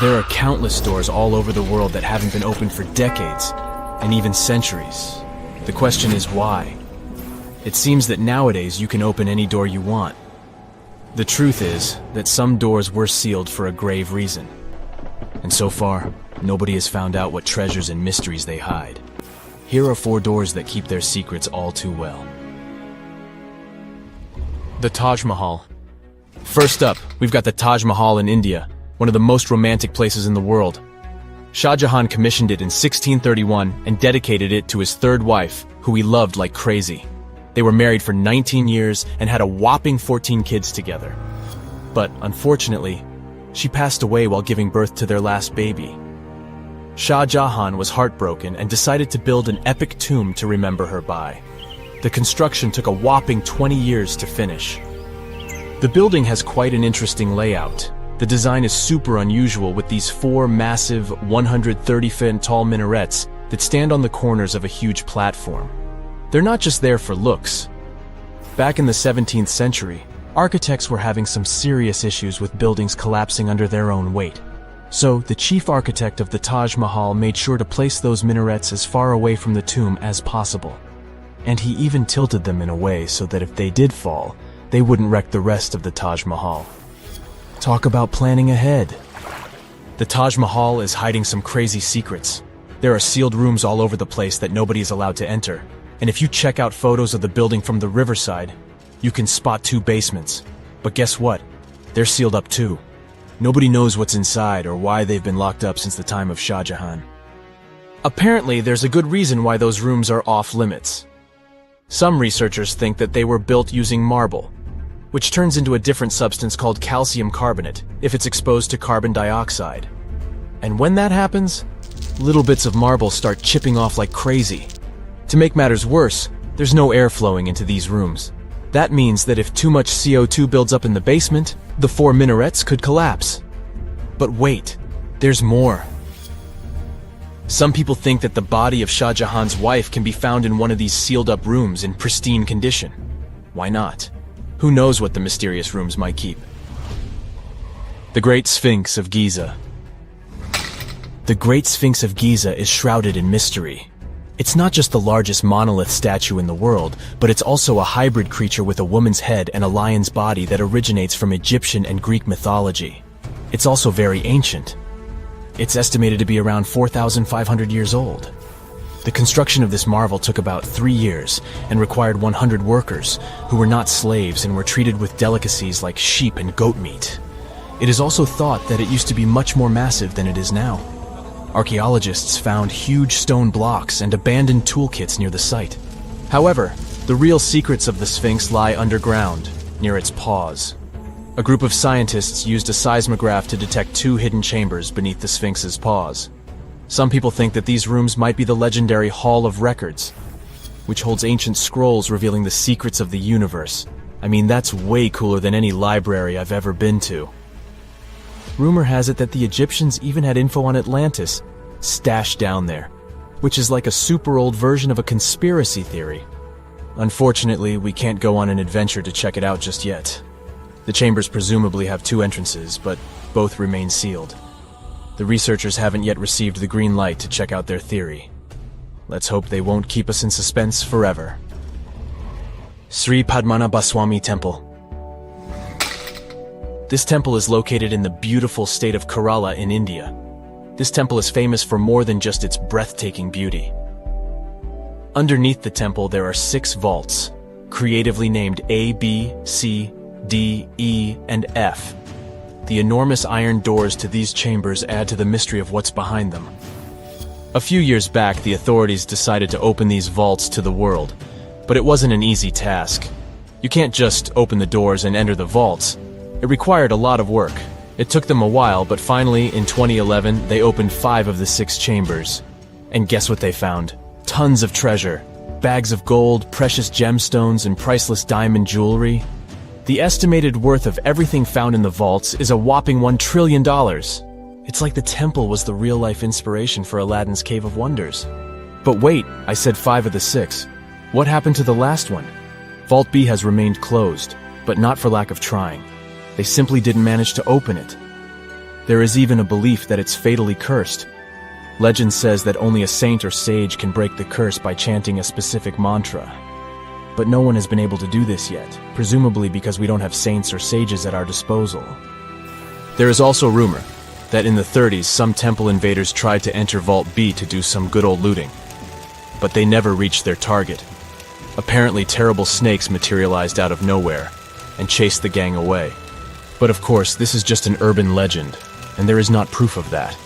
There are countless doors all over the world that haven't been opened for decades, and even centuries. The question is why? It seems that nowadays you can open any door you want. The truth is that some doors were sealed for a grave reason. And so far, nobody has found out what treasures and mysteries they hide. Here are 4 doors that keep their secrets all too well. The Taj Mahal. First up, we've got the Taj Mahal in India, one of the most romantic places in the world. Shah Jahan commissioned it in 1631 and dedicated it to his 3rd wife, who he loved like crazy. They were married for 19 years and had a whopping 14 kids together. But unfortunately, she passed away while giving birth to their last baby. Shah Jahan was heartbroken and decided to build an epic tomb to remember her by. The construction took a whopping 20 years to finish. The building has quite an interesting layout. The design is super unusual with these 4 massive 130-foot tall minarets that stand on the corners of a huge platform. They're not just there for looks. Back in the 17th century, architects were having some serious issues with buildings collapsing under their own weight. So, the chief architect of the Taj Mahal made sure to place those minarets as far away from the tomb as possible. And he even tilted them in a way so that if they did fall, they wouldn't wreck the rest of the Taj Mahal. Talk about planning ahead. The Taj Mahal is hiding some crazy secrets. There are sealed rooms all over the place that nobody is allowed to enter. And if you check out photos of the building from the riverside, you can spot 2 basements. But guess what? They're sealed up too. Nobody knows what's inside or why they've been locked up since the time of Shah Jahan. Apparently, there's a good reason why those rooms are off limits. Some researchers think that they were built using marble, which turns into a different substance called calcium carbonate if it's exposed to carbon dioxide. And when that happens, little bits of marble start chipping off like crazy. To make matters worse, there's no air flowing into these rooms. That means that if too much CO2 builds up in the basement, the 4 minarets could collapse. But wait, there's more. Some people think that the body of Shah Jahan's wife can be found in one of these sealed-up rooms in pristine condition. Why not? Who knows what the mysterious rooms might keep? The Great Sphinx of Giza. The Great Sphinx of Giza is shrouded in mystery. It's not just the largest monolith statue in the world, but it's also a hybrid creature with a woman's head and a lion's body that originates from Egyptian and Greek mythology. It's also very ancient. It's estimated to be around 4,500 years old. The construction of this marvel took about 3 years and required 100 workers, who were not slaves and were treated with delicacies like sheep and goat meat. It is also thought that it used to be much more massive than it is now. Archaeologists found huge stone blocks and abandoned toolkits near the site. However, the real secrets of the Sphinx lie underground, near its paws. A group of scientists used a seismograph to detect 2 hidden chambers beneath the Sphinx's paws. Some people think that these rooms might be the legendary Hall of Records, which holds ancient scrolls revealing the secrets of the universe. I mean, that's way cooler than any library I've ever been to. Rumor has it that the Egyptians even had info on Atlantis stashed down there, which is like a super old version of a conspiracy theory. Unfortunately, we can't go on an adventure to check it out just yet. The chambers presumably have 2 entrances, but both remain sealed. The researchers haven't yet received the green light to check out their theory. Let's hope they won't keep us in suspense forever. Sri Padmanabaswami Temple. This temple is located in the beautiful state of Kerala in India. This temple is famous for more than just its breathtaking beauty. Underneath the temple there are 6 vaults, creatively named A, B, C, D, E, and F. The enormous iron doors to these chambers add to the mystery of what's behind them. A few years back, the authorities decided to open these vaults to the world, but it wasn't an easy task. You can't just open the doors and enter the vaults. It required a lot of work. It took them a while, but finally, in 2011, they opened 5 of the 6 chambers. And guess what they found? Tons of treasure. Bags of gold, precious gemstones, and priceless diamond jewelry. The estimated worth of everything found in the vaults is a whopping $1 trillion. It's like the temple was the real-life inspiration for Aladdin's Cave of Wonders. But wait, I said 5 of the 6. What happened to the last one? Vault B has remained closed, but not for lack of trying. They simply didn't manage to open it. There is even a belief that it's fatally cursed. Legend says that only a saint or sage can break the curse by chanting a specific mantra. But no one has been able to do this yet, presumably because we don't have saints or sages at our disposal. There is also rumor that in the 30s some temple invaders tried to enter Vault B to do some good old looting. But they never reached their target. Apparently terrible snakes materialized out of nowhere and chased the gang away. But of course, this is just an urban legend, and there is not proof of that.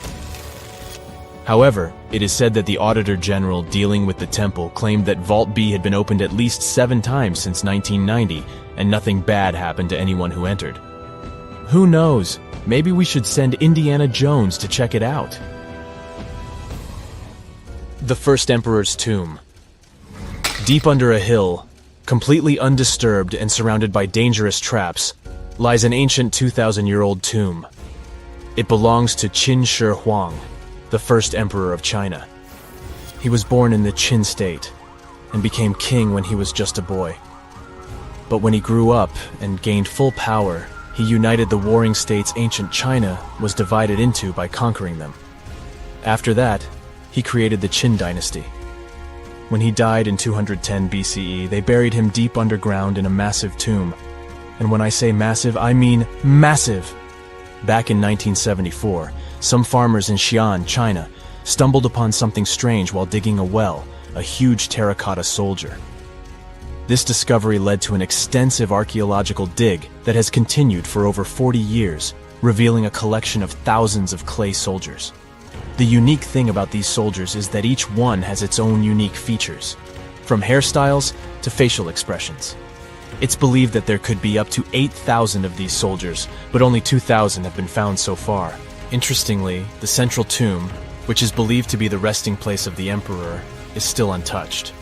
However, it is said that the Auditor General dealing with the temple claimed that Vault B had been opened at least 7 times since 1990, and nothing bad happened to anyone who entered. Who knows? Maybe we should send Indiana Jones to check it out. The First Emperor's Tomb. Deep under a hill, completely undisturbed and surrounded by dangerous traps, lies an ancient 2,000-year-old tomb. It belongs to Qin Shi Huang, the first emperor of China. He was born in the Qin state and became king when he was just a boy. But when he grew up and gained full power, he united the warring states ancient China was divided into by conquering them. After that, he created the Qin dynasty. When he died in 210 BCE, they buried him deep underground in a massive tomb. And when I say massive, I mean massive! Back in 1974, some farmers in Xi'an, China, stumbled upon something strange while digging a well, a huge terracotta soldier. This discovery led to an extensive archaeological dig that has continued for over 40 years, revealing a collection of thousands of clay soldiers. The unique thing about these soldiers is that each one has its own unique features, from hairstyles to facial expressions. It's believed that there could be up to 8,000 of these soldiers, but only 2,000 have been found so far. Interestingly, the central tomb, which is believed to be the resting place of the emperor, is still untouched.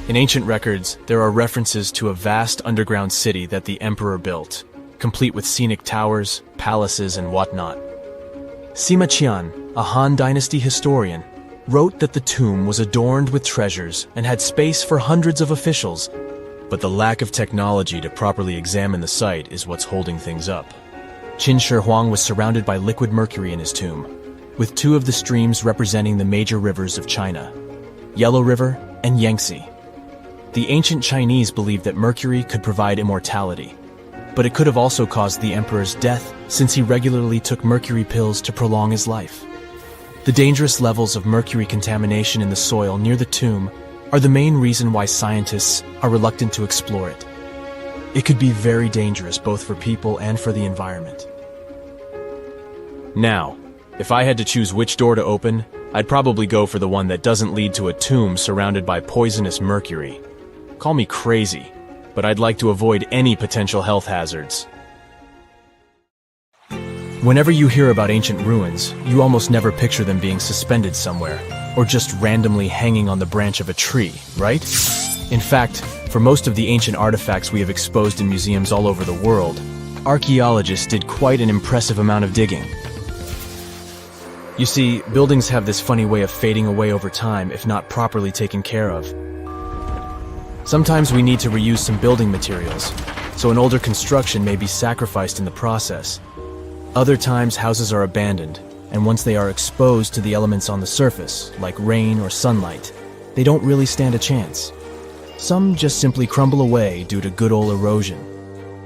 In ancient records, there are references to a vast underground city that the emperor built, complete with scenic towers, palaces, and whatnot. Sima Qian, a Han Dynasty historian, wrote that the tomb was adorned with treasures and had space for hundreds of officials, but the lack of technology to properly examine the site is what's holding things up. Qin Shi Huang was surrounded by liquid mercury in his tomb, with 2 of the streams representing the major rivers of China, Yellow River and Yangtze. The ancient Chinese believed that mercury could provide immortality, but it could have also caused the emperor's death since he regularly took mercury pills to prolong his life. The dangerous levels of mercury contamination in the soil near the tomb are the main reason why scientists are reluctant to explore it. It could be very dangerous both for people and for the environment. Now, if I had to choose which door to open, I'd probably go for the one that doesn't lead to a tomb surrounded by poisonous mercury. Call me crazy, but I'd like to avoid any potential health hazards. Whenever you hear about ancient ruins, you almost never picture them being suspended somewhere, or just randomly hanging on the branch of a tree, right? In fact, for most of the ancient artifacts we have exposed in museums all over the world, archaeologists did quite an impressive amount of digging. You see, buildings have this funny way of fading away over time if not properly taken care of. Sometimes we need to reuse some building materials, so an older construction may be sacrificed in the process. Other times houses are abandoned, and once they are exposed to the elements on the surface, like rain or sunlight, they don't really stand a chance. Some just simply crumble away due to good old erosion.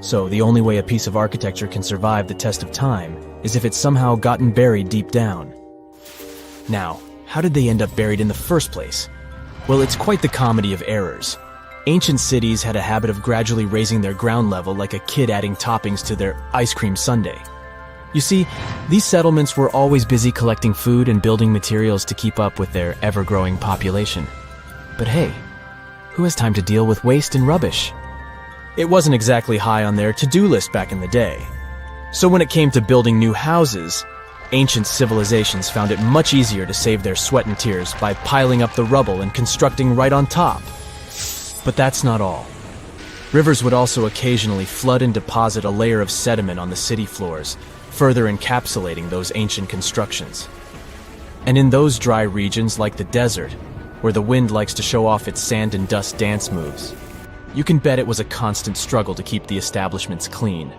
So the only way a piece of architecture can survive the test of time is if it's somehow gotten buried deep down. Now, how did they end up buried in the first place? Well, it's quite the comedy of errors. Ancient cities had a habit of gradually raising their ground level like a kid adding toppings to their ice cream sundae. You see, these settlements were always busy collecting food and building materials to keep up with their ever-growing population. But hey, who has time to deal with waste and rubbish? It wasn't exactly high on their to-do list back in the day. So when it came to building new houses, ancient civilizations found it much easier to save their sweat and tears by piling up the rubble and constructing right on top. But that's not all. Rivers would also occasionally flood and deposit a layer of sediment on the city floors, further encapsulating those ancient constructions. And in those dry regions like the desert, where the wind likes to show off its sand and dust dance moves, you can bet it was a constant struggle to keep the establishments clean.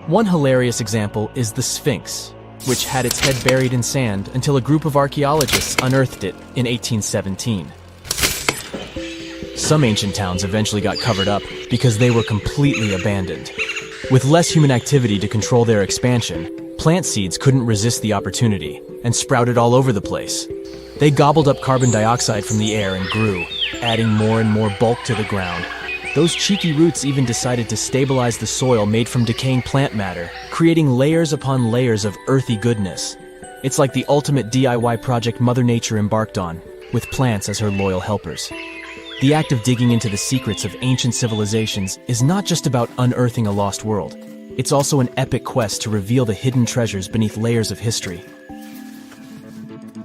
One hilarious example is the Sphinx, which had its head buried in sand until a group of archaeologists unearthed it in 1817. Some ancient towns eventually got covered up because they were completely abandoned. With less human activity to control their expansion, plant seeds couldn't resist the opportunity and sprouted all over the place. They gobbled up carbon dioxide from the air and grew, adding more and more bulk to the ground. Those cheeky roots even decided to stabilize the soil made from decaying plant matter, creating layers upon layers of earthy goodness. It's like the ultimate DIY project Mother Nature embarked on, with plants as her loyal helpers. The act of digging into the secrets of ancient civilizations is not just about unearthing a lost world. It's also an epic quest to reveal the hidden treasures beneath layers of history.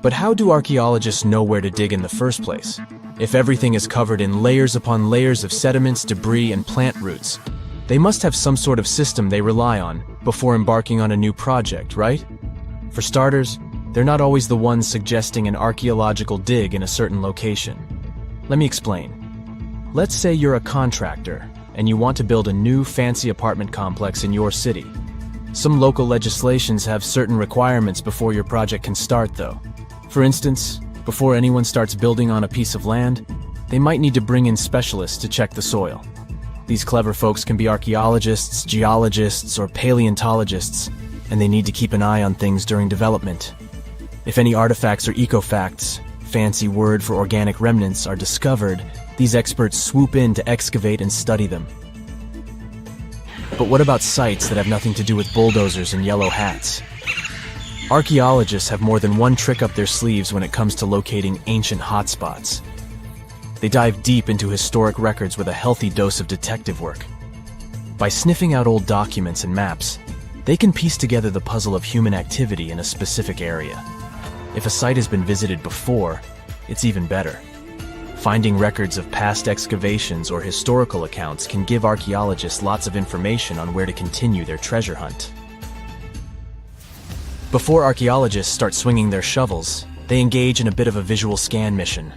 But how do archaeologists know where to dig in the first place? If everything is covered in layers upon layers of sediments, debris, and plant roots, they must have some sort of system they rely on before embarking on a new project, right? For starters, they're not always the ones suggesting an archaeological dig in a certain location. Let me explain. Let's say you're a contractor and you want to build a new fancy apartment complex in your city. Some local legislations have certain requirements before your project can start, though. For instance, before anyone starts building on a piece of land, they might need to bring in specialists to check the soil. These clever folks can be archaeologists, geologists, or paleontologists, and they need to keep an eye on things during development. If any artifacts or ecofacts, fancy word for organic remnants, are discovered, these experts swoop in to excavate and study them. But what about sites that have nothing to do with bulldozers and yellow hats? Archaeologists have more than one trick up their sleeves when it comes to locating ancient hotspots. They dive deep into historic records with a healthy dose of detective work. By sniffing out old documents and maps, they can piece together the puzzle of human activity in a specific area. If a site has been visited before, it's even better. Finding records of past excavations or historical accounts can give archaeologists lots of information on where to continue their treasure hunt. Before archaeologists start swinging their shovels, they engage in a bit of a visual scan mission.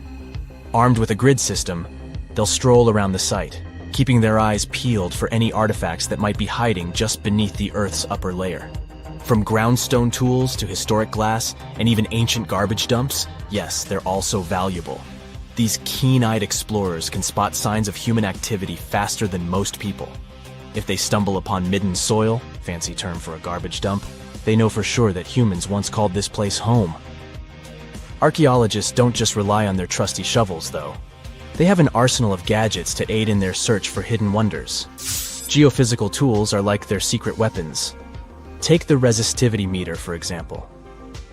Armed with a grid system, they'll stroll around the site, keeping their eyes peeled for any artifacts that might be hiding just beneath the Earth's upper layer. From groundstone tools to historic glass and even ancient garbage dumps, yes, they're all so valuable. These keen-eyed explorers can spot signs of human activity faster than most people. If they stumble upon midden soil, fancy term for a garbage dump, they know for sure that humans once called this place home. Archaeologists don't just rely on their trusty shovels, though. They have an arsenal of gadgets to aid in their search for hidden wonders. Geophysical tools are like their secret weapons. Take the resistivity meter, for example.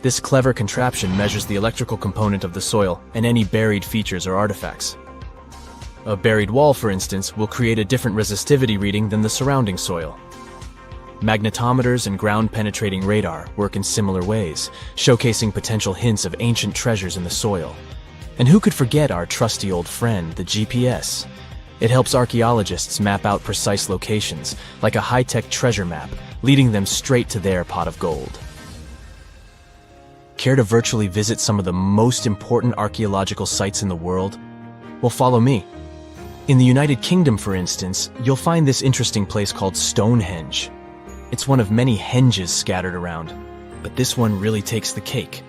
This clever contraption measures the electrical component of the soil and any buried features or artifacts. A buried wall, for instance, will create a different resistivity reading than the surrounding soil. Magnetometers and ground-penetrating radar work in similar ways, showcasing potential hints of ancient treasures in the soil. And who could forget our trusty old friend, the GPS? It helps archaeologists map out precise locations, like a high-tech treasure map, leading them straight to their pot of gold. Care to virtually visit some of the most important archaeological sites in the world? Well, follow me. In the United Kingdom, for instance, you'll find this interesting place called Stonehenge. It's one of many henges scattered around, but this one really takes the cake.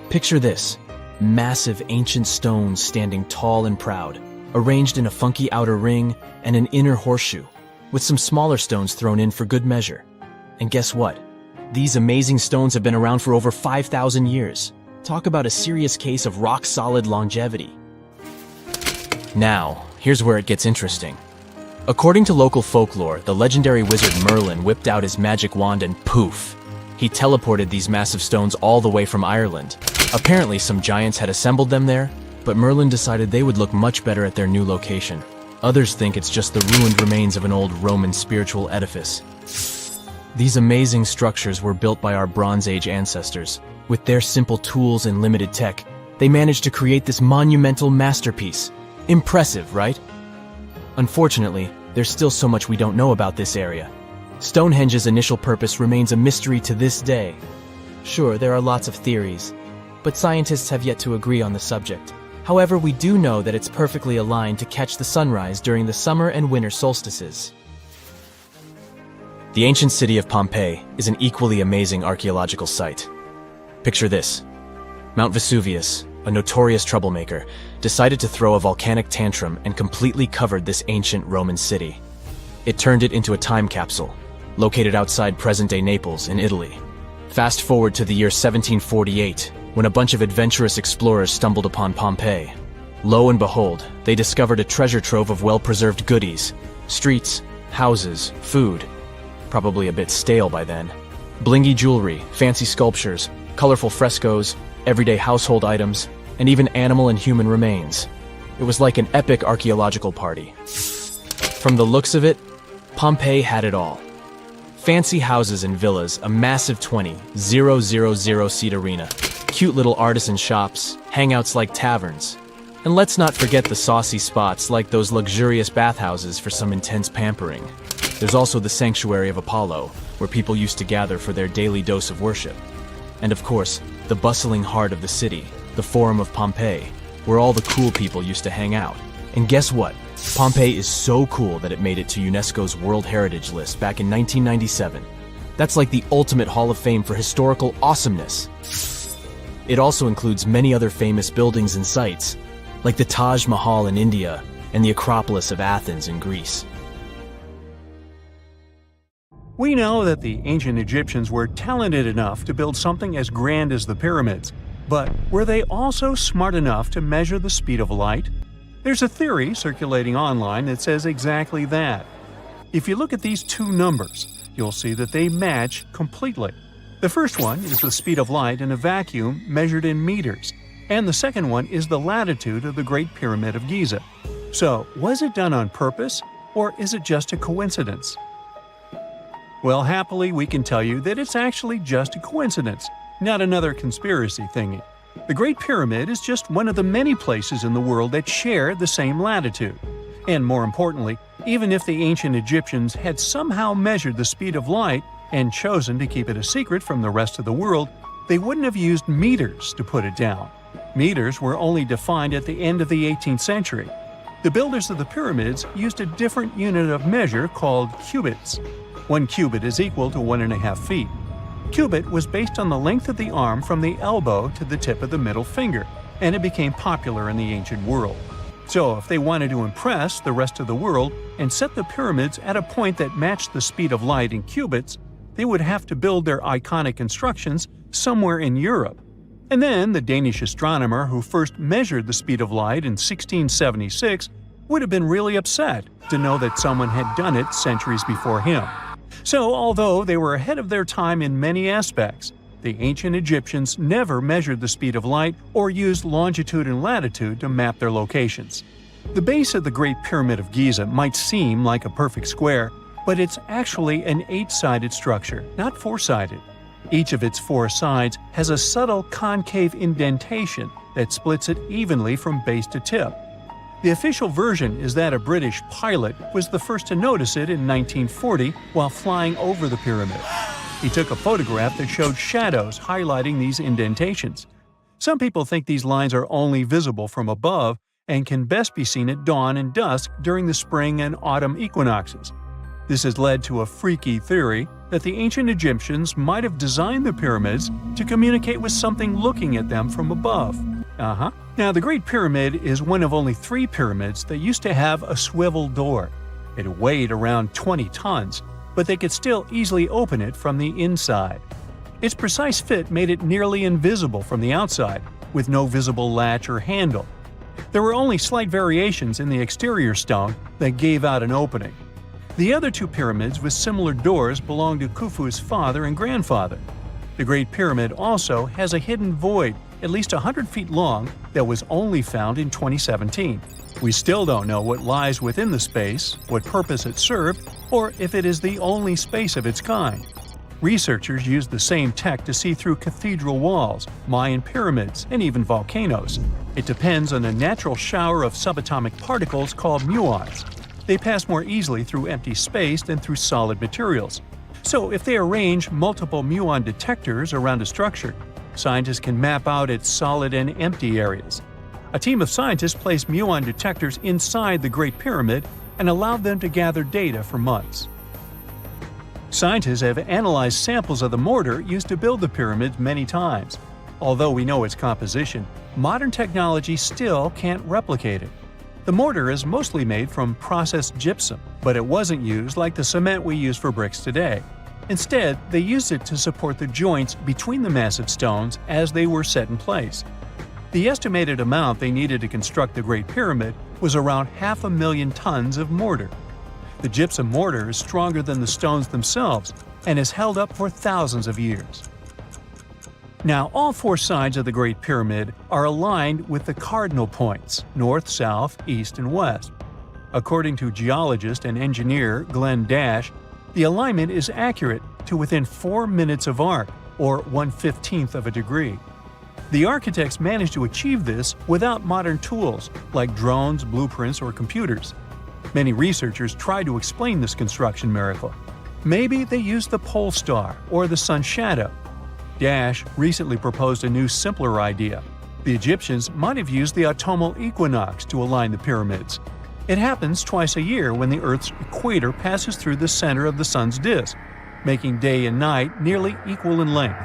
Picture this: massive ancient stones standing tall and proud, arranged in a funky outer ring and an inner horseshoe, with some smaller stones thrown in for good measure. And guess what? These amazing stones have been around for over 5,000 years. Talk about a serious case of rock-solid longevity. Now, here's where it gets interesting. According to local folklore, the legendary wizard Merlin whipped out his magic wand and poof! He teleported these massive stones all the way from Ireland. Apparently some giants had assembled them there, but Merlin decided they would look much better at their new location. Others think it's just the ruined remains of an old Roman spiritual edifice. These amazing structures were built by our Bronze Age ancestors. With their simple tools and limited tech, they managed to create this monumental masterpiece. Impressive, right? Unfortunately, there's still so much we don't know about this area. Stonehenge's initial purpose remains a mystery to this day. Sure, there are lots of theories, but scientists have yet to agree on the subject. However, we do know that it's perfectly aligned to catch the sunrise during the summer and winter solstices. The ancient city of Pompeii is an equally amazing archaeological site. Picture this. Mount Vesuvius, a notorious troublemaker, decided to throw a volcanic tantrum and completely covered this ancient Roman city. It turned it into a time capsule, located outside present-day Naples in Italy. Fast forward to the year 1748, when a bunch of adventurous explorers stumbled upon Pompeii. Lo and behold, they discovered a treasure trove of well-preserved goodies: streets, houses, food. Probably a bit stale by then. Blingy jewelry, fancy sculptures, colorful frescoes, everyday household items, and even animal and human remains. It was like an epic archaeological party. From the looks of it, Pompeii had it all. Fancy houses and villas, a massive 20,000-seat arena, cute little artisan shops, hangouts like taverns. And let's not forget the saucy spots like those luxurious bathhouses for some intense pampering. There's also the sanctuary of Apollo, where people used to gather for their daily dose of worship. And of course, the bustling heart of the city, the Forum of Pompeii, where all the cool people used to hang out. And guess what? Pompeii is so cool that it made it to UNESCO's World Heritage List back in 1997. That's like the ultimate Hall of Fame for historical awesomeness. It also includes many other famous buildings and sites, like the Taj Mahal in India and the Acropolis of Athens in Greece. We know that the ancient Egyptians were talented enough to build something as grand as the pyramids, but were they also smart enough to measure the speed of light? There's a theory circulating online that says exactly that. If you look at these two numbers, you'll see that they match completely. The first one is the speed of light in a vacuum measured in meters, and the second one is the latitude of the Great Pyramid of Giza. So, was it done on purpose, or is it just a coincidence? Well, happily, we can tell you that it's actually just a coincidence, not another conspiracy thingy. The Great Pyramid is just one of the many places in the world that share the same latitude. And more importantly, even if the ancient Egyptians had somehow measured the speed of light and chosen to keep it a secret from the rest of the world, they wouldn't have used meters to put it down. Meters were only defined at the end of the 18th century. The builders of the pyramids used a different unit of measure called cubits. 1 cubit is equal to 1.5 feet. Cubit was based on the length of the arm from the elbow to the tip of the middle finger, and it became popular in the ancient world. So if they wanted to impress the rest of the world and set the pyramids at a point that matched the speed of light in cubits, they would have to build their iconic constructions somewhere in Europe. And then the Danish astronomer who first measured the speed of light in 1676 would have been really upset to know that someone had done it centuries before him. So, although they were ahead of their time in many aspects, the ancient Egyptians never measured the speed of light or used longitude and latitude to map their locations. The base of the Great Pyramid of Giza might seem like a perfect square, but it's actually an 8-sided structure, not 4-sided. Each of its 4 sides has a subtle concave indentation that splits it evenly from base to tip. The official version is that a British pilot was the first to notice it in 1940 while flying over the pyramid. He took a photograph that showed shadows highlighting these indentations. Some people think these lines are only visible from above and can best be seen at dawn and dusk during the spring and autumn equinoxes. This has led to a freaky theory that the ancient Egyptians might have designed the pyramids to communicate with something looking at them from above. Now, the Great Pyramid is one of only 3 pyramids that used to have a swivel door. It weighed around 20 tons, but they could still easily open it from the inside. Its precise fit made it nearly invisible from the outside, with no visible latch or handle. There were only slight variations in the exterior stone that gave out an opening. The other 2 pyramids with similar doors belonged to Khufu's father and grandfather. The Great Pyramid also has a hidden void at least 100 feet long that was only found in 2017. We still don't know what lies within the space, what purpose it served, or if it is the only space of its kind. Researchers used the same tech to see through cathedral walls, Mayan pyramids, and even volcanoes. It depends on a natural shower of subatomic particles called muons. They pass more easily through empty space than through solid materials. So if they arrange multiple muon detectors around a structure, scientists can map out its solid and empty areas. A team of scientists placed muon detectors inside the Great Pyramid and allowed them to gather data for months. Scientists have analyzed samples of the mortar used to build the pyramids many times. Although we know its composition, modern technology still can't replicate it. The mortar is mostly made from processed gypsum, but it wasn't used like the cement we use for bricks today. Instead, they used it to support the joints between the massive stones as they were set in place. The estimated amount they needed to construct the Great Pyramid was around 500,000 tons of mortar. The gypsum mortar is stronger than the stones themselves and has held up for thousands of years. Now, all four sides of the Great Pyramid are aligned with the cardinal points – north, south, east, and west. According to geologist and engineer Glenn Dash, the alignment is accurate to within 4 minutes of arc, or 1/15th of a degree. The architects managed to achieve this without modern tools like drones, blueprints, or computers. Many researchers try to explain this construction miracle. Maybe they used the pole star or the sun's shadow. Dash recently proposed a new, simpler idea. The Egyptians might have used the autumnal equinox to align the pyramids. It happens twice a year when the Earth's equator passes through the center of the sun's disk, making day and night nearly equal in length.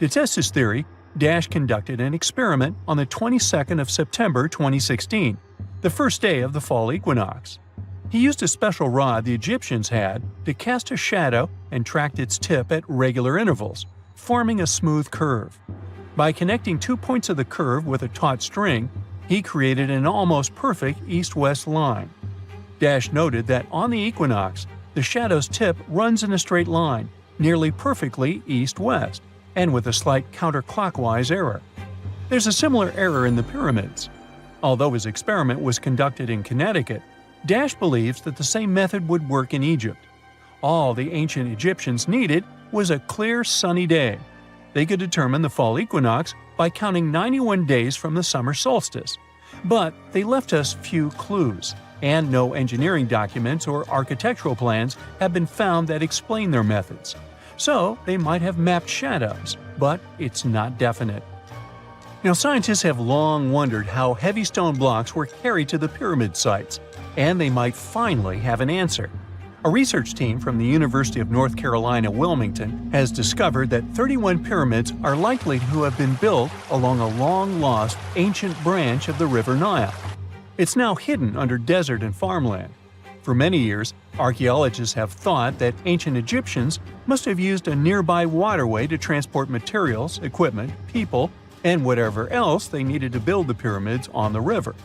To test his theory, Dash conducted an experiment on the 22nd of September 2016, the first day of the fall equinox. He used a special rod the Egyptians had to cast a shadow and tracked its tip at regular intervals, forming a smooth curve. By connecting 2 points of the curve with a taut string, he created an almost perfect east-west line. Dash noted that on the equinox, the shadow's tip runs in a straight line, nearly perfectly east-west, and with a slight counterclockwise error. There's a similar error in the pyramids. Although his experiment was conducted in Connecticut, Dash believes that the same method would work in Egypt. All the ancient Egyptians needed was a clear, sunny day. They could determine the fall equinox by counting 91 days from the summer solstice. But they left us few clues, and no engineering documents or architectural plans have been found that explain their methods. So they might have mapped shadows, but it's not definite. Now, scientists have long wondered how heavy stone blocks were carried to the pyramid sites, and they might finally have an answer. A research team from the University of North Carolina, Wilmington, has discovered that 31 pyramids are likely to have been built along a long-lost ancient branch of the River Nile. It's now hidden under desert and farmland. For many years, archaeologists have thought that ancient Egyptians must have used a nearby waterway to transport materials, equipment, people, and whatever else they needed to build the pyramids on the river.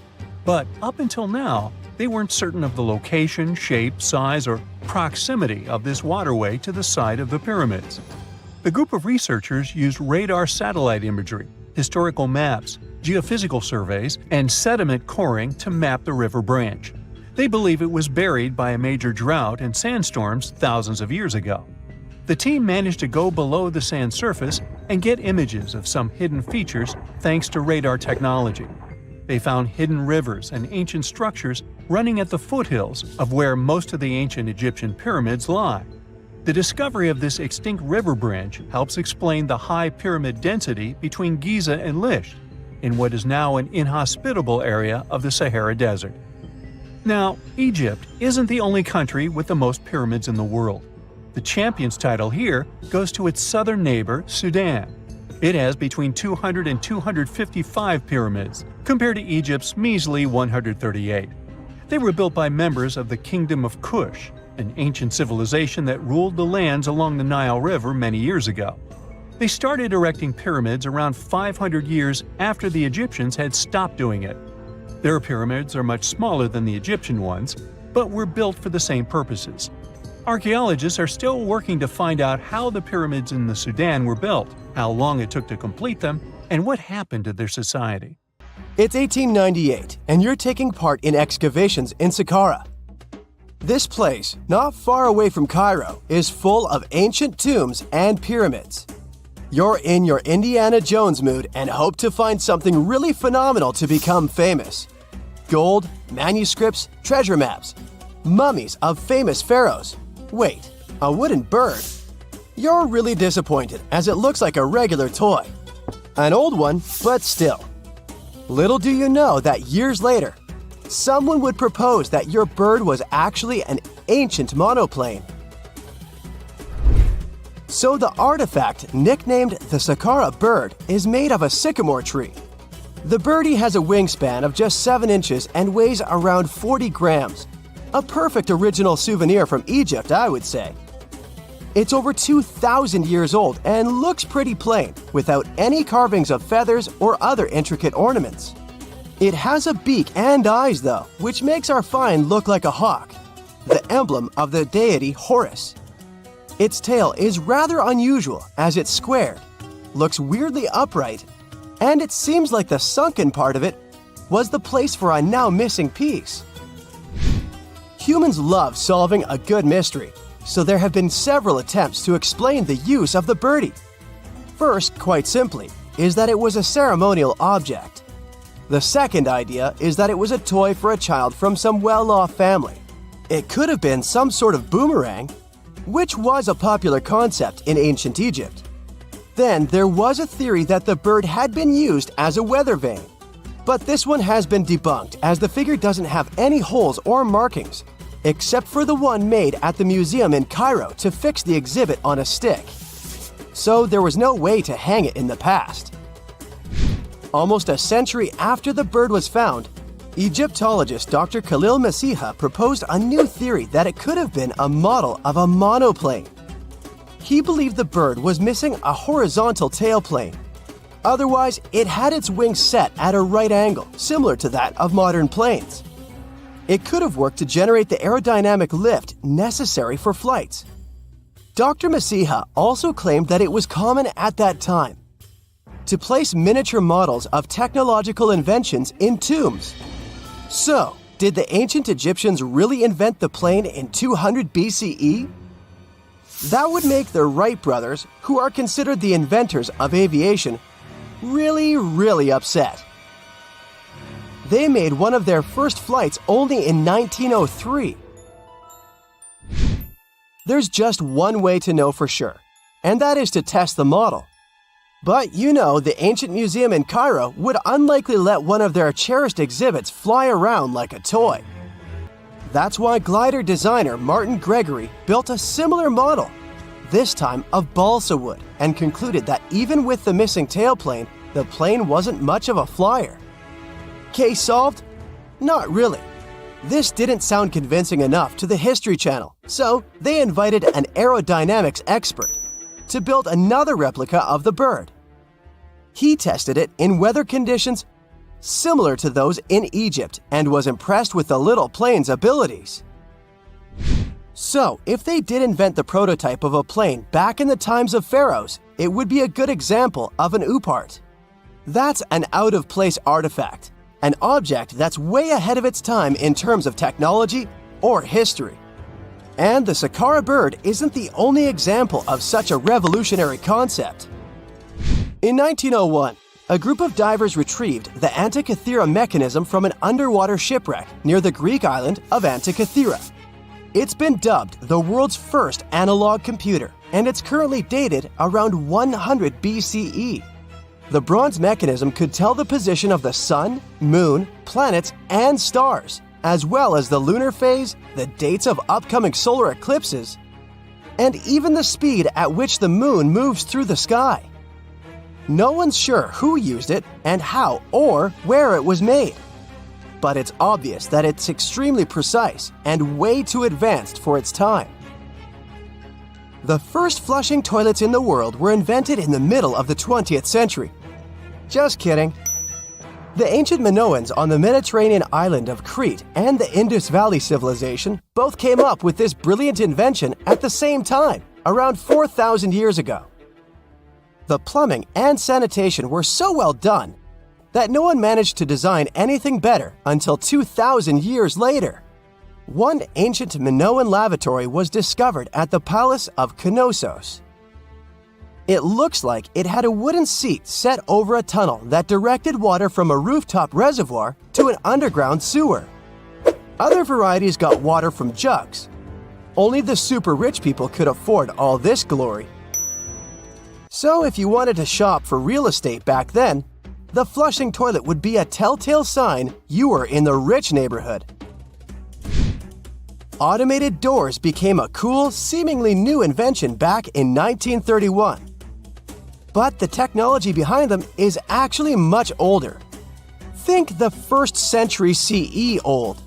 But up until now, they weren't certain of the location, shape, size, or proximity of this waterway to the site of the pyramids. The group of researchers used radar satellite imagery, historical maps, geophysical surveys, and sediment coring to map the river branch. They believe it was buried by a major drought and sandstorms thousands of years ago. The team managed to go below the sand surface and get images of some hidden features thanks to radar technology. They found hidden rivers and ancient structures running at the foothills of where most of the ancient Egyptian pyramids lie. The discovery of this extinct river branch helps explain the high pyramid density between Giza and Lisht, in what is now an inhospitable area of the Sahara Desert. Now, Egypt isn't the only country with the most pyramids in the world. The champion's title here goes to its southern neighbor, Sudan. It has between 200 and 255 pyramids, compared to Egypt's measly 138. They were built by members of the Kingdom of Kush, an ancient civilization that ruled the lands along the Nile River many years ago. They started erecting pyramids around 500 years after the Egyptians had stopped doing it. Their pyramids are much smaller than the Egyptian ones, but were built for the same purposes. Archaeologists are still working to find out how the pyramids in the Sudan were built, how long it took to complete them, and what happened to their society. It's 1898, and you're taking part in excavations in Saqqara. This place, not far away from Cairo, is full of ancient tombs and pyramids. You're in your Indiana Jones mood and hope to find something really phenomenal to become famous. Gold, manuscripts, treasure maps, mummies of famous pharaohs. Wait, a wooden bird? You're really disappointed as it looks like a regular toy. An old one, but still. Little do you know that years later, someone would propose that your bird was actually an ancient monoplane. So the artifact, nicknamed the Saqqara bird, is made of a sycamore tree. The birdie has a wingspan of just 7 inches and weighs around 40 grams. A perfect original souvenir from Egypt, I would say. It's over 2,000 years old and looks pretty plain, without any carvings of feathers or other intricate ornaments. It has a beak and eyes though, which makes our find look like a hawk, the emblem of the deity Horus. Its tail is rather unusual as it's squared, looks weirdly upright, and it seems like the sunken part of it was the place for a now missing piece. Humans love solving a good mystery, so there have been several attempts to explain the use of the birdie. First, quite simply, is that it was a ceremonial object. The second idea is that it was a toy for a child from some well-off family. It could have been some sort of boomerang, which was a popular concept in ancient Egypt. Then there was a theory that the bird had been used as a weather vane. But this one has been debunked as the figure doesn't have any holes or markings, except for the one made at the museum in Cairo to fix the exhibit on a stick. So there was no way to hang it in the past. Almost a century after the bird was found, Egyptologist Dr. Khalil Masiha proposed a new theory that it could have been a model of a monoplane. He believed the bird was missing a horizontal tailplane. Otherwise, it had its wings set at a right angle, similar to that of modern planes. It could have worked to generate the aerodynamic lift necessary for flights. Dr. Masiha also claimed that it was common at that time to place miniature models of technological inventions in tombs. So, did the ancient Egyptians really invent the plane in 200 BCE? That would make the Wright brothers, who are considered the inventors of aviation, really upset. They made one of their first flights only in 1903. There's just one way to know for sure, and that is to test the model. But you know, the ancient museum in Cairo would unlikely let one of their cherished exhibits fly around like a toy. That's why glider designer Martin Gregory built a similar model, this time of balsa wood, and concluded that even with the missing tailplane, the plane wasn't much of a flyer. Case solved? Not really. This didn't sound convincing enough to the History Channel, so they invited an aerodynamics expert to build another replica of the bird. He tested it in weather conditions similar to those in Egypt and was impressed with the little plane's abilities. So, if they did invent the prototype of a plane back in the times of pharaohs, it would be a good example of an oupart. That's an out-of-place artifact, an object that's way ahead of its time in terms of technology or history. And the Saqqara bird isn't the only example of such a revolutionary concept. In 1901, a group of divers retrieved the Antikythera mechanism from an underwater shipwreck near the Greek island of Antikythera. It's been dubbed the world's first analog computer, and it's currently dated around 100 BCE. The bronze mechanism could tell the position of the sun, moon, planets, and stars, as well as the lunar phase, the dates of upcoming solar eclipses, and even the speed at which the moon moves through the sky. No one's sure who used it and how or where it was made. But it's obvious that it's extremely precise and way too advanced for its time. The first flushing toilets in the world were invented in the middle of the 20th century. Just kidding. The ancient Minoans on the Mediterranean island of Crete and the Indus Valley civilization both came up with this brilliant invention at the same time, around 4,000 years ago. The plumbing and sanitation were so well done that no one managed to design anything better until 2,000 years later. One ancient Minoan lavatory was discovered at the Palace of Knossos. It looks like it had a wooden seat set over a tunnel that directed water from a rooftop reservoir to an underground sewer. Other varieties got water from jugs. Only the super rich people could afford all this glory. So if you wanted to shop for real estate back then, the flushing toilet would be a telltale sign you were in the rich neighborhood. automated doors became a cool, seemingly new invention back in 1931. But the technology behind them is actually much older. Think the 1st century CE old.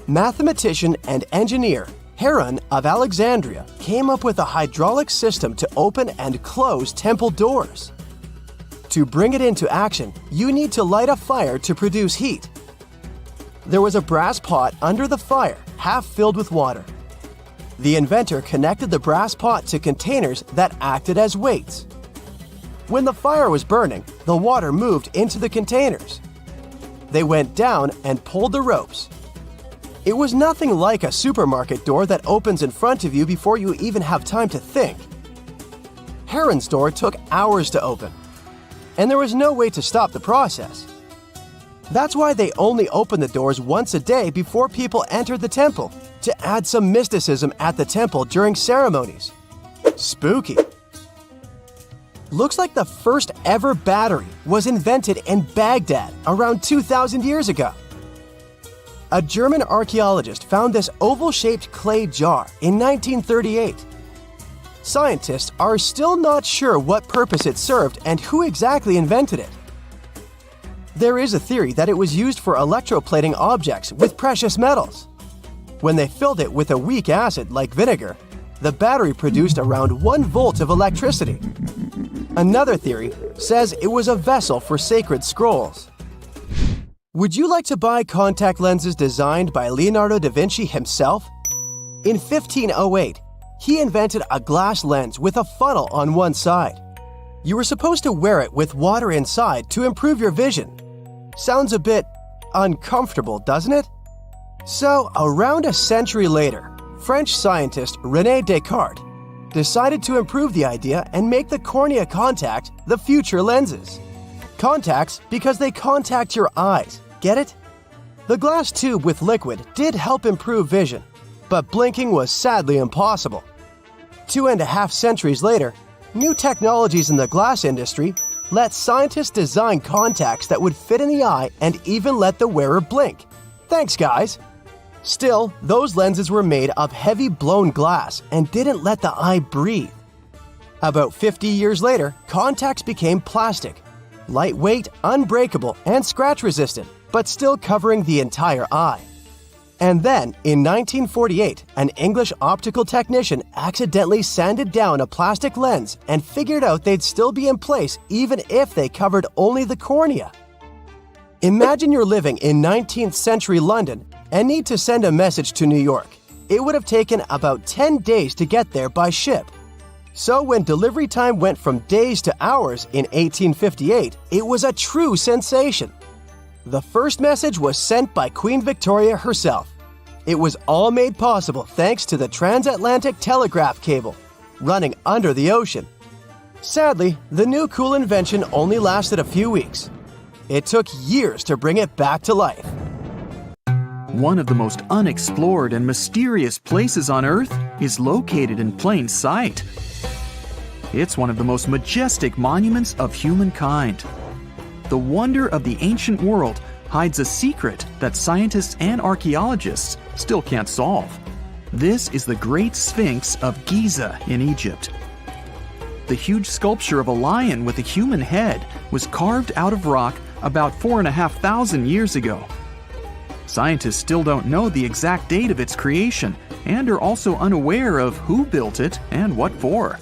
Mathematician and engineer Heron of Alexandria came up with a hydraulic system to open and close temple doors. To bring it into action, you need to light a fire to produce heat. There was a brass pot under the fire, half filled with water. The inventor connected the brass pot to containers that acted as weights. When the fire was burning, the water moved into the containers. They went down and pulled the ropes. It was nothing like a supermarket door that opens in front of you before you even have time to think. Heron's door took hours to open, and there was no way to stop the process. That's why they only opened the doors once a day before people entered the temple, to add some mysticism at the temple during ceremonies. Spooky. Looks like the first ever battery was invented in Baghdad around 2,000 years ago. A German archaeologist found this oval-shaped clay jar in 1938. Scientists are still not sure what purpose it served and who exactly invented it. There is a theory that it was used for electroplating objects with precious metals. When they filled it with a weak acid like vinegar, the battery produced around 1 volt of electricity. Another theory says it was a vessel for sacred scrolls. Would you like to buy contact lenses designed by Leonardo da Vinci himself? In 1508, he invented a glass lens with a funnel on one side. You were supposed to wear it with water inside to improve your vision. Sounds a bit uncomfortable, doesn't it? So, around a century later, French scientist René Descartes decided to improve the idea and make the cornea contact the future lenses. Contacts because they contact your eyes, get it? The glass tube with liquid did help improve vision, but blinking was sadly impossible. 2.5 centuries later, new technologies in the glass industry let scientists design contacts that would fit in the eye and even let the wearer blink. Thanks, guys! Still, those lenses were made of heavy blown glass and didn't let the eye breathe. About 50 years later, contacts became plastic, lightweight, unbreakable, and scratch-resistant, but still covering the entire eye. And then, in 1948, an English optical technician accidentally sanded down a plastic lens and figured out they'd still be in place even if they covered only the cornea. Imagine you're living in 19th century London and need to send a message to New York. It would have taken about 10 days to get there by ship. So when delivery time went from days to hours in 1858, it was a true sensation. The first message was sent by Queen Victoria herself. It was all made possible thanks to the Transatlantic telegraph cable, running under the ocean. Sadly, the new cool invention only lasted a few weeks. It took years to bring it back to life. One of the most unexplored and mysterious places on Earth is located in plain sight. It's one of the most majestic monuments of humankind. The wonder of the ancient world hides a secret that scientists and archaeologists still can't solve. This is the Great Sphinx of Giza in Egypt. The huge sculpture of a lion with a human head was carved out of rock about 4,500 years ago. Scientists still don't know the exact date of its creation and are also unaware of who built it and what for.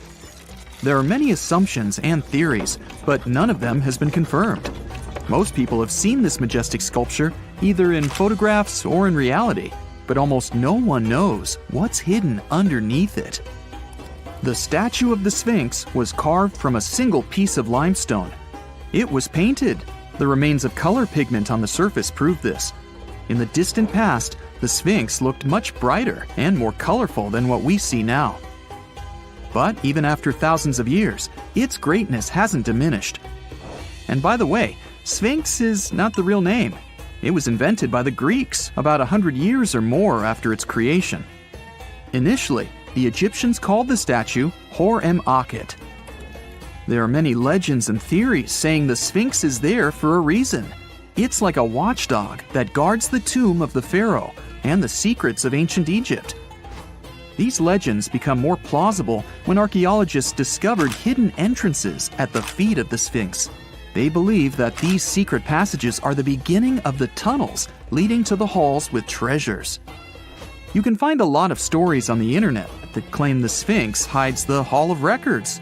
There are many assumptions and theories, but none of them has been confirmed. Most people have seen this majestic sculpture either in photographs or in reality, but almost no one knows what's hidden underneath it. The statue of the Sphinx was carved from a single piece of limestone. It was painted. The remains of color pigment on the surface prove this. In the distant past, the Sphinx looked much brighter and more colorful than what we see now. But even after thousands of years, its greatness hasn't diminished. And by the way, Sphinx is not the real name. It was invented by the Greeks about 100 years or more after its creation. Initially, the Egyptians called the statue Hor-em-Akhet. There are many legends and theories saying the Sphinx is there for a reason. It's like a watchdog that guards the tomb of the pharaoh and the secrets of ancient Egypt. These legends become more plausible when archaeologists discovered hidden entrances at the feet of the Sphinx. They believe that these secret passages are the beginning of the tunnels leading to the halls with treasures. You can find a lot of stories on the internet that claim the Sphinx hides the Hall of Records,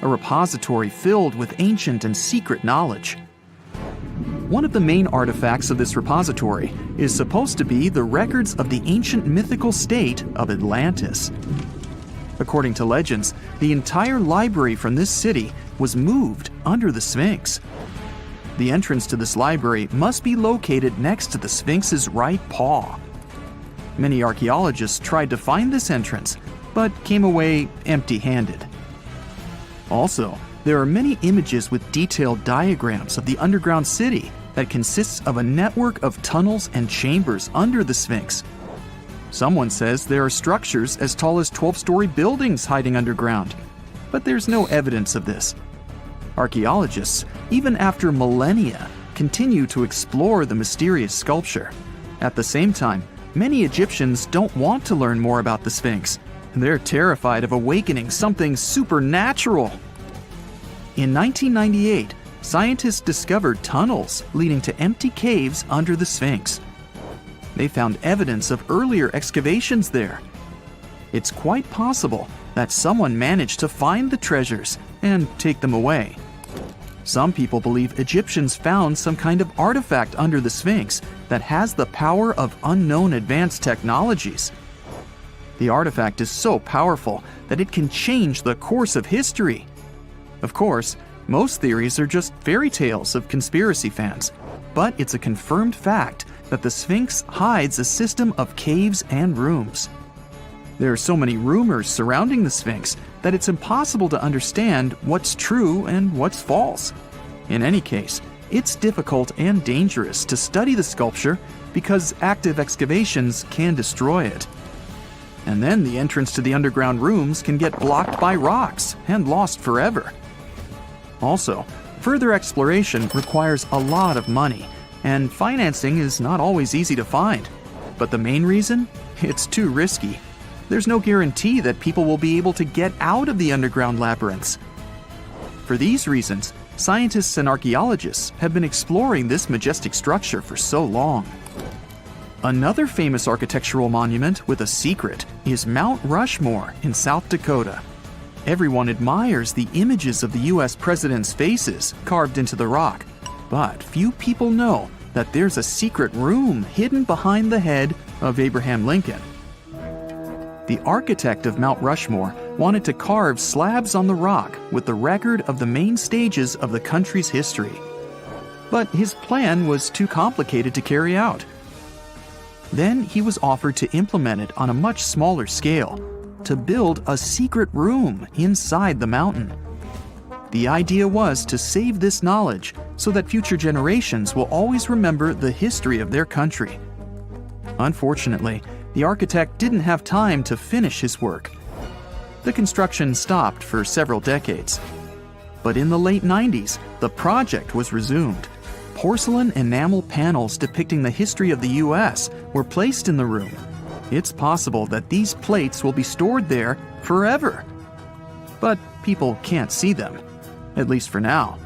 a repository filled with ancient and secret knowledge. One of the main artifacts of this repository is supposed to be the records of the ancient mythical state of Atlantis. According to legends, the entire library from this city was moved under the Sphinx. The entrance to this library must be located next to the Sphinx's right paw. Many archaeologists tried to find this entrance, but came away empty-handed. Also, there are many images with detailed diagrams of the underground city that consists of a network of tunnels and chambers under the Sphinx. Someone says there are structures as tall as 12-story buildings hiding underground, but there's no evidence of this. Archaeologists, even after millennia, continue to explore the mysterious sculpture. At the same time, many Egyptians don't want to learn more about the Sphinx. They're terrified of awakening something supernatural. In 1998, scientists discovered tunnels leading to empty caves under the Sphinx. They found evidence of earlier excavations there. It's quite possible that someone managed to find the treasures and take them away. Some people believe Egyptians found some kind of artifact under the Sphinx that has the power of unknown advanced technologies. The artifact is so powerful that it can change the course of history. Of course, most theories are just fairy tales of conspiracy fans, but it's a confirmed fact that the Sphinx hides a system of caves and rooms. There are so many rumors surrounding the Sphinx that it's impossible to understand what's true and what's false. In any case, it's difficult and dangerous to study the sculpture because active excavations can destroy it. And then the entrance to the underground rooms can get blocked by rocks and lost forever. Also, further exploration requires a lot of money, and financing is not always easy to find. But the main reason? It's too risky. There's no guarantee that people will be able to get out of the underground labyrinths. For these reasons, scientists and archaeologists have been exploring this majestic structure for so long. Another famous architectural monument with a secret is Mount Rushmore in South Dakota. Everyone admires the images of the U.S. presidents' faces carved into the rock, but few people know that there's a secret room hidden behind the head of Abraham Lincoln. The architect of Mount Rushmore wanted to carve slabs on the rock with the record of the main stages of the country's history. But his plan was too complicated to carry out. Then he was offered to implement it on a much smaller scale, to build a secret room inside the mountain. The idea was to save this knowledge so that future generations will always remember the history of their country. Unfortunately, the architect didn't have time to finish his work. The construction stopped for several decades. But in the late 90s, the project was resumed. Porcelain enamel panels depicting the history of the U.S. were placed in the room. It's possible that these plates will be stored there forever. But people can't see them, at least for now.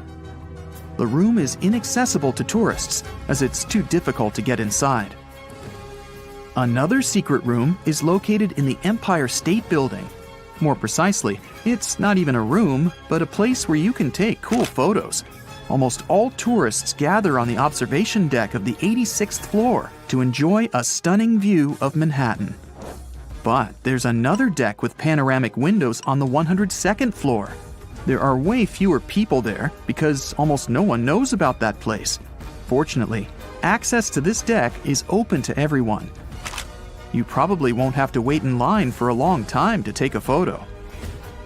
The room is inaccessible to tourists as it's too difficult to get inside. Another secret room is located in the Empire State Building. More precisely, it's not even a room, but a place where you can take cool photos. Almost all tourists gather on the observation deck of the 86th floor to enjoy a stunning view of Manhattan. But there's another deck with panoramic windows on the 102nd floor. There are way fewer people there because almost no one knows about that place. Fortunately, access to this deck is open to everyone. You probably won't have to wait in line for a long time to take a photo.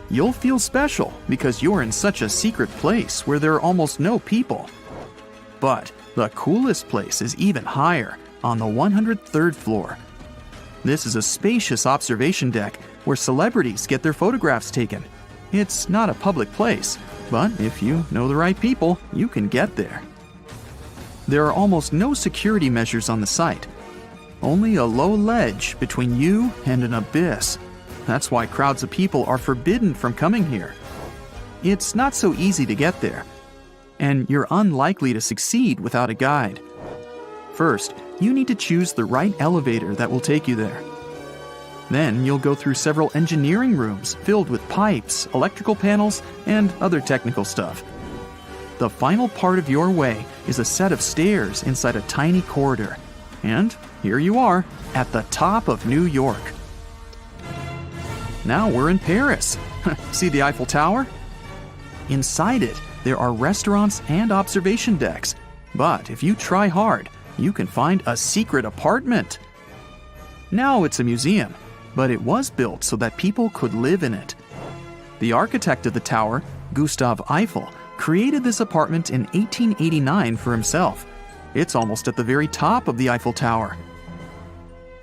You'll feel special because you're in such a secret place where there are almost no people. But the coolest place is even higher, on the 103rd floor. This is a spacious observation deck where celebrities get their photographs taken. It's not a public place, but if you know the right people, you can get there. There are almost no security measures on the site. only a low ledge between you and an abyss. That's why crowds of people are forbidden from coming here. It's not so easy to get there, and you're unlikely to succeed without a guide. First, you need to choose the right elevator that will take you there. Then you'll go through several engineering rooms filled with pipes, electrical panels, and other technical stuff. The final part of your way is a set of stairs inside a tiny corridor. And here you are, at the top of New York. Now we're in Paris. See the Eiffel Tower? Inside it, there are restaurants and observation decks. But if you try hard, you can find a secret apartment. Now it's a museum, but it was built so that people could live in it. The architect of the tower, Gustav Eiffel, created this apartment in 1889 for himself. It's almost at the very top of the Eiffel Tower.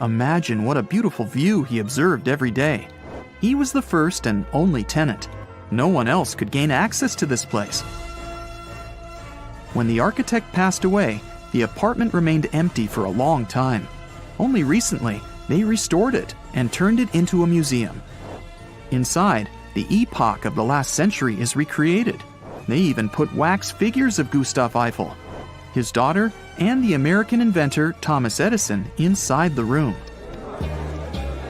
Imagine what a beautiful view he observed every day. He was the first and only tenant. No one else could gain access to this place. When the architect passed away, the apartment remained empty for a long time. Only recently, they restored it and turned it into a museum. Inside, the epoch of the last century is recreated. They even put wax figures of Gustav Eiffel, his daughter, and the American inventor Thomas Edison inside the room.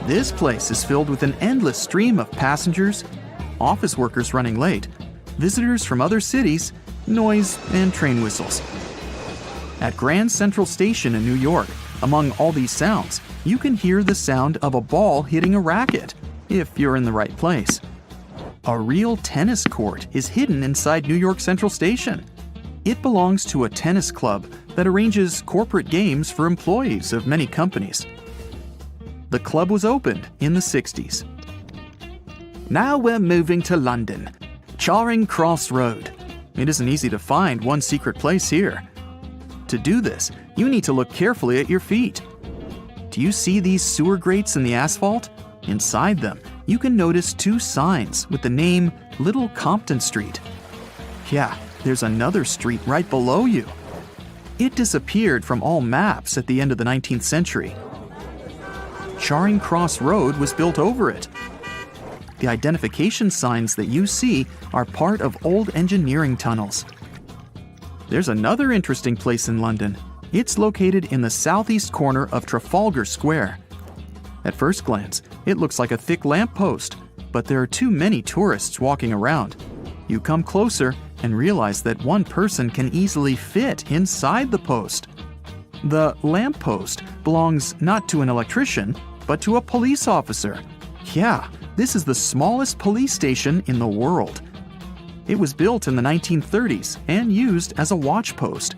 This place is filled with an endless stream of passengers, office workers running late, visitors from other cities, noise, and train whistles. At Grand Central Station in New York, among all these sounds, you can hear the sound of a ball hitting a racket, if you're in the right place. A real tennis court is hidden inside New York Central Station. It belongs to a tennis club that arranges corporate games for employees of many companies. The club was opened in the 60s. Now we're moving to London, Charing Cross Road. It isn't easy to find one secret place here. To do this, you need to look carefully at your feet. Do you see these sewer grates in the asphalt? Inside them, you can notice two signs with the name Little Compton Street. Yeah, there's another street right below you. It disappeared from all maps at the end of the 19th century. Charing Cross Road was built over it. The identification signs that you see are part of old engineering tunnels. There's another interesting place in London. It's located in the southeast corner of Trafalgar Square. At first glance, it looks like a thick lamppost, but there are too many tourists walking around. You come closer and realize that one person can easily fit inside the post. The lamppost belongs not to an electrician, but to a police officer. Yeah, this is the smallest police station in the world. It was built in the 1930s and used as a watch post.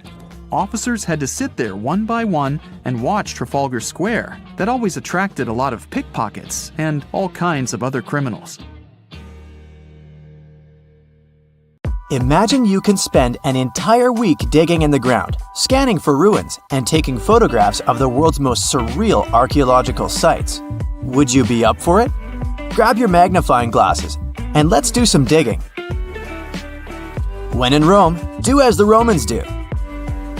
Officers had to sit there one by one and watch Trafalgar Square. That always attracted a lot of pickpockets and all kinds of other criminals. Imagine you can spend an entire week digging in the ground, scanning for ruins, and taking photographs of the world's most surreal archaeological sites. Would you be up for it? Grab your magnifying glasses and let's do some digging. When in Rome, do as the Romans do.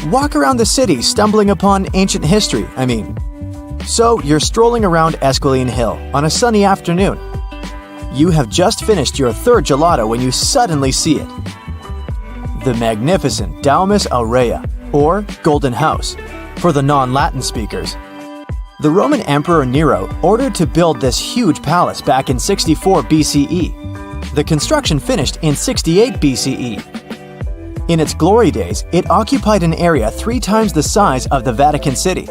Walk around the city stumbling upon ancient history, So you're strolling around Esquiline Hill on a sunny afternoon. You have just finished your third gelato when you suddenly see it. The magnificent Domus Aurea, or Golden House, for the non-Latin speakers. The Roman Emperor Nero ordered to build this huge palace back in 64 BCE. The construction finished in 68 BCE. In its glory days, it occupied an area 3 times the size of the Vatican City.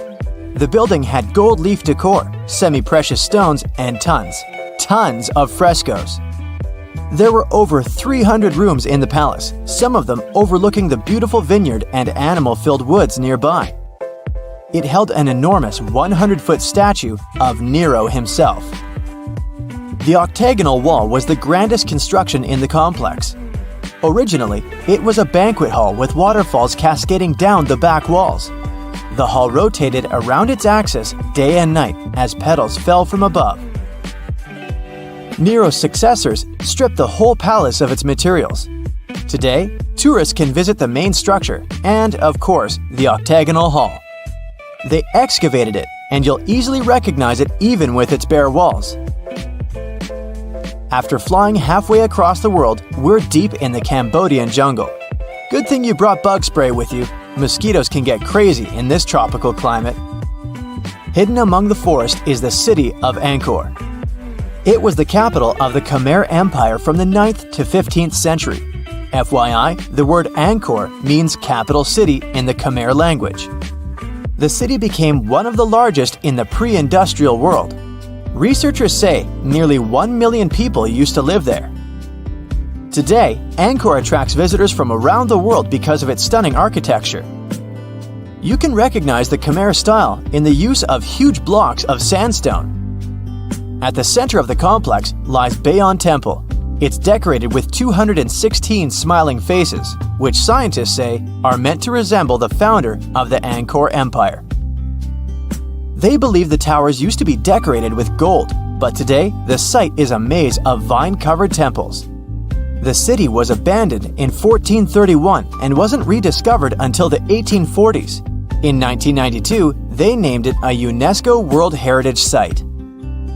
The building had gold leaf decor, semi-precious stones, and tons of frescoes. There were over 300 rooms in the palace, some of them overlooking the beautiful vineyard and animal-filled woods nearby. It held an enormous 100-foot statue of Nero himself. The octagonal wall was the grandest construction in the complex. Originally, it was a banquet hall with waterfalls cascading down the back walls. The hall rotated around its axis day and night as petals fell from above. Nero's successors stripped the whole palace of its materials. Today, tourists can visit the main structure and, of course, the octagonal hall. They excavated it and you'll easily recognize it even with its bare walls. After flying halfway across the world, we're deep in the Cambodian jungle. Good thing you brought bug spray with you. Mosquitoes can get crazy in this tropical climate. Hidden among the forest is the city of Angkor. It was the capital of the Khmer Empire from the 9th to 15th century. FYI, the word Angkor means capital city in the Khmer language. The city became one of the largest in the pre-industrial world. Researchers say nearly 1 million people used to live there. Today, Angkor attracts visitors from around the world because of its stunning architecture. You can recognize the Khmer style in the use of huge blocks of sandstone. At the center of the complex lies Bayon Temple. It's decorated with 216 smiling faces, which scientists say are meant to resemble the founder of the Angkor Empire. They believe the towers used to be decorated with gold, but today the site is a maze of vine-covered temples. The city was abandoned in 1431 and wasn't rediscovered until the 1840s. In 1992, they named it a UNESCO World Heritage Site.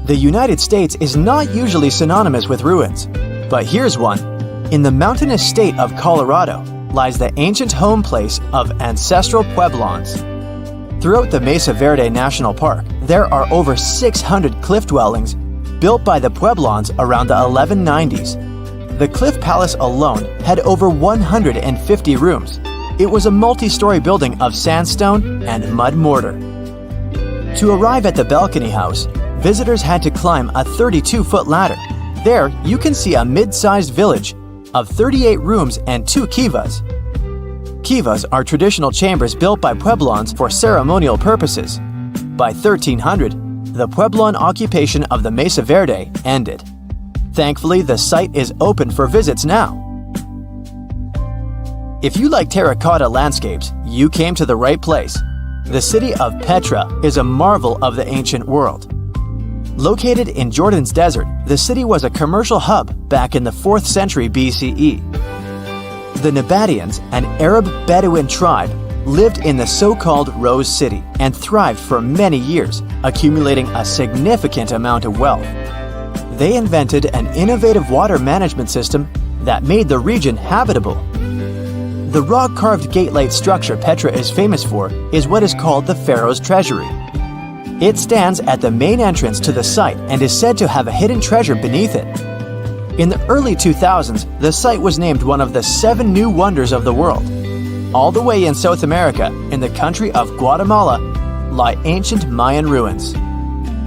The United States is not usually synonymous with ruins, but here's one. In the mountainous state of Colorado lies the ancient home place of ancestral Pueblans. Throughout the Mesa Verde National Park, there are over 600 cliff dwellings built by the Pueblans around the 1190s. The Cliff Palace alone had over 150 rooms. It was a multi-story building of sandstone and mud mortar. To arrive at the balcony house, visitors had to climb a 32-foot ladder. There, you can see a mid-sized village of 38 rooms and 2 kivas. Kivas are traditional chambers built by Pueblans for ceremonial purposes. By 1300, the Pueblan occupation of the Mesa Verde ended. Thankfully, the site is open for visits now. If you like terracotta landscapes, you came to the right place. The city of Petra is a marvel of the ancient world. Located in Jordan's desert, the city was a commercial hub back in the 4th century BCE. The Nabataeans, an Arab Bedouin tribe, lived in the so-called Rose City and thrived for many years, accumulating a significant amount of wealth. They invented an innovative water management system that made the region habitable. The rock-carved gate-like structure Petra is famous for is what is called the Pharaoh's Treasury. It stands at the main entrance to the site and is said to have a hidden treasure beneath it. In the early 2000s, the site was named one of the 7 new wonders of the world. All the way in South America, in the country of Guatemala, lie ancient Mayan ruins.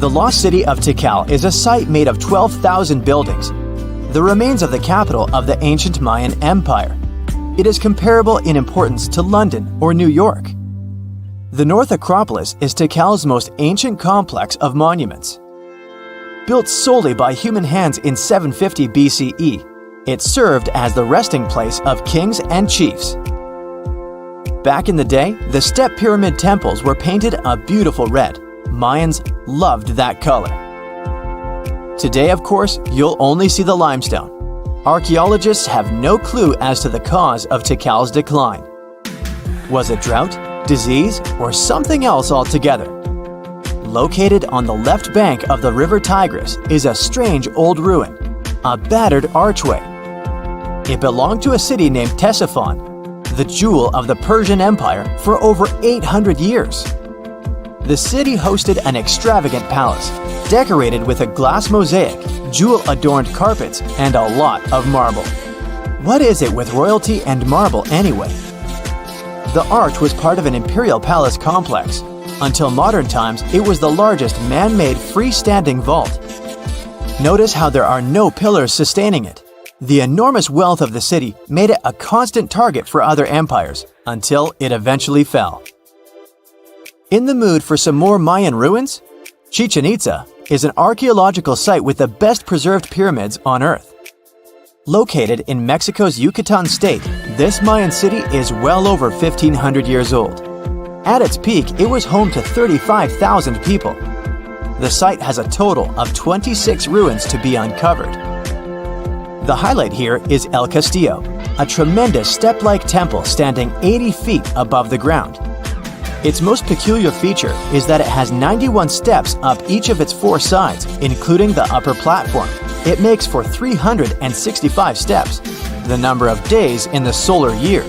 The lost city of Tikal is a site made of 12,000 buildings, the remains of the capital of the ancient Mayan Empire. It is comparable in importance to London or New York. The North Acropolis is Tikal's most ancient complex of monuments. Built solely by human hands in 750 BCE, it served as the resting place of kings and chiefs. Back in the day, the step pyramid temples were painted a beautiful red. Mayans loved that color. Today, of course, you'll only see the limestone. Archaeologists have no clue as to the cause of Tikal's decline. Was it drought, disease, or something else altogether? Located on the left bank of the river Tigris is a strange old ruin, a battered archway. It belonged to a city named Ctesiphon, the jewel of the Persian Empire for over 800 years. The city hosted an extravagant palace, decorated with a glass mosaic, jewel-adorned carpets, and a lot of marble. What is it with royalty and marble anyway? The arch was part of an imperial palace complex. Until modern times, it was the largest man-made freestanding vault. Notice how there are no pillars sustaining it. The enormous wealth of the city made it a constant target for other empires, until it eventually fell. In the mood for some more Mayan ruins? Chichen Itza is an archaeological site with the best preserved pyramids on Earth. Located in Mexico's Yucatan state, this Mayan city is well over 1,500 years old. At its peak, it was home to 35,000 people. The site has a total of 26 ruins to be uncovered. The highlight here is El Castillo, a tremendous step-like temple standing 80 feet above the ground. Its most peculiar feature is that it has 91 steps up each of its 4 sides, including the upper platform. It makes for 365 steps, the number of days in the solar year.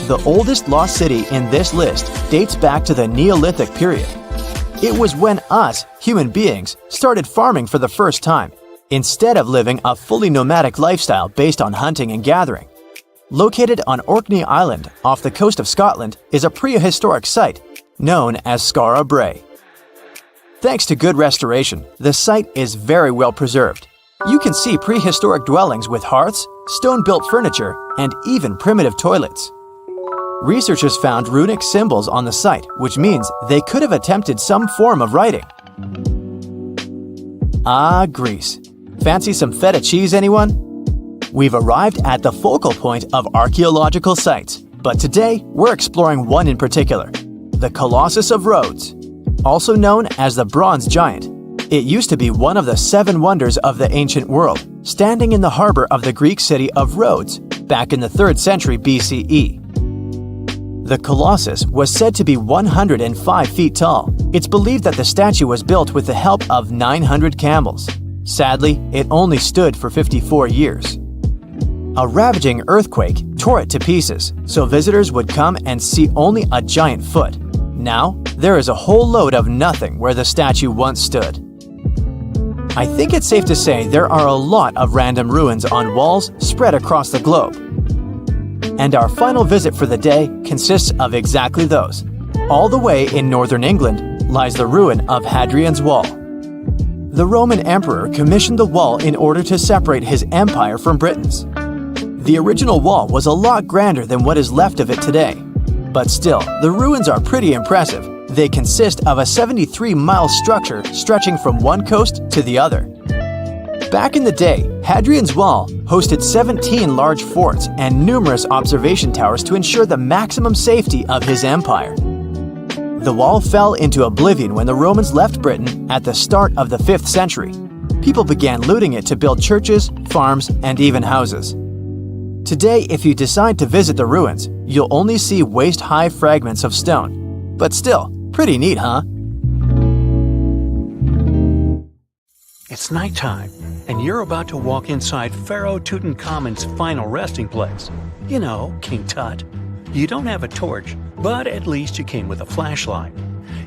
The oldest lost city in this list dates back to the Neolithic period. It was when us, human beings, started farming for the first time, instead of living a fully nomadic lifestyle based on hunting and gathering. Located on Orkney Island off the coast of Scotland is a prehistoric site known as Saqqara Brae. Thanks to good restoration, the site is very well preserved. You can see prehistoric dwellings with hearths, stone-built furniture, and even primitive toilets. Researchers found runic symbols on the site, which means they could have attempted some form of writing. Ah, Greece. Fancy some feta cheese, anyone? We've arrived at the focal point of archaeological sites, but today we're exploring one in particular, the Colossus of Rhodes, also known as the Bronze Giant. It used to be one of the 7 wonders of the ancient world, standing in the harbor of the Greek city of Rhodes back in the 3rd century BCE. The Colossus was said to be 105 feet tall. It's believed that the statue was built with the help of 900 camels. Sadly, it only stood for 54 years. A ravaging earthquake tore it to pieces, so visitors would come and see only a giant foot. Now, there is a whole load of nothing where the statue once stood. I think it's safe to say there are a lot of random ruins on walls spread across the globe. And our final visit for the day consists of exactly those. All the way in northern England lies the ruin of Hadrian's Wall. The Roman emperor commissioned the wall in order to separate his empire from Britain's. The original wall was a lot grander than what is left of it today. But still, the ruins are pretty impressive. They consist of a 73-mile structure stretching from one coast to the other. Back in the day, Hadrian's Wall hosted 17 large forts and numerous observation towers to ensure the maximum safety of his empire. The wall fell into oblivion when the Romans left Britain at the start of the 5th century. People began looting it to build churches, farms, and even houses. Today, if you decide to visit the ruins, you'll only see waist-high fragments of stone. But still, pretty neat, huh? It's nighttime, and you're about to walk inside Pharaoh Tutankhamun's final resting place. You know, King Tut. You don't have a torch, but at least you came with a flashlight.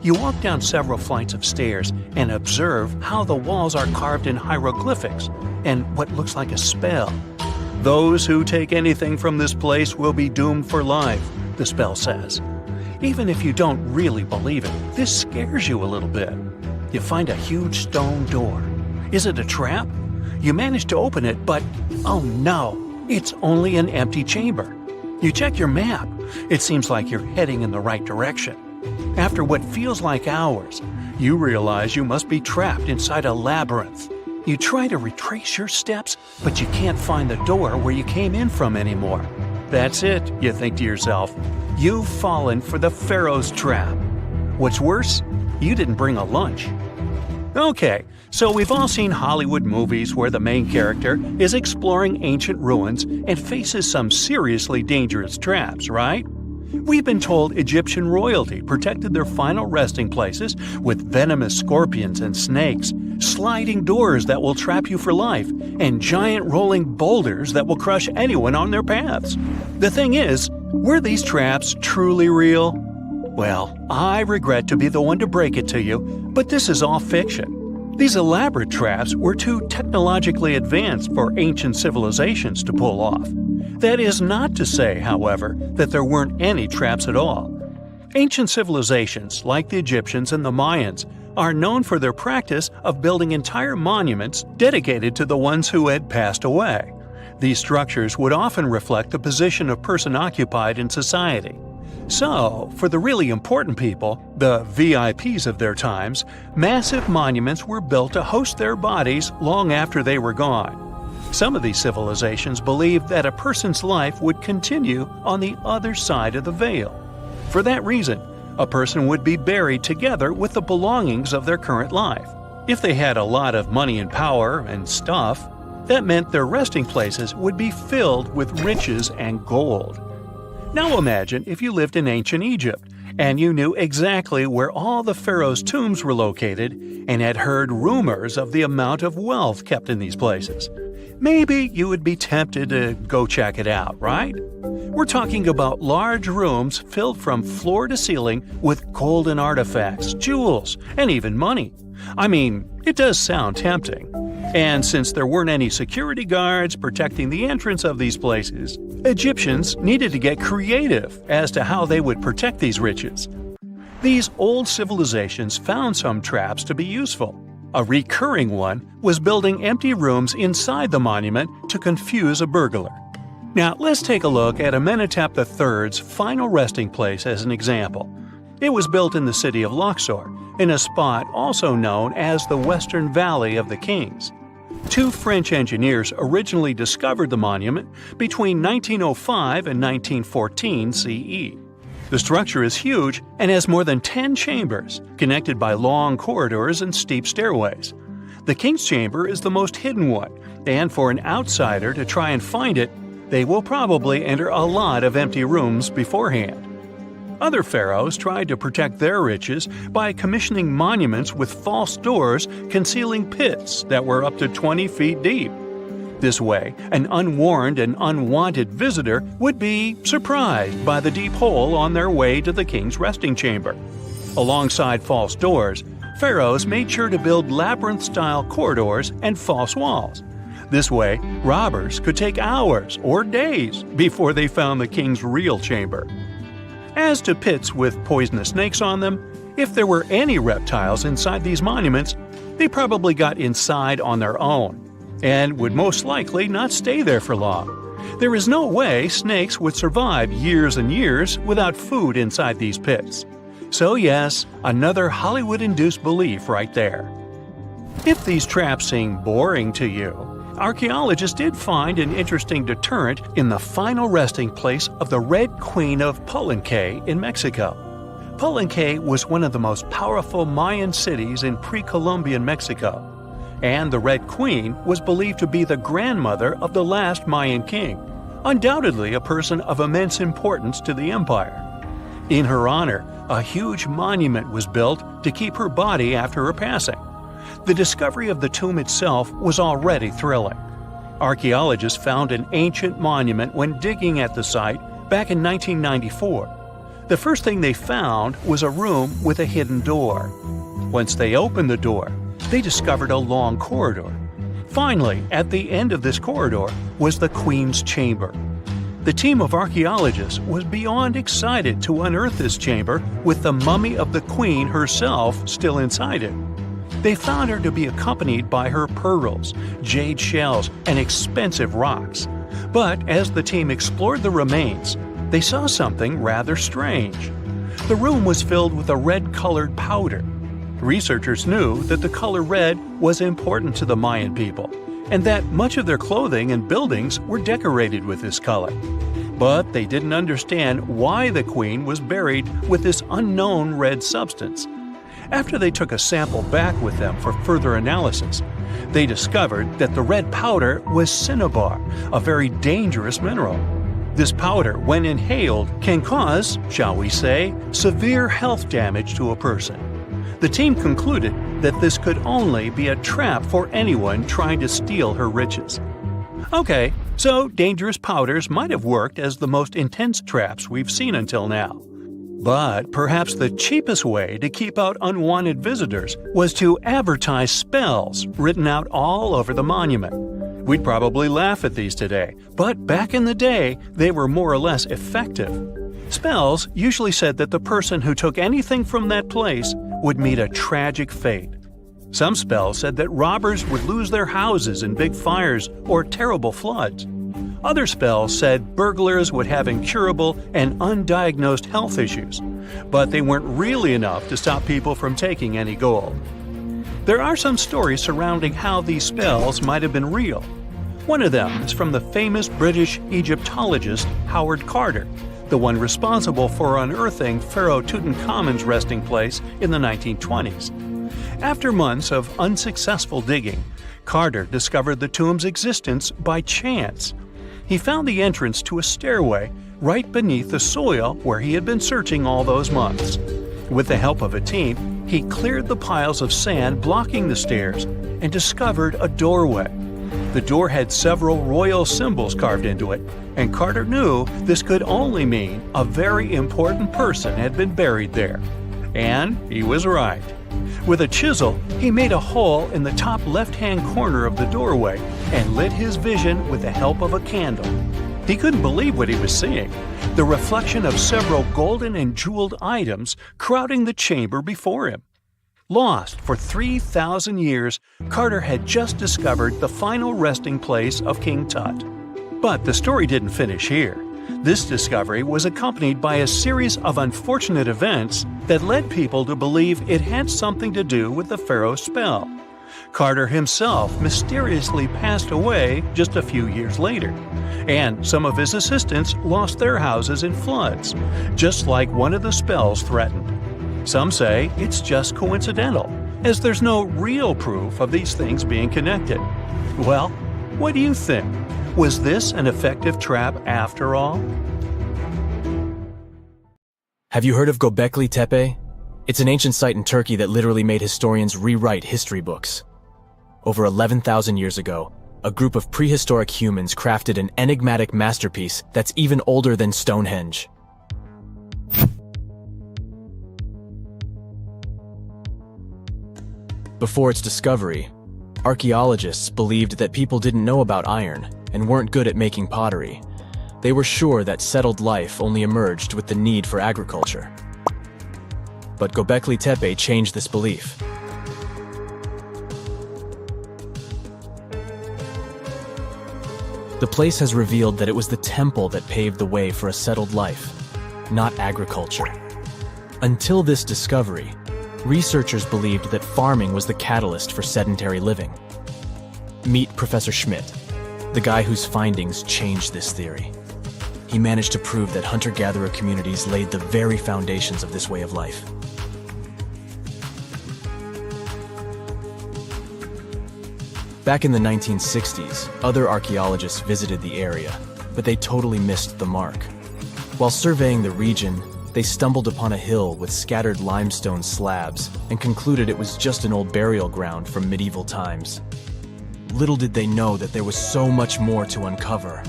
You walk down several flights of stairs and observe how the walls are carved in hieroglyphics and what looks like a spell. Those who take anything from this place will be doomed for life, the spell says. Even if you don't really believe it, this scares you a little bit. You find a huge stone door. Is it a trap? You manage to open it, but oh no, it's only an empty chamber. You check your map. It seems like you're heading in the right direction. After what feels like hours, you realize you must be trapped inside a labyrinth. You try to retrace your steps, but you can't find the door where you came in from anymore. That's it, you think to yourself. You've fallen for the Pharaoh's trap. What's worse, you didn't bring a lunch. Okay, so we've all seen Hollywood movies where the main character is exploring ancient ruins and faces some seriously dangerous traps, right? We've been told Egyptian royalty protected their final resting places with venomous scorpions and snakes, sliding doors that will trap you for life, and giant rolling boulders that will crush anyone on their paths. The thing is, were these traps truly real? Well, I regret to be the one to break it to you, but this is all fiction. These elaborate traps were too technologically advanced for ancient civilizations to pull off. That is not to say, however, that there weren't any traps at all. Ancient civilizations, like the Egyptians and the Mayans, are known for their practice of building entire monuments dedicated to the ones who had passed away. These structures would often reflect the position of person occupied in society. So, for the really important people, the VIPs of their times, massive monuments were built to host their bodies long after they were gone. Some of these civilizations believed that a person's life would continue on the other side of the veil. For that reason, a person would be buried together with the belongings of their current life. If they had a lot of money and power and stuff, that meant their resting places would be filled with riches and gold. Now imagine if you lived in ancient Egypt and you knew exactly where all the pharaohs' tombs were located and had heard rumors of the amount of wealth kept in these places. Maybe you would be tempted to go check it out, right? We're talking about large rooms filled from floor to ceiling with golden artifacts, jewels, and even money. I mean, it does sound tempting. And since there weren't any security guards protecting the entrance of these places, Egyptians needed to get creative as to how they would protect these riches. These old civilizations found some traps to be useful. A recurring one was building empty rooms inside the monument to confuse a burglar. Now, let's take a look at Amenhotep III's final resting place as an example. It was built in the city of Luxor, in a spot also known as the Western Valley of the Kings. Two French engineers originally discovered the monument between 1905 and 1914 CE. The structure is huge and has more than 10 chambers, connected by long corridors and steep stairways. The King's Chamber is the most hidden one, and for an outsider to try and find it, they will probably enter a lot of empty rooms beforehand. Other pharaohs tried to protect their riches by commissioning monuments with false doors concealing pits that were up to 20 feet deep. This way, an unwarned and unwanted visitor would be surprised by the deep hole on their way to the king's resting chamber. Alongside false doors, pharaohs made sure to build labyrinth-style corridors and false walls. This way, robbers could take hours or days before they found the king's real chamber. As to pits with poisonous snakes on them, if there were any reptiles inside these monuments, they probably got inside on their own and would most likely not stay there for long. There is no way snakes would survive years and years without food inside these pits. So yes, another Hollywood-induced belief right there. If these traps seem boring to you, archaeologists did find an interesting deterrent in the final resting place of the Red Queen of Palenque in Mexico. Palenque was one of the most powerful Mayan cities in pre-Columbian Mexico, and the Red Queen was believed to be the grandmother of the last Mayan king, undoubtedly a person of immense importance to the empire. In her honor, a huge monument was built to keep her body after her passing. The discovery of the tomb itself was already thrilling. Archaeologists found an ancient monument when digging at the site back in 1994. The first thing they found was a room with a hidden door. Once they opened the door, they discovered a long corridor. Finally, at the end of this corridor was the Queen's chamber. The team of archaeologists was beyond excited to unearth this chamber with the mummy of the Queen herself still inside it. They found her to be accompanied by her pearls, jade shells, and expensive rocks. But as the team explored the remains, they saw something rather strange. The room was filled with a red-colored powder. Researchers knew that the color red was important to the Mayan people, and that much of their clothing and buildings were decorated with this color. But they didn't understand why the queen was buried with this unknown red substance. After they took a sample back with them for further analysis, they discovered that the red powder was cinnabar, a very dangerous mineral. This powder, when inhaled, can cause, shall we say, severe health damage to a person. The team concluded that this could only be a trap for anyone trying to steal her riches. Okay, so dangerous powders might have worked as the most intense traps we've seen until now. But perhaps the cheapest way to keep out unwanted visitors was to advertise spells written out all over the monument. We'd probably laugh at these today, but back in the day, they were more or less effective. Spells usually said that the person who took anything from that place would meet a tragic fate. Some spells said that robbers would lose their houses in big fires or terrible floods. Other spells said burglars would have incurable and undiagnosed health issues, but they weren't really enough to stop people from taking any gold. There are some stories surrounding how these spells might have been real. One of them is from the famous British Egyptologist Howard Carter, the one responsible for unearthing Pharaoh Tutankhamun's resting place in the 1920s. After months of unsuccessful digging, Carter discovered the tomb's existence by chance. He found the entrance to a stairway right beneath the soil where he had been searching all those months. With the help of a team, he cleared the piles of sand blocking the stairs and discovered a doorway. The door had several royal symbols carved into it, and Carter knew this could only mean a very important person had been buried there. And he was right. With a chisel, he made a hole in the top left-hand corner of the doorway and lit his vision with the help of a candle. He couldn't believe what he was seeing, the reflection of several golden and jeweled items crowding the chamber before him. Lost for 3,000 years, Carter had just discovered the final resting place of King Tut. But the story didn't finish here. This discovery was accompanied by a series of unfortunate events that led people to believe it had something to do with the pharaoh's spell. Carter himself mysteriously passed away just a few years later, and some of his assistants lost their houses in floods, just like one of the spells threatened. Some say it's just coincidental, as there's no real proof of these things being connected. Well, what do you think? Was this an effective trap after all? Have you heard of Gobekli Tepe? It's an ancient site in Turkey that literally made historians rewrite history books. Over 11,000 years ago, a group of prehistoric humans crafted an enigmatic masterpiece that's even older than Stonehenge. Before its discovery, archaeologists believed that people didn't know about iron and weren't good at making pottery. They were sure that settled life only emerged with the need for agriculture. But Gobekli Tepe changed this belief. The place has revealed that it was the temple that paved the way for a settled life, not agriculture. Until this discovery, researchers believed that farming was the catalyst for sedentary living. Meet Professor Schmidt, the guy whose findings changed this theory. He managed to prove that hunter-gatherer communities laid the very foundations of this way of life. Back in the 1960s, other archaeologists visited the area, but they totally missed the mark. While surveying the region, they stumbled upon a hill with scattered limestone slabs and concluded it was just an old burial ground from medieval times. Little did they know that there was so much more to uncover.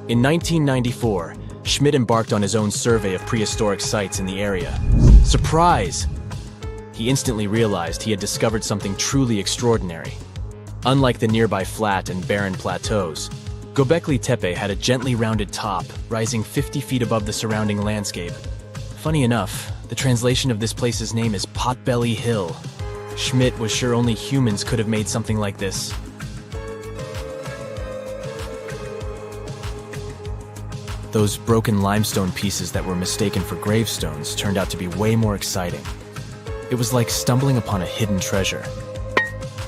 In 1994, Schmidt embarked on his own survey of prehistoric sites in the area. Surprise! He instantly realized he had discovered something truly extraordinary. Unlike the nearby flat and barren plateaus, Gobekli Tepe had a gently rounded top, rising 50 feet above the surrounding landscape. Funny enough, the translation of this place's name is Potbelly Hill. Schmidt was sure only humans could have made something like this. Those broken limestone pieces that were mistaken for gravestones turned out to be way more exciting. It was like stumbling upon a hidden treasure.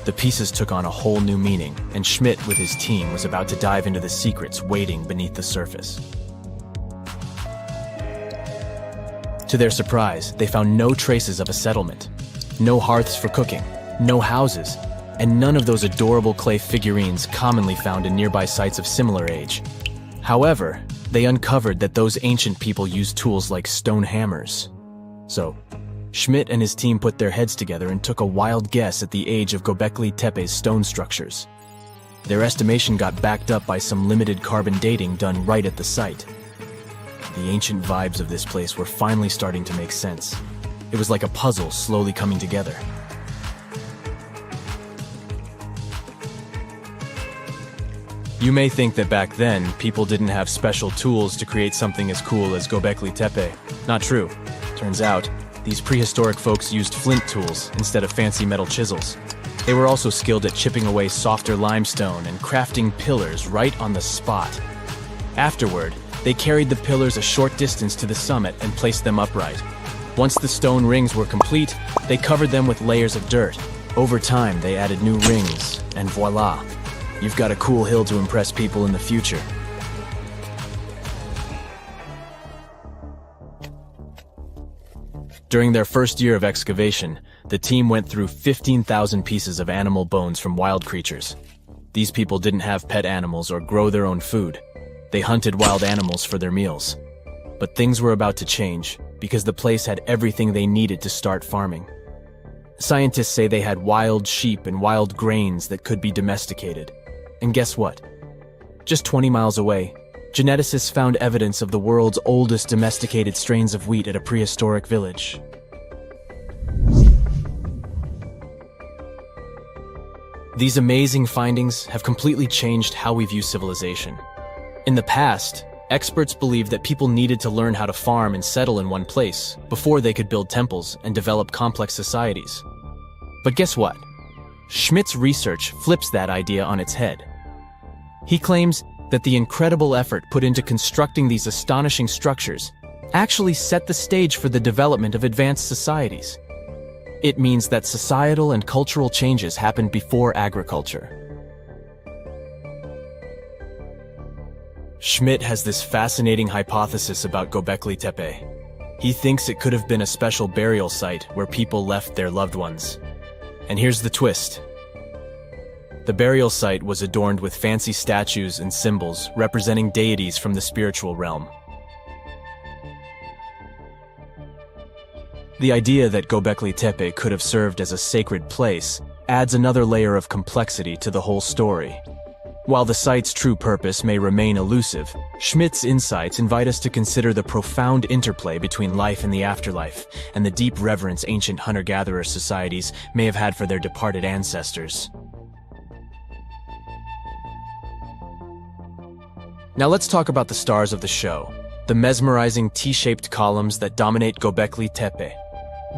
The pieces took on a whole new meaning, and Schmidt with his team was about to dive into the secrets waiting beneath the surface. To their surprise, they found no traces of a settlement. No hearths for cooking, no houses, and none of those adorable clay figurines commonly found in nearby sites of similar age. However, they uncovered that those ancient people used tools like stone hammers. So, Schmidt and his team put their heads together and took a wild guess at the age of Gobekli Tepe's stone structures. Their estimation got backed up by some limited carbon dating done right at the site. The ancient vibes of this place were finally starting to make sense. It was like a puzzle slowly coming together. You may think that back then, people didn't have special tools to create something as cool as Gobekli Tepe. Not true. Turns out, these prehistoric folks used flint tools instead of fancy metal chisels. They were also skilled at chipping away softer limestone and crafting pillars right on the spot. Afterward, they carried the pillars a short distance to the summit and placed them upright. Once the stone rings were complete, they covered them with layers of dirt. Over time, they added new rings, and voila! You've got a cool hill to impress people in the future. During their first year of excavation, the team went through 15,000 pieces of animal bones from wild creatures. These people didn't have pet animals or grow their own food. They hunted wild animals for their meals. But things were about to change because the place had everything they needed to start farming. Scientists say they had wild sheep and wild grains that could be domesticated. And guess what? Just 20 miles away, geneticists found evidence of the world's oldest domesticated strains of wheat at a prehistoric village. These amazing findings have completely changed how we view civilization. In the past, experts believed that people needed to learn how to farm and settle in one place before they could build temples and develop complex societies. But guess what? Schmidt's research flips that idea on its head. He claims that the incredible effort put into constructing these astonishing structures actually set the stage for the development of advanced societies. It means that societal and cultural changes happened before agriculture. Schmidt has this fascinating hypothesis about Gobekli Tepe. He thinks it could have been a special burial site where people left their loved ones. And here's the twist. The burial site was adorned with fancy statues and symbols representing deities from the spiritual realm. The idea that Gobekli Tepe could have served as a sacred place adds another layer of complexity to the whole story. While the site's true purpose may remain elusive, Schmidt's insights invite us to consider the profound interplay between life and the afterlife, and the deep reverence ancient hunter-gatherer societies may have had for their departed ancestors. Now let's talk about the stars of the show, the mesmerizing T-shaped columns that dominate Gobekli Tepe.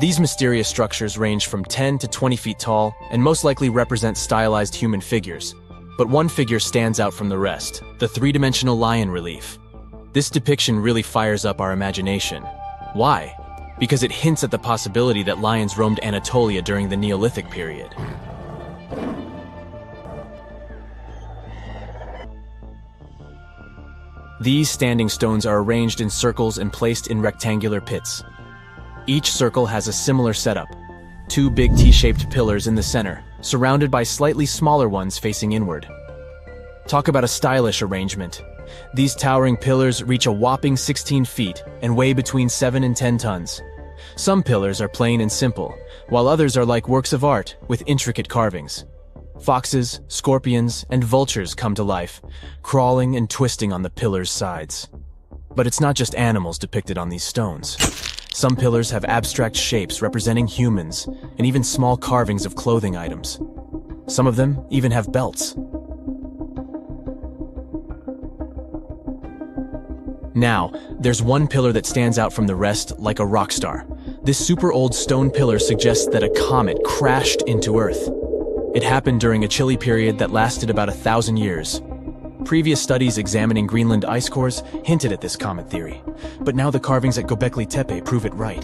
These mysterious structures range from 10 to 20 feet tall and most likely represent stylized human figures. But one figure stands out from the rest, the three-dimensional lion relief. This depiction really fires up our imagination. Why? Because it hints at the possibility that lions roamed Anatolia during the Neolithic period. These standing stones are arranged in circles and placed in rectangular pits. Each circle has a similar setup. Two big T-shaped pillars in the center, surrounded by slightly smaller ones facing inward. Talk about a stylish arrangement. These towering pillars reach a whopping 16 feet and weigh between 7 and 10 tons. Some pillars are plain and simple, while others are like works of art with intricate carvings. Foxes, scorpions, and vultures come to life, crawling and twisting on the pillars' sides. But it's not just animals depicted on these stones. Some pillars have abstract shapes representing humans, and even small carvings of clothing items. Some of them even have belts. Now, there's one pillar that stands out from the rest like a rock star. This super old stone pillar suggests that a comet crashed into Earth. It happened during a chilly period that lasted about 1,000 years. Previous studies examining Greenland ice cores hinted at this comet theory, but now the carvings at Gobekli Tepe prove it right.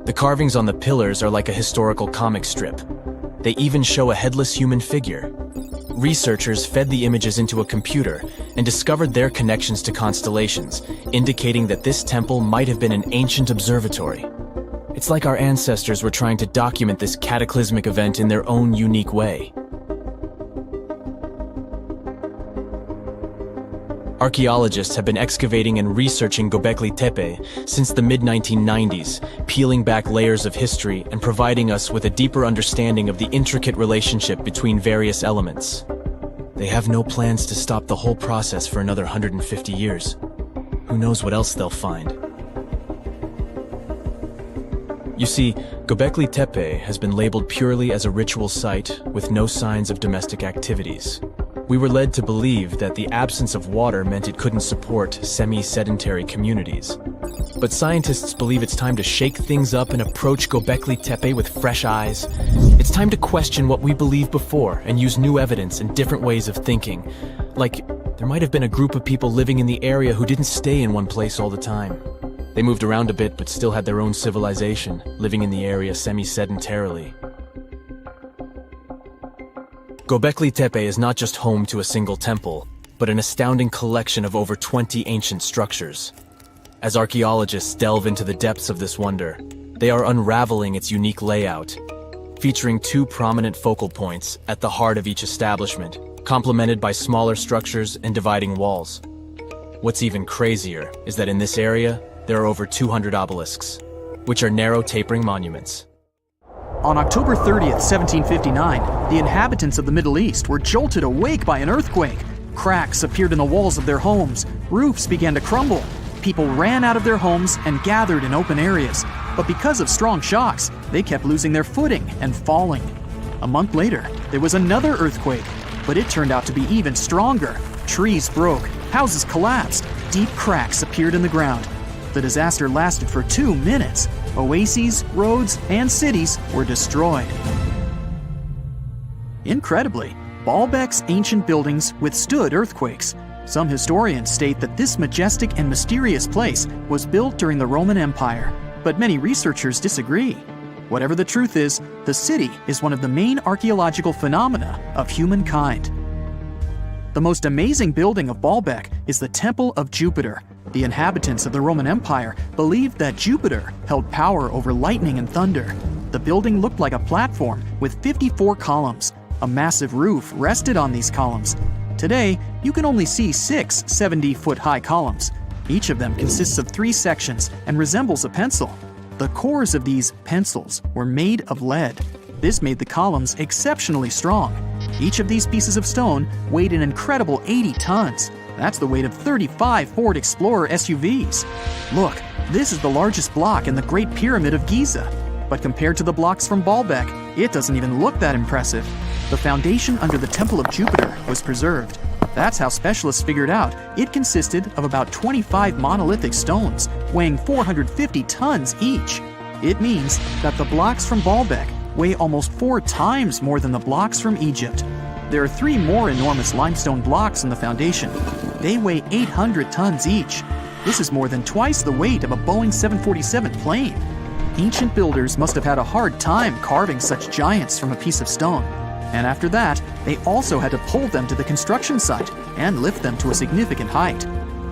The carvings on the pillars are like a historical comic strip. They even show a headless human figure. Researchers fed the images into a computer and discovered their connections to constellations, indicating that this temple might have been an ancient observatory. It's like our ancestors were trying to document this cataclysmic event in their own unique way. Archaeologists have been excavating and researching Gobekli Tepe since the mid-1990s, peeling back layers of history and providing us with a deeper understanding of the intricate relationship between various elements. They have no plans to stop the whole process for another 150 years. Who knows what else they'll find? You see, Gobekli Tepe has been labeled purely as a ritual site with no signs of domestic activities. We were led to believe that the absence of water meant it couldn't support semi-sedentary communities. But scientists believe it's time to shake things up and approach Gobekli Tepe with fresh eyes. It's time to question what we believed before and use new evidence and different ways of thinking. Like, there might have been a group of people living in the area who didn't stay in one place all the time. They moved around a bit but still had their own civilization, living in the area semi-sedentarily. Gobekli Tepe is not just home to a single temple, but an astounding collection of over 20 ancient structures. As archaeologists delve into the depths of this wonder, they are unraveling its unique layout, featuring two prominent focal points at the heart of each establishment, complemented by smaller structures and dividing walls. What's even crazier is that in this area, there are over 200 obelisks, which are narrow tapering monuments. On October 30th, 1759, the inhabitants of the Middle East were jolted awake by an earthquake. Cracks appeared in the walls of their homes, roofs began to crumble. People ran out of their homes and gathered in open areas. But because of strong shocks, they kept losing their footing and falling. A month later, there was another earthquake, but it turned out to be even stronger. Trees broke, houses collapsed, deep cracks appeared in the ground. The disaster lasted for 2 minutes. Oases, roads, and cities were destroyed. Incredibly, Baalbek's ancient buildings withstood earthquakes. Some historians state that this majestic and mysterious place was built during the Roman Empire, but many researchers disagree. Whatever the truth is, the city is one of the main archaeological phenomena of humankind. The most amazing building of Baalbek is the Temple of Jupiter. The inhabitants of the Roman Empire believed that Jupiter held power over lightning and thunder. The building looked like a platform with 54 columns. A massive roof rested on these columns. Today, you can only see 6 70-foot-high columns. Each of them consists of 3 sections and resembles a pencil. The cores of these pencils were made of lead. This made the columns exceptionally strong. Each of these pieces of stone weighed an incredible 80 tons. That's the weight of 35 Ford Explorer SUVs. Look, this is the largest block in the Great Pyramid of Giza. But compared to the blocks from Baalbek, it doesn't even look that impressive. The foundation under the Temple of Jupiter was preserved. That's how specialists figured out it consisted of about 25 monolithic stones, weighing 450 tons each. It means that the blocks from Baalbek weigh almost 4 times more than the blocks from Egypt. There are 3 more enormous limestone blocks in the foundation. They weigh 800 tons each. This is more than twice the weight of a Boeing 747 plane. Ancient builders must have had a hard time carving such giants from a piece of stone. And after that, they also had to pull them to the construction site and lift them to a significant height.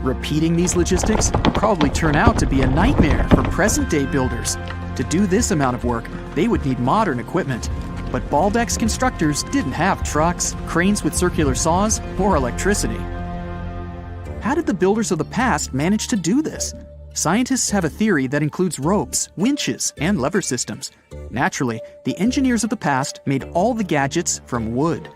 Repeating these logistics would probably turn out to be a nightmare for present-day builders. To do this amount of work, they would need modern equipment. But Baalbek's constructors didn't have trucks, cranes with circular saws, or electricity. How did the builders of the past manage to do this? Scientists have a theory that includes ropes, winches, and lever systems. Naturally, the engineers of the past made all the gadgets from wood.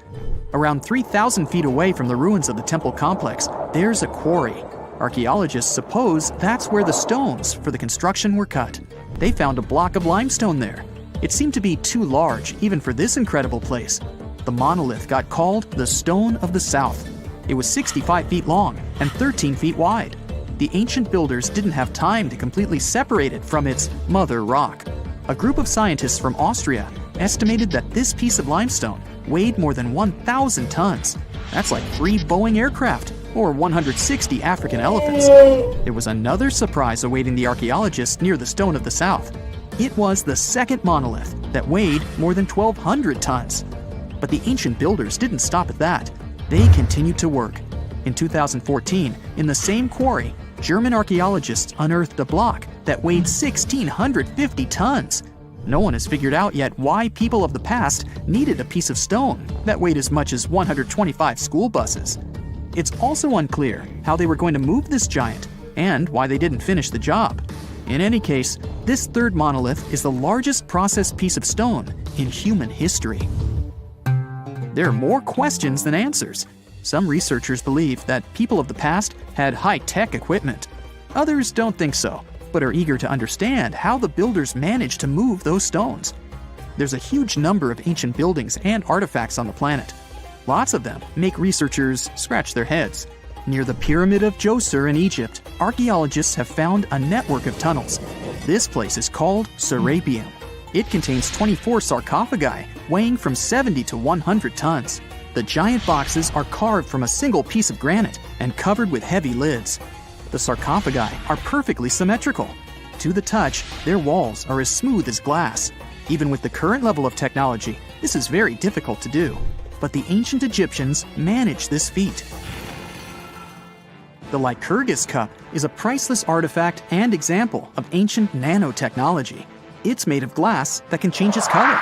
Around 3,000 feet away from the ruins of the temple complex, there's a quarry. Archaeologists suppose that's where the stones for the construction were cut. They found a block of limestone there. It seemed to be too large, even for this incredible place. The monolith got called the Stone of the South. It was 65 feet long and 13 feet wide. The ancient builders didn't have time to completely separate it from its mother rock. A group of scientists from Austria estimated that this piece of limestone weighed more than 1,000 tons. That's like 3 Boeing aircraft or 160 African elephants. There was another surprise awaiting the archaeologists near the Stone of the South. It was the second monolith that weighed more than 1,200 tons. But the ancient builders didn't stop at that. They continued to work. In 2014, in the same quarry, German archaeologists unearthed a block that weighed 1,650 tons. No one has figured out yet why people of the past needed a piece of stone that weighed as much as 125 school buses. It's also unclear how they were going to move this giant and why they didn't finish the job. In any case, this third monolith is the largest processed piece of stone in human history. There are more questions than answers. Some researchers believe that people of the past had high-tech equipment. Others don't think so, but are eager to understand how the builders managed to move those stones. There's a huge number of ancient buildings and artifacts on the planet. Lots of them make researchers scratch their heads. Near the Pyramid of Djoser in Egypt, archaeologists have found a network of tunnels. This place is called Serapeum. It contains 24 sarcophagi weighing from 70 to 100 tons. The giant boxes are carved from a single piece of granite and covered with heavy lids. The sarcophagi are perfectly symmetrical. To the touch, their walls are as smooth as glass. Even with the current level of technology, this is very difficult to do. But the ancient Egyptians managed this feat. The Lycurgus cup is a priceless artifact and example of ancient nanotechnology. It's made of glass that can change its color.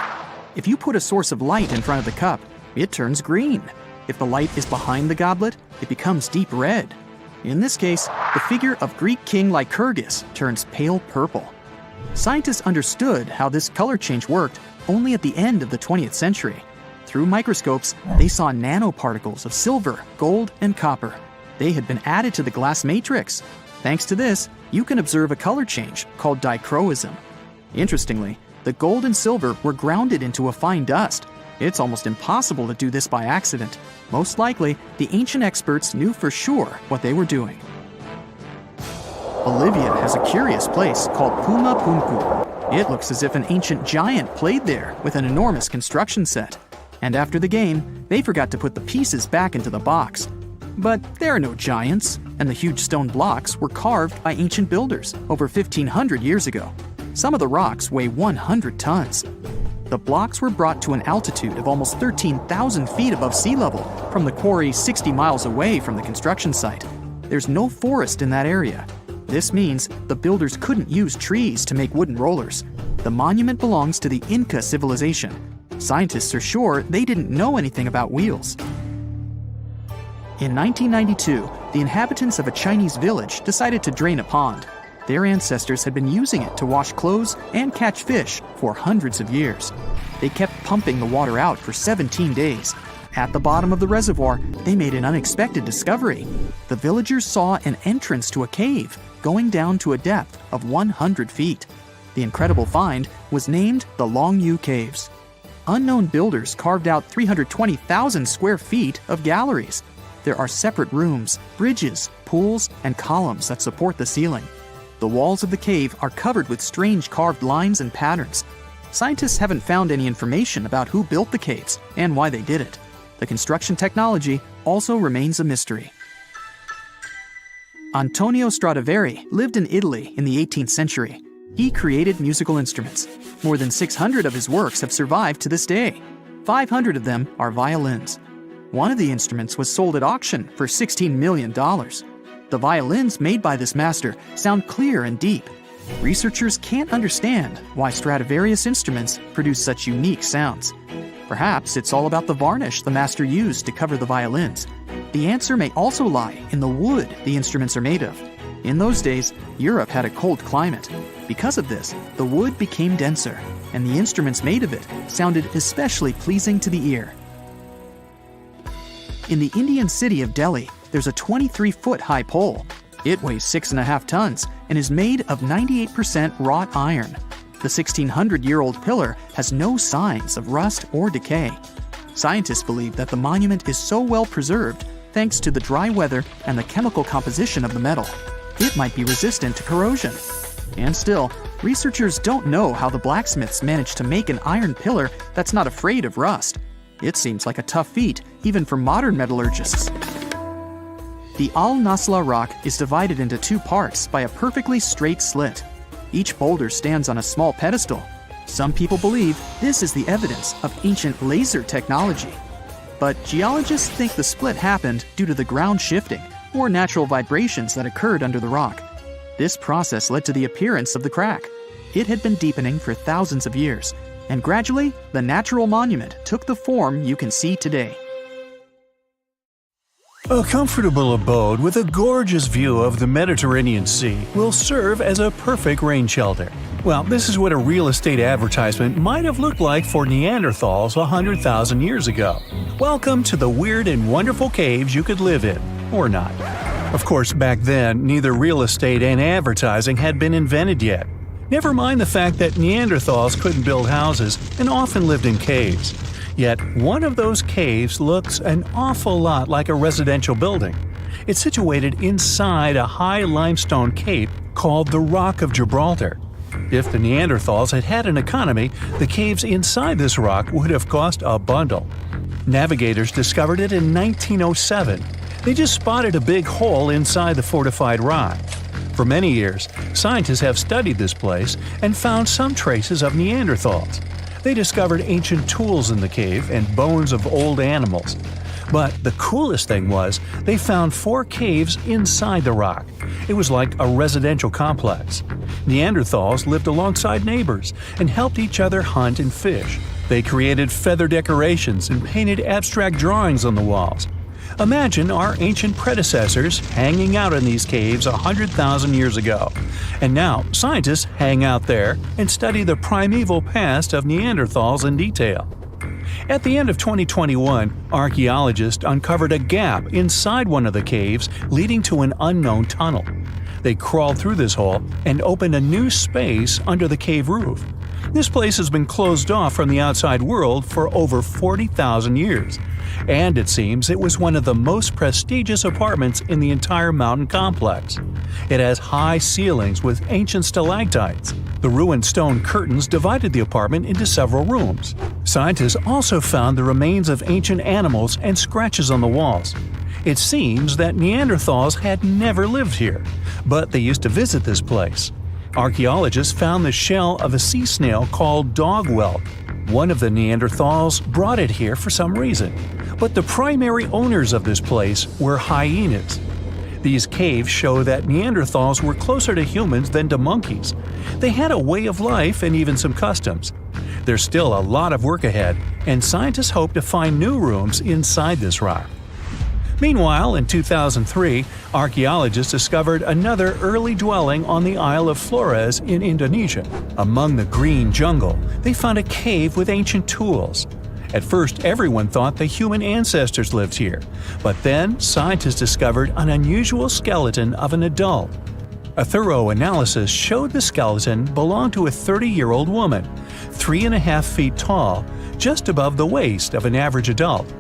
If you put a source of light in front of the cup, it turns green. If the light is behind the goblet, it becomes deep red. In this case, the figure of Greek king Lycurgus turns pale purple. Scientists understood how this color change worked only at the end of the 20th century. Through microscopes, they saw nanoparticles of silver, gold, and copper. They had been added to the glass matrix. Thanks to this, you can observe a color change called dichroism. Interestingly, the gold and silver were grounded into a fine dust. It's almost impossible to do this by accident. Most likely, the ancient experts knew for sure what they were doing. Bolivia has a curious place called Punku. It looks as if an ancient giant played there with an enormous construction set. And after the game, they forgot to put the pieces back into the box. But there are no giants, and the huge stone blocks were carved by ancient builders over 1,500 years ago. Some of the rocks weigh 100 tons. The blocks were brought to an altitude of almost 13,000 feet above sea level from the quarry 60 miles away from the construction site. There's no forest in that area. This means the builders couldn't use trees to make wooden rollers. The monument belongs to the Inca civilization. Scientists are sure they didn't know anything about wheels. In 1992, the inhabitants of a Chinese village decided to drain a pond. Their ancestors had been using it to wash clothes and catch fish for hundreds of years. They kept pumping the water out for 17 days. At the bottom of the reservoir, they made an unexpected discovery. The villagers saw an entrance to a cave going down to a depth of 100 feet. The incredible find was named the Longyou Caves. Unknown builders carved out 320,000 square feet of galleries. There are separate rooms, bridges, pools, and columns that support the ceiling. The walls of the cave are covered with strange carved lines and patterns. Scientists haven't found any information about who built the caves and why they did it. The construction technology also remains a mystery. Antonio Stradivari lived in Italy in the 18th century. He created musical instruments. More than 600 of his works have survived to this day. 500 of them are violins. One of the instruments was sold at auction for $16 million. The violins made by this master sound clear and deep. Researchers can't understand why Stradivarius instruments produce such unique sounds. Perhaps it's all about the varnish the master used to cover the violins. The answer may also lie in the wood the instruments are made of. In those days, Europe had a cold climate. Because of this, the wood became denser, and the instruments made of it sounded especially pleasing to the ear. In the Indian city of Delhi, there's a 23-foot-high pole. It weighs 6.5 tons and is made of 98% wrought iron. The 1,600-year-old pillar has no signs of rust or decay. Scientists believe that the monument is so well preserved thanks to the dry weather and the chemical composition of the metal. It might be resistant to corrosion. And still, researchers don't know how the blacksmiths managed to make an iron pillar that's not afraid of rust. It seems like a tough feat, even for modern metallurgists. The Al-Nasla rock is divided into two parts by a perfectly straight slit. Each boulder stands on a small pedestal. Some people believe this is the evidence of ancient laser technology. But geologists think the split happened due to the ground shifting or natural vibrations that occurred under the rock. This process led to the appearance of the crack. It had been deepening for thousands of years, and gradually, the natural monument took the form you can see today. A comfortable abode with a gorgeous view of the Mediterranean Sea will serve as a perfect rain shelter. Well, this is what a real estate advertisement might have looked like for Neanderthals 100,000 years ago. Welcome to the weird and wonderful caves you could live in, or not. Of course, back then, neither real estate and advertising had been invented yet. Never mind the fact that Neanderthals couldn't build houses and often lived in caves. Yet, one of those caves looks an awful lot like a residential building. It's situated inside a high limestone cape called the Rock of Gibraltar. If the Neanderthals had had an economy, the caves inside this rock would have cost a bundle. Navigators discovered it in 1907. They just spotted a big hole inside the fortified rock. For many years, scientists have studied this place and found some traces of Neanderthals. They discovered ancient tools in the cave and bones of old animals. But the coolest thing was, they found 4 caves inside the rock. It was like a residential complex. Neanderthals lived alongside neighbors and helped each other hunt and fish. They created feather decorations and painted abstract drawings on the walls. Imagine our ancient predecessors hanging out in these caves 100,000 years ago. And now, scientists hang out there and study the primeval past of Neanderthals in detail. At the end of 2021, archaeologists uncovered a gap inside one of the caves leading to an unknown tunnel. They crawled through this hole and opened a new space under the cave roof. This place has been closed off from the outside world for over 40,000 years. And it seems it was one of the most prestigious apartments in the entire mountain complex. It has high ceilings with ancient stalactites. The ruined stone curtains divided the apartment into several rooms. Scientists also found the remains of ancient animals and scratches on the walls. It seems that Neanderthals had never lived here, but they used to visit this place. Archaeologists found the shell of a sea snail called dog whelk. One of the Neanderthals brought it here for some reason, but the primary owners of this place were hyenas. These caves show that Neanderthals were closer to humans than to monkeys. They had a way of life and even some customs. There's still a lot of work ahead, and scientists hope to find new rooms inside this rock. Meanwhile, in 2003, archaeologists discovered another early dwelling on the Isle of Flores in Indonesia. Among the green jungle, they found a cave with ancient tools. At first, everyone thought the human ancestors lived here, but then scientists discovered an unusual skeleton of an adult. A thorough analysis showed the skeleton belonged to a 30-year-old woman, 3.5 feet tall, just above the waist of an average adult.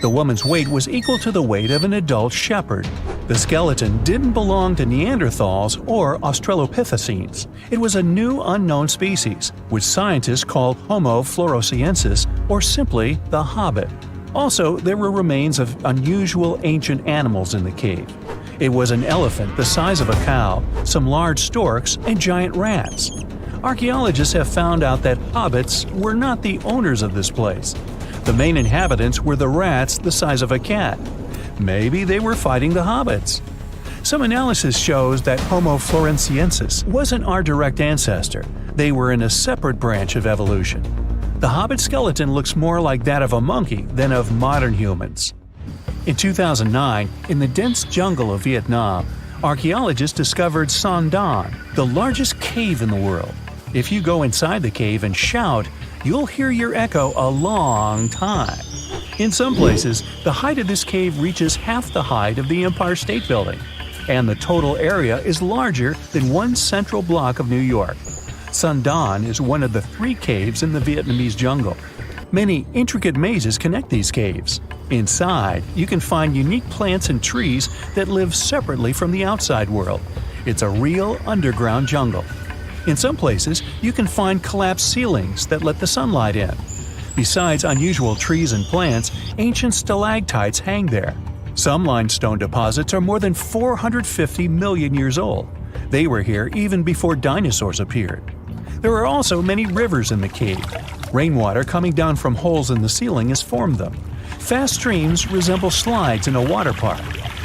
The woman's weight was equal to the weight of an adult shepherd. The skeleton didn't belong to Neanderthals or Australopithecines. It was a new unknown species, which scientists call Homo floresiensis, or simply the Hobbit. Also, there were remains of unusual ancient animals in the cave. It was an elephant the size of a cow, some large storks, and giant rats. Archaeologists have found out that hobbits were not the owners of this place. The main inhabitants were the rats the size of a cat. Maybe they were fighting the hobbits. Some analysis shows that Homo floresiensis wasn't our direct ancestor. They were in a separate branch of evolution. The hobbit skeleton looks more like that of a monkey than of modern humans. In 2009, in the dense jungle of Vietnam, archaeologists discovered Sandan, the largest cave in the world. If you go inside the cave and shout, you'll hear your echo a long time. In some places, the height of this cave reaches half the height of the Empire State Building, and the total area is larger than one central block of New York. Sandan is one of the 3 caves in the Vietnamese jungle. Many intricate mazes connect these caves. Inside, you can find unique plants and trees that live separately from the outside world. It's a real underground jungle. In some places, you can find collapsed ceilings that let the sunlight in. Besides unusual trees and plants, ancient stalactites hang there. Some limestone deposits are more than 450 million years old. They were here even before dinosaurs appeared. There are also many rivers in the cave. Rainwater coming down from holes in the ceiling has formed them. Fast streams resemble slides in a water park.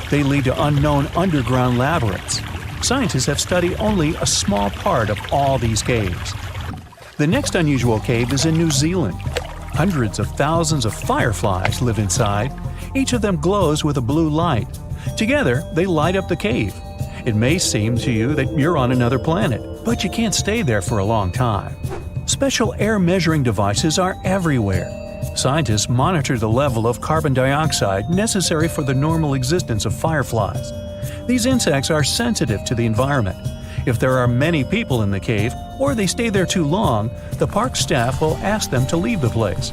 They lead to unknown underground labyrinths. Scientists have studied only a small part of all these caves. The next unusual cave is in New Zealand. Hundreds of thousands of fireflies live inside. Each of them glows with a blue light. Together, they light up the cave. It may seem to you that you're on another planet, but you can't stay there for a long time. Special air measuring devices are everywhere. Scientists monitor the level of carbon dioxide necessary for the normal existence of fireflies. These insects are sensitive to the environment. If there are many people in the cave, or they stay there too long, the park staff will ask them to leave the place.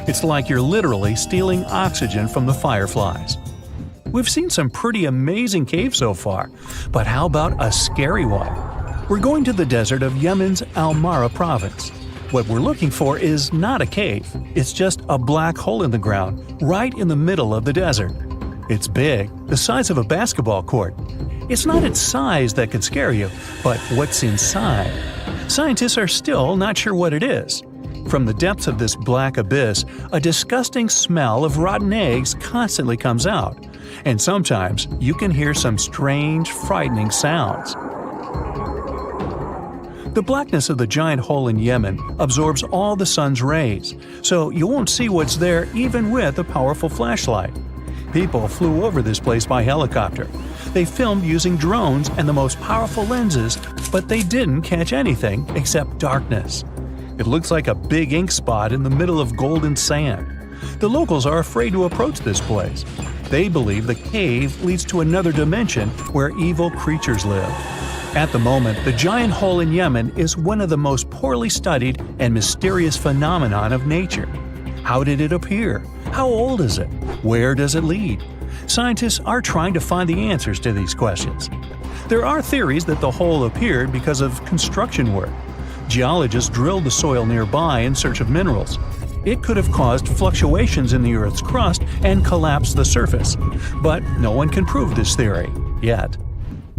It's like you're literally stealing oxygen from the fireflies. We've seen some pretty amazing caves so far, but how about a scary one? We're going to the desert of Yemen's Al-Mara province. What we're looking for is not a cave, it's just a black hole in the ground, right in the middle of the desert. It's big, the size of a basketball court. It's not its size that could scare you, but what's inside. Scientists are still not sure what it is. From the depths of this black abyss, a disgusting smell of rotten eggs constantly comes out, and sometimes you can hear some strange, frightening sounds. The blackness of the giant hole in Yemen absorbs all the sun's rays, so you won't see what's there even with a powerful flashlight. People flew over this place by helicopter. They filmed using drones and the most powerful lenses, but they didn't catch anything except darkness. It looks like a big ink spot in the middle of golden sand. The locals are afraid to approach this place. They believe the cave leads to another dimension where evil creatures live. At the moment, the giant hole in Yemen is one of the most poorly studied and mysterious phenomenon of nature. How did it appear? How old is it? Where does it lead? Scientists are trying to find the answers to these questions. There are theories that the hole appeared because of construction work. Geologists drilled the soil nearby in search of minerals. It could have caused fluctuations in the Earth's crust and collapsed the surface. But no one can prove this theory, yet.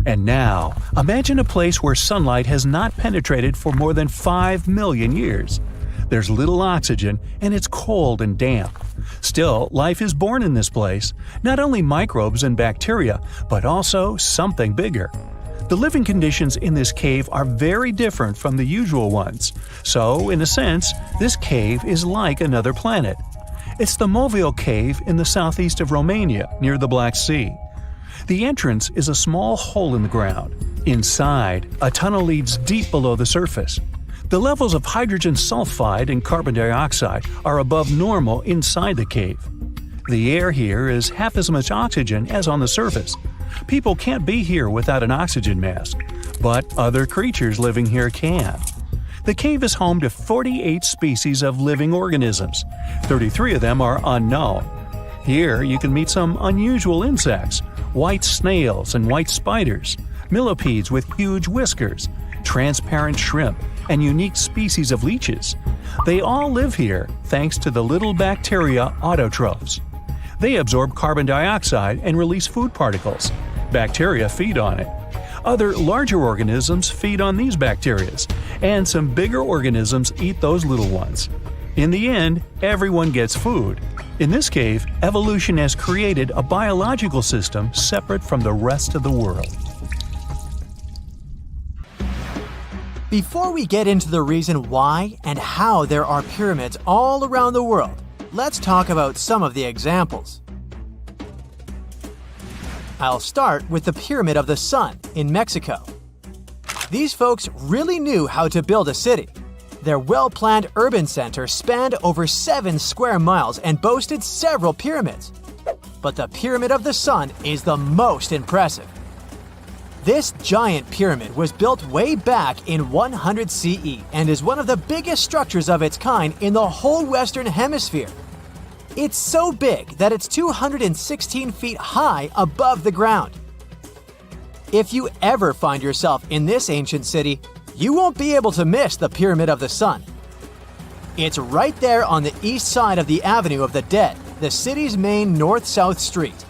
And now, imagine a place where sunlight has not penetrated for more than 5 million years. There's little oxygen, and it's cold and damp. Still, life is born in this place, not only microbes and bacteria, but also something bigger. The living conditions in this cave are very different from the usual ones, so, in a sense, this cave is like another planet. It's the Movil Cave in the southeast of Romania, near the Black Sea. The entrance is a small hole in the ground. Inside, a tunnel leads deep below the surface. The levels of hydrogen sulfide and carbon dioxide are above normal inside the cave. The air here is half as much oxygen as on the surface. People can't be here without an oxygen mask, but other creatures living here can. The cave is home to 48 species of living organisms. 33 of them are unknown. Here you can meet some unusual insects, white snails and white spiders, millipedes with huge whiskers, transparent shrimp, and unique species of leeches. They all live here thanks to the little bacteria autotrophs. They absorb carbon dioxide and release food particles. Bacteria feed on it. Other larger organisms feed on these bacteria, and some bigger organisms eat those little ones. In the end, everyone gets food. In this cave, evolution has created a biological system separate from the rest of the world. Before we get into the reason why and how there are pyramids all around the world, let's talk about some of the examples. I'll start with the Pyramid of the Sun in Mexico. These folks really knew how to build a city. Their well-planned urban center spanned over 7 square miles and boasted several pyramids. But the Pyramid of the Sun is the most impressive. This giant pyramid was built way back in 100 CE and is one of the biggest structures of its kind in the whole Western Hemisphere. It's so big that it's 216 feet high above the ground. If you ever find yourself in this ancient city, you won't be able to miss the Pyramid of the Sun. It's right there on the east side of the Avenue of the Dead, the city's main north-south street.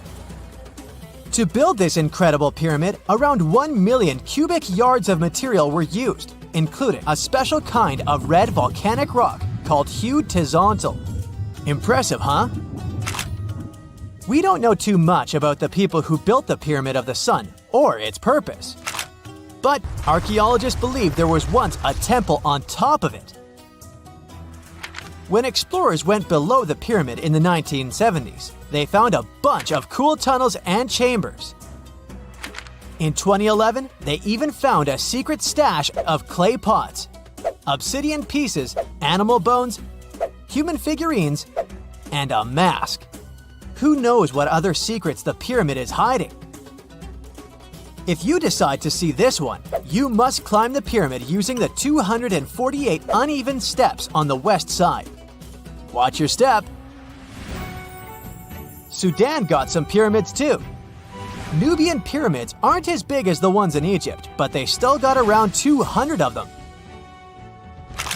To build this incredible pyramid, around 1 million cubic yards of material were used, including a special kind of red volcanic rock called hued tezontle. Impressive, huh? We don't know too much about the people who built the Pyramid of the Sun or its purpose. But archaeologists believe there was once a temple on top of it. When explorers went below the pyramid in the 1970s, they found a bunch of cool tunnels and chambers. In 2011, they even found a secret stash of clay pots, obsidian pieces, animal bones, human figurines, and a mask. Who knows what other secrets the pyramid is hiding? If you decide to see this one, you must climb the pyramid using the 248 uneven steps on the west side. Watch your step. Sudan got some pyramids too. Nubian pyramids aren't as big as the ones in Egypt, but they still got around 200 of them.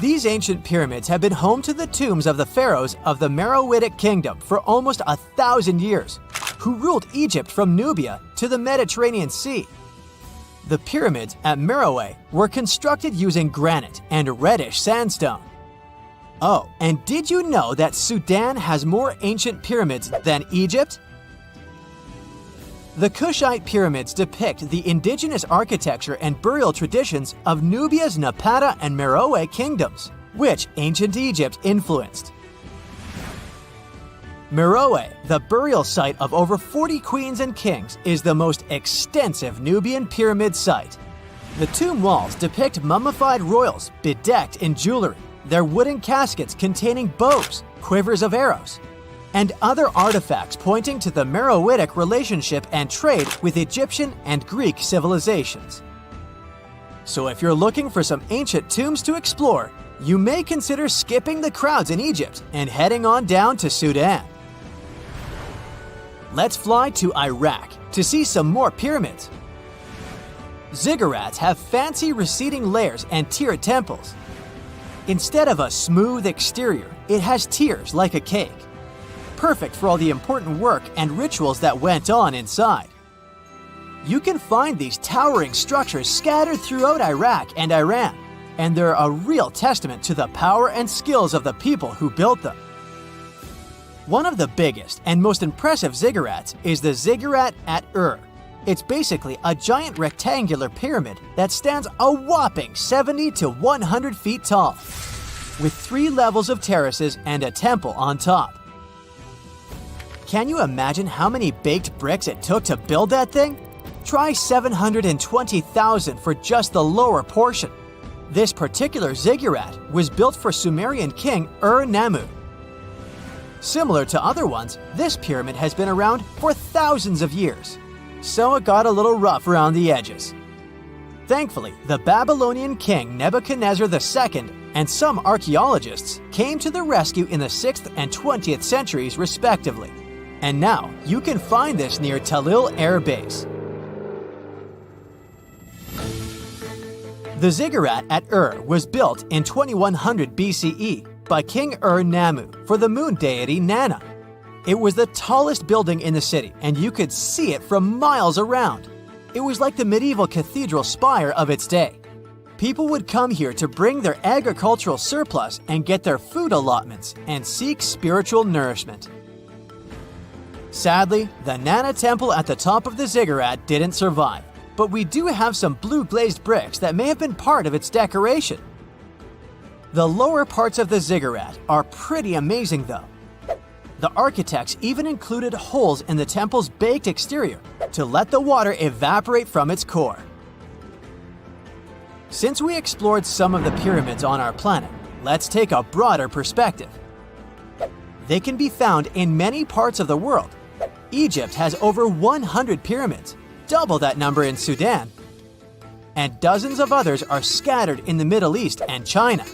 These ancient pyramids have been home to the tombs of the pharaohs of the Meroitic Kingdom for almost 1,000 years, who ruled Egypt from Nubia to the Mediterranean Sea. The pyramids at Meroe were constructed using granite and reddish sandstone. Oh, and did you know that Sudan has more ancient pyramids than Egypt? The Kushite pyramids depict the indigenous architecture and burial traditions of Nubia's Napata and Meroe kingdoms, which ancient Egypt influenced. Meroe, the burial site of over 40 queens and kings, is the most extensive Nubian pyramid site. The tomb walls depict mummified royals bedecked in jewelry, their wooden caskets containing bows, quivers of arrows, and other artifacts pointing to the Meroitic relationship and trade with Egyptian and Greek civilizations. So if you're looking for some ancient tombs to explore, you may consider skipping the crowds in Egypt and heading on down to Sudan. Let's fly to Iraq to see some more pyramids. Ziggurats have fancy receding layers and tiered temples. Instead of a smooth exterior, it has tiers like a cake, perfect for all the important work and rituals that went on inside. You can find these towering structures scattered throughout Iraq and Iran, and they're a real testament to the power and skills of the people who built them. One of the biggest and most impressive ziggurats is the ziggurat at Ur. It's basically a giant rectangular pyramid that stands a whopping 70 to 100 feet tall, with 3 levels of terraces and a temple on top. Can you imagine how many baked bricks it took to build that thing? Try 720,000 for just the lower portion. This particular ziggurat was built for Sumerian king Ur-Nammu. Similar to other ones, this pyramid has been around for thousands of years, so it got a little rough around the edges. Thankfully, the Babylonian king Nebuchadnezzar II and some archaeologists came to the rescue in the 6th and 20th centuries respectively, and now you can find this near Talil Air Base. The ziggurat at Ur was built in 2100 BCE by King Ur-Nammu for the moon deity Nana. It was the tallest building in the city, and you could see it from miles around. It was like the medieval cathedral spire of its day. People would come here to bring their agricultural surplus and get their food allotments and seek spiritual nourishment. Sadly, the Nana temple at the top of the ziggurat didn't survive, but we do have some blue glazed bricks that may have been part of its decoration. The lower parts of the ziggurat are pretty amazing though. The architects even included holes in the temple's baked exterior to let the water evaporate from its core. Since we explored some of the pyramids on our planet, let's take a broader perspective. They can be found in many parts of the world. Egypt has over 100 pyramids, double that number in Sudan, and dozens of others are scattered in the Middle East and China.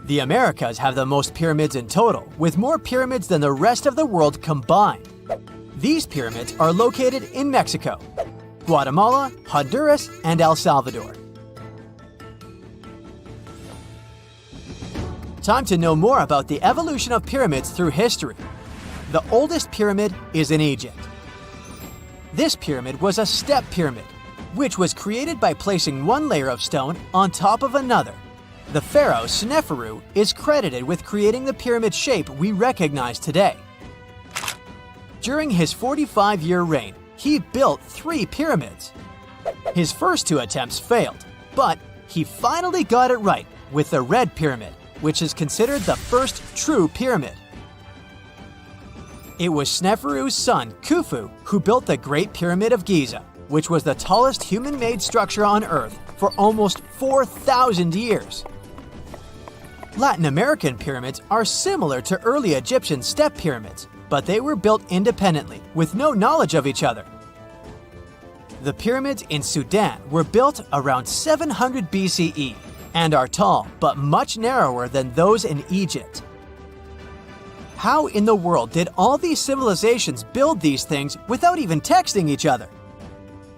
The Americas have the most pyramids in total, with more pyramids than the rest of the world combined. These pyramids are located in Mexico, Guatemala, Honduras, and El Salvador. Time to know more about the evolution of pyramids through history. The oldest pyramid is in Egypt. This pyramid was a step pyramid, which was created by placing one layer of stone on top of another. The pharaoh Sneferu is credited with creating the pyramid shape we recognize today. During his 45-year reign, he built 3 pyramids. His first 2 attempts failed, but he finally got it right with the Red Pyramid, which is considered the first true pyramid. It was Sneferu's son, Khufu, who built the Great Pyramid of Giza, which was the tallest human-made structure on Earth for almost 4,000 years. Latin American pyramids are similar to early Egyptian step pyramids, but they were built independently with no knowledge of each other. The pyramids in Sudan were built around 700 BCE and are tall but much narrower than those in Egypt. How in the world did all these civilizations build these things without even texting each other?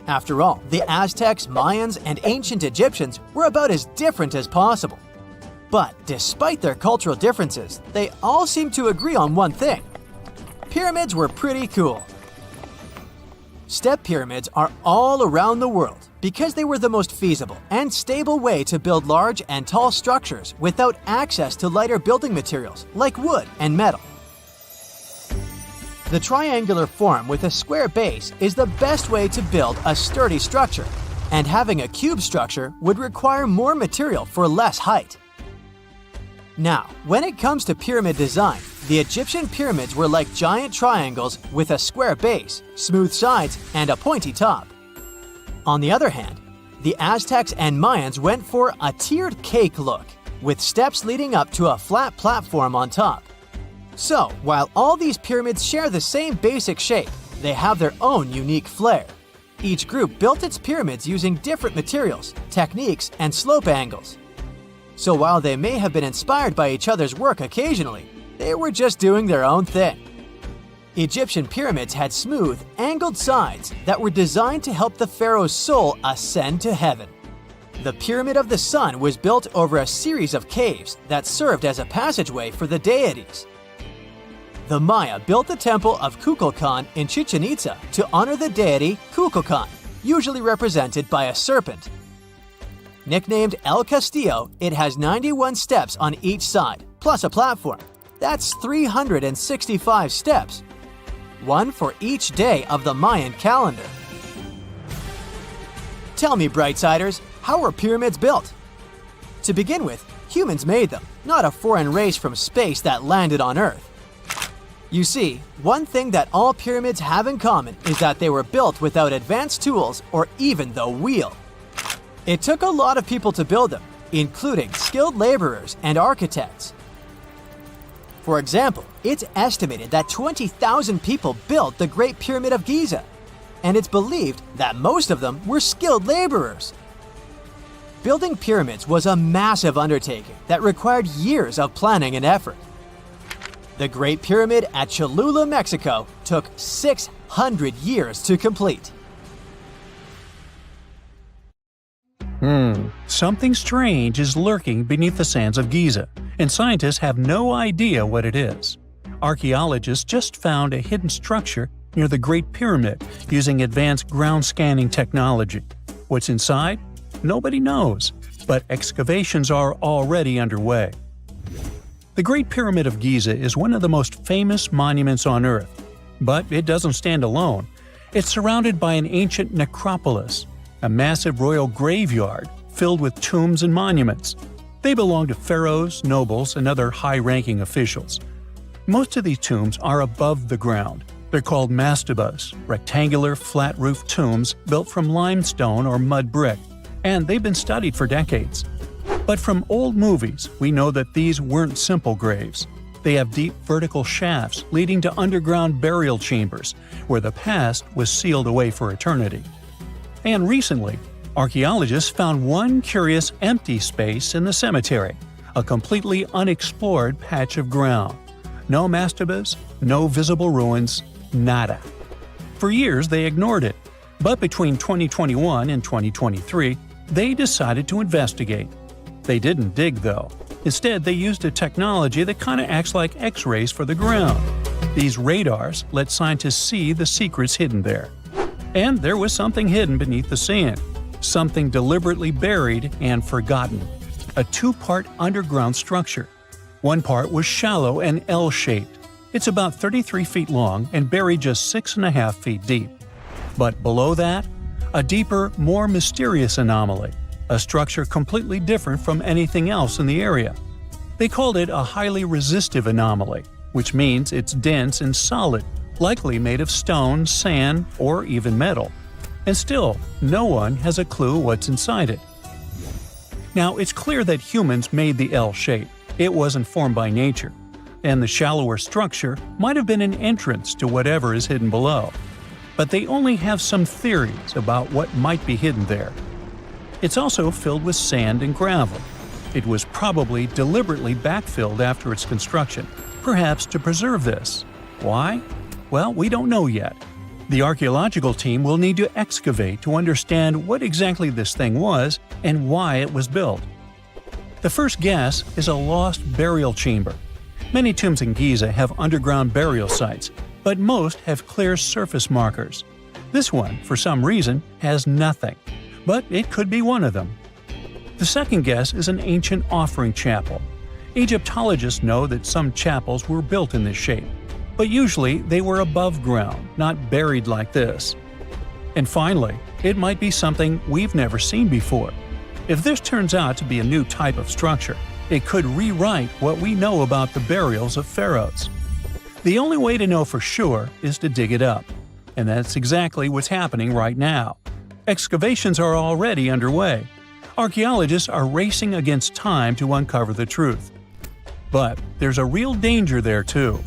After all, the Aztecs, Mayans, and ancient Egyptians were about as different as possible. But despite their cultural differences, they all seem to agree on one thing. Pyramids were pretty cool. Step pyramids are all around the world because they were the most feasible and stable way to build large and tall structures without access to lighter building materials like wood and metal. The triangular form with a square base is the best way to build a sturdy structure, and having a cube structure would require more material for less height. Now, when it comes to pyramid design, the Egyptian pyramids were like giant triangles with a square base, smooth sides, and a pointy top. On the other hand, the Aztecs and Mayans went for a tiered cake look, with steps leading up to a flat platform on top. So, while all these pyramids share the same basic shape, they have their own unique flair. Each group built its pyramids using different materials, techniques, and slope angles. So while they may have been inspired by each other's work occasionally, they were just doing their own thing. Egyptian pyramids had smooth, angled sides that were designed to help the pharaoh's soul ascend to heaven. The Pyramid of the Sun was built over a series of caves that served as a passageway for the deities. The Maya built the temple of Kukulkan in Chichen Itza to honor the deity Kukulkan, usually represented by a serpent. Nicknamed El Castillo, it has 91 steps on each side, plus a platform. That's 365 steps, one for each day of the Mayan calendar. Tell me, Brightsiders, how were pyramids built? To begin with, humans made them, not a foreign race from space that landed on Earth. You see, one thing that all pyramids have in common is that they were built without advanced tools or even the wheel. It took a lot of people to build them, including skilled laborers and architects. For example, it's estimated that 20,000 people built the Great Pyramid of Giza, and it's believed that most of them were skilled laborers. Building pyramids was a massive undertaking that required years of planning and effort. The Great Pyramid at Cholula, Mexico, took 600 years to complete. Something strange is lurking beneath the sands of Giza, and scientists have no idea what it is. Archaeologists just found a hidden structure near the Great Pyramid using advanced ground scanning technology. What's inside? Nobody knows, but excavations are already underway. The Great Pyramid of Giza is one of the most famous monuments on Earth, but it doesn't stand alone. It's surrounded by an ancient necropolis, a massive royal graveyard filled with tombs and monuments. They belong to pharaohs, nobles, and other high-ranking officials. Most of these tombs are above the ground. They're called mastabas, rectangular, flat-roofed tombs built from limestone or mud brick, and they've been studied for decades. But from old movies, we know that these weren't simple graves. They have deep vertical shafts leading to underground burial chambers, where the past was sealed away for eternity. And recently, archaeologists found one curious empty space in the cemetery, a completely unexplored patch of ground. No mastabas, no visible ruins, nada. For years they ignored it, but between 2021 and 2023, they decided to investigate. They didn't dig though. Instead, they used a technology that kind of acts like X-rays for the ground. These radars let scientists see the secrets hidden there. And there was something hidden beneath the sand, something deliberately buried and forgotten. A two-part underground structure. One part was shallow and L-shaped. It's about 33 feet long and buried just 6.5 feet deep. But below that, a deeper, more mysterious anomaly, a structure completely different from anything else in the area. They called it a highly resistive anomaly, which means it's dense and solid, likely made of stone, sand, or even metal. And still, no one has a clue what's inside it. Now, it's clear that humans made the L shape. It wasn't formed by nature. And the shallower structure might have been an entrance to whatever is hidden below. But they only have some theories about what might be hidden there. It's also filled with sand and gravel. It was probably deliberately backfilled after its construction, perhaps to preserve this. Why? Well, we don't know yet. The archaeological team will need to excavate to understand what exactly this thing was and why it was built. The first guess is a lost burial chamber. Many tombs in Giza have underground burial sites, but most have clear surface markers. This one, for some reason, has nothing, but it could be one of them. The second guess is an ancient offering chapel. Egyptologists know that some chapels were built in this shape. but usually they were above ground, not buried like this. And finally, it might be something we've never seen before. If this turns out to be a new type of structure, it could rewrite what we know about the burials of pharaohs. The only way to know for sure is to dig it up. And that's exactly what's happening right now. Excavations are already underway. Archaeologists are racing against time to uncover the truth. But there's a real danger there too.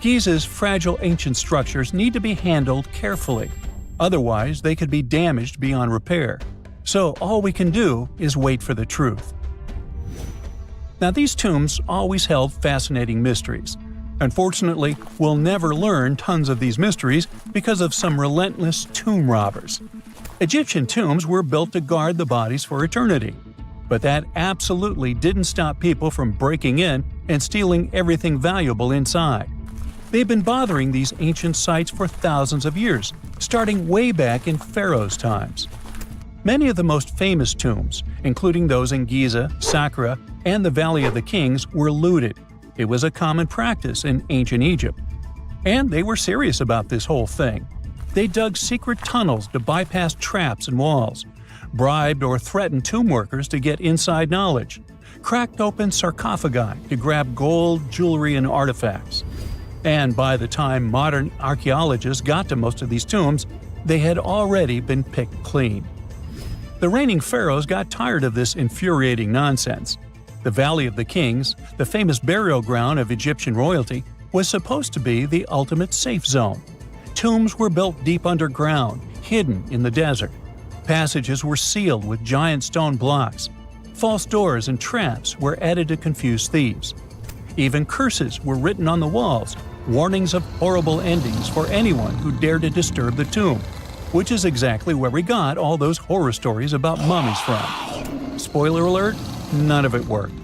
Giza's fragile ancient structures need to be handled carefully. Otherwise, they could be damaged beyond repair. So all we can do is wait for the truth. Now, these tombs always held fascinating mysteries. Unfortunately, we'll never learn tons of these mysteries because of some relentless tomb robbers. Egyptian tombs were built to guard the bodies for eternity. But that absolutely didn't stop people from breaking in and stealing everything valuable inside. They've been bothering these ancient sites for thousands of years, starting way back in Pharaoh's times. Many of the most famous tombs, including those in Giza, Saqqara, and the Valley of the Kings, were looted. It was a common practice in ancient Egypt. And they were serious about this whole thing. They dug secret tunnels to bypass traps and walls, bribed or threatened tomb workers to get inside knowledge, cracked open sarcophagi to grab gold, jewelry, and artifacts. And by the time modern archaeologists got to most of these tombs, they had already been picked clean. The reigning pharaohs got tired of this infuriating nonsense. The Valley of the Kings, the famous burial ground of Egyptian royalty, was supposed to be the ultimate safe zone. Tombs were built deep underground, hidden in the desert. Passages were sealed with giant stone blocks. False doors and traps were added to confuse thieves. Even curses were written on the walls, warnings of horrible endings for anyone who dared to disturb the tomb, which is exactly where we got all those horror stories about mummies from. Spoiler alert, none of it worked.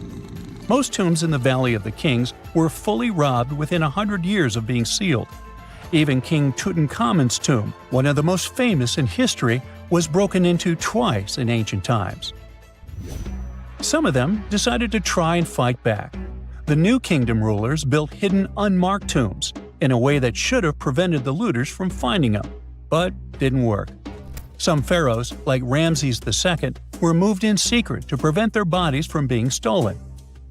Most tombs in the Valley of the Kings were fully robbed within 100 years of being sealed. Even King Tutankhamun's tomb, one of the most famous in history, was broken into twice in ancient times. Some of them decided to try and fight back. The New Kingdom rulers built hidden unmarked tombs in a way that should have prevented the looters from finding them, but didn't work. Some pharaohs, like Ramses II, were moved in secret to prevent their bodies from being stolen.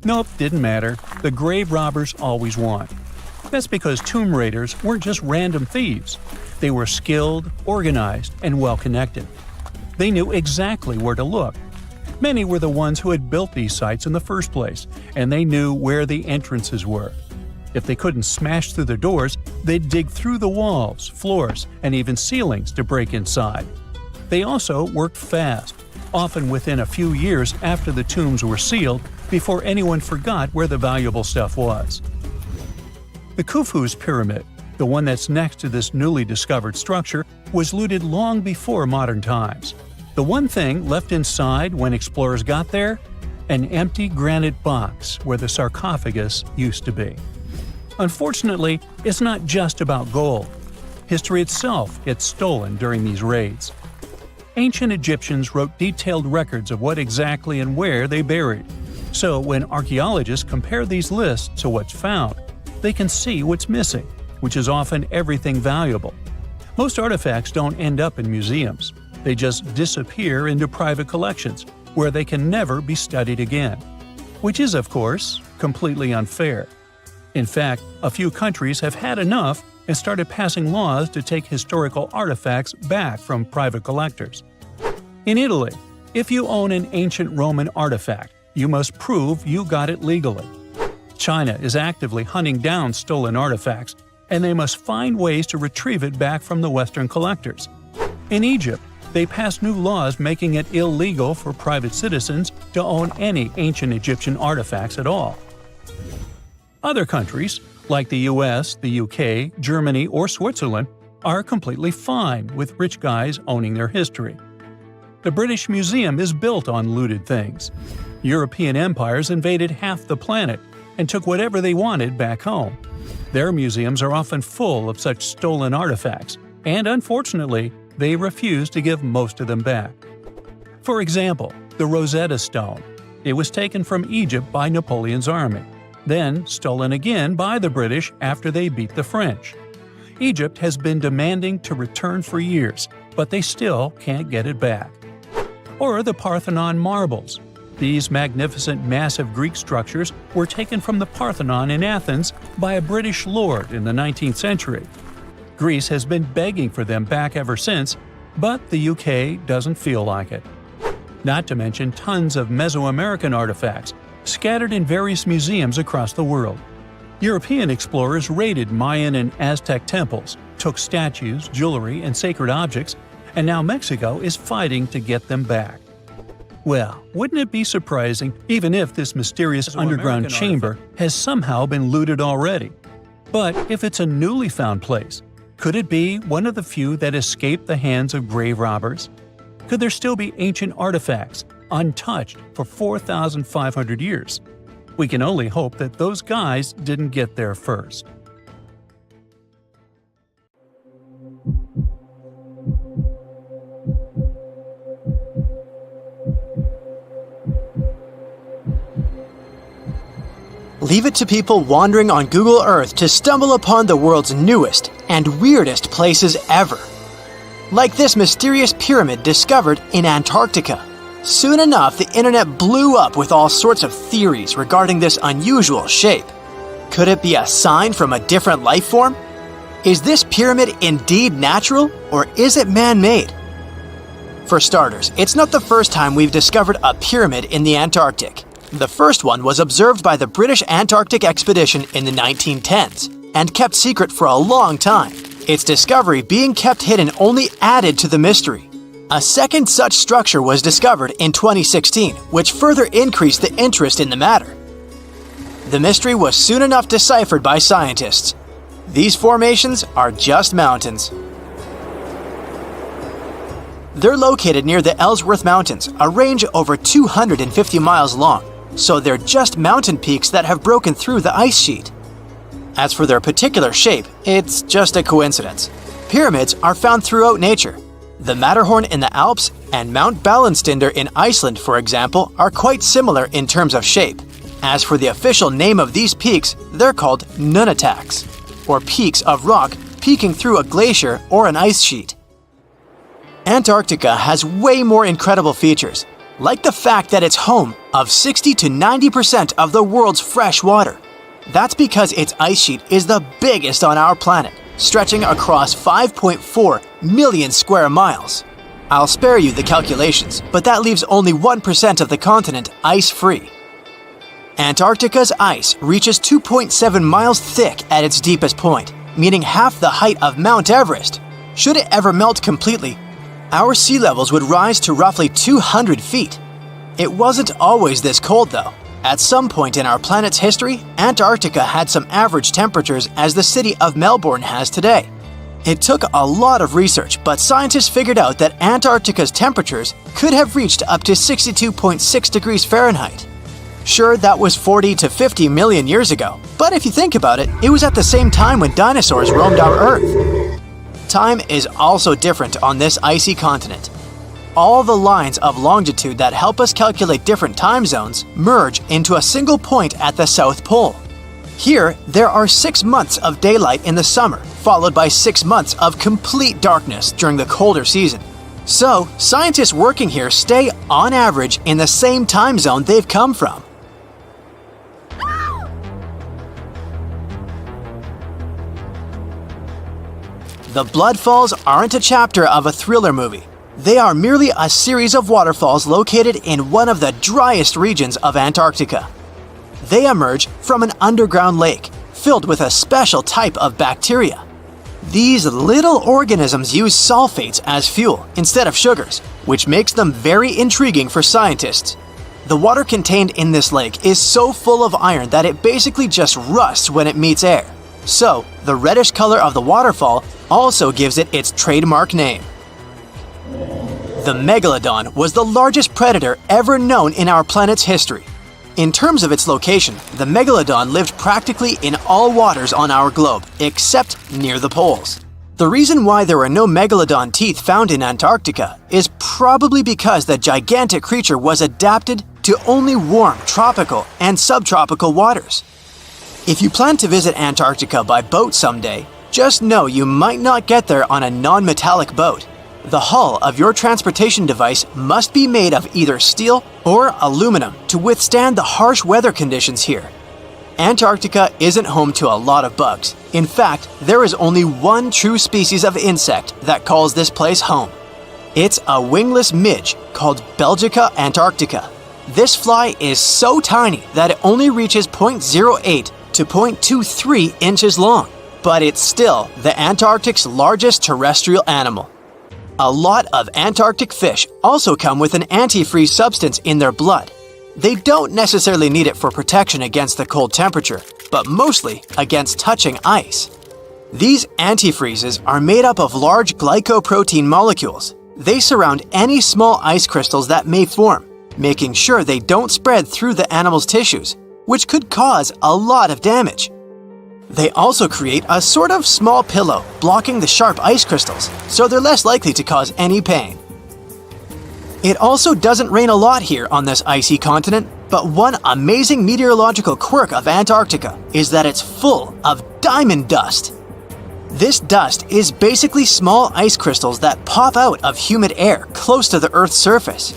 Nope, didn't matter. The grave robbers always won. That's because tomb raiders weren't just random thieves. They were skilled, organized, and well-connected. They knew exactly where to look. Many were the ones who had built these sites in the first place, and they knew where the entrances were. If they couldn't smash through the doors, they'd dig through the walls, floors, and even ceilings to break inside. They also worked fast, often within a few years after the tombs were sealed, before anyone forgot where the valuable stuff was. The Khufu's pyramid, the one that's next to this newly discovered structure, was looted long before modern times. The one thing left inside when explorers got there? An empty granite box where the sarcophagus used to be. Unfortunately, it's not just about gold. History itself gets stolen during these raids. Ancient Egyptians wrote detailed records of what exactly and where they buried. So when archaeologists compare these lists to what's found, they can see what's missing, which is often everything valuable. Most artifacts don't end up in museums. They just disappear into private collections, where they can never be studied again. Which is, of course, completely unfair. In fact, a few countries have had enough and started passing laws to take historical artifacts back from private collectors. In Italy, if you own an ancient Roman artifact, you must prove you got it legally. China is actively hunting down stolen artifacts, and they must find ways to retrieve it back from the Western collectors. In Egypt, they passed new laws making it illegal for private citizens to own any ancient Egyptian artifacts at all. Other countries, like the US, the UK, Germany, or Switzerland, are completely fine with rich guys owning their history. The British Museum is built on looted things. European empires invaded half the planet and took whatever they wanted back home. Their museums are often full of such stolen artifacts, and unfortunately, they refuse to give most of them back. For example, the Rosetta Stone. It was taken from Egypt by Napoleon's army. then stolen again by the British after they beat the French. Egypt has been demanding to return for years, but they still can't get it back. Or the Parthenon marbles. These magnificent massive Greek structures were taken from the Parthenon in Athens by a British lord in the 19th century. Greece has been begging for them back ever since, but the UK doesn't feel like it. Not to mention tons of Mesoamerican artifacts scattered in various museums across the world. European explorers raided Mayan and Aztec temples, took statues, jewelry, and sacred objects, and now Mexico is fighting to get them back. Well, wouldn't it be surprising even if this mysterious underground chamber has somehow been looted already? But if it's a newly found place, could it be one of the few that escaped the hands of grave robbers? Could there still be ancient artifacts, untouched for 4,500 years? We can only hope that those guys didn't get there first. Leave it to people wandering on Google Earth to stumble upon the world's newest and weirdest places ever. Like this mysterious pyramid discovered in Antarctica. Soon enough, the internet blew up with all sorts of theories regarding this unusual shape. Could it be a sign from a different life form? Is this pyramid indeed natural, or is it man-made? For starters, it's not the first time we've discovered a pyramid in the Antarctic. The first one was observed by the British Antarctic expedition in the 1910s and kept secret for a long time. Its discovery being kept hidden only added to the mystery. A second such structure was discovered in 2016, which further increased the interest in the matter. The mystery was soon enough deciphered by scientists. These formations are just mountains. They're located near the Ellsworth Mountains, a range over 250 miles long, so they're just mountain peaks that have broken through the ice sheet. As for their particular shape, it's just a coincidence. Pyramids are found throughout nature. The Matterhorn in the Alps and Mount Ballenstinder in Iceland, for example, are quite similar in terms of shape. As for the official name of these peaks, they're called nunataks, or peaks of rock peeking through a glacier or an ice sheet. Antarctica has way more incredible features, like the fact that it's home of 60 to 90% of the world's fresh water. That's because its ice sheet is the biggest on our planet, stretching across 5.4 million square miles. I'll spare you the calculations, but that leaves only 1% of the continent ice-free. Antarctica's ice reaches 2.7 miles thick at its deepest point, meaning half the height of Mount Everest. Should it ever melt completely, our sea levels would rise to roughly 200 feet. It wasn't always this cold, though. At some point in our planet's history, Antarctica had some average temperatures as the city of Melbourne has today. It took a lot of research, but scientists figured out that Antarctica's temperatures could have reached up to 62.6 degrees Fahrenheit. Sure, that was 40 to 50 million years ago, but if you think about it, it was at the same time when dinosaurs roamed our Earth. Time is also different on this icy continent. All the lines of longitude that help us calculate different time zones merge into a single point at the South Pole. Here, there are 6 months of daylight in the summer, followed by 6 months of complete darkness during the colder season. So, scientists working here stay, on average, in the same time zone they've come from. The Bloodfalls aren't a chapter of a thriller movie. They are merely a series of waterfalls located in one of the driest regions of Antarctica. They emerge from an underground lake filled with a special type of bacteria. These little organisms use sulfates as fuel instead of sugars, which makes them very intriguing for scientists. The water contained in this lake is so full of iron that it basically just rusts when it meets air. So, the reddish color of the waterfall also gives it its trademark name. The megalodon was the largest predator ever known in our planet's history. In terms of its location, the megalodon lived practically in all waters on our globe, except near the poles. The reason why there are no megalodon teeth found in Antarctica is probably because the gigantic creature was adapted to only warm tropical and subtropical waters. If you plan to visit Antarctica by boat someday, just know you might not get there on a non-metallic boat. The hull of your transportation device must be made of either steel or aluminum to withstand the harsh weather conditions here. Antarctica isn't home to a lot of bugs. In fact, there is only one true species of insect that calls this place home. It's a wingless midge called Belgica antarctica. This fly is so tiny that it only reaches 0.08 to 0.23 inches long, but it's still the Antarctic's largest terrestrial animal. A lot of Antarctic fish also come with an antifreeze substance in their blood. They don't necessarily need it for protection against the cold temperature, but mostly against touching ice. These antifreezes are made up of large glycoprotein molecules. They surround any small ice crystals that may form, making sure they don't spread through the animal's tissues, which could cause a lot of damage. They also create a sort of small pillow blocking the sharp ice crystals, so they're less likely to cause any pain. It also doesn't rain a lot here on this icy continent, but one amazing meteorological quirk of Antarctica is that it's full of diamond dust. This dust is basically small ice crystals that pop out of humid air close to the Earth's surface.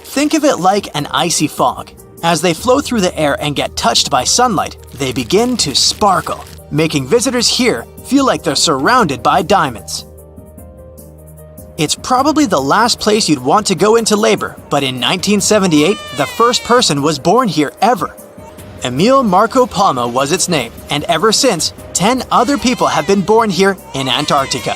Think of it like an icy fog. As they flow through the air and get touched by sunlight, they begin to sparkle, making visitors here feel like they're surrounded by diamonds. It's probably the last place you'd want to go into labor, but in 1978, the first person was born here ever. Emil Marco Palma was its name, and ever since, 10 other people have been born here in Antarctica.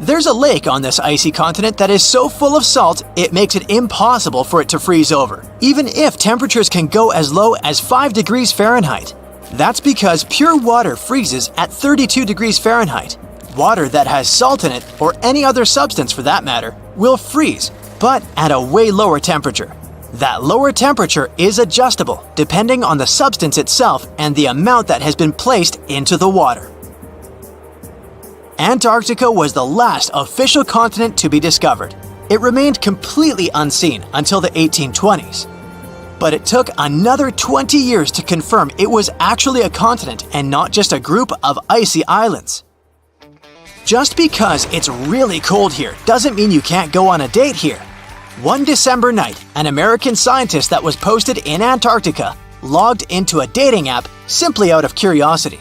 There's a lake on this icy continent that is so full of salt, it makes it impossible for it to freeze over, even if temperatures can go as low as 5 degrees Fahrenheit. That's because pure water freezes at 32 degrees Fahrenheit. Water that has salt in it, or any other substance for that matter, will freeze, but at a way lower temperature. That lower temperature is adjustable depending on the substance itself and the amount that has been placed into the water. Antarctica was the last official continent to be discovered. It remained completely unseen until the 1820s. But it took another 20 years to confirm it was actually a continent and not just a group of icy islands. Just because it's really cold here doesn't mean you can't go on a date here. One December night, an American scientist that was posted in Antarctica logged into a dating app simply out of curiosity.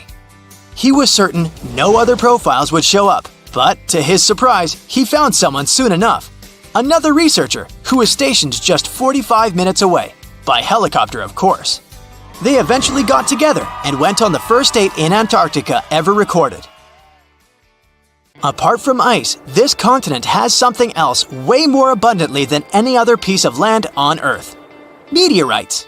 He was certain no other profiles would show up, but to his surprise, he found someone soon enough. Another researcher who was stationed just 45 minutes away, by helicopter of course. They eventually got together and went on the first date in Antarctica ever recorded. Apart from ice, this continent has something else way more abundantly than any other piece of land on Earth: meteorites.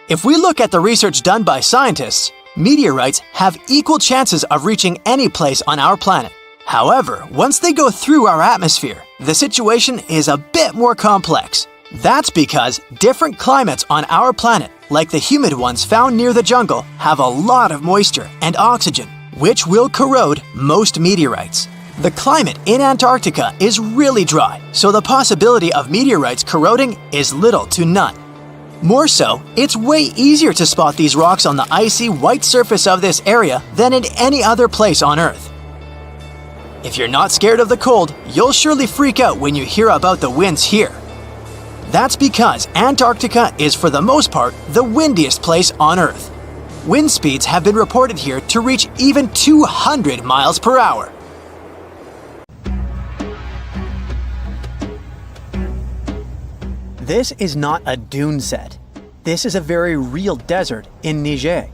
If we look at the research done by scientists, meteorites have equal chances of reaching any place on our planet. However, once they go through our atmosphere, the situation is a bit more complex. That's because different climates on our planet, like the humid ones found near the jungle, have a lot of moisture and oxygen, which will corrode most meteorites. The climate in Antarctica is really dry, so the possibility of meteorites corroding is little to none. More so, it's way easier to spot these rocks on the icy white surface of this area than in any other place on Earth. If you're not scared of the cold, you'll surely freak out when you hear about the winds here. That's because Antarctica is for the most part the windiest place on Earth. Wind speeds have been reported here to reach even 200 miles per hour. This is not a dune set. This is a very real desert in Niger.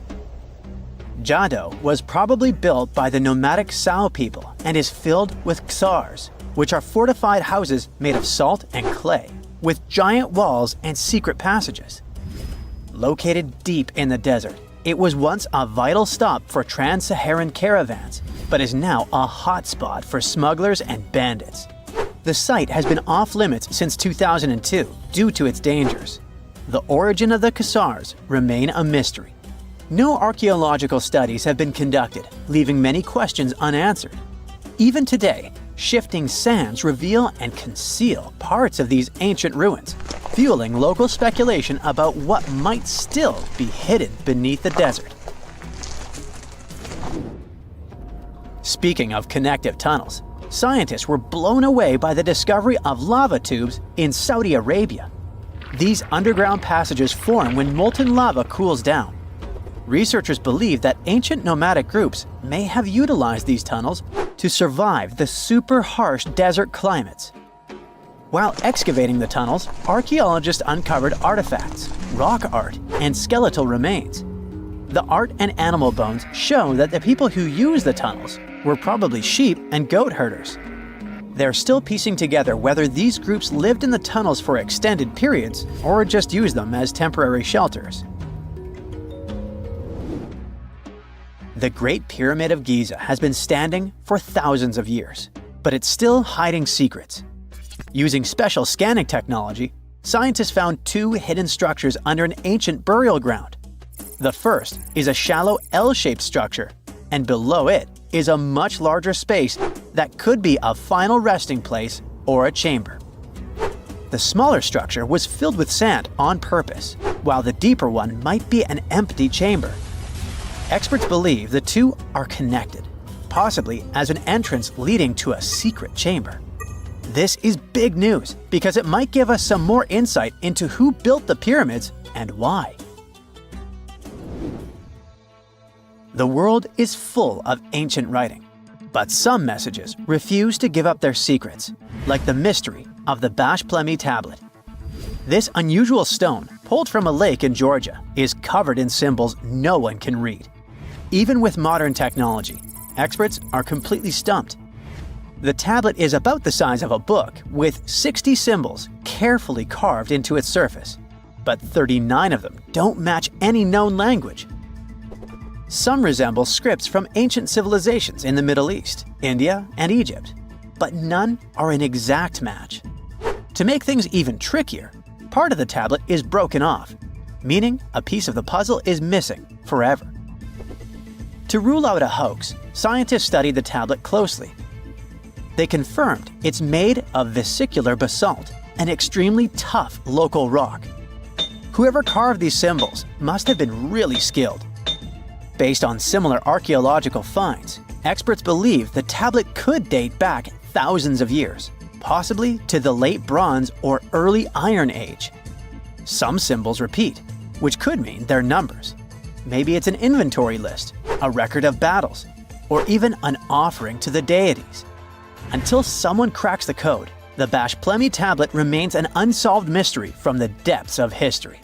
Jado was probably built by the nomadic Sao people and is filled with ksars, which are fortified houses made of salt and clay, with giant walls and secret passages. Located deep in the desert, it was once a vital stop for trans-Saharan caravans, but is now a hotspot for smugglers and bandits. The site has been off-limits since 2002 due to its dangers. The origin of the ksars remain a mystery. No archaeological studies have been conducted, leaving many questions unanswered. Even today, shifting sands reveal and conceal parts of these ancient ruins, fueling local speculation about what might still be hidden beneath the desert. Speaking of connective tunnels, scientists were blown away by the discovery of lava tubes in Saudi Arabia. These underground passages form when molten lava cools down. Researchers believe that ancient nomadic groups may have utilized these tunnels to survive the super harsh desert climates. While excavating the tunnels, archaeologists uncovered artifacts, rock art, and skeletal remains. The art and animal bones show that the people who used the tunnels were probably sheep and goat herders. They're still piecing together whether these groups lived in the tunnels for extended periods or just used them as temporary shelters. The Great Pyramid of Giza has been standing for thousands of years, but it's still hiding secrets. Using special scanning technology, scientists found two hidden structures under an ancient burial ground. The first is a shallow L-shaped structure, and below it is a much larger space that could be a final resting place or a chamber. The smaller structure was filled with sand on purpose, while the deeper one might be an empty chamber. Experts believe the two are connected, possibly as an entrance leading to a secret chamber. This is big news because it might give us some more insight into who built the pyramids and why. The world is full of ancient writing, but some messages refuse to give up their secrets, like the mystery of the Baalbek tablet. This unusual stone, pulled from a lake in Georgia, is covered in symbols no one can read. Even with modern technology, experts are completely stumped. The tablet is about the size of a book, with 60 symbols carefully carved into its surface, but 39 of them don't match any known language. Some resemble scripts from ancient civilizations in the Middle East, India, and Egypt, but none are an exact match. To make things even trickier, part of the tablet is broken off, meaning a piece of the puzzle is missing forever. To rule out a hoax, scientists studied the tablet closely. They confirmed it's made of vesicular basalt, an extremely tough local rock. Whoever carved these symbols must have been really skilled. Based on similar archaeological finds, experts believe the tablet could date back thousands of years, possibly to the late Bronze or early Iron Age. Some symbols repeat, which could mean they're numbers. Maybe it's an inventory list, a record of battles, or even an offering to the deities. Until someone cracks the code, the Baalbek tablet remains an unsolved mystery from the depths of history.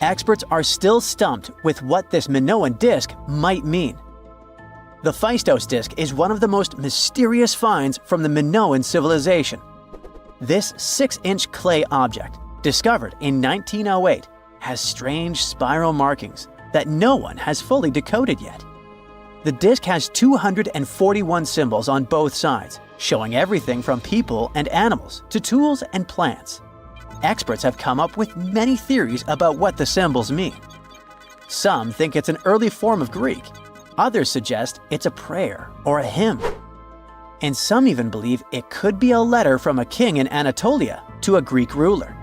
Experts are still stumped with what this Minoan disc might mean. The Phaistos disc is one of the most mysterious finds from the Minoan civilization. This 6-inch clay object, discovered in 1908, has strange spiral markings that no one has fully decoded yet. The disc has 241 symbols on both sides, showing everything from people and animals to tools and plants. Experts have come up with many theories about what the symbols mean. Some think it's an early form of Greek. Others suggest it's a prayer or a hymn. And some even believe it could be a letter from a king in Anatolia to a Greek ruler.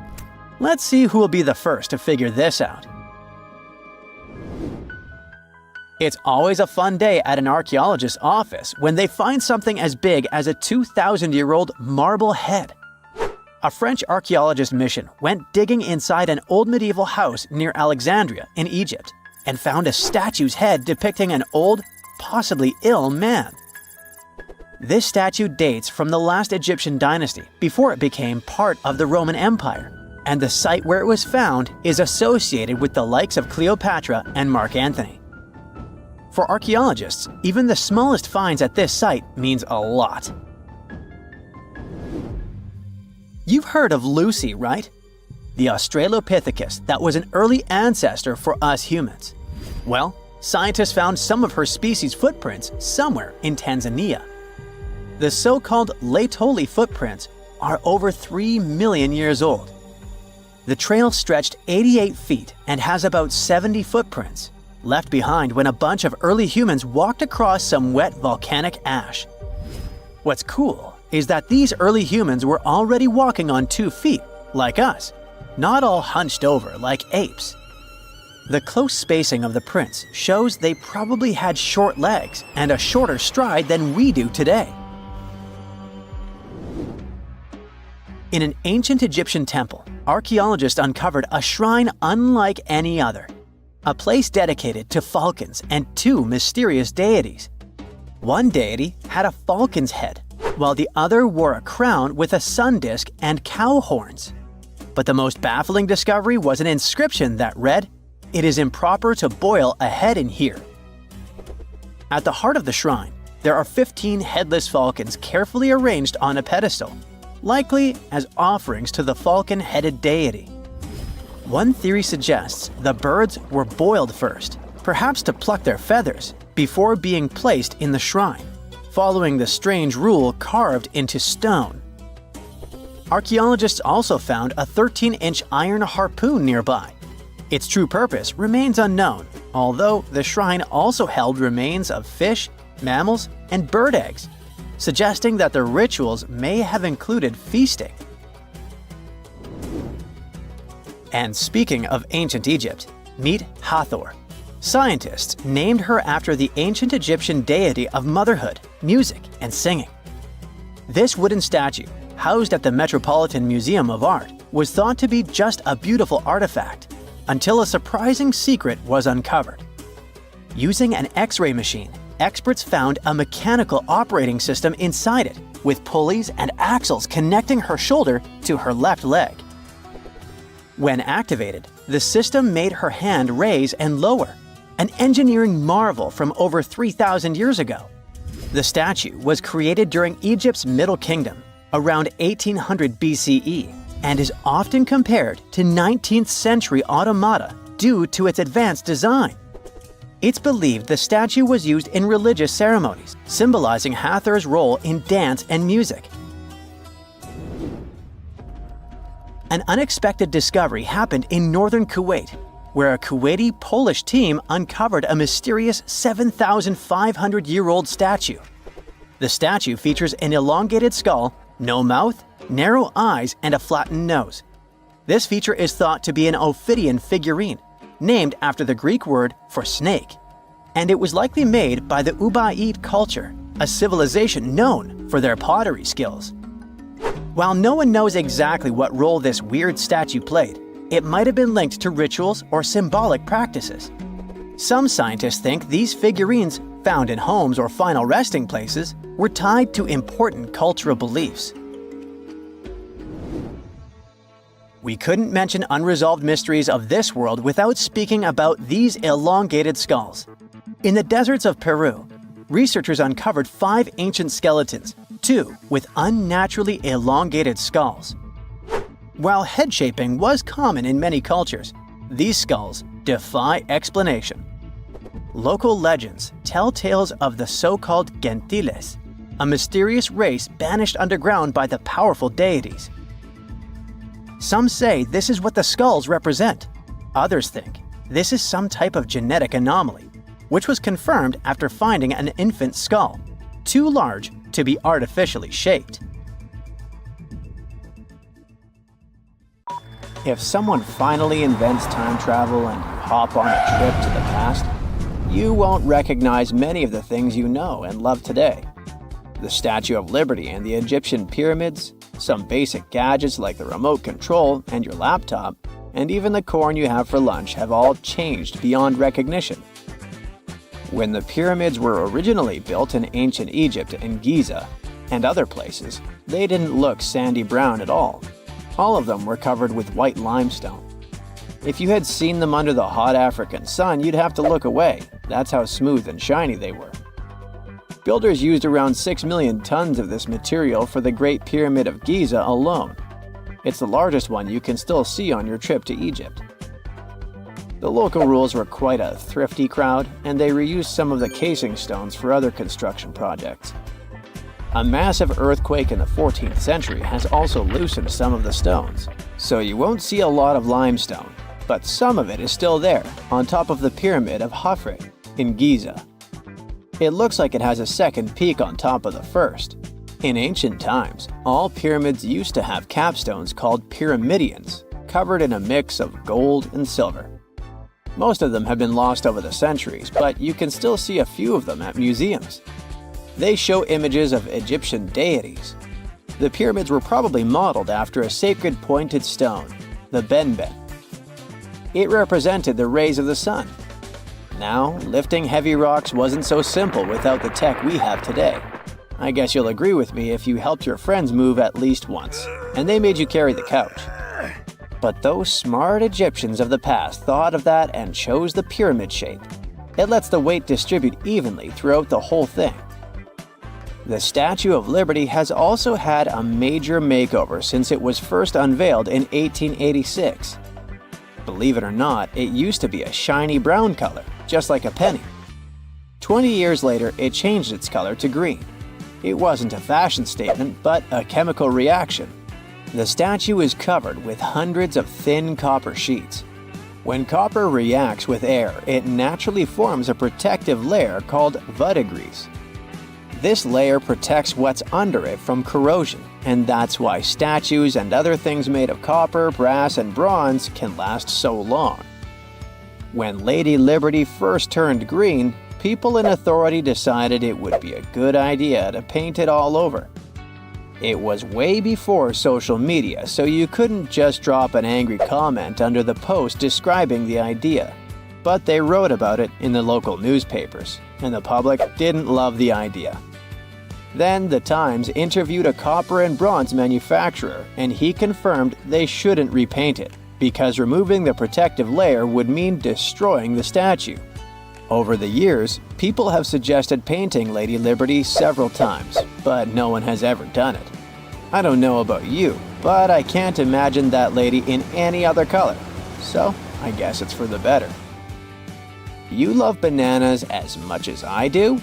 Let's see who will be the first to figure this out. It's always a fun day at an archaeologist's office when they find something as big as a 2,000-year-old marble head. A French archaeologist mission went digging inside an old medieval house near Alexandria in Egypt and found a statue's head depicting an old, possibly ill man. This statue dates from the last Egyptian dynasty before it became part of the Roman Empire, and the site where it was found is associated with the likes of Cleopatra and Mark Antony. For archaeologists, even the smallest finds at this site means a lot. You've heard of Lucy, right? The Australopithecus that was an early ancestor for us humans. Well, scientists found some of her species' footprints somewhere in Tanzania. The so-called Laetoli footprints are over 3 million years old. The trail stretched 88 feet and has about 70 footprints, left behind when a bunch of early humans walked across some wet volcanic ash. What's cool is that these early humans were already walking on 2 feet, like us, not all hunched over like apes. The close spacing of the prints shows they probably had short legs and a shorter stride than we do today. In an ancient Egyptian temple, archaeologists uncovered a shrine unlike any other, a place dedicated to falcons and two mysterious deities. One deity had a falcon's head, while the other wore a crown with a sun disk and cow horns. But the most baffling discovery was an inscription that read, "It is improper to boil a head in here." At the heart of the shrine, there are 15 headless falcons carefully arranged on a pedestal, likely as offerings to the falcon-headed deity. One theory suggests the birds were boiled first, perhaps to pluck their feathers, before being placed in the shrine, following the strange rule carved into stone. Archaeologists also found a 13-inch iron harpoon nearby. Its true purpose remains unknown, although the shrine also held remains of fish, mammals, and bird eggs, suggesting that the rituals may have included feasting. And speaking of ancient Egypt, meet Hathor. Scientists named her after the ancient Egyptian deity of motherhood, music, and singing. This wooden statue, housed at the Metropolitan Museum of Art, was thought to be just a beautiful artifact, until a surprising secret was uncovered. Using an X-ray machine, experts found a mechanical operating system inside it, with pulleys and axles connecting her shoulder to her left leg. When activated, the system made her hand raise and lower, an engineering marvel from over 3,000 years ago. The statue was created during Egypt's Middle Kingdom, around 1800 BCE, and is often compared to 19th century automata due to its advanced design. It's believed the statue was used in religious ceremonies, symbolizing Hathor's role in dance and music. An unexpected discovery happened in northern Kuwait, where a Kuwaiti-Polish team uncovered a mysterious 7,500-year-old statue. The statue features an elongated skull, no mouth, narrow eyes, and a flattened nose. This feature is thought to be an Ophidian figurine, named after the Greek word for snake, and it was likely made by the Ubaid culture, a civilization known for their pottery skills. While no one knows exactly what role this weird statue played, it might have been linked to rituals or symbolic practices. Some scientists think these figurines, found in homes or final resting places, were tied to important cultural beliefs. We couldn't mention unresolved mysteries of this world without speaking about these elongated skulls. In the deserts of Peru, researchers uncovered 5 ancient skeletons, 2 with unnaturally elongated skulls. While head shaping was common in many cultures, these skulls defy explanation. Local legends tell tales of the so-called Gentiles, a mysterious race banished underground by the powerful deities. Some say this is what the skulls represent. Others think this is some type of genetic anomaly, which was confirmed after finding an infant skull, too large to be artificially shaped. If someone finally invents time travel and you hop on a trip to the past, you won't recognize many of the things you know and love today. The Statue of Liberty and the Egyptian pyramids, some basic gadgets like the remote control and your laptop, and even the corn you have for lunch have all changed beyond recognition. When the pyramids were originally built in ancient Egypt and Giza and other places, they didn't look sandy brown at all. All of them were covered with white limestone. If you had seen them under the hot African sun, you'd have to look away. That's how smooth and shiny they were. Builders used around 6 million tons of this material for the Great Pyramid of Giza alone. It's the largest one you can still see on your trip to Egypt. The local rules were quite a thrifty crowd, and they reused some of the casing stones for other construction projects. A massive earthquake in the 14th century has also loosened some of the stones, so you won't see a lot of limestone, but some of it is still there, on top of the Pyramid of Khafre in Giza. It looks like it has a second peak on top of the first. In ancient times, all pyramids used to have capstones called pyramidions, covered in a mix of gold and silver. Most of them have been lost over the centuries, but you can still see a few of them at museums. They show images of Egyptian deities. The pyramids were probably modeled after a sacred pointed stone, the benben. It represented the rays of the sun. Now, lifting heavy rocks wasn't so simple without the tech we have today. I guess you'll agree with me if you helped your friends move at least once, and they made you carry the couch. But those smart Egyptians of the past thought of that and chose the pyramid shape. It lets the weight distribute evenly throughout the whole thing. The Statue of Liberty has also had a major makeover since it was first unveiled in 1886. Believe it or not, it used to be a shiny brown color, just like a penny. 20 years later, it changed its color to green. It wasn't a fashion statement, but a chemical reaction. The statue is covered with hundreds of thin copper sheets. When copper reacts with air, it naturally forms a protective layer called verdigris. This layer protects what's under it from corrosion, and that's why statues and other things made of copper, brass, and bronze can last so long. When Lady Liberty first turned green, people in authority decided it would be a good idea to paint it all over. It was way before social media, so you couldn't just drop an angry comment under the post describing the idea. But they wrote about it in the local newspapers, and the public didn't love the idea. Then the Times interviewed a copper and bronze manufacturer, and he confirmed they shouldn't repaint it, because removing the protective layer would mean destroying the statue. Over the years, people have suggested painting Lady Liberty several times, but no one has ever done it. I don't know about you, but I can't imagine that lady in any other color, so I guess it's for the better. You love bananas as much as I do?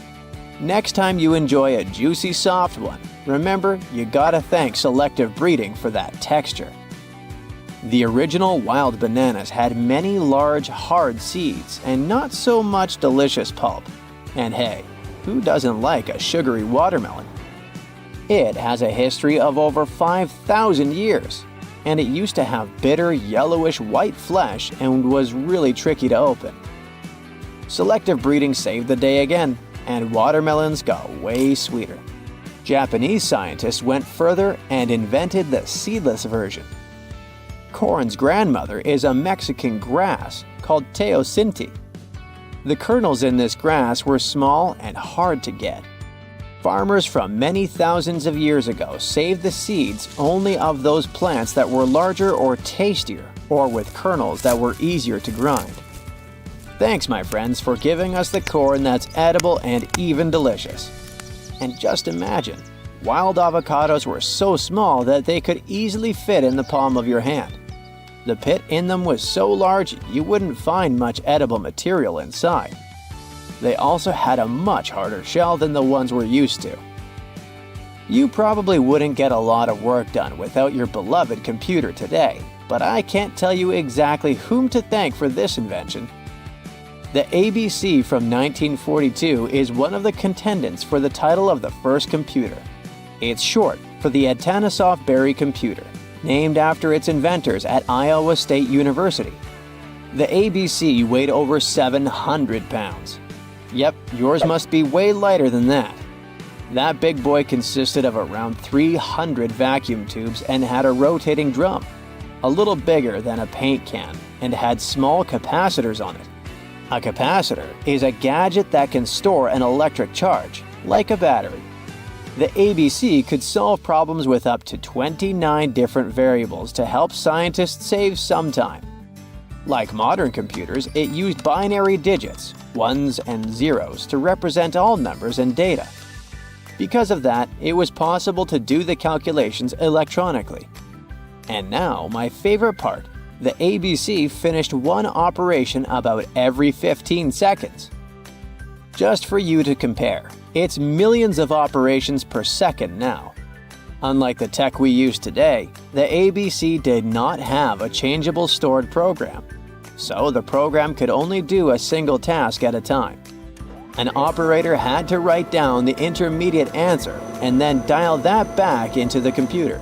Next time you enjoy a juicy soft one, remember you gotta thank selective breeding for that texture. The original wild bananas had many large, hard seeds and not so much delicious pulp. And hey, who doesn't like a sugary watermelon? It has a history of over 5,000 years, and it used to have bitter, yellowish white flesh and was really tricky to open. Selective breeding saved the day again, and watermelons got way sweeter. Japanese scientists went further and invented the seedless version. Corn's grandmother is a Mexican grass called teosinte. The kernels in this grass were small and hard to get. Farmers from many thousands of years ago saved the seeds only of those plants that were larger or tastier, or with kernels that were easier to grind. Thanks, my friends, for giving us the corn that's edible and even delicious. And just imagine, wild avocados were so small that they could easily fit in the palm of your hand. The pit in them was so large you wouldn't find much edible material inside. They also had a much harder shell than the ones we're used to. You probably wouldn't get a lot of work done without your beloved computer today, but I can't tell you exactly whom to thank for this invention. The ABC from 1942 is one of the contendants for the title of the first computer. It's short for the Atanasoff Berry computer, named after its inventors at Iowa State University. The ABC weighed over 700 pounds. Yep, yours must be way lighter than that. That big boy consisted of around 300 vacuum tubes and had a rotating drum, a little bigger than a paint can, and had small capacitors on it. A capacitor is a gadget that can store an electric charge, like a battery. The ABC could solve problems with up to 29 different variables to help scientists save some time. Like modern computers, it used binary digits, ones and zeros, to represent all numbers and data. Because of that, it was possible to do the calculations electronically. And now, my favorite part, the ABC finished one operation about every 15 seconds. Just for you to compare, it's millions of operations per second now. Unlike the tech we use today, the ABC did not have a changeable stored program, so the program could only do a single task at a time. An operator had to write down the intermediate answer and then dial that back into the computer.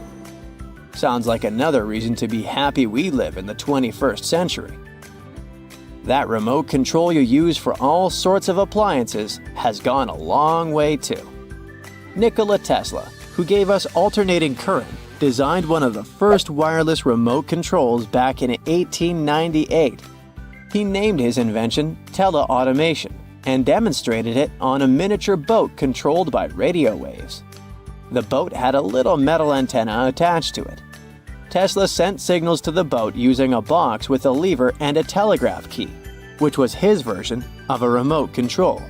Sounds like another reason to be happy we live in the 21st century. That remote control you use for all sorts of appliances has gone a long way too. Nikola Tesla, who gave us alternating current, designed one of the first wireless remote controls back in 1898. He named his invention teleautomation and demonstrated it on a miniature boat controlled by radio waves. The boat had a little metal antenna attached to it. Tesla sent signals to the boat using a box with a lever and a telegraph key, which was his version of a remote control.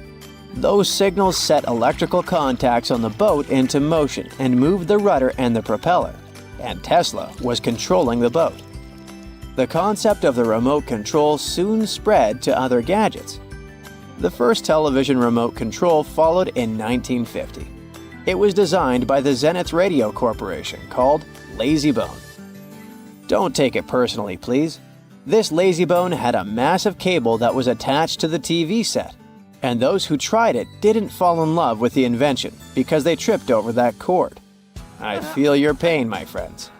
Those signals set electrical contacts on the boat into motion and moved the rudder and the propeller, and Tesla was controlling the boat. The concept of the remote control soon spread to other gadgets. The first television remote control followed in 1950. It was designed by the Zenith Radio Corporation called LazyBone. Don't take it personally, please. This LazyBone had a massive cable that was attached to the TV set, and those who tried it didn't fall in love with the invention because they tripped over that cord. I feel your pain, my friends.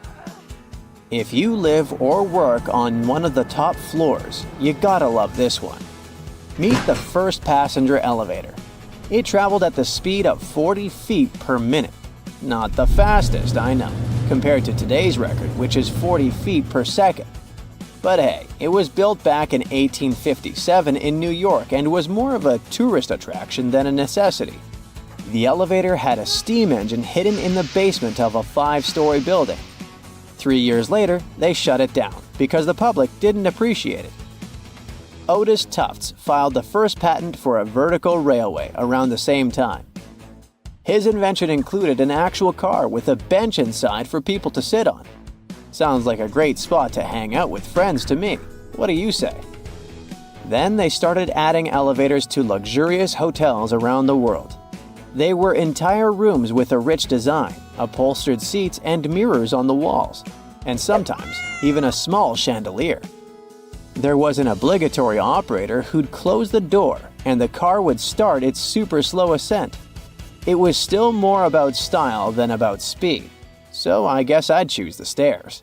If you live or work on one of the top floors, you gotta love this one. Meet the first passenger elevator. It traveled at the speed of 40 feet per minute. Not the fastest, I know, compared to today's record, which is 40 feet per second. But hey, it was built back in 1857 in New York and was more of a tourist attraction than a necessity. The elevator had a steam engine hidden in the basement of a 5-story building. 3 years later, they shut it down because the public didn't appreciate it. Otis Tufts filed the first patent for a vertical railway around the same time. His invention included an actual car with a bench inside for people to sit on. Sounds like a great spot to hang out with friends to me. What do you say? Then they started adding elevators to luxurious hotels around the world. They were entire rooms with a rich design, upholstered seats and mirrors on the walls, and sometimes even a small chandelier. There was an obligatory operator who'd close the door and the car would start its super slow ascent. It was still more about style than about speed, so I guess I'd choose the stairs.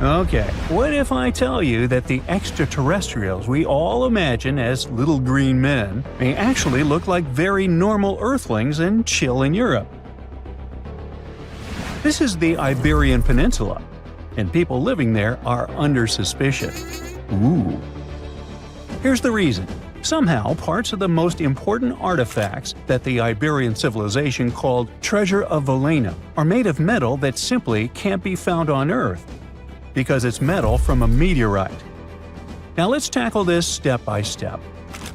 Okay, what if I tell you that the extraterrestrials we all imagine as little green men may actually look like very normal Earthlings and chill in Europe? This is the Iberian Peninsula, and people living there are under suspicion. Ooh. Here's the reason. Somehow, parts of the most important artifacts that the Iberian civilization called Treasure of Valena are made of metal that simply can't be found on Earth, because it's metal from a meteorite. Now let's tackle this step by step.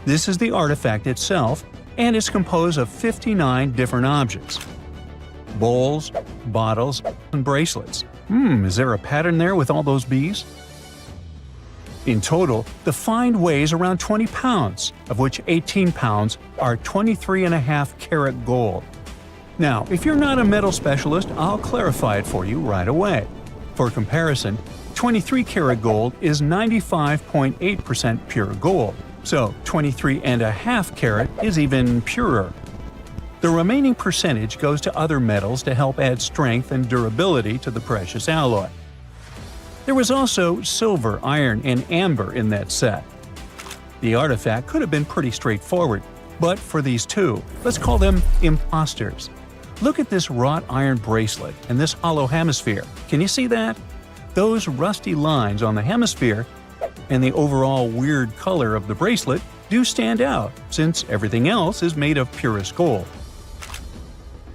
This is the artifact itself, and it's composed of 59 different objects. Bowls, bottles, and bracelets. Is there a pattern there with all those bees? In total, the find weighs around 20 pounds, of which 18 pounds are 23.5 karat gold. Now, if you're not a metal specialist, I'll clarify it for you right away. For comparison, 23 karat gold is 95.8% pure gold, so 23.5 karat is even purer. The remaining percentage goes to other metals to help add strength and durability to the precious alloy. There was also silver, iron, and amber in that set. The artifact could have been pretty straightforward, but for these two, let's call them imposters. Look at this wrought iron bracelet and this hollow hemisphere. Can you see that? Those rusty lines on the hemisphere and the overall weird color of the bracelet do stand out, since everything else is made of purest gold.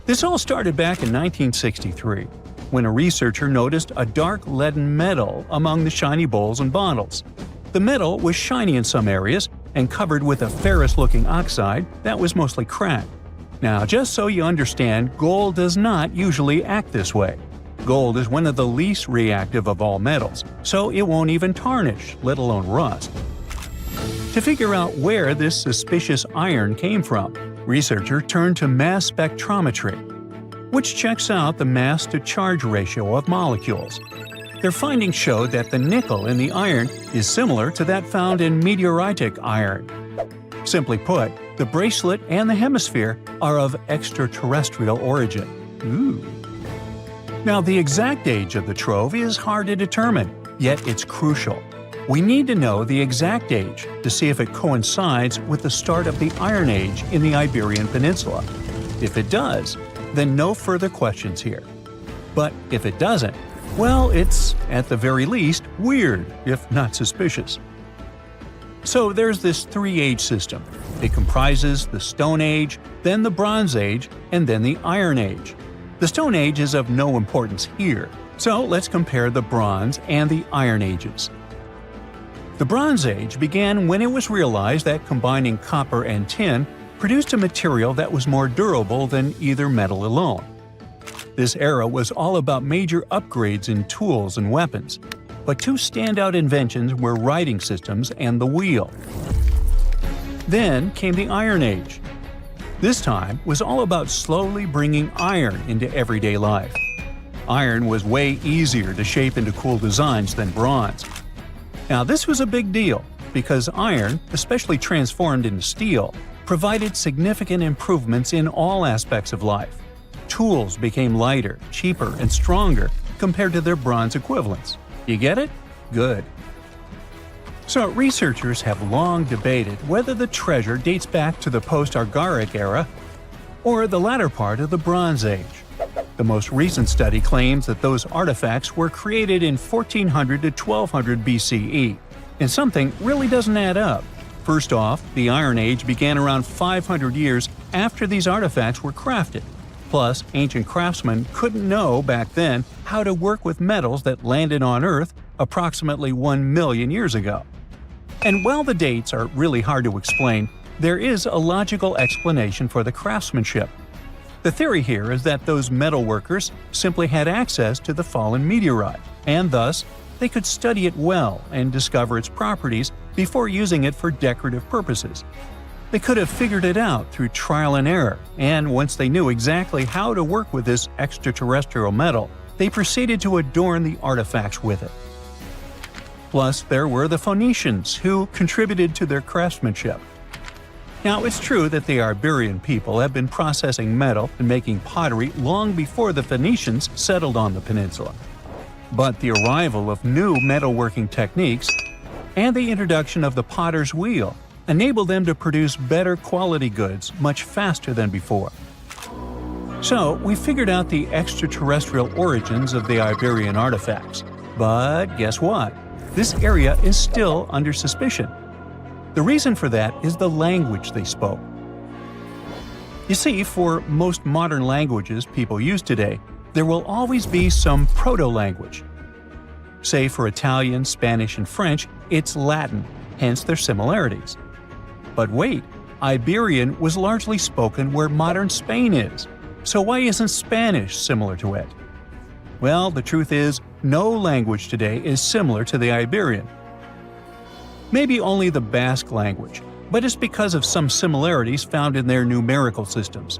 This all started back in 1963, when a researcher noticed a dark leaden metal among the shiny bowls and bottles. The metal was shiny in some areas and covered with a ferrous-looking oxide that was mostly cracked. Now, just so you understand, gold does not usually act this way. Gold is one of the least reactive of all metals, so it won't even tarnish, let alone rust. To figure out where this suspicious iron came from, researchers turned to mass spectrometry, which checks out the mass-to-charge ratio of molecules. Their findings showed that the nickel in the iron is similar to that found in meteoritic iron. Simply put, the bracelet and the hemisphere are of extraterrestrial origin. Ooh. Now, the exact age of the trove is hard to determine, yet it's crucial. We need to know the exact age to see if it coincides with the start of the Iron Age in the Iberian Peninsula. If it does, then no further questions here. But if it doesn't, well, it's, at the very least, weird, if not suspicious. So there's this three-age system. It comprises the Stone Age, then the Bronze Age, and then the Iron Age. The Stone Age is of no importance here, so let's compare the Bronze and the Iron Ages. The Bronze Age began when it was realized that combining copper and tin produced a material that was more durable than either metal alone. This era was all about major upgrades in tools and weapons, but two standout inventions were writing systems and the wheel. Then came the Iron Age. This time was all about slowly bringing iron into everyday life. Iron was way easier to shape into cool designs than bronze. Now this was a big deal, because iron, especially transformed into steel, provided significant improvements in all aspects of life. Tools became lighter, cheaper, and stronger compared to their bronze equivalents. You get it? Good. So researchers have long debated whether the treasure dates back to the post-Argaric era or the latter part of the Bronze Age. The most recent study claims that those artifacts were created in 1400 to 1200 BCE, and something really doesn't add up. First off, the Iron Age began around 500 years after these artifacts were crafted. Plus, ancient craftsmen couldn't know back then how to work with metals that landed on Earth approximately 1 million years ago. And while the dates are really hard to explain, there is a logical explanation for the craftsmanship. The theory here is that those metal workers simply had access to the fallen meteorite, and thus, they could study it well and discover its properties before using it for decorative purposes. They could have figured it out through trial and error, and once they knew exactly how to work with this extraterrestrial metal, they proceeded to adorn the artifacts with it. Plus, there were the Phoenicians, who contributed to their craftsmanship. Now, it's true that the Iberian people have been processing metal and making pottery long before the Phoenicians settled on the peninsula. But the arrival of new metalworking techniques and the introduction of the potter's wheel enabled them to produce better quality goods much faster than before. So, we figured out the extraterrestrial origins of the Iberian artifacts. But guess what? This area is still under suspicion. The reason for that is the language they spoke. You see, for most modern languages people use today, there will always be some proto-language. Say for Italian, Spanish, and French, it's Latin, hence their similarities. But wait, Iberian was largely spoken where modern Spain is, so why isn't Spanish similar to it? Well, the truth is, no language today is similar to the Iberian. Maybe only the Basque language, but it's because of some similarities found in their numerical systems.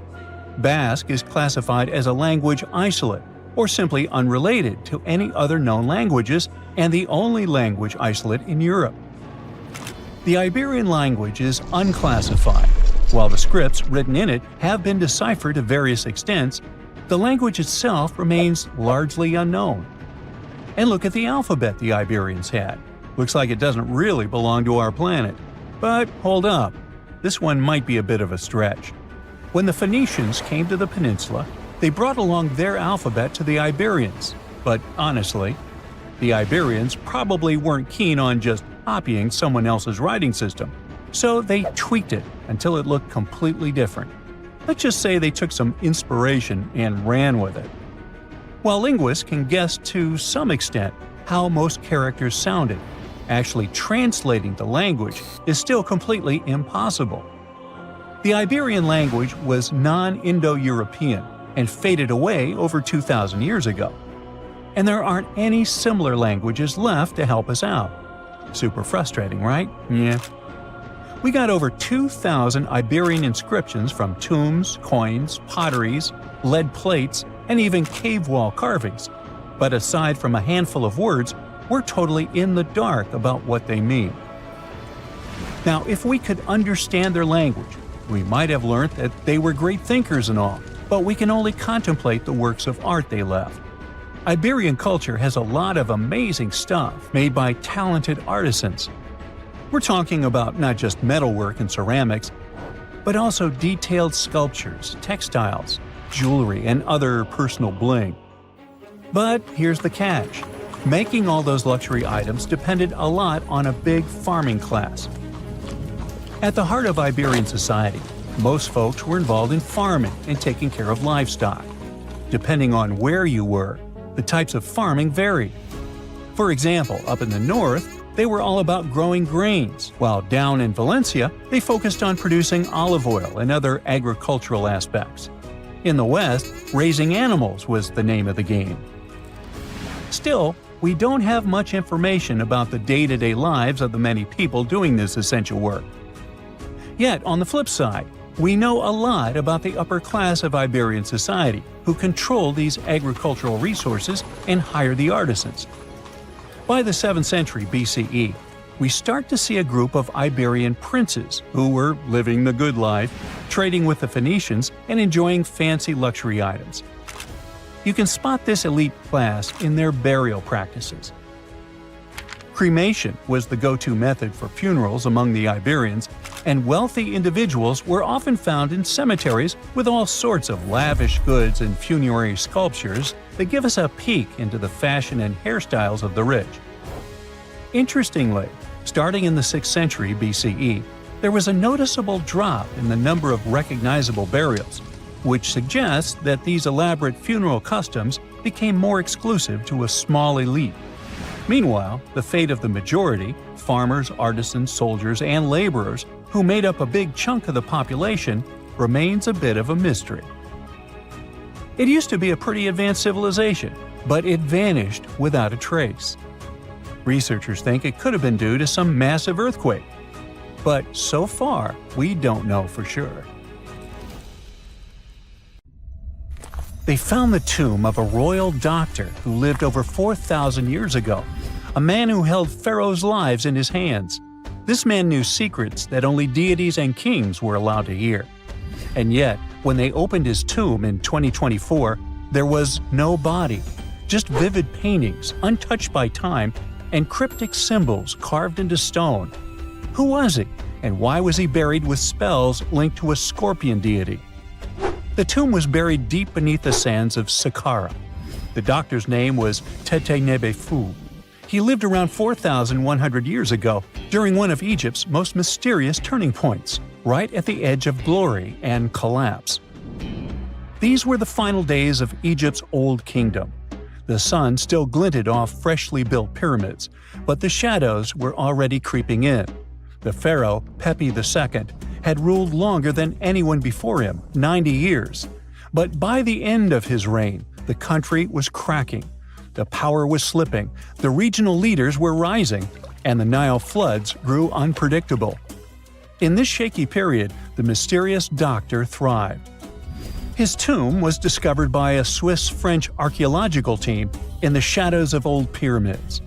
Basque is classified as a language isolate, or simply unrelated to any other known languages, and the only language isolate in Europe. The Iberian language is unclassified. While the scripts written in it have been deciphered to various extents, the language itself remains largely unknown. And look at the alphabet the Iberians had. Looks like it doesn't really belong to our planet. But hold up, this one might be a bit of a stretch. When the Phoenicians came to the peninsula, they brought along their alphabet to the Iberians. But honestly, the Iberians probably weren't keen on just copying someone else's writing system, so they tweaked it until it looked completely different. Let's just say they took some inspiration and ran with it. While linguists can guess to some extent how most characters sounded, actually translating the language is still completely impossible. The Iberian language was non-Indo-European and faded away over 2,000 years ago. And there aren't any similar languages left to help us out. Super frustrating, right? Yeah. We got over 2,000 Iberian inscriptions from tombs, coins, potteries, lead plates, and even cave wall carvings. But aside from a handful of words, we're totally in the dark about what they mean. Now, if we could understand their language, we might have learned that they were great thinkers and all, but we can only contemplate the works of art they left. Iberian culture has a lot of amazing stuff made by talented artisans. We're talking about not just metalwork and ceramics, but also detailed sculptures, textiles, jewelry, and other personal bling. But here's the catch. Making all those luxury items depended a lot on a big farming class. At the heart of Iberian society, most folks were involved in farming and taking care of livestock. Depending on where you were, the types of farming varied. For example, up in the north, they were all about growing grains, while down in Valencia, they focused on producing olive oil and other agricultural aspects. In the west, raising animals was the name of the game. Still, we don't have much information about the day-to-day lives of the many people doing this essential work. Yet, on the flip side, we know a lot about the upper class of Iberian society, who control these agricultural resources and hire the artisans. By the 7th century BCE, we start to see a group of Iberian princes who were living the good life, trading with the Phoenicians and enjoying fancy luxury items. You can spot this elite class in their burial practices. Cremation was the go-to method for funerals among the Iberians, and wealthy individuals were often found in cemeteries with all sorts of lavish goods and funerary sculptures that give us a peek into the fashion and hairstyles of the rich. Interestingly, starting in the 6th century BCE, there was a noticeable drop in the number of recognizable burials, which suggests that these elaborate funeral customs became more exclusive to a small elite. Meanwhile, the fate of the majority, farmers, artisans, soldiers, and laborers, who made up a big chunk of the population, remains a bit of a mystery. It used to be a pretty advanced civilization, but it vanished without a trace. Researchers think it could have been due to some massive earthquake, but so far, we don't know for sure. They found the tomb of a royal doctor who lived over 4,000 years ago, a man who held pharaohs' lives in his hands. This man knew secrets that only deities and kings were allowed to hear. And yet, when they opened his tomb in 2024, there was no body, just vivid paintings, untouched by time, and cryptic symbols carved into stone. Who was he, and why was he buried with spells linked to a scorpion deity? The tomb was buried deep beneath the sands of Saqqara. The doctor's name was Tete Nebefu. He lived around 4,100 years ago, during one of Egypt's most mysterious turning points, right at the edge of glory and collapse. These were the final days of Egypt's Old Kingdom. The sun still glinted off freshly built pyramids, but the shadows were already creeping in. The pharaoh, Pepi II, had ruled longer than anyone before him, 90 years. But by the end of his reign, the country was cracking. The power was slipping, the regional leaders were rising, and the Nile floods grew unpredictable. In this shaky period, the mysterious doctor thrived. His tomb was discovered by a Swiss-French archaeological team in the shadows of old pyramids.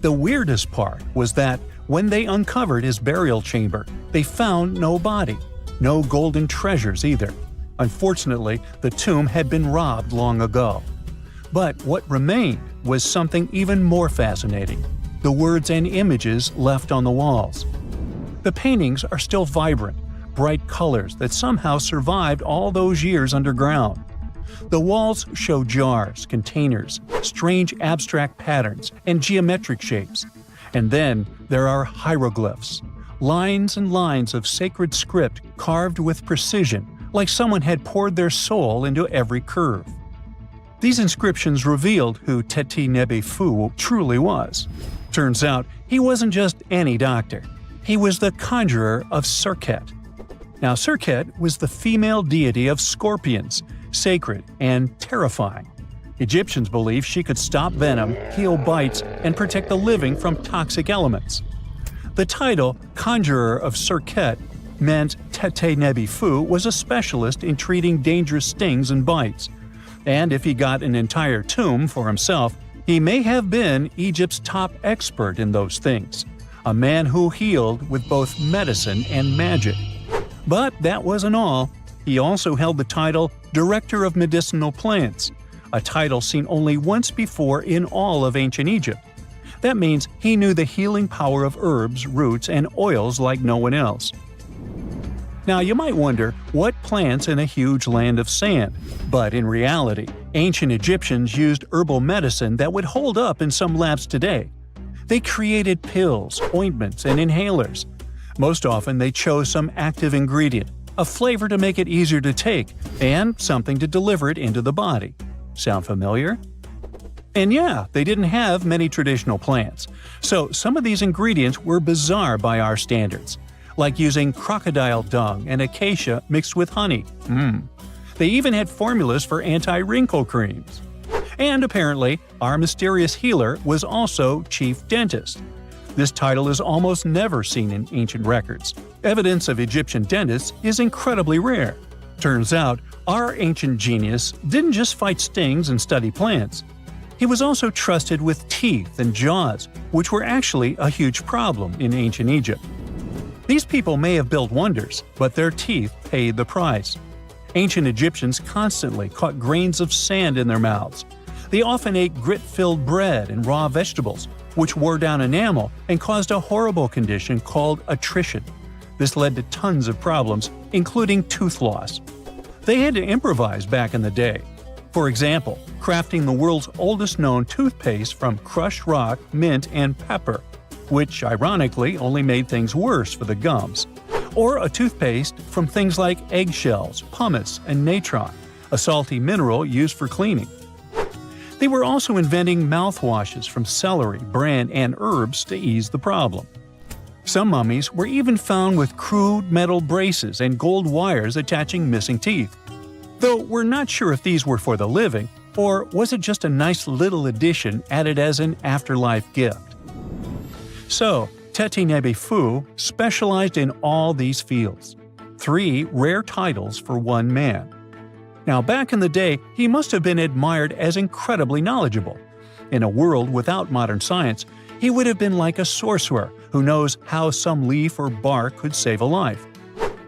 The weirdest part was that when they uncovered his burial chamber, they found no body, no golden treasures either. Unfortunately, the tomb had been robbed long ago. But what remained was something even more fascinating: the words and images left on the walls. The paintings are still vibrant, bright colors that somehow survived all those years underground. The walls show jars, containers, strange abstract patterns, and geometric shapes. And then there are hieroglyphs, lines and lines of sacred script carved with precision, like someone had poured their soul into every curve. These inscriptions revealed who Tete Nebefu truly was. Turns out, he wasn't just any doctor. He was the conjurer of Serket. Now, Serket was the female deity of scorpions, sacred and terrifying. Egyptians believed she could stop venom, heal bites, and protect the living from toxic elements. The title, Conjurer of Serket, meant Tete Nebefu was a specialist in treating dangerous stings and bites. And if he got an entire tomb for himself, he may have been Egypt's top expert in those things, a man who healed with both medicine and magic. But that wasn't all. He also held the title Director of Medicinal Plants, a title seen only once before in all of ancient Egypt. That means he knew the healing power of herbs, roots, and oils like no one else. Now you might wonder, what plants in a huge land of sand? But in reality, ancient Egyptians used herbal medicine that would hold up in some labs today. They created pills, ointments, and inhalers. Most often they chose some active ingredient, a flavor to make it easier to take, and something to deliver it into the body. Sound familiar? And yeah, they didn't have many traditional plants, so some of these ingredients were bizarre by our standards, like using crocodile dung and acacia mixed with honey. They even had formulas for anti-wrinkle creams. And apparently, our mysterious healer was also chief dentist. This title is almost never seen in ancient records. Evidence of Egyptian dentists is incredibly rare. Turns out, our ancient genius didn't just fight stings and study plants. He was also trusted with teeth and jaws, which were actually a huge problem in ancient Egypt. These people may have built wonders, but their teeth paid the price. Ancient Egyptians constantly caught grains of sand in their mouths. They often ate grit-filled bread and raw vegetables, which wore down enamel and caused a horrible condition called attrition. This led to tons of problems, including tooth loss. They had to improvise back in the day. For example, crafting the world's oldest known toothpaste from crushed rock, mint, and pepper, which ironically only made things worse for the gums. Or a toothpaste from things like eggshells, pumice, and natron, a salty mineral used for cleaning. They were also inventing mouthwashes from celery, bran, and herbs to ease the problem. Some mummies were even found with crude metal braces and gold wires attaching missing teeth. Though we're not sure if these were for the living, or was it just a nice little addition added as an afterlife gift. So, Teti Nebi Fu specialized in all these fields. 3 rare titles for one man. Now back in the day, he must have been admired as incredibly knowledgeable. In a world without modern science, he would have been like a sorcerer who knows how some leaf or bark could save a life.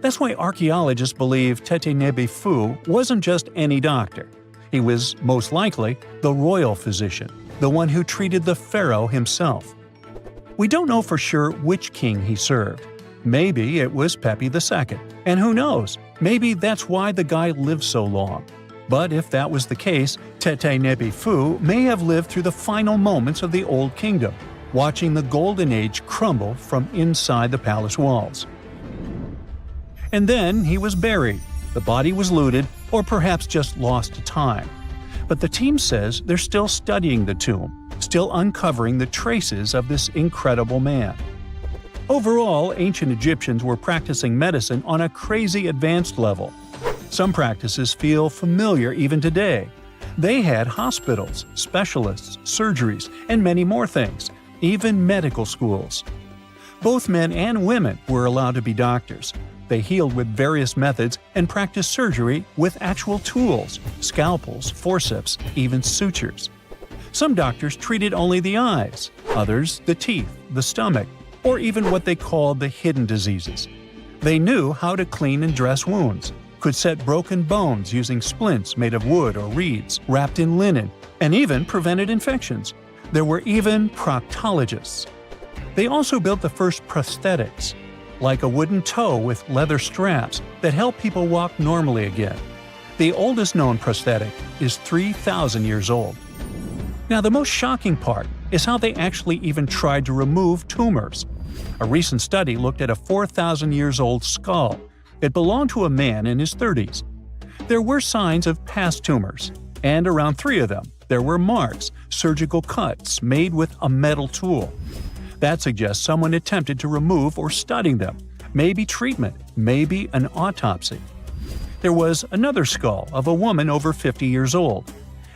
That's why archaeologists believe Teti Nebi Fu wasn't just any doctor. He was, most likely, the royal physician, the one who treated the pharaoh himself. We don't know for sure which king he served. Maybe it was Pepi II, and who knows, maybe that's why the guy lived so long. But if that was the case, Teti Nebi Fu may have lived through the final moments of the Old Kingdom, watching the Golden Age crumble from inside the palace walls. And then he was buried, the body was looted, or perhaps just lost to time. But the team says they're still studying the tomb, still uncovering the traces of this incredible man. Overall, ancient Egyptians were practicing medicine on a crazy advanced level. Some practices feel familiar even today. They had hospitals, specialists, surgeries, and many more things, even medical schools. Both men and women were allowed to be doctors. They healed with various methods and practiced surgery with actual tools, scalpels, forceps, even sutures. Some doctors treated only the eyes, others the teeth, the stomach, or even what they called the hidden diseases. They knew how to clean and dress wounds, could set broken bones using splints made of wood or reeds wrapped in linen, and even prevented infections. There were even proctologists. They also built the first prosthetics, like a wooden toe with leather straps that help people walk normally again. The oldest known prosthetic is 3,000 years old. Now, the most shocking part is how they actually even tried to remove tumors. A recent study looked at a 4,000 years old skull. It belonged to a man in his 30s. There were signs of past tumors, and around 3 of them, there were marks, surgical cuts made with a metal tool. That suggests someone attempted to remove or study them, maybe treatment, maybe an autopsy. There was another skull of a woman over 50 years old.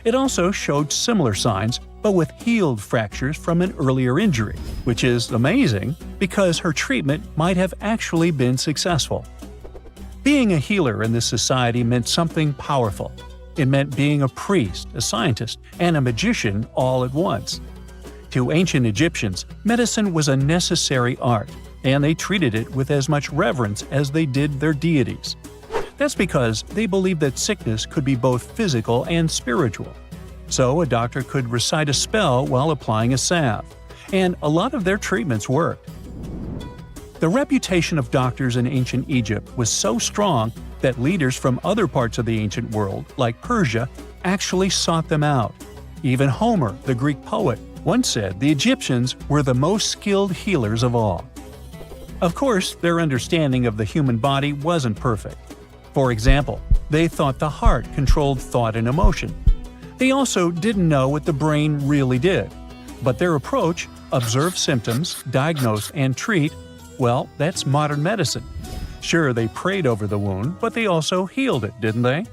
It also showed similar signs, but with healed fractures from an earlier injury, which is amazing because her treatment might have actually been successful. Being a healer in this society meant something powerful. It meant being a priest, a scientist, and a magician all at once. To ancient Egyptians, medicine was a necessary art, and they treated it with as much reverence as they did their deities. That's because they believed that sickness could be both physical and spiritual. so a doctor could recite a spell while applying a salve, and a lot of their treatments worked. The reputation of doctors in ancient Egypt was so strong that leaders from other parts of the ancient world, like Persia, actually sought them out. Even Homer, the Greek poet, once said the Egyptians were the most skilled healers of all. Of course, their understanding of the human body wasn't perfect. For example, they thought the heart controlled thought and emotion. They also didn't know what the brain really did. But their approach, observe symptoms, diagnose, and treat, well, that's modern medicine. Sure, they prayed over the wound, but they also healed it, didn't they?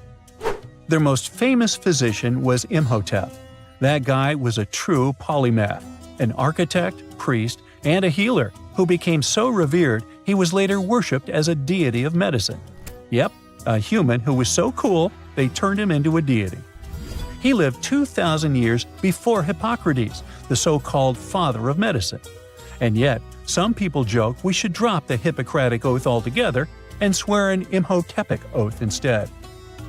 Their most famous physician was Imhotep. That guy was a true polymath, an architect, priest, and a healer who became so revered he was later worshipped as a deity of medicine. Yep, a human who was so cool they turned him into a deity. He lived 2,000 years before Hippocrates, the so-called father of medicine. And yet, some people joke we should drop the Hippocratic Oath altogether and swear an Imhotepic oath instead.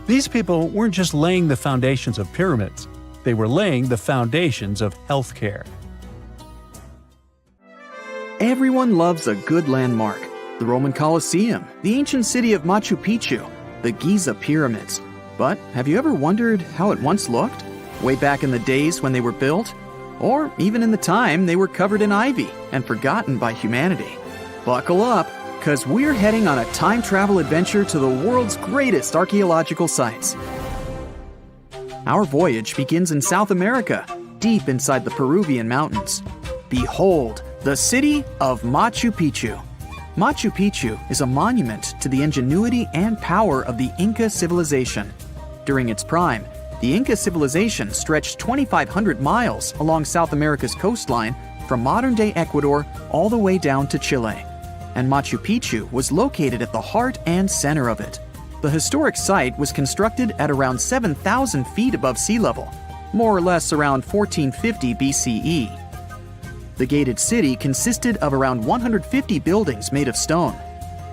These people weren't just laying the foundations of pyramids, they were laying the foundations of healthcare. Everyone loves a good landmark. The Roman Colosseum, the ancient city of Machu Picchu, the Giza pyramids. But have you ever wondered how it once looked? Way back in the days when they were built? Or even in the time they were covered in ivy and forgotten by humanity? Buckle up, because we're heading on a time travel adventure to the world's greatest archaeological sites. Our voyage begins in South America, deep inside the Peruvian mountains. Behold, the city of Machu Picchu. Machu Picchu is a monument to the ingenuity and power of the Inca civilization. During its prime, the Inca civilization stretched 2,500 miles along South America's coastline from modern-day Ecuador all the way down to Chile. And Machu Picchu was located at the heart and center of it. The historic site was constructed at around 7,000 feet above sea level, more or less around 1450 BCE. The gated city consisted of around 150 buildings made of stone.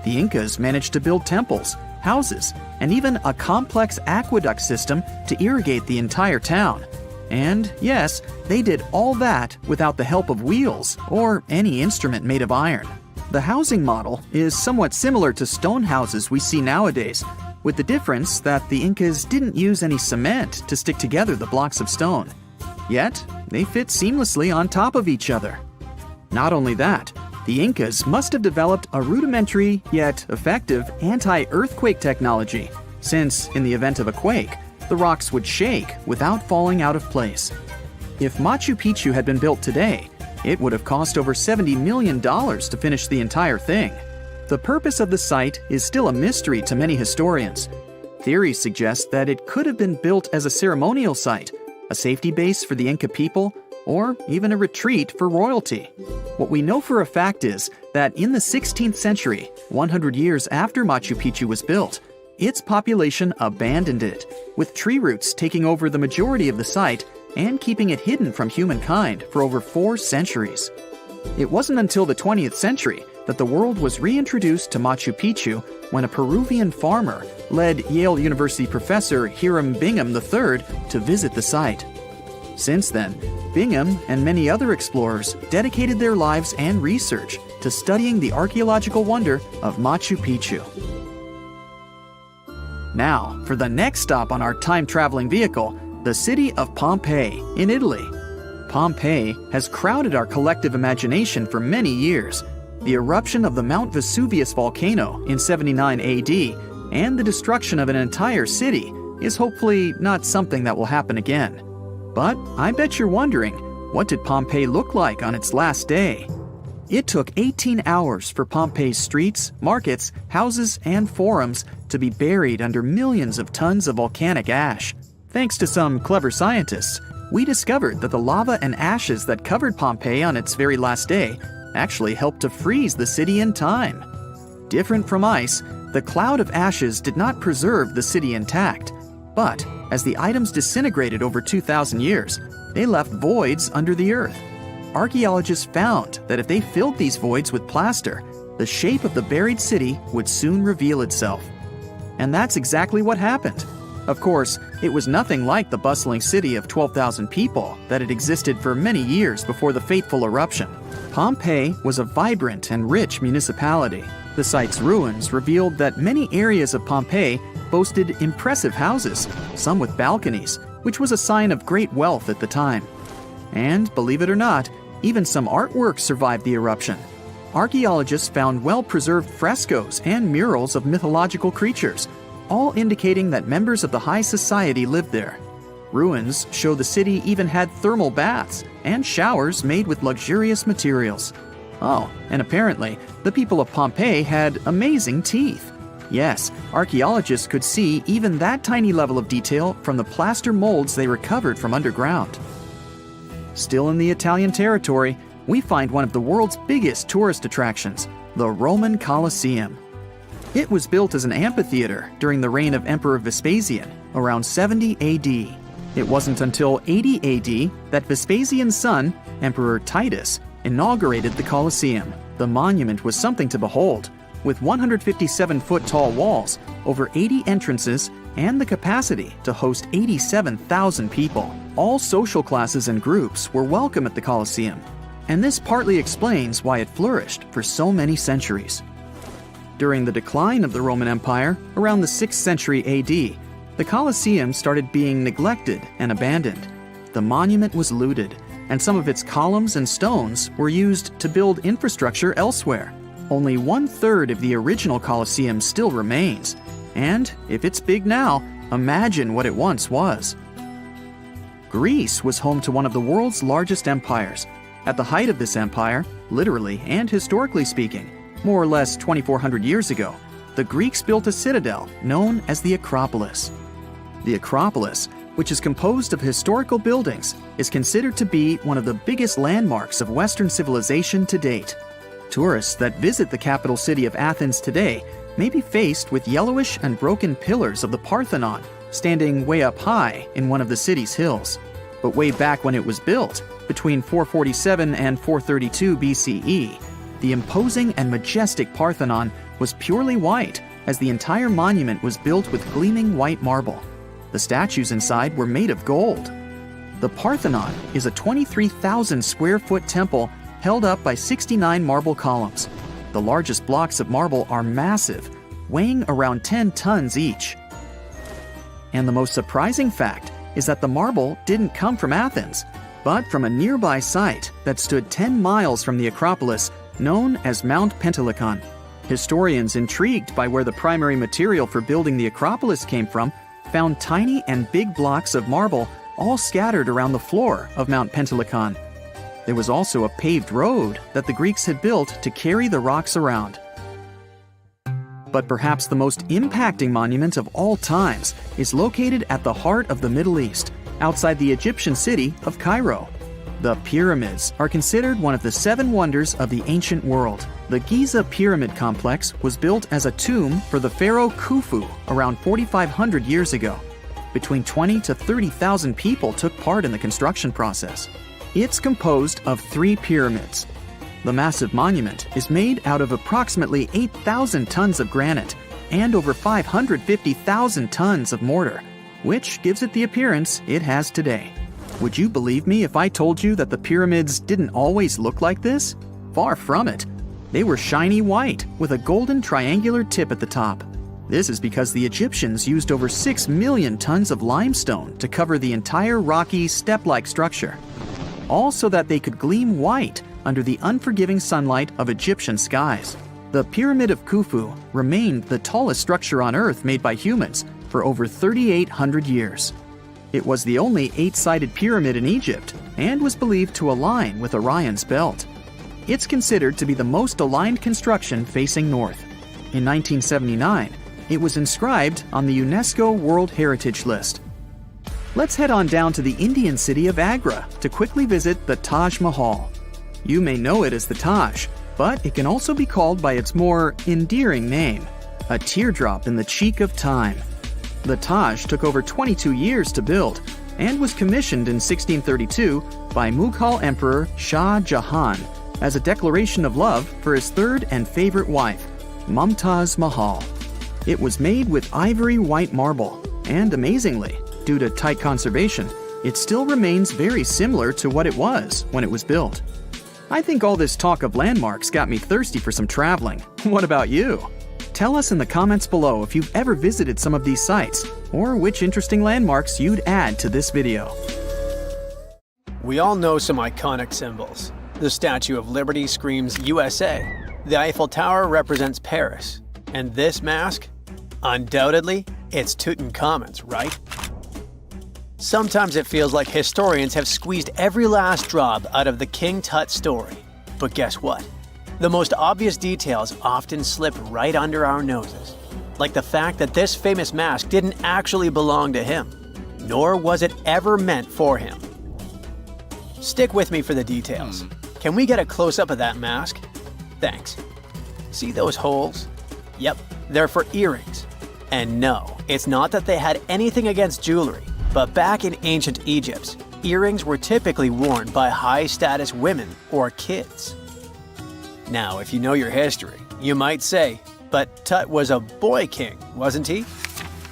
The Incas managed to build temples, houses, and even a complex aqueduct system to irrigate the entire town. And yes, they did all that without the help of wheels or any instrument made of iron. The housing model is somewhat similar to stone houses we see nowadays, with the difference that the Incas didn't use any cement to stick together the blocks of stone. Yet, they fit seamlessly on top of each other. Not only that, the Incas must have developed a rudimentary yet effective anti-earthquake technology, since, in the event of a quake, the rocks would shake without falling out of place. If Machu Picchu had been built today, it would have cost over $70 million to finish the entire thing. The purpose of the site is still a mystery to many historians. Theories suggest that it could have been built as a ceremonial site, a safety base for the Inca people, or even a retreat for royalty. What we know for a fact is that in the 16th century, 100 years after Machu Picchu was built, its population abandoned it, with tree roots taking over the majority of the site and keeping it hidden from humankind for over 4 centuries. It wasn't until the 20th century that the world was reintroduced to Machu Picchu when a Peruvian farmer led Yale University professor Hiram Bingham III to visit the site. Since then, Bingham and many other explorers dedicated their lives and research to studying the archaeological wonder of Machu Picchu. Now, for the next stop on our time-traveling vehicle, the city of Pompeii in Italy. Pompeii has crowded our collective imagination for many years. The eruption of the Mount Vesuvius volcano in 79 AD and the destruction of an entire city is hopefully not something that will happen again. But I bet you're wondering, what did Pompeii look like on its last day? It took 18 hours for Pompeii's streets, markets, houses, and forums to be buried under millions of tons of volcanic ash. Thanks to some clever scientists, we discovered that the lava and ashes that covered Pompeii on its very last day actually helped to freeze the city in time. Different from ice, the cloud of ashes did not preserve the city intact, but as the items disintegrated over 2,000 years, they left voids under the earth. Archaeologists found that if they filled these voids with plaster, the shape of the buried city would soon reveal itself. And that's exactly what happened. Of course, it was nothing like the bustling city of 12,000 people that had existed for many years before the fateful eruption. Pompeii was a vibrant and rich municipality. The site's ruins revealed that many areas of Pompeii boasted impressive houses, some with balconies, which was a sign of great wealth at the time. And, believe it or not, even some artworks survived the eruption. Archaeologists found well-preserved frescoes and murals of mythological creatures, all indicating that members of the high society lived there. Ruins show the city even had thermal baths and showers made with luxurious materials. Oh, and apparently, the people of Pompeii had amazing teeth. Yes, archaeologists could see even that tiny level of detail from the plaster molds they recovered from underground. Still in the Italian territory, we find one of the world's biggest tourist attractions, the Roman Colosseum. It was built as an amphitheater during the reign of Emperor Vespasian, around 70 AD. It wasn't until 80 AD that Vespasian's son, Emperor Titus, inaugurated the Colosseum. The monument was something to behold, with 157-foot-tall walls, over 80 entrances, and the capacity to host 87,000 people. All social classes and groups were welcome at the Colosseum, and this partly explains why it flourished for so many centuries. During the decline of the Roman Empire, around the 6th century AD, the Colosseum started being neglected and abandoned. The monument was looted, and some of its columns and stones were used to build infrastructure elsewhere. Only 1/3 of the original Colosseum still remains, and if it's big now, imagine what it once was. Greece was home to one of the world's largest empires. At the height of this empire, literally and historically speaking, more or less 2,400 years ago, the Greeks built a citadel known as the Acropolis. The Acropolis, which is composed of historical buildings, is considered to be one of the biggest landmarks of Western civilization to date. Tourists that visit the capital city of Athens today may be faced with yellowish and broken pillars of the Parthenon standing way up high in one of the city's hills. But way back when it was built, between 447 and 432 BCE, the imposing and majestic Parthenon was purely white, as the entire monument was built with gleaming white marble. The statues inside were made of gold. The Parthenon is a 23,000 square foot temple held up by 69 marble columns. The largest blocks of marble are massive, weighing around 10 tons each. And the most surprising fact is that the marble didn't come from Athens, but from a nearby site that stood 10 miles from the Acropolis, known as Mount Pentelicon. Historians intrigued by where the primary material for building the Acropolis came from found tiny and big blocks of marble all scattered around the floor of Mount Pentelicon. There was also a paved road that the Greeks had built to carry the rocks around. But perhaps the most impacting monument of all times is located at the heart of the Middle East, outside the Egyptian city of Cairo. The pyramids are considered one of the 7 wonders of the ancient world. The Giza Pyramid Complex was built as a tomb for the pharaoh Khufu around 4,500 years ago. Between 20 to 30,000 people took part in the construction process. It's composed of 3 pyramids. The massive monument is made out of approximately 8,000 tons of granite and over 550,000 tons of mortar, which gives it the appearance it has today. Would you believe me if I told you that the pyramids didn't always look like this? Far from it. They were shiny white with a golden triangular tip at the top. This is because the Egyptians used over 6 million tons of limestone to cover the entire rocky, step-like structure, all so that they could gleam white under the unforgiving sunlight of Egyptian skies. The Pyramid of Khufu remained the tallest structure on Earth made by humans for over 3,800 years. It was the only 8-sided pyramid in Egypt and was believed to align with Orion's belt. It's considered to be the most aligned construction facing north. In 1979, it was inscribed on the UNESCO World Heritage List. Let's head on down to the Indian city of Agra to quickly visit the Taj Mahal. You may know it as the Taj, but it can also be called by its more endearing name, a teardrop in the cheek of time. The Taj took over 22 years to build and was commissioned in 1632 by Mughal Emperor Shah Jahan as a declaration of love for his third and favorite wife, Mumtaz Mahal. It was made with ivory white marble, And amazingly, due to tight conservation, it still remains very similar to what it was when it was built. I think all this talk of landmarks got me thirsty for some traveling. What about you? Tell us in the comments below if you've ever visited some of these sites, or which interesting landmarks you'd add to this video. We all know some iconic symbols. The Statue of Liberty screams USA. The Eiffel Tower represents Paris. And this mask? Undoubtedly, it's Tutankhamun's, right? Sometimes it feels like historians have squeezed every last drop out of the King Tut story. But guess what? The most obvious details often slip right under our noses. Like the fact that this famous mask didn't actually belong to him, nor was it ever meant for him. Stick with me for the details. Can we get a close-up of that mask? Thanks. See those holes? Yep, they're for earrings. And no, it's not that they had anything against jewelry, but back in ancient Egypt, earrings were typically worn by high-status women or kids. Now, if you know your history, you might say, but Tut was a boy king, wasn't he?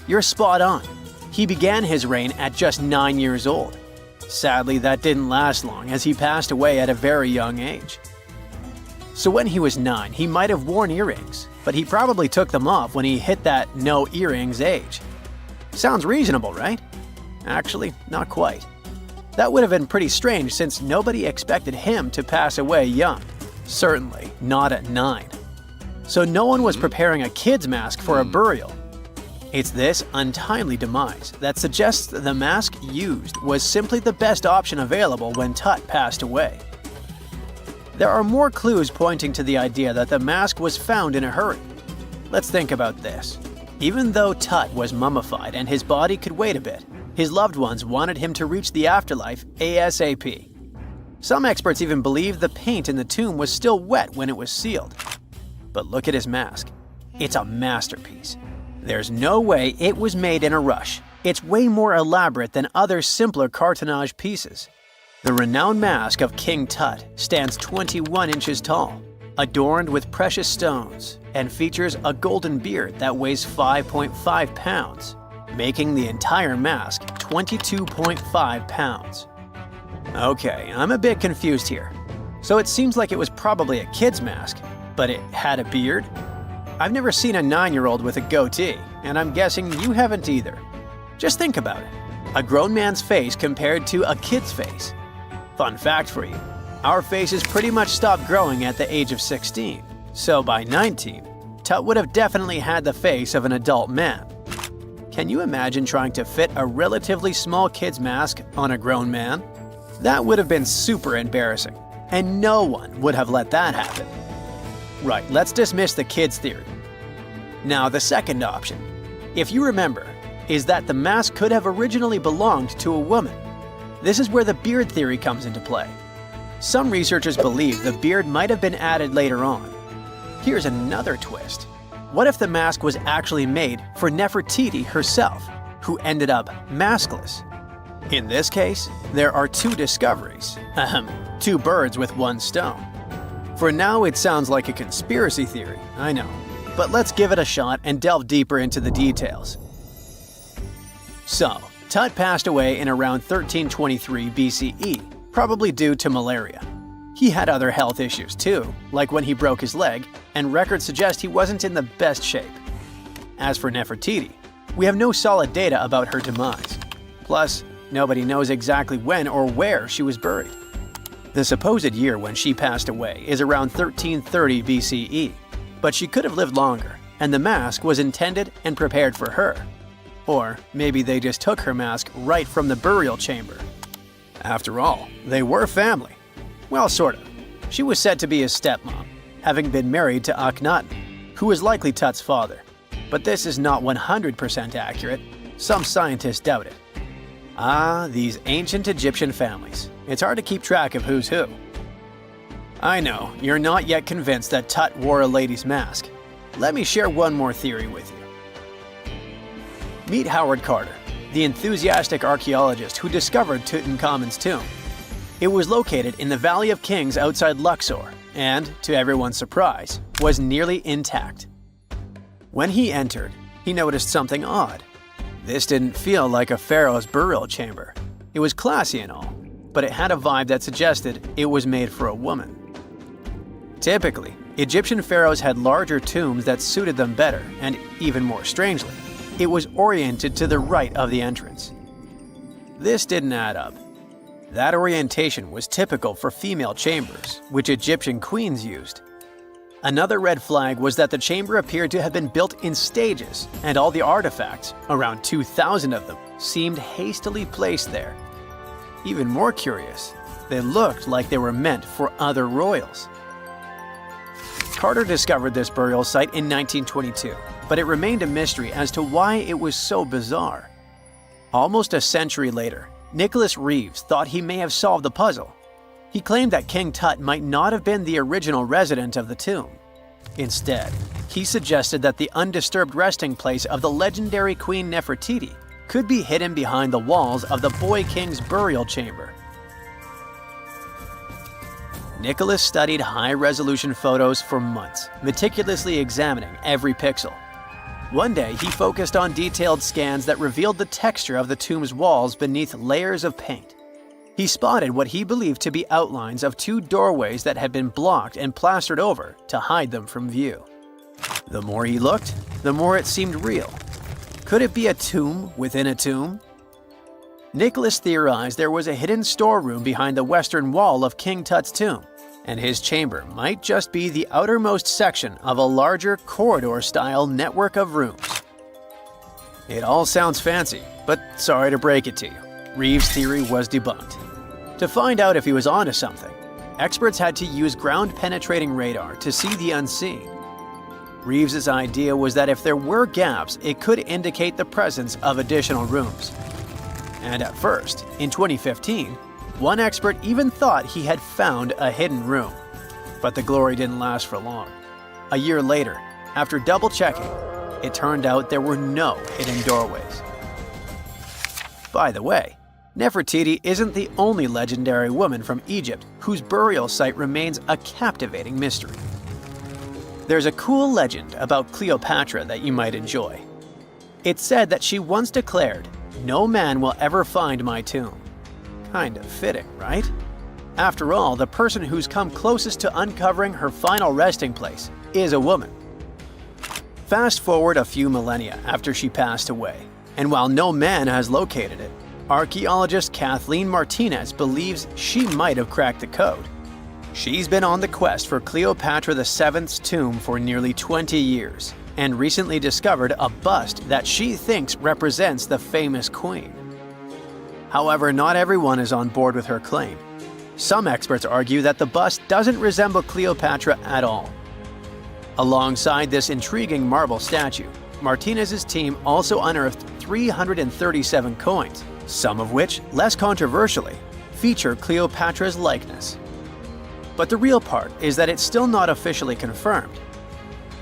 You're spot on. He began his reign at just 9 years old. Sadly, that didn't last long as he passed away at a very young age. So when he was 9, he might have worn earrings, but he probably took them off when he hit that no earrings age. Sounds reasonable, right? Actually, not quite. That would have been pretty strange since nobody expected him to pass away young. Certainly not at 9. So no one was preparing a kid's mask for a burial. It's this untimely demise that suggests that the mask used was simply the best option available when Tut passed away. There are more clues pointing to the idea that the mask was found in a hurry. Let's think about this. Even though Tut was mummified and his body could wait a bit, his loved ones wanted him to reach the afterlife ASAP. Some experts even believe the paint in the tomb was still wet when it was sealed. But look at his mask. It's a masterpiece. There's no way it was made in a rush. It's way more elaborate than other simpler cartonnage pieces. The renowned mask of King Tut stands 21 inches tall, adorned with precious stones, and features a golden beard that weighs 5.5 pounds, making the entire mask 22.5 pounds. Okay, I'm a bit confused here. So it seems like it was probably a kid's mask, but it had a beard? I've never seen a 9-year-old with a goatee, and I'm guessing you haven't either. Just think about it. A grown man's face compared to a kid's face. Fun fact for you, our faces pretty much stopped growing at the age of 16, so by 19, Tut would have definitely had the face of an adult man. Can you imagine trying to fit a relatively small kid's mask on a grown man? That would have been super embarrassing, and no one would have let that happen. Right, let's dismiss the kids' theory. Now, the second option, if you remember, is that the mask could have originally belonged to a woman. This is where the beard theory comes into play. Some researchers believe the beard might have been added later on. Here's another twist. What if the mask was actually made for Nefertiti herself, who ended up maskless? In this case, there are two discoveries. Two birds with one stone. For now, it sounds like a conspiracy theory, I know. But let's give it a shot and delve deeper into the details. So, Tut passed away in around 1323 BCE, probably due to malaria. He had other health issues too, like when he broke his leg, and records suggest he wasn't in the best shape. As for Nefertiti, we have no solid data about her demise. Plus, nobody knows exactly when or where she was buried. The supposed year when she passed away is around 1330 BCE, but she could have lived longer, and the mask was intended and prepared for her. Or maybe they just took her mask right from the burial chamber. After all, they were family. Well, sort of. She was said to be his stepmom, having been married to Akhenaten, who was likely Tut's father. But this is not 100% accurate. Some scientists doubt it. Ah, these ancient Egyptian families. It's hard to keep track of who's who. I know, you're not yet convinced that Tut wore a lady's mask. Let me share one more theory with you. Meet Howard Carter, the enthusiastic archaeologist who discovered Tutankhamun's tomb. It was located in the Valley of Kings outside Luxor and, to everyone's surprise, was nearly intact. When he entered, he noticed something odd. This didn't feel like a pharaoh's burial chamber. It was classy and all, but it had a vibe that suggested it was made for a woman. Typically, Egyptian pharaohs had larger tombs that suited them better, and even more strangely, it was oriented to the right of the entrance. This didn't add up. That orientation was typical for female chambers, which Egyptian queens used. Another red flag was that the chamber appeared to have been built in stages, and all the artifacts, around 2,000 of them, seemed hastily placed there. Even more curious, they looked like they were meant for other royals. Carter discovered this burial site in 1922, but it remained a mystery as to why it was so bizarre. Almost a century later, Nicholas Reeves thought he may have solved the puzzle. He claimed that King Tut might not have been the original resident of the tomb. Instead, he suggested that the undisturbed resting place of the legendary Queen Nefertiti could be hidden behind the walls of the boy king's burial chamber. Nicholas studied high-resolution photos for months, meticulously examining every pixel. One day, he focused on detailed scans that revealed the texture of the tomb's walls beneath layers of paint. He spotted what he believed to be outlines of two doorways that had been blocked and plastered over to hide them from view. The more he looked, the more it seemed real. Could it be a tomb within a tomb? Nicholas theorized there was a hidden storeroom behind the western wall of King Tut's tomb, and his chamber might just be the outermost section of a larger corridor-style network of rooms. It all sounds fancy, but sorry to break it to you, Reeves' theory was debunked. To find out if he was onto something, experts had to use ground-penetrating radar to see the unseen. Reeves' idea was that if there were gaps, it could indicate the presence of additional rooms. And at first, in 2015, one expert even thought he had found a hidden room. But the glory didn't last for long. A year later, after double-checking, it turned out there were no hidden doorways. By the way, Nefertiti isn't the only legendary woman from Egypt whose burial site remains a captivating mystery. There's a cool legend about Cleopatra that you might enjoy. It's said that she once declared, "No man will ever find my tomb." Kind of fitting, right? After all, the person who's come closest to uncovering her final resting place is a woman. Fast forward a few millennia after she passed away, and while no man has located it, archaeologist Kathleen Martinez believes she might have cracked the code. She's been on the quest for Cleopatra VII's tomb for nearly 20 years, and recently discovered a bust that she thinks represents the famous queen. However, not everyone is on board with her claim. Some experts argue that the bust doesn't resemble Cleopatra at all. Alongside this intriguing marble statue, Martinez's team also unearthed 337 coins, some of which, less controversially, feature Cleopatra's likeness. But the real part is that it's still not officially confirmed.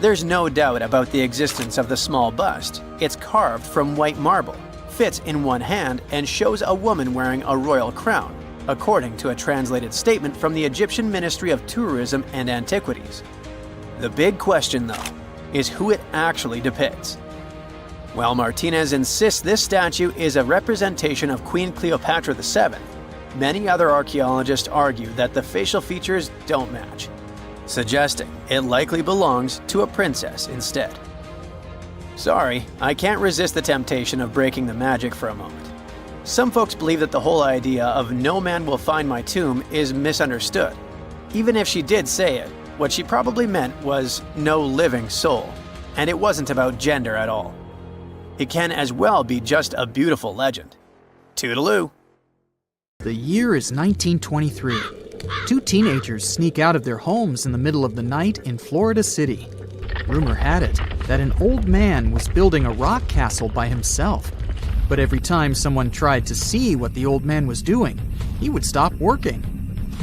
There's no doubt about the existence of the small bust. It's carved from white marble, fits in one hand, and shows a woman wearing a royal crown, according to a translated statement from the Egyptian Ministry of Tourism and Antiquities. The big question, though, is who it actually depicts. While Martinez insists this statue is a representation of Queen Cleopatra VII, many other archaeologists argue that the facial features don't match, suggesting it likely belongs to a princess instead. Sorry, I can't resist the temptation of breaking the magic for a moment. Some folks believe that the whole idea of "no man will find my tomb" is misunderstood. Even if she did say it, what she probably meant was "no living soul," and it wasn't about gender at all. It can as well be just a beautiful legend. Toodaloo! The year is 1923. Two teenagers sneak out of their homes in the middle of the night in Florida City. Rumor had it that an old man was building a rock castle by himself. But every time someone tried to see what the old man was doing, he would stop working.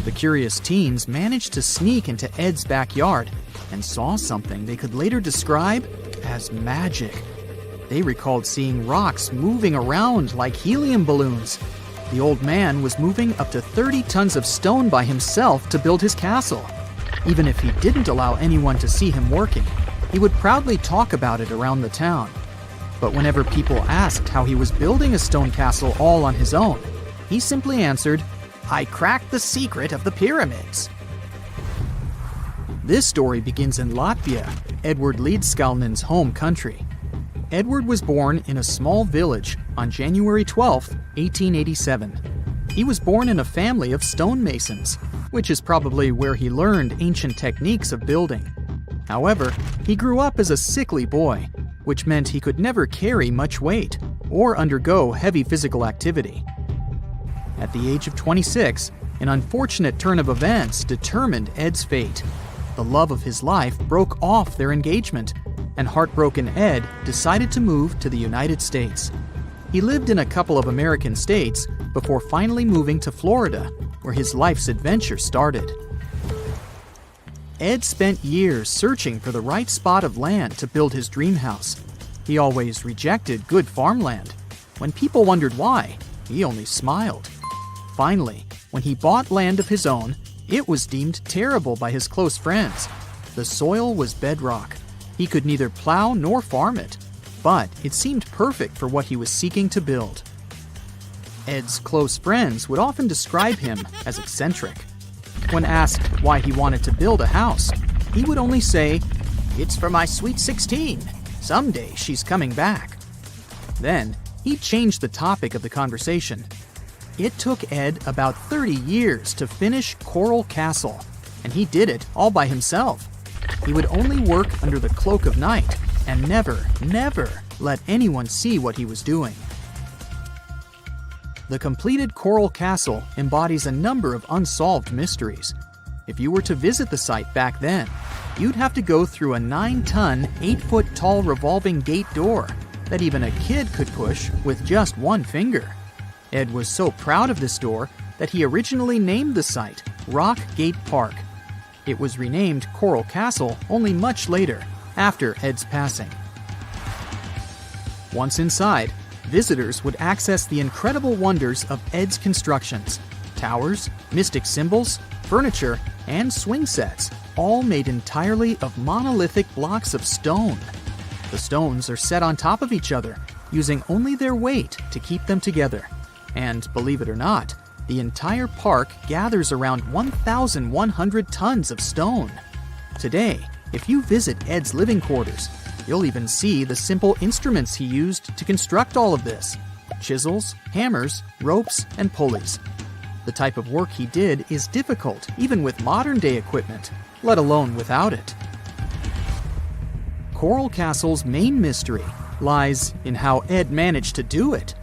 The curious teens managed to sneak into Ed's backyard and saw something they could later describe as magic. They recalled seeing rocks moving around like helium balloons. The old man was moving up to 30 tons of stone by himself to build his castle. Even if he didn't allow anyone to see him working, he would proudly talk about it around the town. But whenever people asked how he was building a stone castle all on his own, he simply answered, "I cracked the secret of the pyramids." This story begins in Latvia, Edward Leedskalnin's home country. Edward was born in a small village on January 12, 1887. He was born in a family of stonemasons, which is probably where he learned ancient techniques of building. However, he grew up as a sickly boy, which meant he could never carry much weight or undergo heavy physical activity. At the age of 26, an unfortunate turn of events determined Ed's fate. The love of his life broke off their engagement, and heartbroken Ed decided to move to the United States. He lived in a couple of American states before finally moving to Florida, where his life's adventure started. Ed spent years searching for the right spot of land to build his dream house. He always rejected good farmland. When people wondered why, he only smiled. Finally, when he bought land of his own, it was deemed terrible by his close friends. The soil was bedrock. He could neither plow nor farm it, but it seemed perfect for what he was seeking to build. Ed's close friends would often describe him as eccentric. When asked why he wanted to build a house, he would only say, "It's for my sweet 16. Someday she's coming back." Then, he changed the topic of the conversation. It took Ed about 30 years to finish Coral Castle, and he did it all by himself. He would only work under the cloak of night and never let anyone see what he was doing. The completed Coral Castle embodies a number of unsolved mysteries. If you were to visit the site back then, you'd have to go through a 9-ton, 8-foot-tall revolving gate door that even a kid could push with just one finger. Ed was so proud of this door that he originally named the site Rock Gate Park. It was renamed Coral Castle only much later, after Ed's passing. Once inside, visitors would access the incredible wonders of Ed's constructions: towers, mystic symbols, furniture, and swing sets, all made entirely of monolithic blocks of stone. The stones are set on top of each other, using only their weight to keep them together. And believe it or not, the entire park gathers around 1,100 tons of stone. Today, if you visit Ed's living quarters, you'll even see the simple instruments he used to construct all of this: chisels, hammers, ropes, and pulleys. The type of work he did is difficult even with modern-day equipment, let alone without it. Coral Castle's main mystery lies in how Ed managed to do it.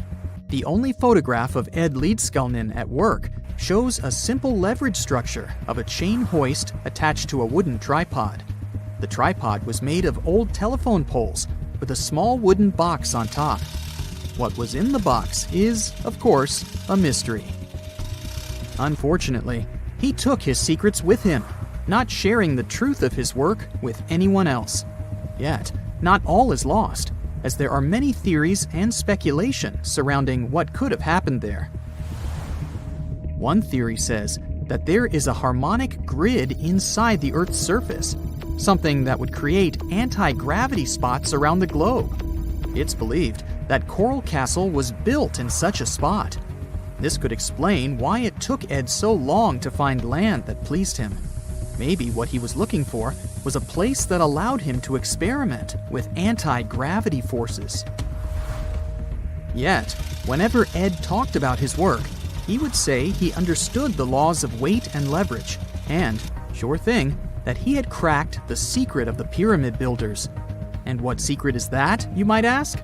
The only photograph of Ed Leedskalnin at work shows a simple leverage structure of a chain hoist attached to a wooden tripod. The tripod was made of old telephone poles with a small wooden box on top. What was in the box is, of course, a mystery. Unfortunately, he took his secrets with him, not sharing the truth of his work with anyone else. Yet, not all is lost, as there are many theories and speculation surrounding what could have happened there. One theory says that there is a harmonic grid inside the Earth's surface, something that would create anti-gravity spots around the globe. It's believed that Coral Castle was built in such a spot. This could explain why it took Ed so long to find land that pleased him. Maybe what he was looking for was a place that allowed him to experiment with anti-gravity forces. Yet, whenever Ed talked about his work, he would say he understood the laws of weight and leverage, and, sure thing, that he had cracked the secret of the pyramid builders. And what secret is that, you might ask?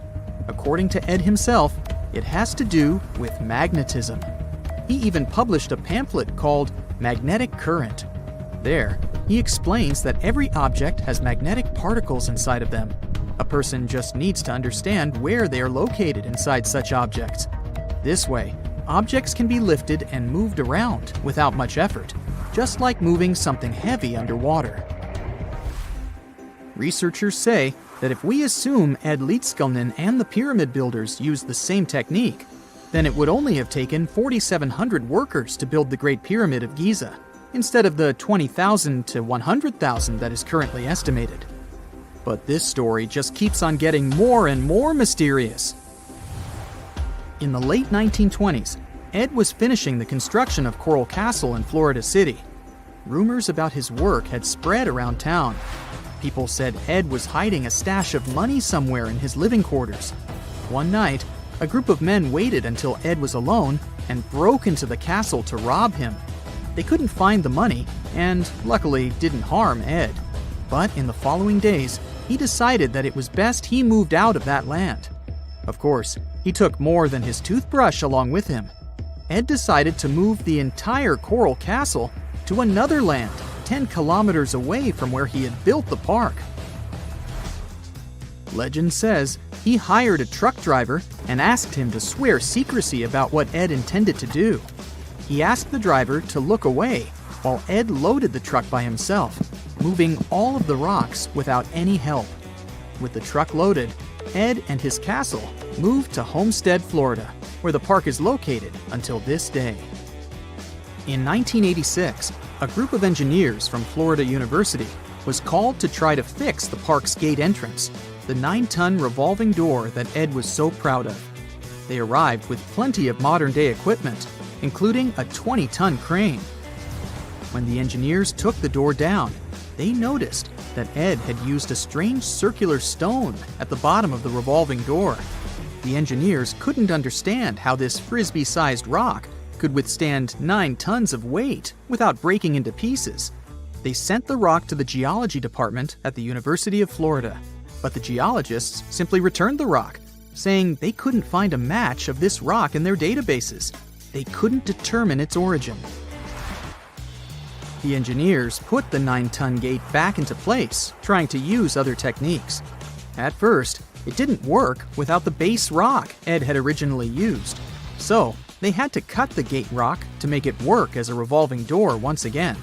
According to Ed himself, it has to do with magnetism. He even published a pamphlet called Magnetic Current. There, he explains that every object has magnetic particles inside of them. A person just needs to understand where they are located inside such objects. This way, objects can be lifted and moved around without much effort, just like moving something heavy underwater. Researchers say that if we assume Ed Leedskalnin and the pyramid builders used the same technique, then it would only have taken 4,700 workers to build the Great Pyramid of Giza, instead of the 20,000 to 100,000 that is currently estimated. But this story just keeps on getting more and more mysterious. In the late 1920s, Ed was finishing the construction of Coral Castle in Florida City. Rumors about his work had spread around town. People said Ed was hiding a stash of money somewhere in his living quarters. One night, a group of men waited until Ed was alone and broke into the castle to rob him. They couldn't find the money and, luckily, didn't harm Ed. But in the following days, he decided that it was best he moved out of that land. Of course, he took more than his toothbrush along with him. Ed decided to move the entire Coral Castle to another land 10 kilometers away from where he had built the park. Legend says he hired a truck driver and asked him to swear secrecy about what Ed intended to do. He asked the driver to look away while Ed loaded the truck by himself, moving all of the rocks without any help. With the truck loaded, Ed and his castle moved to Homestead, Florida, where the park is located until this day. In 1986, a group of engineers from Florida University was called to try to fix the park's gate entrance, the 9-ton revolving door that Ed was so proud of. They arrived with plenty of modern-day equipment, including a 20-ton crane. When the engineers took the door down, they noticed that Ed had used a strange circular stone at the bottom of the revolving door. The engineers couldn't understand how this frisbee-sized rock could withstand 9 tons of weight without breaking into pieces. They sent the rock to the geology department at the University of Florida, but the geologists simply returned the rock, saying they couldn't find a match of this rock in their databases. They couldn't determine its origin. The engineers put the 9-ton gate back into place, trying to use other techniques. At first, it didn't work without the base rock Ed had originally used. So, they had to cut the gate rock to make it work as a revolving door once again,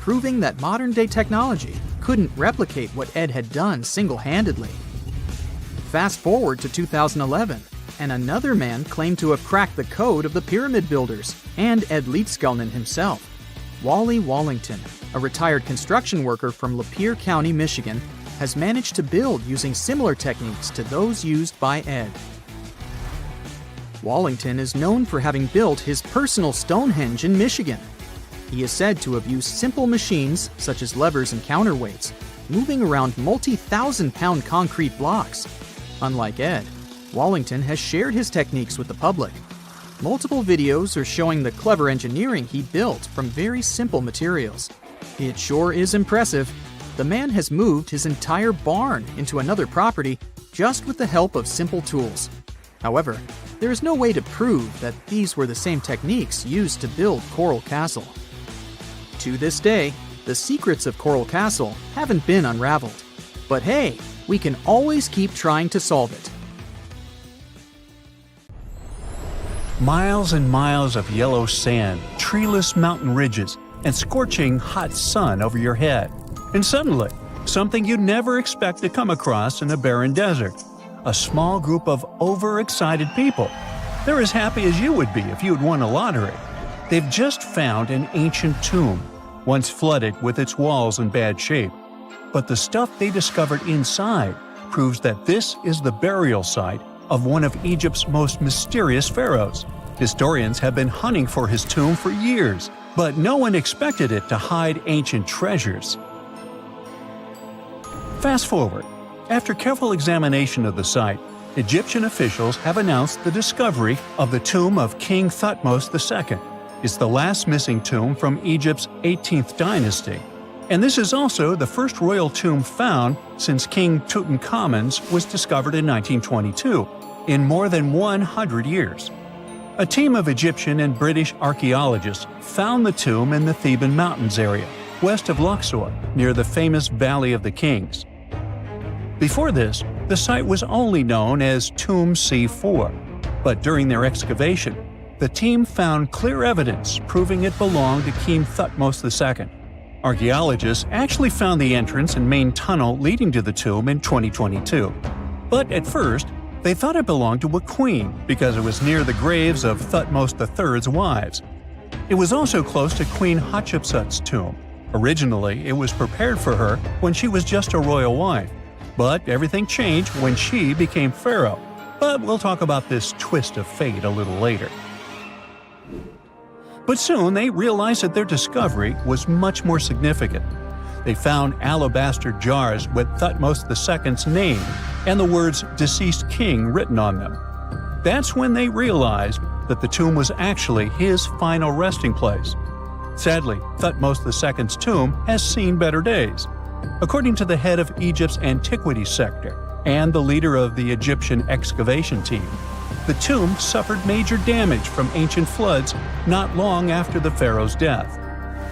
proving that modern-day technology couldn't replicate what Ed had done single-handedly. Fast forward to 2011, and another man claimed to have cracked the code of the pyramid builders and Ed Leedskalnin himself. Wally Wallington, a retired construction worker from Lapeer County, Michigan, has managed to build using similar techniques to those used by Ed. Wallington is known for having built his personal Stonehenge in Michigan. He is said to have used simple machines, such as levers and counterweights, moving around multi-thousand-pound concrete blocks. Unlike Ed, Wallington has shared his techniques with the public. Multiple videos are showing the clever engineering he built from very simple materials. It sure is impressive. The man has moved his entire barn into another property just with the help of simple tools. However, there is no way to prove that these were the same techniques used to build Coral Castle. To this day, the secrets of Coral Castle haven't been unraveled. But hey, we can always keep trying to solve it. Miles and miles of yellow sand, treeless mountain ridges, and scorching hot sun over your head. And suddenly, something you'd never expect to come across in a barren desert. A small group of overexcited people. They're as happy as you would be if you'd won a lottery. They've just found an ancient tomb, once flooded with its walls in bad shape. But the stuff they discovered inside proves that this is the burial site of one of Egypt's most mysterious pharaohs. Historians have been hunting for his tomb for years, but no one expected it to hide ancient treasures. Fast forward. After careful examination of the site, Egyptian officials have announced the discovery of the tomb of King Thutmos II. It's the last missing tomb from Egypt's 18th dynasty. And this is also the first royal tomb found since King Tutankhamun's was discovered in 1922, in more than 100 years. A team of Egyptian and British archaeologists found the tomb in the Theban Mountains area, west of Luxor, near the famous Valley of the Kings. Before this, the site was only known as Tomb C4, but during their excavation, the team found clear evidence proving it belonged to King Thutmos II. Archaeologists actually found the entrance and main tunnel leading to the tomb in 2022. But at first, they thought it belonged to a queen because it was near the graves of Thutmos III's wives. It was also close to Queen Hatshepsut's tomb. Originally, it was prepared for her when she was just a royal wife. But everything changed when she became pharaoh. But we'll talk about this twist of fate a little later. But soon they realized that their discovery was much more significant. They found alabaster jars with Thutmos II's name and the words "deceased king" written on them. That's when they realized that the tomb was actually his final resting place. Sadly, Thutmos II's tomb has seen better days. According to the head of Egypt's antiquities sector and the leader of the Egyptian excavation team, the tomb suffered major damage from ancient floods not long after the pharaoh's death.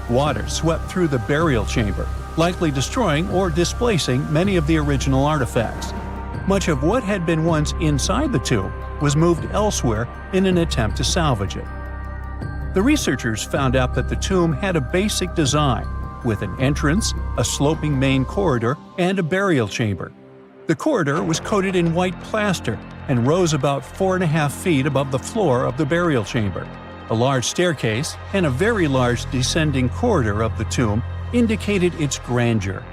Water swept through the burial chamber, likely destroying or displacing many of the original artifacts. Much of what had been once inside the tomb was moved elsewhere in an attempt to salvage it. The researchers found out that the tomb had a basic design, with an entrance, a sloping main corridor, and a burial chamber. The corridor was coated in white plaster and rose about 4.5 feet above the floor of the burial chamber. A large staircase and a very large descending corridor of the tomb indicated its grandeur.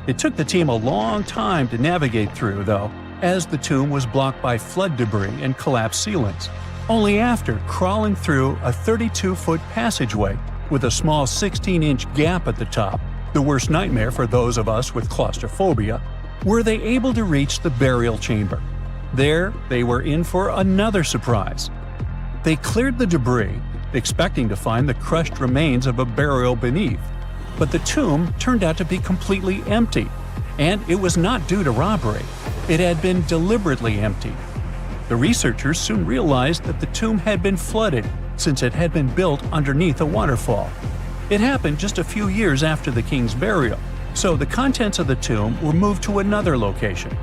It took the team a long time to navigate through, though, as the tomb was blocked by flood debris and collapsed ceilings. Only after crawling through a 32-foot passageway with a small 16-inch gap at the top, the worst nightmare for those of us with claustrophobia, were they able to reach the burial chamber. There, they were in for another surprise. They cleared the debris, expecting to find the crushed remains of a burial beneath. But the tomb turned out to be completely empty, and it was not due to robbery. It had been deliberately emptied. The researchers soon realized that the tomb had been flooded since it had been built underneath a waterfall. It happened just a few years after the king's burial, so the contents of the tomb were moved to another location.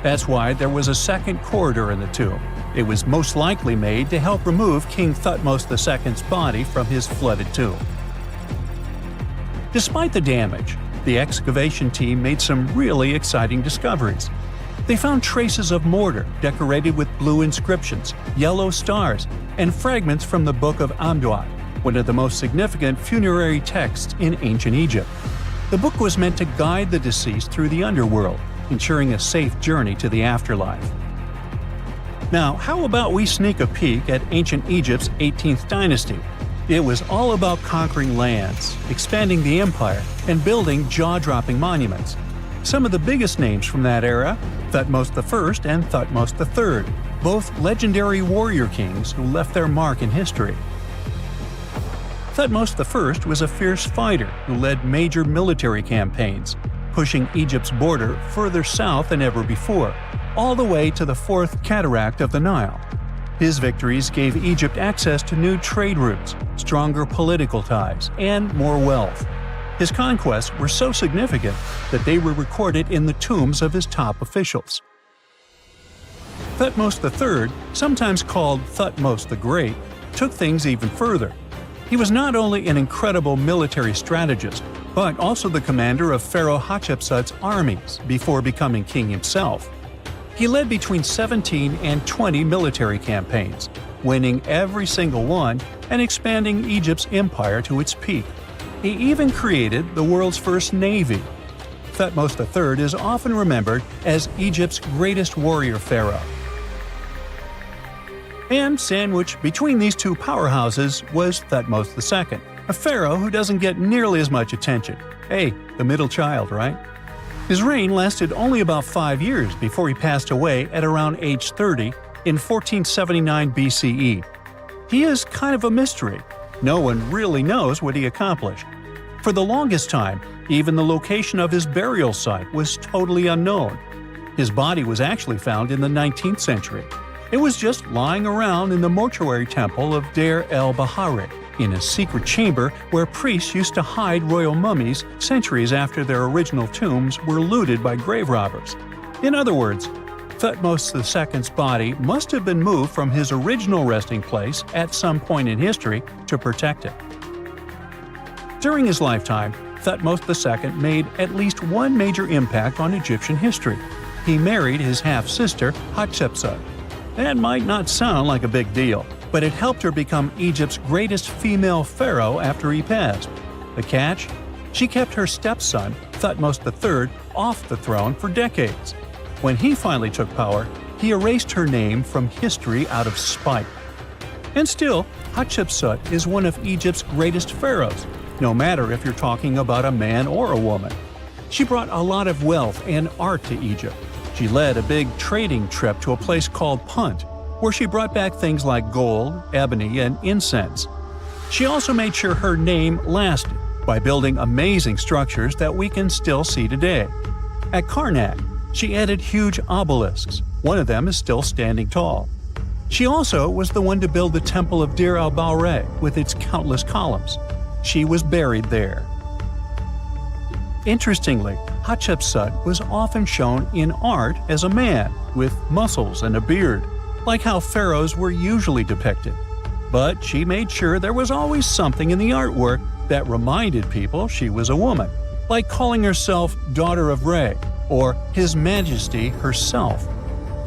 That's why there was a second corridor in the tomb. It was most likely made to help remove King Thutmos II's body from his flooded tomb. Despite the damage, the excavation team made some really exciting discoveries. They found traces of mortar decorated with blue inscriptions, yellow stars, and fragments from the Book of Amduat, one of the most significant funerary texts in ancient Egypt. The book was meant to guide the deceased through the underworld, ensuring a safe journey to the afterlife. Now, how about we sneak a peek at ancient Egypt's 18th dynasty? It was all about conquering lands, expanding the empire, and building jaw-dropping monuments. Some of the biggest names from that era, Thutmos I and Thutmos III, both legendary warrior kings who left their mark in history. Thutmos I was a fierce fighter who led major military campaigns, pushing Egypt's border further south than ever before, all the way to the fourth cataract of the Nile. His victories gave Egypt access to new trade routes, stronger political ties, and more wealth. His conquests were so significant that they were recorded in the tombs of his top officials. Thutmos III, sometimes called Thutmos the Great, took things even further. He was not only an incredible military strategist, but also the commander of Pharaoh Hatshepsut's armies before becoming king himself. He led between 17 and 20 military campaigns, winning every single one and expanding Egypt's empire to its peak. He even created the world's first navy. Thutmos III is often remembered as Egypt's greatest warrior pharaoh. And sandwiched between these two powerhouses was Thutmos II, a pharaoh who doesn't get nearly as much attention. Hey, the middle child, right? His reign lasted only about 5 years before he passed away at around age 30 in 1479 BCE. He is kind of a mystery. No one really knows what he accomplished. For the longest time, even the location of his burial site was totally unknown. His body was actually found in the 19th century. It was just lying around in the mortuary temple of Deir el-Bahari, in a secret chamber where priests used to hide royal mummies centuries after their original tombs were looted by grave robbers. In other words, Thutmos II's body must have been moved from his original resting place at some point in history to protect it. During his lifetime, Thutmos II made at least one major impact on Egyptian history. He married his half-sister, Hatshepsut. That might not sound like a big deal, but it helped her become Egypt's greatest female pharaoh after he passed. The catch? She kept her stepson, Thutmos III, off the throne for decades. When he finally took power, he erased her name from history out of spite. And still, Hatshepsut is one of Egypt's greatest pharaohs, no matter if you're talking about a man or a woman. She brought a lot of wealth and art to Egypt. She led a big trading trip to a place called Punt, where she brought back things like gold, ebony, and incense. She also made sure her name lasted by building amazing structures that we can still see today. At Karnak, she added huge obelisks. One of them is still standing tall. She also was the one to build the Temple of Dir al-Bahre with its countless columns. She was buried there. Interestingly, Hatshepsut was often shown in art as a man with muscles and a beard, like how pharaohs were usually depicted. But she made sure there was always something in the artwork that reminded people she was a woman, like calling herself Daughter of Re or His Majesty herself.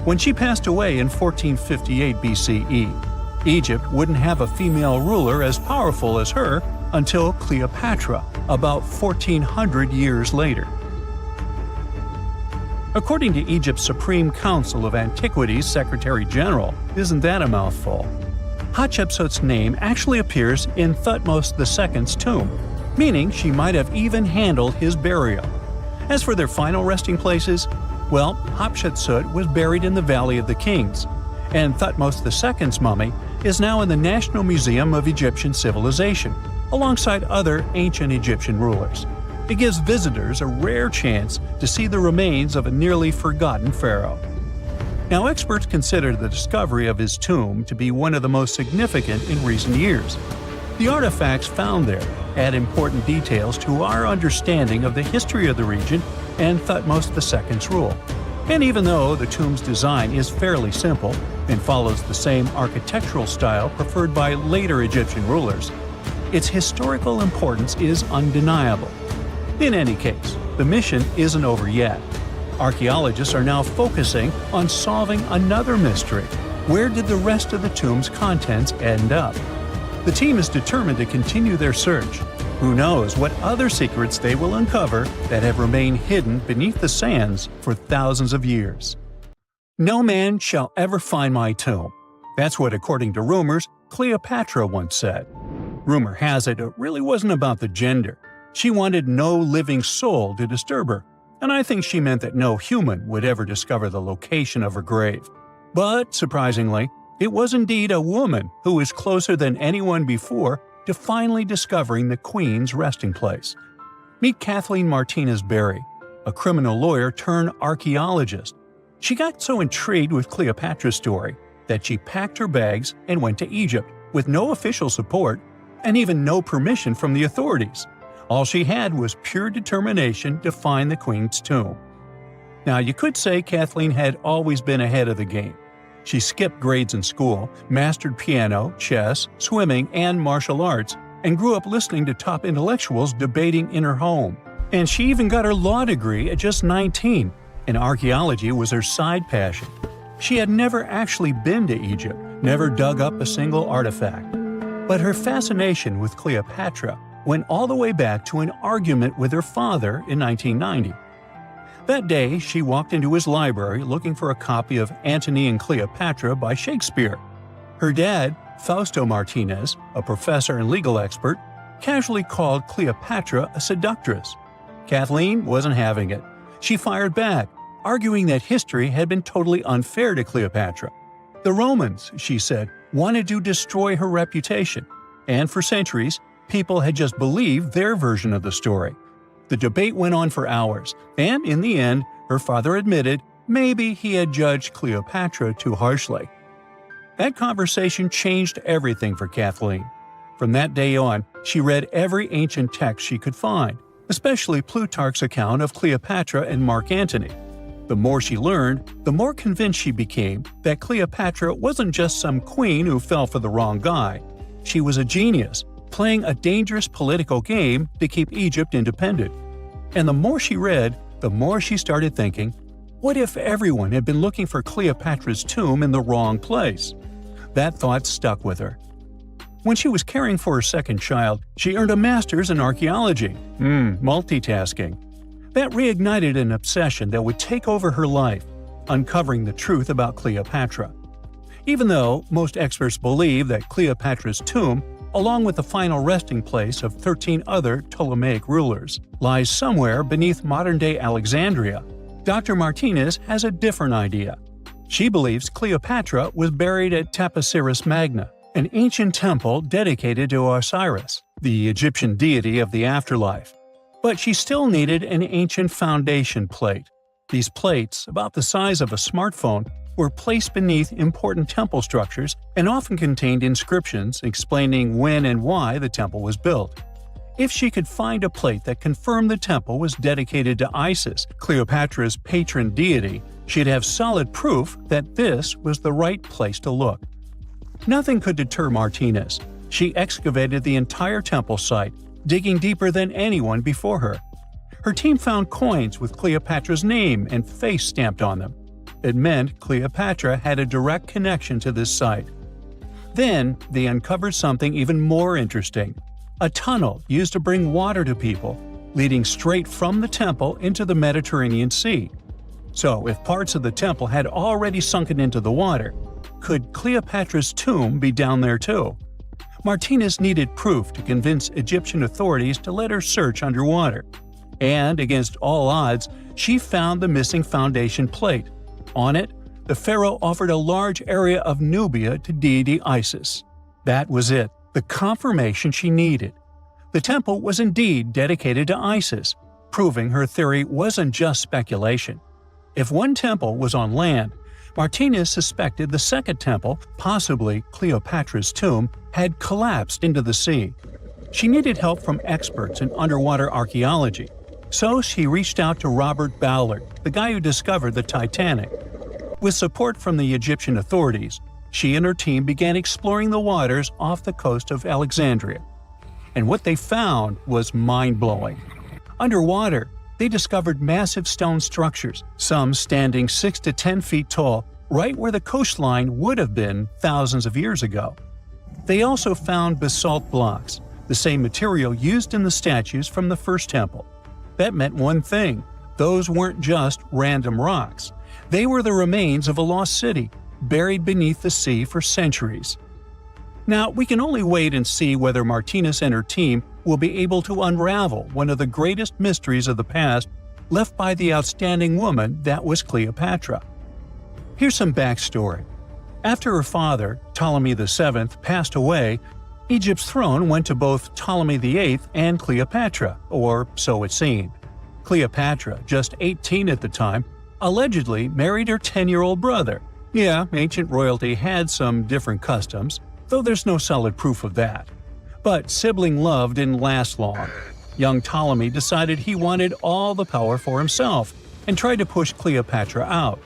When she passed away in 1458 BCE, Egypt wouldn't have a female ruler as powerful as her until Cleopatra, about 1400 years later. According to Egypt's Supreme Council of Antiquities Secretary General, isn't that a mouthful? Hatshepsut's name actually appears in Thutmos II's tomb, meaning she might have even handled his burial. As for their final resting places, well, Hatshepsut was buried in the Valley of the Kings, and Thutmos II's mummy is now in the National Museum of Egyptian Civilization, alongside other ancient Egyptian rulers. It gives visitors a rare chance to see the remains of a nearly forgotten pharaoh. Now, experts consider the discovery of his tomb to be one of the most significant in recent years. The artifacts found there add important details to our understanding of the history of the region and Thutmos II's rule. And even though the tomb's design is fairly simple and follows the same architectural style preferred by later Egyptian rulers, its historical importance is undeniable. In any case, the mission isn't over yet. Archaeologists are now focusing on solving another mystery. Where did the rest of the tomb's contents end up? The team is determined to continue their search. Who knows what other secrets they will uncover that have remained hidden beneath the sands for thousands of years. No man shall ever find my tomb. That's what, according to rumors, Cleopatra once said. Rumor has it really wasn't about the gender. She wanted no living soul to disturb her, and I think she meant that no human would ever discover the location of her grave. But, surprisingly, it was indeed a woman who was closer than anyone before to finally discovering the Queen's resting place. Meet Kathleen Martinez Berry, a criminal lawyer turned archaeologist. She got so intrigued with Cleopatra's story that she packed her bags and went to Egypt with no official support and even no permission from the authorities. All she had was pure determination to find the Queen's tomb. Now, you could say Kathleen had always been ahead of the game. She skipped grades in school, mastered piano, chess, swimming, and martial arts, and grew up listening to top intellectuals debating in her home. And she even got her law degree at just 19, and archaeology was her side passion. She had never actually been to Egypt, never dug up a single artifact. But her fascination with Cleopatra went all the way back to an argument with her father in 1990. That day, she walked into his library looking for a copy of Antony and Cleopatra by Shakespeare. Her dad, Fausto Martinez, a professor and legal expert, casually called Cleopatra a seductress. Kathleen wasn't having it. She fired back, arguing that history had been totally unfair to Cleopatra. The Romans, she said, wanted to destroy her reputation, and for centuries, people had just believed their version of the story. The debate went on for hours, and in the end, her father admitted maybe he had judged Cleopatra too harshly. That conversation changed everything for Kathleen. From that day on, she read every ancient text she could find, especially Plutarch's account of Cleopatra and Mark Antony. The more she learned, the more convinced she became that Cleopatra wasn't just some queen who fell for the wrong guy. She was a genius, playing a dangerous political game to keep Egypt independent. And the more she read, the more she started thinking, what if everyone had been looking for Cleopatra's tomb in the wrong place? That thought stuck with her. When she was caring for her second child, she earned a master's in archaeology. Multitasking. That reignited an obsession that would take over her life. uncovering the truth about Cleopatra. Even though most experts believe that Cleopatra's tomb, along with the final resting place of 13 other Ptolemaic rulers, lies somewhere beneath modern-day Alexandria, Dr. Martinez has a different idea. She believes Cleopatra was buried at Taposiris Magna, an ancient temple dedicated to Osiris, the Egyptian deity of the afterlife. But she still needed an ancient foundation plate. These plates, about the size of a smartphone, were placed beneath important temple structures and often contained inscriptions explaining when and why the temple was built. If she could find a plate that confirmed the temple was dedicated to Isis, Cleopatra's patron deity, she'd have solid proof that this was the right place to look. Nothing could deter Martinez. She excavated the entire temple site, digging deeper than anyone before her. Her team found coins with Cleopatra's name and face stamped on them. It meant Cleopatra had a direct connection to this site. Then, they uncovered something even more interesting: a tunnel used to bring water to people, leading straight from the temple into the Mediterranean Sea. So, if parts of the temple had already sunken into the water, could Cleopatra's tomb be down there too? Martinez needed proof to convince Egyptian authorities to let her search underwater. And, against all odds, she found the missing foundation plate. On it, the pharaoh offered a large area of Nubia to deity Isis. That was it, the confirmation she needed. The temple was indeed dedicated to Isis, proving her theory wasn't just speculation. If one temple was on land, Martinez suspected the second temple, possibly Cleopatra's tomb, had collapsed into the sea. She needed help from experts in underwater archaeology, so she reached out to Robert Ballard, the guy who discovered the Titanic. With support from the Egyptian authorities, she and her team began exploring the waters off the coast of Alexandria. And what they found was mind-blowing. Underwater, they discovered massive stone structures, some standing 6 to 10 feet tall, right where the coastline would have been thousands of years ago. They also found basalt blocks, the same material used in the statues from the first temple. That meant one thing: those weren't just random rocks. They were the remains of a lost city, buried beneath the sea for centuries. Now, we can only wait and see whether Martinez and her team will be able to unravel one of the greatest mysteries of the past left by the outstanding woman that was Cleopatra. Here's some backstory. After her father, Ptolemy VII, passed away, Egypt's throne went to both Ptolemy VIII and Cleopatra, or so it seemed. Cleopatra, just 18 at the time, allegedly married her 10-year-old brother. Yeah, ancient royalty had some different customs, though there's no solid proof of that. But sibling love didn't last long. Young Ptolemy decided he wanted all the power for himself and tried to push Cleopatra out.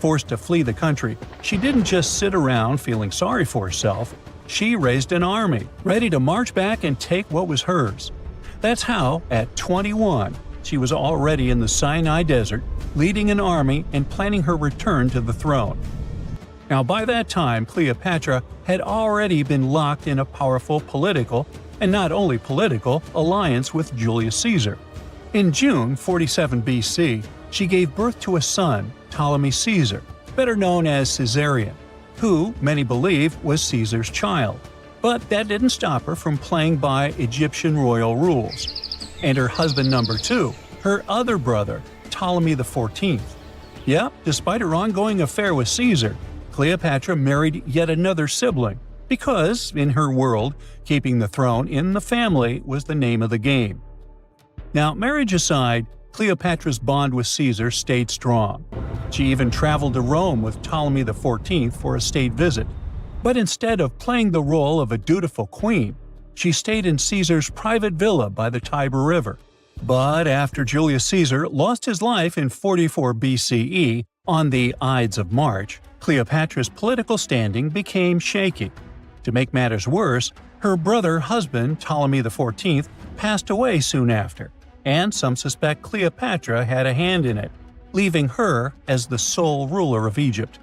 Forced to flee the country, she didn't just sit around feeling sorry for herself. She raised an army, ready to march back and take what was hers. That's how, at 21, she was already in the Sinai Desert, leading an army and planning her return to the throne. Now, by that time, Cleopatra had already been locked in a powerful political, and not only political, alliance with Julius Caesar. In June 47 BC, she gave birth to a son, Ptolemy Caesar, better known as Caesarion, who, many believe, was Caesar's child. But that didn't stop her from playing by Egyptian royal rules. And her husband number 2, her other brother, Ptolemy XIV. Yep, despite her ongoing affair with Caesar, Cleopatra married yet another sibling, because, in her world, keeping the throne in the family was the name of the game. Now, marriage aside, Cleopatra's bond with Caesar stayed strong. She even traveled to Rome with Ptolemy XIV for a state visit. But instead of playing the role of a dutiful queen, she stayed in Caesar's private villa by the Tiber River. But after Julius Caesar lost his life in 44 BCE on the Ides of March, Cleopatra's political standing became shaky. To make matters worse, her brother-husband Ptolemy XIV passed away soon after, and some suspect Cleopatra had a hand in it, leaving her as the sole ruler of Egypt.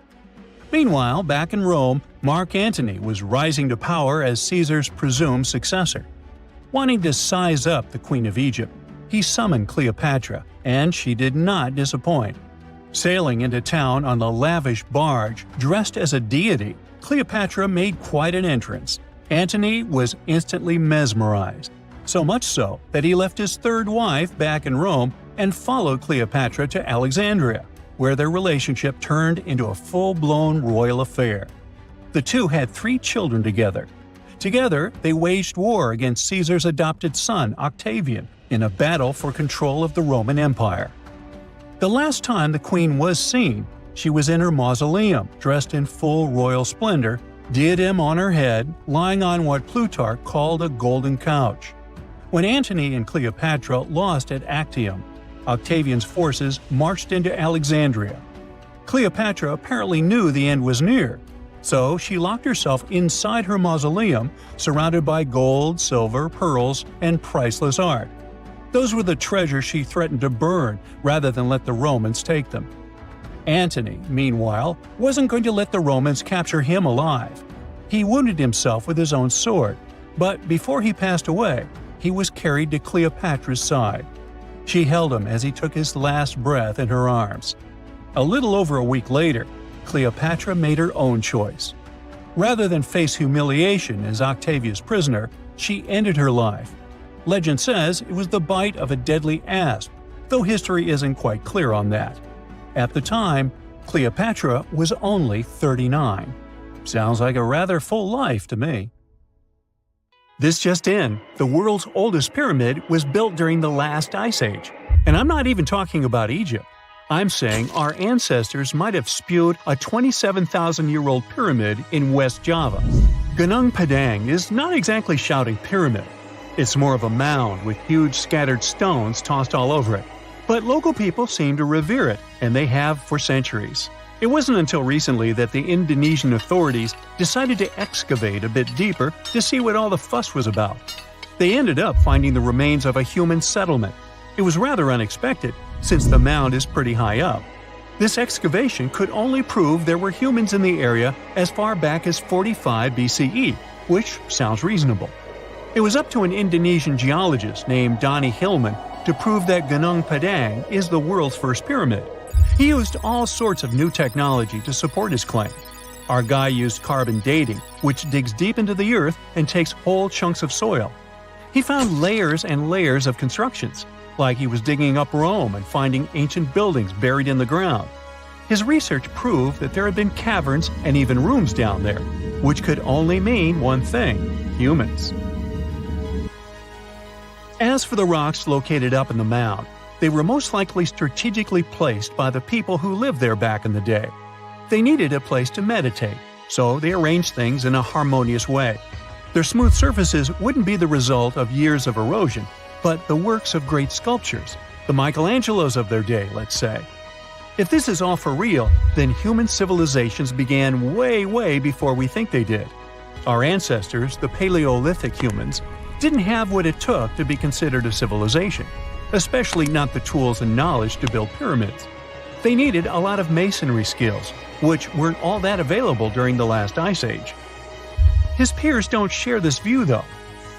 Meanwhile, back in Rome, Mark Antony was rising to power as Caesar's presumed successor. Wanting to size up the Queen of Egypt, he summoned Cleopatra, and she did not disappoint. Sailing into town on a lavish barge, dressed as a deity, Cleopatra made quite an entrance. Antony was instantly mesmerized, so much so that he left his third wife back in Rome and followed Cleopatra to Alexandria, where their relationship turned into a full-blown royal affair. The two had 3 children together. Together, they waged war against Caesar's adopted son, Octavian, in a battle for control of the Roman Empire. The last time the queen was seen, she was in her mausoleum, dressed in full royal splendor, diadem on her head, lying on what Plutarch called a golden couch. When Antony and Cleopatra lost at Actium, Octavian's forces marched into Alexandria. Cleopatra apparently knew the end was near, so she locked herself inside her mausoleum, surrounded by gold, silver, pearls, and priceless art. Those were the treasures she threatened to burn rather than let the Romans take them. Antony, meanwhile, wasn't going to let the Romans capture him alive. He wounded himself with his own sword, but before he passed away, he was carried to Cleopatra's side. She held him as he took his last breath in her arms. A little over a week later, Cleopatra made her own choice. Rather than face humiliation as Octavia's prisoner, she ended her life. Legend says it was the bite of a deadly asp, though history isn't quite clear on that. At the time, Cleopatra was only 39. Sounds like a rather full life to me. This just in, the world's oldest pyramid was built during the last ice age. And I'm not even talking about Egypt. I'm saying our ancestors might have spewed a 27,000-year-old pyramid in West Java. Gunung Padang is not exactly shouting pyramid. It's more of a mound with huge scattered stones tossed all over it. But local people seem to revere it, and they have for centuries. It wasn't until recently that the Indonesian authorities decided to excavate a bit deeper to see what all the fuss was about. They ended up finding the remains of a human settlement. It was rather unexpected, since the mound is pretty high up. This excavation could only prove there were humans in the area as far back as 45 BCE, which sounds reasonable. It was up to an Indonesian geologist named Donny Hillman to prove that Gunung Padang is the world's first pyramid. He used all sorts of new technology to support his claim. Our guy used carbon dating, which digs deep into the earth and takes whole chunks of soil. He found layers and layers of constructions, like he was digging up Rome and finding ancient buildings buried in the ground. His research proved that there had been caverns and even rooms down there, which could only mean one thing: humans. As for the rocks located up in the mound, they were most likely strategically placed by the people who lived there back in the day. They needed a place to meditate, so they arranged things in a harmonious way. Their smooth surfaces wouldn't be the result of years of erosion, but the works of great sculptures, the Michelangelos of their day, let's say. If this is all for real, then human civilizations began way before we think they did. Our ancestors, the Paleolithic humans, didn't have what it took to be considered a civilization, especially not the tools and knowledge to build pyramids. They needed a lot of masonry skills, which weren't all that available during the last ice age. His peers don't share this view, though.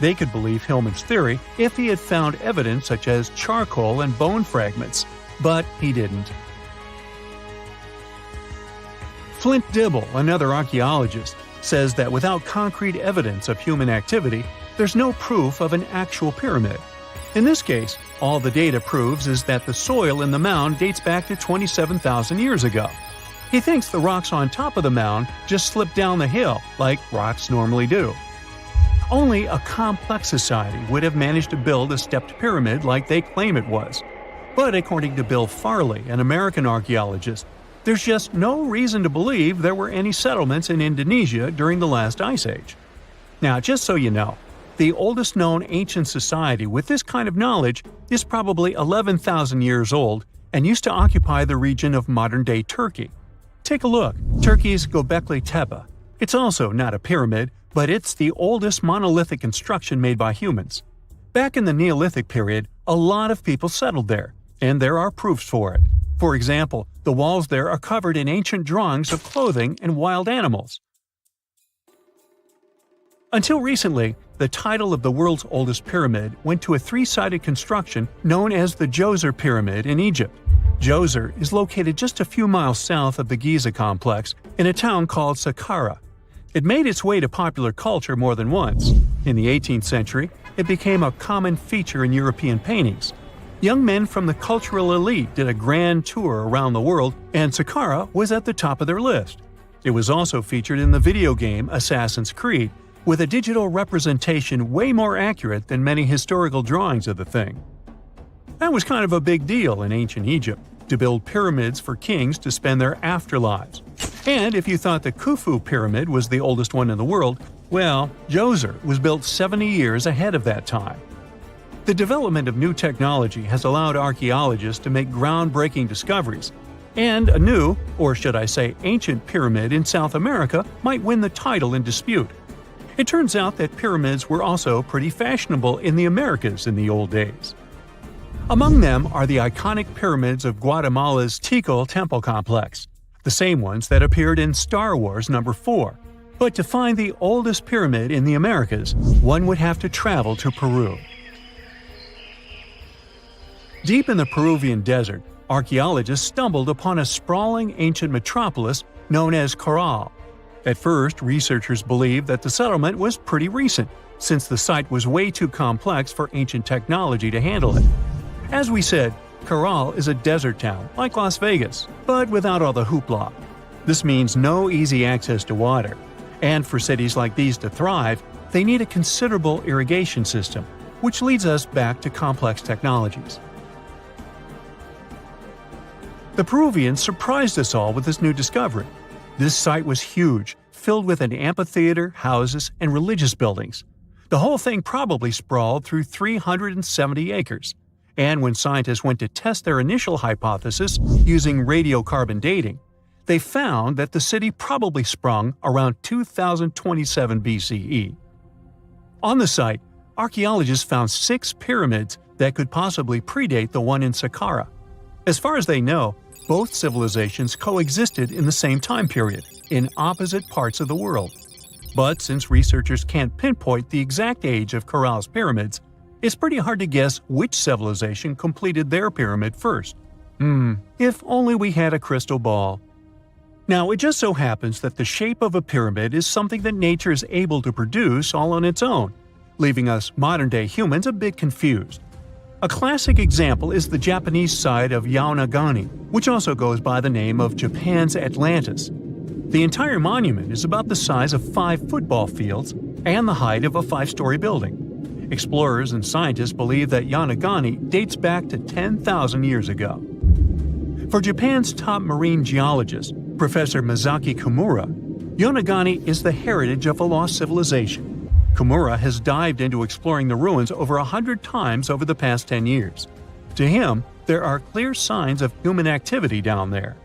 They could believe Hillman's theory if he had found evidence such as charcoal and bone fragments, but he didn't. Flint Dibble, another archaeologist, says that without concrete evidence of human activity, there's no proof of an actual pyramid. In this case, all the data proves is that the soil in the mound dates back to 27,000 years ago. He thinks the rocks on top of the mound just slipped down the hill, like rocks normally do. Only a complex society would have managed to build a stepped pyramid like they claim it was. But according to Bill Farley, an American archaeologist, there's just no reason to believe there were any settlements in Indonesia during the last ice age. Now, just so you know, the oldest known ancient society with this kind of knowledge is probably 11,000 years old and used to occupy the region of modern-day Turkey. Take a look, Turkey's Gobekli Tepe. It's also not a pyramid, but it's the oldest monolithic construction made by humans. Back in the Neolithic period, a lot of people settled there, and there are proofs for it. For example, the walls there are covered in ancient drawings of clothing and wild animals. Until recently, the title of the world's oldest pyramid went to a three-sided construction known as the Djoser Pyramid in Egypt. Djoser is located just a few miles south of the Giza complex in a town called Saqqara. It made its way to popular culture more than once. In the 18th century, it became a common feature in European paintings. Young men from the cultural elite did a grand tour around the world, and Saqqara was at the top of their list. It was also featured in the video game Assassin's Creed, with a digital representation way more accurate than many historical drawings of the thing. That was kind of a big deal in ancient Egypt, to build pyramids for kings to spend their afterlives. And if you thought the Khufu pyramid was the oldest one in the world, well, Djoser was built 70 years ahead of that time. The development of new technology has allowed archaeologists to make groundbreaking discoveries, and a new, or should I say ancient pyramid in South America might win the title in dispute. It turns out that pyramids were also pretty fashionable in the Americas in the old days. Among them are the iconic pyramids of Guatemala's Tikal temple complex, the same ones that appeared in Star Wars No. 4. But to find the oldest pyramid in the Americas, one would have to travel to Peru. Deep in the Peruvian desert, archaeologists stumbled upon a sprawling ancient metropolis known as Caral. At first, researchers believed that the settlement was pretty recent, since the site was way too complex for ancient technology to handle it. As we said, Caral is a desert town, like Las Vegas, but without all the hoopla. This means no easy access to water. And for cities like these to thrive, they need a considerable irrigation system, which leads us back to complex technologies. The Peruvians surprised us all with this new discovery. This site was huge, filled with an amphitheater, houses, and religious buildings. The whole thing probably sprawled through 370 acres. And when scientists went to test their initial hypothesis using radiocarbon dating, they found that the city probably sprung around 2027 BCE. On the site, archaeologists found 6 pyramids that could possibly predate the one in Saqqara. As far as they know, both civilizations coexisted in the same time period, in opposite parts of the world. But since researchers can't pinpoint the exact age of Caral's pyramids, it's pretty hard to guess which civilization completed their pyramid first. If only we had a crystal ball. Now, it just so happens that the shape of a pyramid is something that nature is able to produce all on its own, leaving us modern-day humans a bit confused. A classic example is the Japanese site of Yaonagani, which also goes by the name of Japan's Atlantis. The entire monument is about the size of 5 football fields and the height of a 5-story building. Explorers and scientists believe that Yaonagani dates back to 10,000 years ago. For Japan's top marine geologist, Professor Masaki Kimura, Yaonagani is the heritage of a lost civilization. Kimura has dived into exploring the ruins over 100 times over the past 10 years. To him, there are clear signs of human activity down there.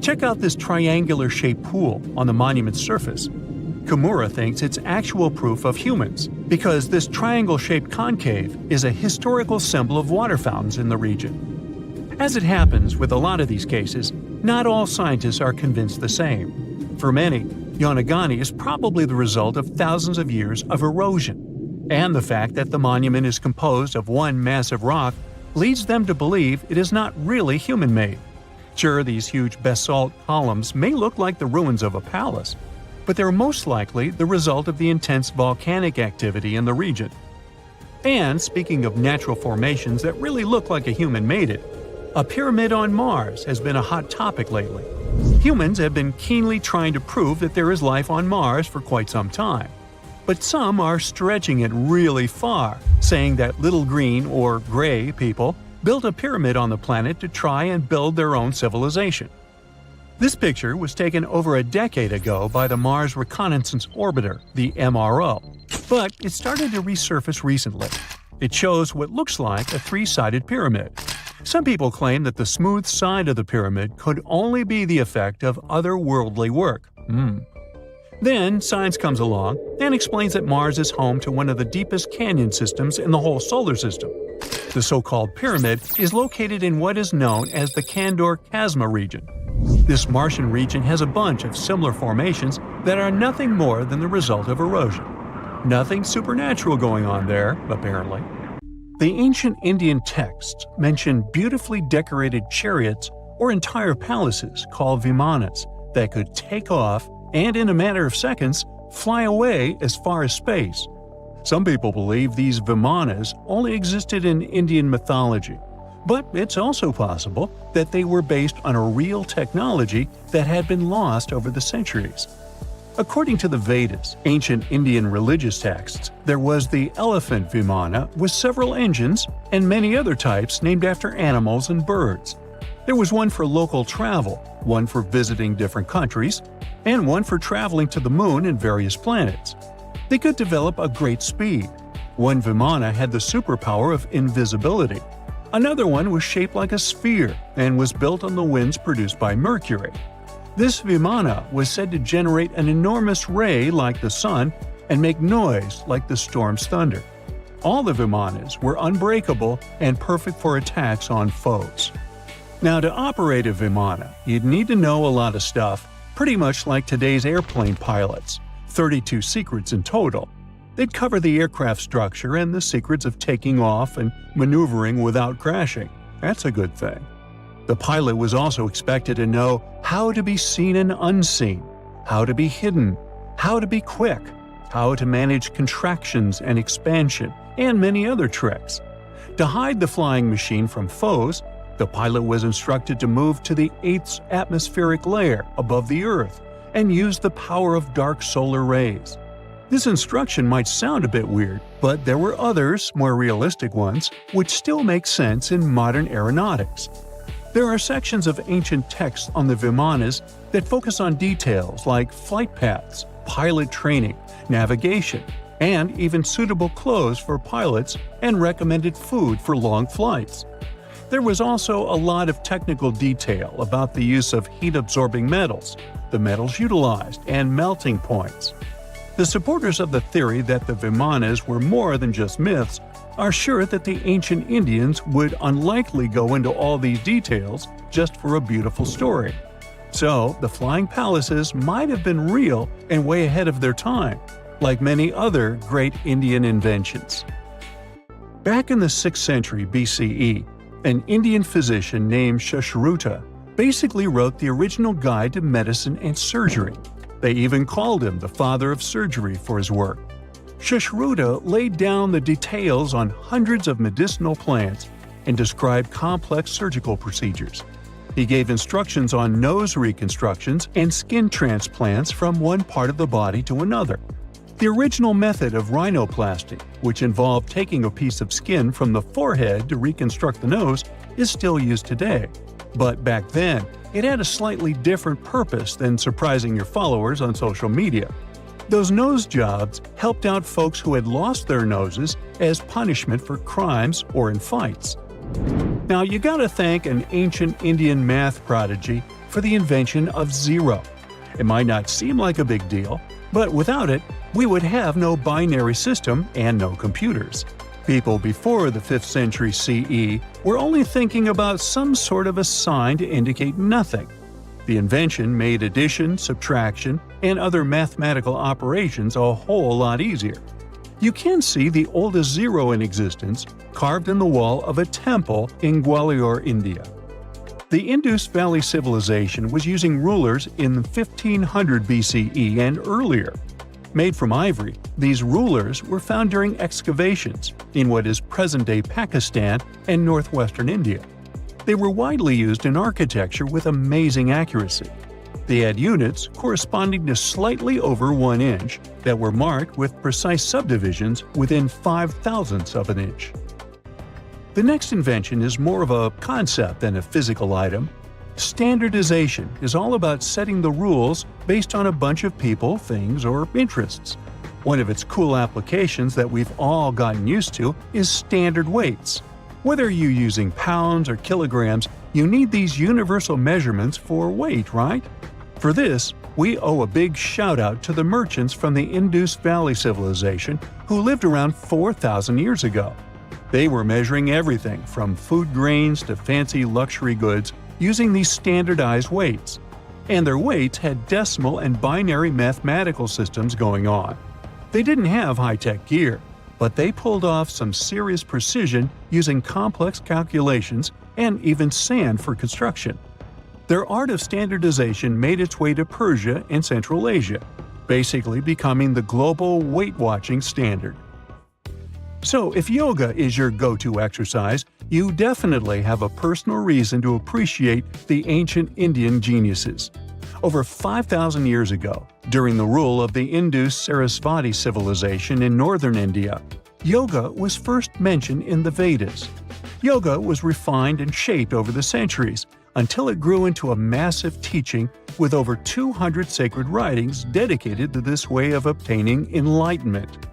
Check out this triangular-shaped pool on the monument's surface. Kimura thinks it's actual proof of humans, because this triangle-shaped concave is a historical symbol of water fountains in the region. As it happens with a lot of these cases, not all scientists are convinced the same. For many, Yaonagani is probably the result of thousands of years of erosion, and the fact that the monument is composed of one massive rock leads them to believe it is not really human-made. Sure, these huge basalt columns may look like the ruins of a palace, but they're most likely the result of the intense volcanic activity in the region. And speaking of natural formations that really look like a human made it, a pyramid on Mars has been a hot topic lately. Humans have been keenly trying to prove that there is life on Mars for quite some time. But some are stretching it really far, saying that little green or gray people built a pyramid on the planet to try and build their own civilization. This picture was taken over a decade ago by the Mars Reconnaissance Orbiter, the MRO, but it started to resurface recently. It shows what looks like a 3-sided pyramid. Some people claim that the smooth side of the pyramid could only be the effect of otherworldly work. Then science comes along and explains that Mars is home to one of the deepest canyon systems in the whole solar system. The so-called pyramid is located in what is known as the Kandor-Chasma region. This Martian region has a bunch of similar formations that are nothing more than the result of erosion. Nothing supernatural going on there, apparently. The ancient Indian texts mention beautifully decorated chariots or entire palaces called Vimanas that could take off and, in a matter of seconds, fly away as far as space. Some people believe these Vimanas only existed in Indian mythology, but it's also possible that they were based on a real technology that had been lost over the centuries. According to the Vedas, ancient Indian religious texts, there was the elephant Vimana with several engines and many other types named after animals and birds. There was one for local travel, one for visiting different countries, and one for traveling to the moon and various planets. They could develop a great speed. One Vimana had the superpower of invisibility. Another one was shaped like a sphere and was built on the winds produced by Mercury. This Vimana was said to generate an enormous ray like the sun and make noise like the storm's thunder. All the Vimanas were unbreakable and perfect for attacks on foes. Now, to operate a Vimana, you'd need to know a lot of stuff, pretty much like today's airplane pilots, 32 secrets in total. They'd cover the aircraft structure and the secrets of taking off and maneuvering without crashing. That's a good thing. The pilot was also expected to know how to be seen and unseen, how to be hidden, how to be quick, how to manage contractions and expansion, and many other tricks. To hide the flying machine from foes, the pilot was instructed to move to the 8th atmospheric layer above the Earth and use the power of dark solar rays. This instruction might sound a bit weird, but there were others, more realistic ones, which still make sense in modern aeronautics. There are sections of ancient texts on the Vimanas that focus on details like flight paths, pilot training, navigation, and even suitable clothes for pilots and recommended food for long flights. There was also a lot of technical detail about the use of heat-absorbing metals, the metals utilized, and melting points. The supporters of the theory that the Vimanas were more than just myths are sure that the ancient Indians would unlikely go into all these details just for a beautiful story. So, the flying palaces might have been real and way ahead of their time, like many other great Indian inventions. Back in the 6th century BCE, an Indian physician named Sushruta basically wrote the original guide to medicine and surgery. They even called him the father of surgery for his work. Sushruta laid down the details on hundreds of medicinal plants and described complex surgical procedures. He gave instructions on nose reconstructions and skin transplants from one part of the body to another. The original method of rhinoplasty, which involved taking a piece of skin from the forehead to reconstruct the nose, is still used today. But back then, it had a slightly different purpose than surprising your followers on social media. Those nose jobs helped out folks who had lost their noses as punishment for crimes or in fights. Now, you gotta thank an ancient Indian math prodigy for the invention of zero. It might not seem like a big deal, but without it, we would have no binary system and no computers. People before the 5th century CE were only thinking about some sort of a sign to indicate nothing. The invention made addition, subtraction, and other mathematical operations a whole lot easier. You can see the oldest zero in existence carved in the wall of a temple in Gwalior, India. The Indus Valley Civilization was using rulers in 1500 BCE and earlier. Made from ivory, these rulers were found during excavations in what is present-day Pakistan and northwestern India. They were widely used in architecture with amazing accuracy. They had units corresponding to slightly over 1 inch that were marked with precise subdivisions within 5/1000ths of an inch. The next invention is more of a concept than a physical item. Standardization is all about setting the rules based on a bunch of people, things, or interests. One of its cool applications that we've all gotten used to is standard weights. Whether you're using pounds or kilograms, you need these universal measurements for weight, right? For this, we owe a big shout-out to the merchants from the Indus Valley Civilization who lived around 4,000 years ago. They were measuring everything from food grains to fancy luxury goods using these standardized weights. And their weights had decimal and binary mathematical systems going on. They didn't have high-tech gear. but they pulled off some serious precision using complex calculations and even sand for construction. Their art of standardization made its way to Persia and Central Asia, basically becoming the global weight-watching standard. So if yoga is your go-to exercise, you definitely have a personal reason to appreciate the ancient Indian geniuses. Over 5,000 years ago, during the rule of the Indus-Sarasvati civilization in northern India, yoga was first mentioned in the Vedas. Yoga was refined and shaped over the centuries, until it grew into a massive teaching with over 200 sacred writings dedicated to this way of obtaining enlightenment.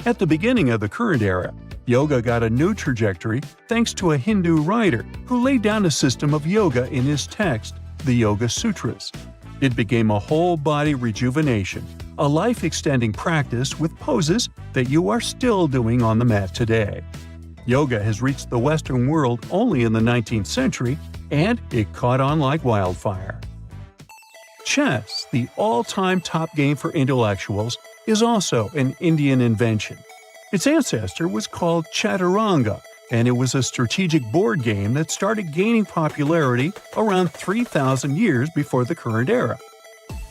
At the beginning of the current era, yoga got a new trajectory thanks to a Hindu writer who laid down a system of yoga in his text, the Yoga Sutras. It became a whole-body rejuvenation, a life-extending practice with poses that you are still doing on the mat today. Yoga has reached the Western world only in the 19th century, and it caught on like wildfire. Chess, the all-time top game for intellectuals, is also an Indian invention. Its ancestor was called Chaturanga, and it was a strategic board game that started gaining popularity around 3,000 years before the current era.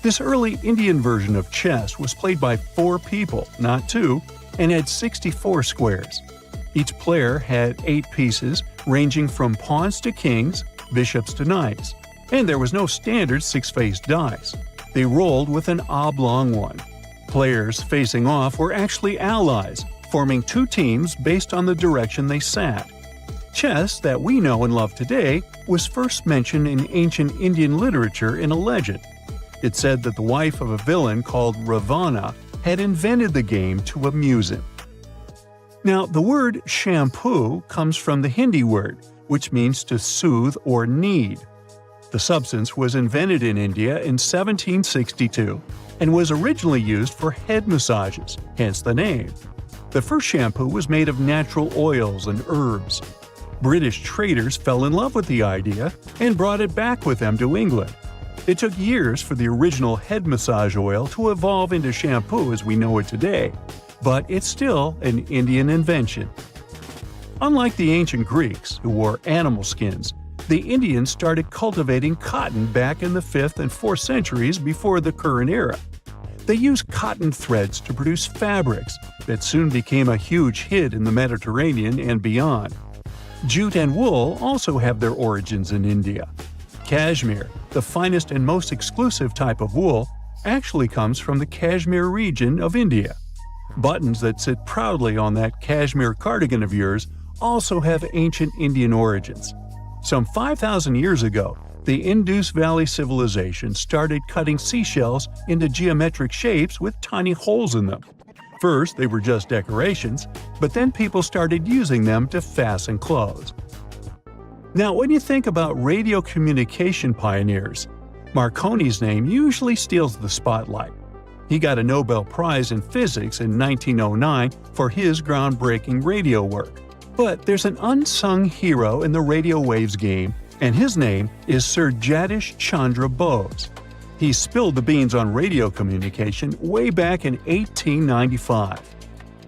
This early Indian version of chess was played by 4 people, not 2, and had 64 squares. Each player had 8 pieces, ranging from pawns to kings, bishops to knights, and there was no standard 6-faced dice. They rolled with an oblong one. Players facing off were actually allies, forming 2 teams based on the direction they sat. Chess that we know and love today was first mentioned in ancient Indian literature in a legend. It said that the wife of a villain called Ravana had invented the game to amuse him. Now, the word shampoo comes from the Hindi word, which means to soothe or knead. The substance was invented in India in 1762 and was originally used for head massages, hence the name. The first shampoo was made of natural oils and herbs. British traders fell in love with the idea and brought it back with them to England. It took years for the original head massage oil to evolve into shampoo as we know it today, but it's still an Indian invention. Unlike the ancient Greeks, who wore animal skins, the Indians started cultivating cotton back in the 5th and 4th centuries before the current era. They used cotton threads to produce fabrics that soon became a huge hit in the Mediterranean and beyond. Jute and wool also have their origins in India. Cashmere, the finest and most exclusive type of wool, actually comes from the Kashmir region of India. Buttons that sit proudly on that cashmere cardigan of yours also have ancient Indian origins. Some 5,000 years ago, the Indus Valley civilization started cutting seashells into geometric shapes with tiny holes in them. First, they were just decorations, but then people started using them to fasten clothes. Now, when you think about radio communication pioneers, Marconi's name usually steals the spotlight. He got a Nobel Prize in Physics in 1909 for his groundbreaking radio work. But there's an unsung hero in the radio waves game, and his name is Sir Jagdish Chandra Bose. He spilled the beans on radio communication way back in 1895.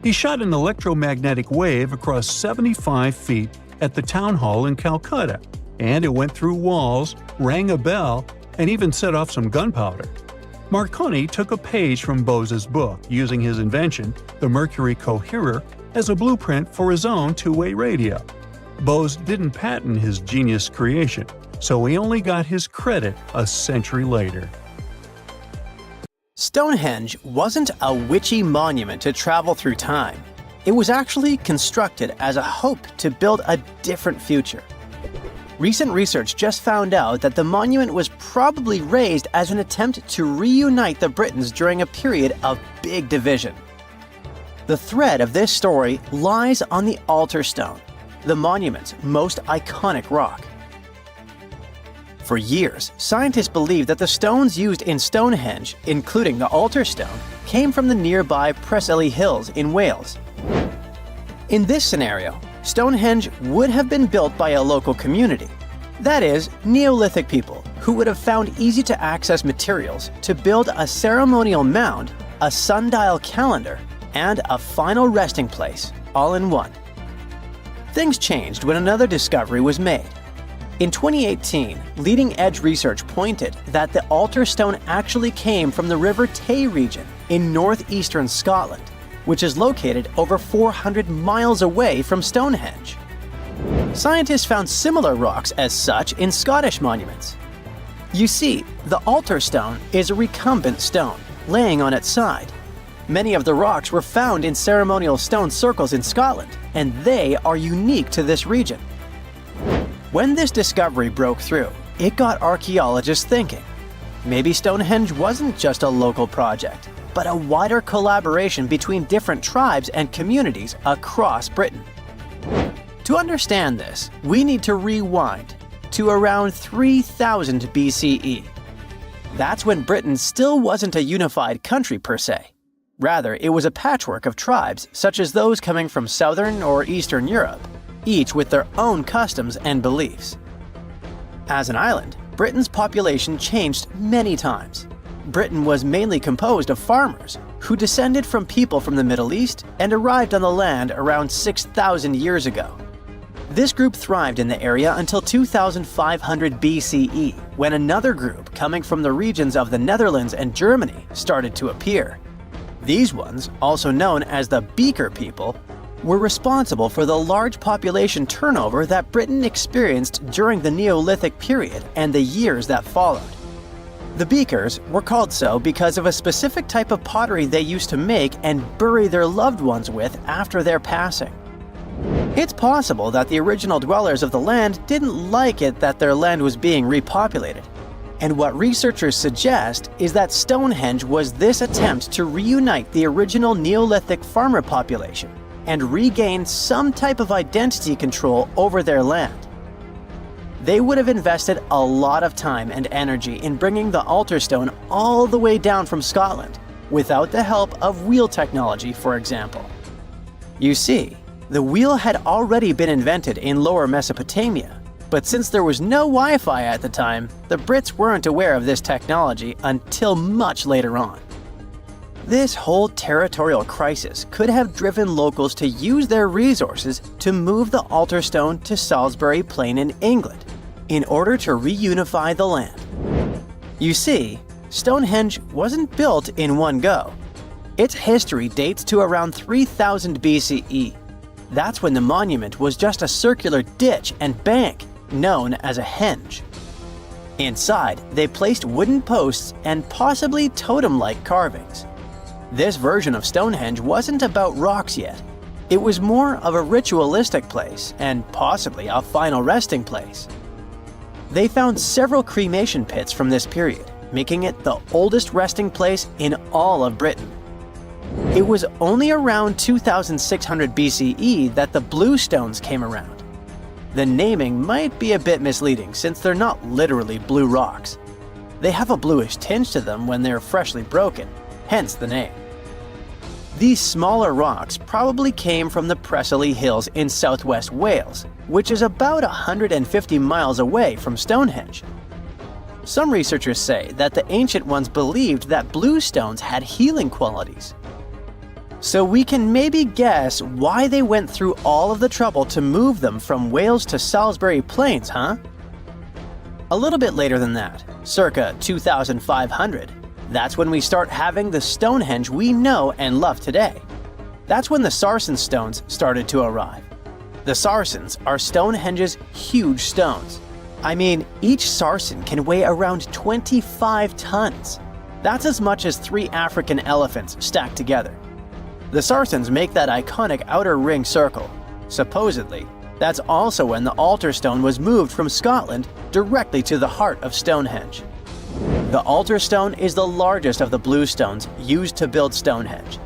He shot an electromagnetic wave across 75 feet at the town hall in Calcutta, and it went through walls, rang a bell, and even set off some gunpowder. Marconi took a page from Bose's book, using his invention, the Mercury Coherer, as a blueprint for his own two-way radio. Bose didn't patent his genius creation, so he only got his credit a century later. Stonehenge wasn't a witchy monument to travel through time. It was actually constructed as a hope to build a different future. Recent research just found out that the monument was probably raised as an attempt to reunite the Britons during a period of big division. The thread of this story lies on the altar stone, the monument's most iconic rock. For years, scientists believed that the stones used in Stonehenge, including the altar stone, came from the nearby Preseli Hills in Wales. In this scenario, Stonehenge would have been built by a local community, that is, Neolithic people who would have found easy-to-access materials to build a ceremonial mound, a sundial calendar, and a final resting place, all in one. Things changed when another discovery was made. In 2018, leading-edge research pointed that the altar stone actually came from the River Tay region in northeastern Scotland, which is located over 400 miles away from Stonehenge. Scientists found similar rocks as such in Scottish monuments. You see, the altar stone is a recumbent stone, laying on its side. Many of the rocks were found in ceremonial stone circles in Scotland, and they are unique to this region. When this discovery broke through, it got archaeologists thinking. Maybe Stonehenge wasn't just a local project, but a wider collaboration between different tribes and communities across Britain. To understand this, we need to rewind to around 3000 BCE. That's when Britain still wasn't a unified country per se. Rather, it was a patchwork of tribes such as those coming from southern or eastern Europe, each with their own customs and beliefs. As an island, Britain's population changed many times. Britain was mainly composed of farmers who descended from people from the Middle East and arrived on the land around 6,000 years ago. This group thrived in the area until 2500 BCE, when another group coming from the regions of the Netherlands and Germany started to appear. These ones, also known as the Beaker people, were responsible for the large population turnover that Britain experienced during the Neolithic period and the years that followed. The Beakers were called so because of a specific type of pottery they used to make and bury their loved ones with after their passing. It's possible that the original dwellers of the land didn't like it that their land was being repopulated. And what researchers suggest is that Stonehenge was this attempt to reunite the original Neolithic farmer population and regain some type of identity control over their land. They would have invested a lot of time and energy in bringing the altar stone all the way down from Scotland, without the help of wheel technology, for example. You see, the wheel had already been invented in Lower Mesopotamia, but since there was no Wi-Fi at the time, the Brits weren't aware of this technology until much later on. This whole territorial crisis could have driven locals to use their resources to move the altar stone to Salisbury Plain in England, in order to reunify the land. You see, Stonehenge wasn't built in one go. Its history dates to around 3000 BCE. That's when the monument was just a circular ditch and bank, known as a henge. Inside, they placed wooden posts and possibly totem-like carvings. This version of Stonehenge wasn't about rocks yet. It was more of a ritualistic place and possibly a final resting place. They found several cremation pits from this period, making it the oldest resting place in all of Britain. It was only around 2600 BCE that the blue stones came around. The naming might be a bit misleading since they're not literally blue rocks. They have a bluish tinge to them when they're freshly broken, hence the name. These smaller rocks probably came from the Preseli Hills in southwest Wales, which is about 150 miles away from Stonehenge. Some researchers say that the ancient ones believed that blue stones had healing qualities. So we can maybe guess why they went through all of the trouble to move them from Wales to Salisbury Plains, huh? A little bit later than that, circa 2500, that's when we start having the Stonehenge we know and love today. That's when the Sarsen stones started to arrive. The Sarsens are Stonehenge's huge stones. I mean, each Sarsen can weigh around 25 tons. That's as much as 3 African elephants stacked together. The Sarsens make that iconic outer ring circle. Supposedly, that's also when the altar stone was moved from Scotland directly to the heart of Stonehenge. The altar stone is the largest of the blue stones used to build Stonehenge.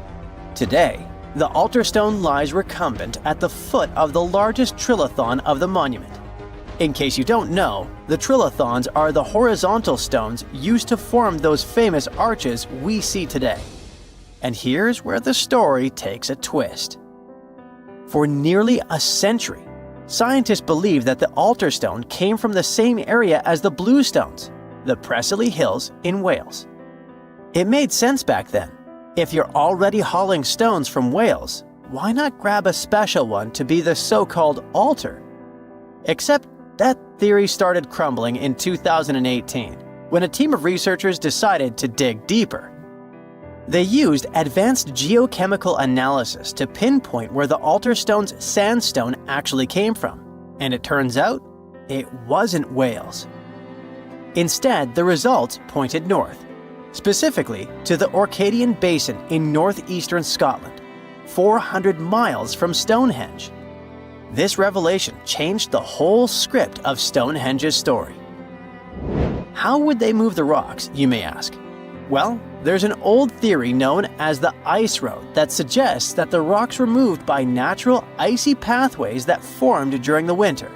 Today, the altar stone lies recumbent at the foot of the largest trilithon of the monument. In case you don't know, the trilithons are the horizontal stones used to form those famous arches we see today. And here's where the story takes a twist. For nearly a century, scientists believe that the altar stone came from the same area as the blue stones, the Preseli Hills in Wales. It made sense back then. If you're already hauling stones from Wales, why not grab a special one to be the so-called altar? Except that theory started crumbling in 2018 when a team of researchers decided to dig deeper. They used advanced geochemical analysis to pinpoint where the altar stone's sandstone actually came from, and it turns out it wasn't Wales. Instead, the results pointed north, specifically to the Orcadian Basin in northeastern Scotland, 400 miles from Stonehenge. This revelation changed the whole script of Stonehenge's story. How would they move the rocks, you may ask? Well, there's an old theory known as the ice road that suggests that the rocks were moved by natural icy pathways that formed during the winter.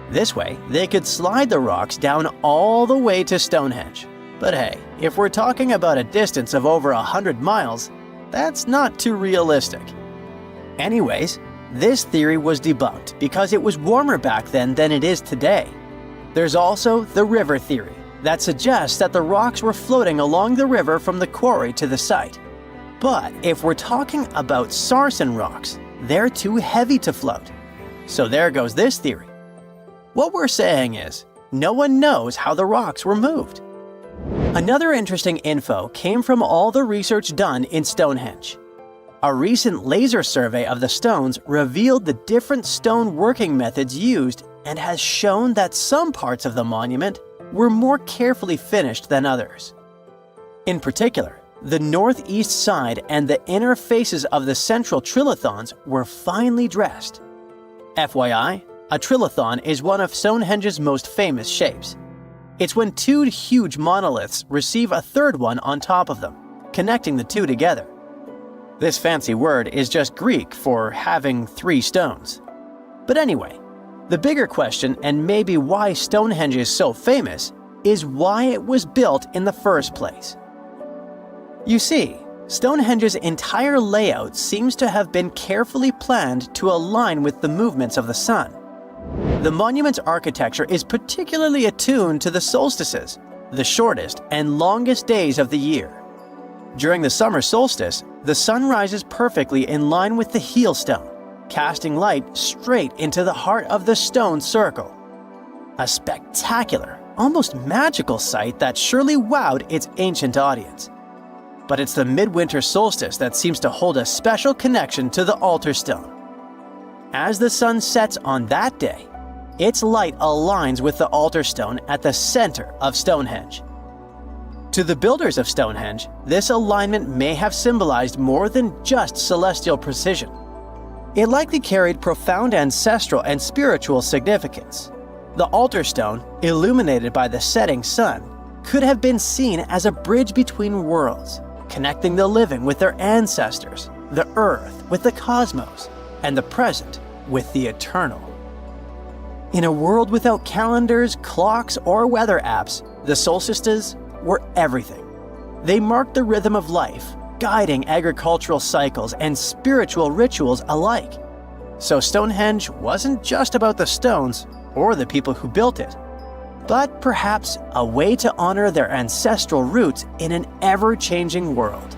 This way, they could slide the rocks down all the way to Stonehenge. But hey, if we're talking about a distance of over 100 miles, that's not too realistic. Anyways, this theory was debunked because it was warmer back then than it is today. There's also the river theory that suggests that the rocks were floating along the river from the quarry to the site. But if we're talking about sarsen rocks, they're too heavy to float. So there goes this theory. What we're saying is, no one knows how the rocks were moved. Another interesting info came from all the research done in Stonehenge. A recent laser survey of the stones revealed the different stone working methods used and has shown that some parts of the monument were more carefully finished than others. In particular, the northeast side and the inner faces of the central trilithons were finely dressed. FYI, a trilithon is one of Stonehenge's most famous shapes. It's when two huge monoliths receive a third one on top of them, connecting the two together. This fancy word is just Greek for having three stones. But anyway, the bigger question, and maybe why Stonehenge is so famous, is why it was built in the first place. You see, Stonehenge's entire layout seems to have been carefully planned to align with the movements of the sun. The monument's architecture is particularly attuned to the solstices, the shortest and longest days of the year. During the summer solstice, the sun rises perfectly in line with the heel stone, casting light straight into the heart of the stone circle. A spectacular, almost magical sight that surely wowed its ancient audience. But it's the midwinter solstice that seems to hold a special connection to the altar stone. As the sun sets on that day, its light aligns with the altar stone at the center of Stonehenge. To the builders of Stonehenge, this alignment may have symbolized more than just celestial precision. It likely carried profound ancestral and spiritual significance. The altar stone, illuminated by the setting sun, could have been seen as a bridge between worlds, connecting the living with their ancestors, the earth with the cosmos, and the present with the eternal. In a world without calendars, clocks, or weather apps, the solstices were everything. They marked the rhythm of life, guiding agricultural cycles and spiritual rituals alike. So Stonehenge wasn't just about the stones or the people who built it, but perhaps a way to honor their ancestral roots in an ever-changing world.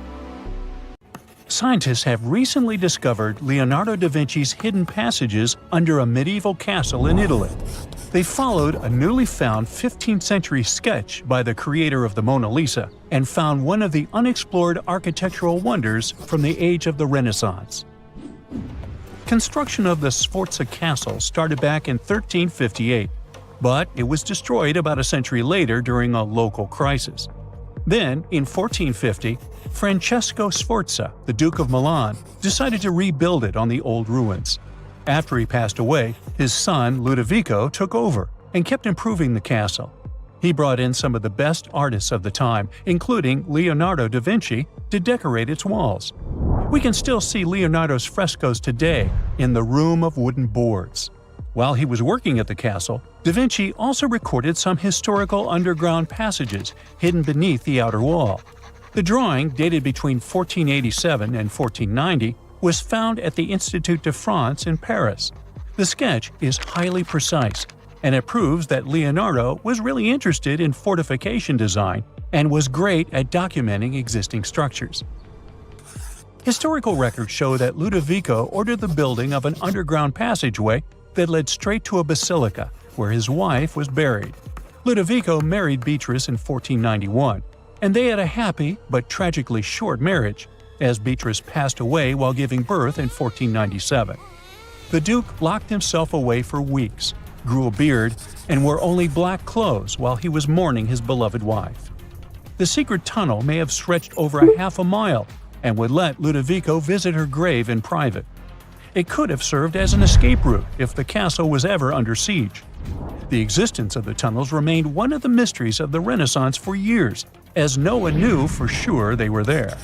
Scientists have recently discovered Leonardo da Vinci's hidden passages under a medieval castle in Italy. They followed a newly found 15th century sketch by the creator of the Mona Lisa and found one of the unexplored architectural wonders from the age of the Renaissance. Construction of the Sforza Castle started back in 1358, but it was destroyed about a century later during a local crisis. Then, in 1450, Francesco Sforza, the Duke of Milan, decided to rebuild it on the old ruins. After he passed away, his son Ludovico took over and kept improving the castle. He brought in some of the best artists of the time, including Leonardo da Vinci, to decorate its walls. We can still see Leonardo's frescoes today in the Room of Wooden Boards. While he was working at the castle, da Vinci also recorded some historical underground passages hidden beneath the outer wall. The drawing, dated between 1487 and 1490, was found at the Institut de France in Paris. The sketch is highly precise, and it proves that Leonardo was really interested in fortification design and was great at documenting existing structures. Historical records show that Ludovico ordered the building of an underground passageway that led straight to a basilica, where his wife was buried. Ludovico married Beatrice in 1491, and they had a happy but tragically short marriage, as Beatrice passed away while giving birth in 1497. The Duke locked himself away for weeks, grew a beard, and wore only black clothes while he was mourning his beloved wife. The secret tunnel may have stretched over a half a mile and would let Ludovico visit her grave in private. It could have served as an escape route if the castle was ever under siege. The existence of the tunnels remained one of the mysteries of the Renaissance for years, as no one knew for sure they were there.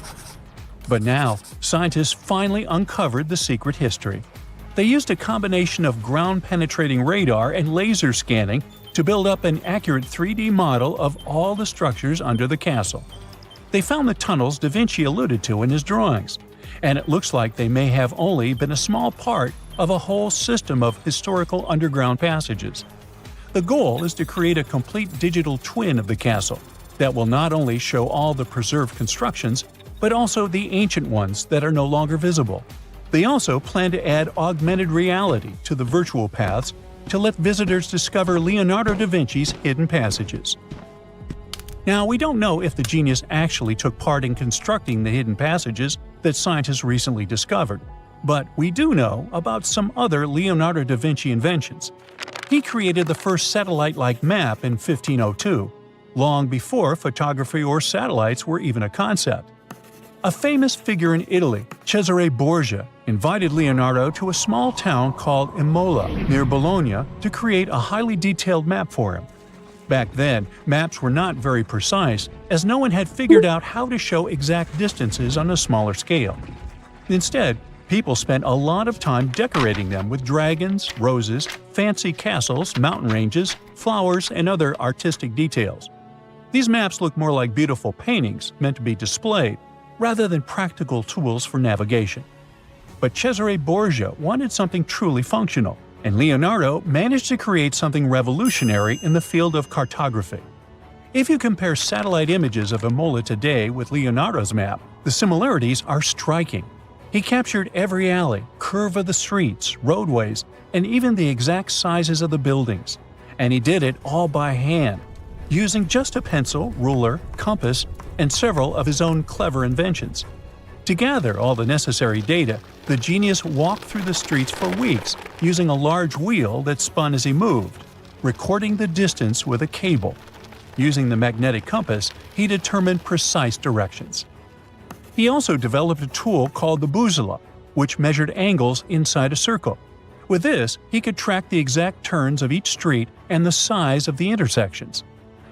But now, scientists finally uncovered the secret history. They used a combination of ground-penetrating radar and laser scanning to build up an accurate 3D model of all the structures under the castle. They found the tunnels Da Vinci alluded to in his drawings, and it looks like they may have only been a small part of a whole system of historical underground passages. The goal is to create a complete digital twin of the castle that will not only show all the preserved constructions, but also the ancient ones that are no longer visible. They also plan to add augmented reality to the virtual paths to let visitors discover Leonardo da Vinci's hidden passages. Now, we don't know if the genius actually took part in constructing the hidden passages that scientists recently discovered, but we do know about some other Leonardo da Vinci inventions. He created the first satellite-like map in 1502, long before photography or satellites were even a concept. A famous figure in Italy, Cesare Borgia, invited Leonardo to a small town called Imola, near Bologna, to create a highly detailed map for him. Back then, maps were not very precise, as no one had figured out how to show exact distances on a smaller scale. Instead, people spent a lot of time decorating them with dragons, roses, fancy castles, mountain ranges, flowers, and other artistic details. These maps look more like beautiful paintings meant to be displayed, rather than practical tools for navigation. But Cesare Borgia wanted something truly functional, and Leonardo managed to create something revolutionary in the field of cartography. If you compare satellite images of Imola today with Leonardo's map, the similarities are striking. He captured every alley, curve of the streets, roadways, and even the exact sizes of the buildings. And he did it all by hand, using just a pencil, ruler, compass, and several of his own clever inventions. To gather all the necessary data, the genius walked through the streets for weeks using a large wheel that spun as he moved, recording the distance with a cable. Using the magnetic compass, he determined precise directions. He also developed a tool called the bussola, which measured angles inside a circle. With this, he could track the exact turns of each street and the size of the intersections.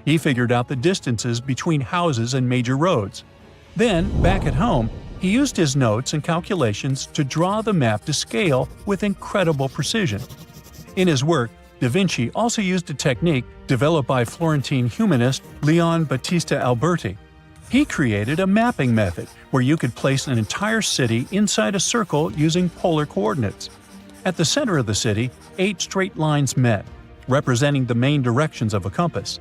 He figured out the distances between houses and major roads. Then, back at home, he used his notes and calculations to draw the map to scale with incredible precision. In his work, Da Vinci also used a technique developed by Florentine humanist Leon Battista Alberti. He created a mapping method where you could place an entire city inside a circle using polar coordinates. At the center of the city, 8 straight lines met, representing the main directions of a compass.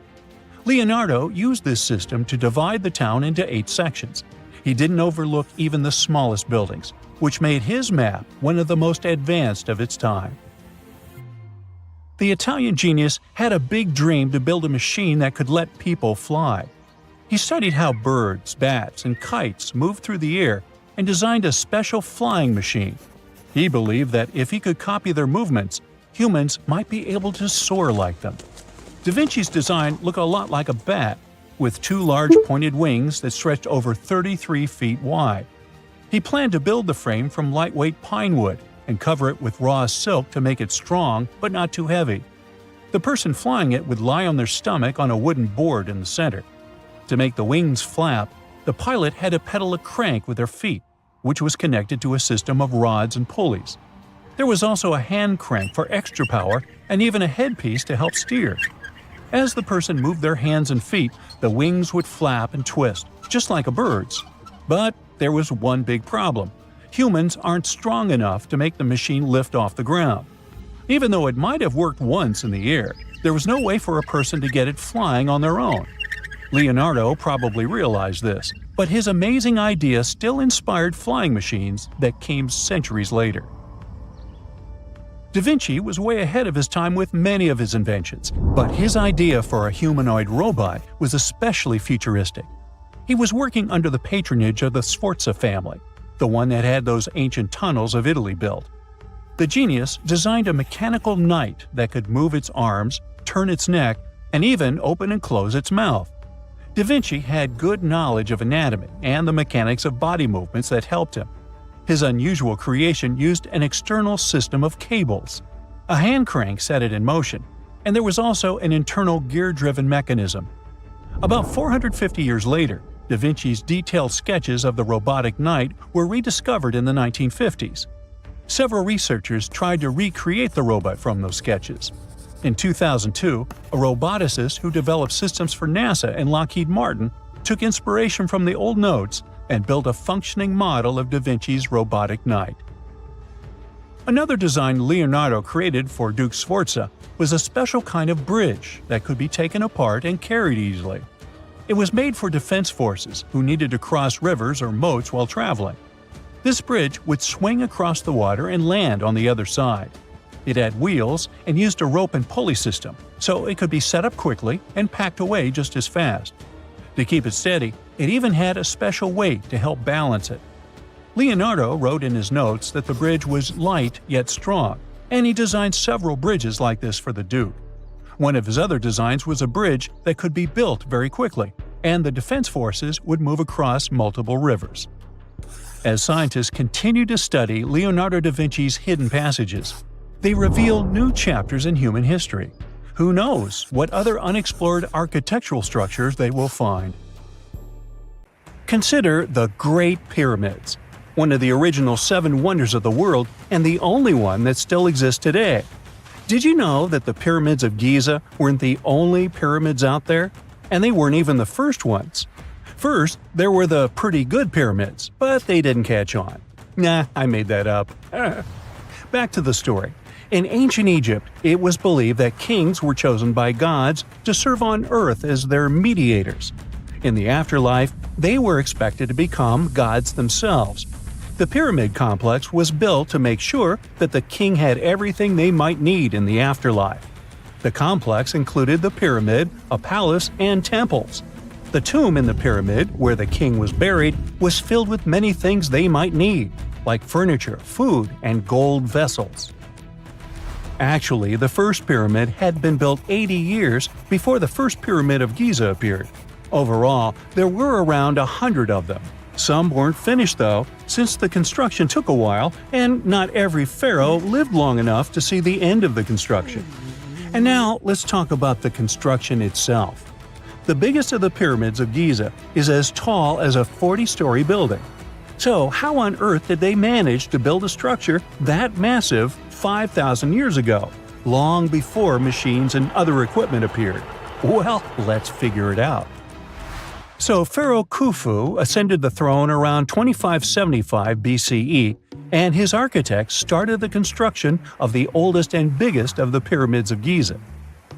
Leonardo used this system to divide the town into 8 sections. He didn't overlook even the smallest buildings, which made his map one of the most advanced of its time. The Italian genius had a big dream to build a machine that could let people fly. He studied how birds, bats, and kites moved through the air and designed a special flying machine. He believed that if he could copy their movements, humans might be able to soar like them. Da Vinci's design looked a lot like a bat, with 2 large pointed wings that stretched over 33 feet wide. He planned to build the frame from lightweight pine wood and cover it with raw silk to make it strong but not too heavy. The person flying it would lie on their stomach on a wooden board in the center. To make the wings flap, the pilot had to pedal a crank with their feet, which was connected to a system of rods and pulleys. There was also a hand crank for extra power and even a headpiece to help steer. As the person moved their hands and feet, the wings would flap and twist, just like a bird's. But there was one big problem. Humans aren't strong enough to make the machine lift off the ground. Even though it might have worked once in the air, there was no way for a person to get it flying on their own. Leonardo probably realized this, but his amazing idea still inspired flying machines that came centuries later. Da Vinci was way ahead of his time with many of his inventions, but his idea for a humanoid robot was especially futuristic. He was working under the patronage of the Sforza family, the one that had those ancient tunnels of Italy built. The genius designed a mechanical knight that could move its arms, turn its neck, and even open and close its mouth. Da Vinci had good knowledge of anatomy and the mechanics of body movements that helped him. His unusual creation used an external system of cables. A hand crank set it in motion, and there was also an internal gear-driven mechanism. About 450 years later, Da Vinci's detailed sketches of the robotic knight were rediscovered in the 1950s. Several researchers tried to recreate the robot from those sketches. In 2002, a roboticist who developed systems for NASA and Lockheed Martin took inspiration from the old notes and built a functioning model of Da Vinci's robotic knight. Another design Leonardo created for Duke Sforza was a special kind of bridge that could be taken apart and carried easily. It was made for defense forces who needed to cross rivers or moats while traveling. This bridge would swing across the water and land on the other side. It had wheels and used a rope and pulley system, so it could be set up quickly and packed away just as fast. To keep it steady, it even had a special weight to help balance it. Leonardo wrote in his notes that the bridge was light yet strong, and he designed several bridges like this for the Duke. One of his other designs was a bridge that could be built very quickly, and the defense forces would move across multiple rivers. As scientists continue to study Leonardo da Vinci's hidden passages, they reveal new chapters in human history. Who knows what other unexplored architectural structures they will find? Consider the Great Pyramids, one of the original 7 wonders of the world and the only one that still exists today. Did you know that the pyramids of Giza weren't the only pyramids out there? And they weren't even the first ones. First, there were the pretty good pyramids, but they didn't catch on. Nah, I made that up. Back to the story. In ancient Egypt, it was believed that kings were chosen by gods to serve on earth as their mediators. In the afterlife, they were expected to become gods themselves. The pyramid complex was built to make sure that the king had everything they might need in the afterlife. The complex included the pyramid, a palace, and temples. The tomb in the pyramid, where the king was buried, was filled with many things they might need, like furniture, food, and gold vessels. Actually, the first pyramid had been built 80 years before the first pyramid of Giza appeared. Overall, there were around 100 of them. Some weren't finished though, since the construction took a while and not every pharaoh lived long enough to see the end of the construction. And now let's talk about the construction itself. The biggest of the pyramids of Giza is as tall as a 40-story building. So how on earth did they manage to build a structure that massive 5,000 years ago, long before machines and other equipment appeared? Well, let's figure it out. So Pharaoh Khufu ascended the throne around 2575 BCE, and his architects started the construction of the oldest and biggest of the pyramids of Giza.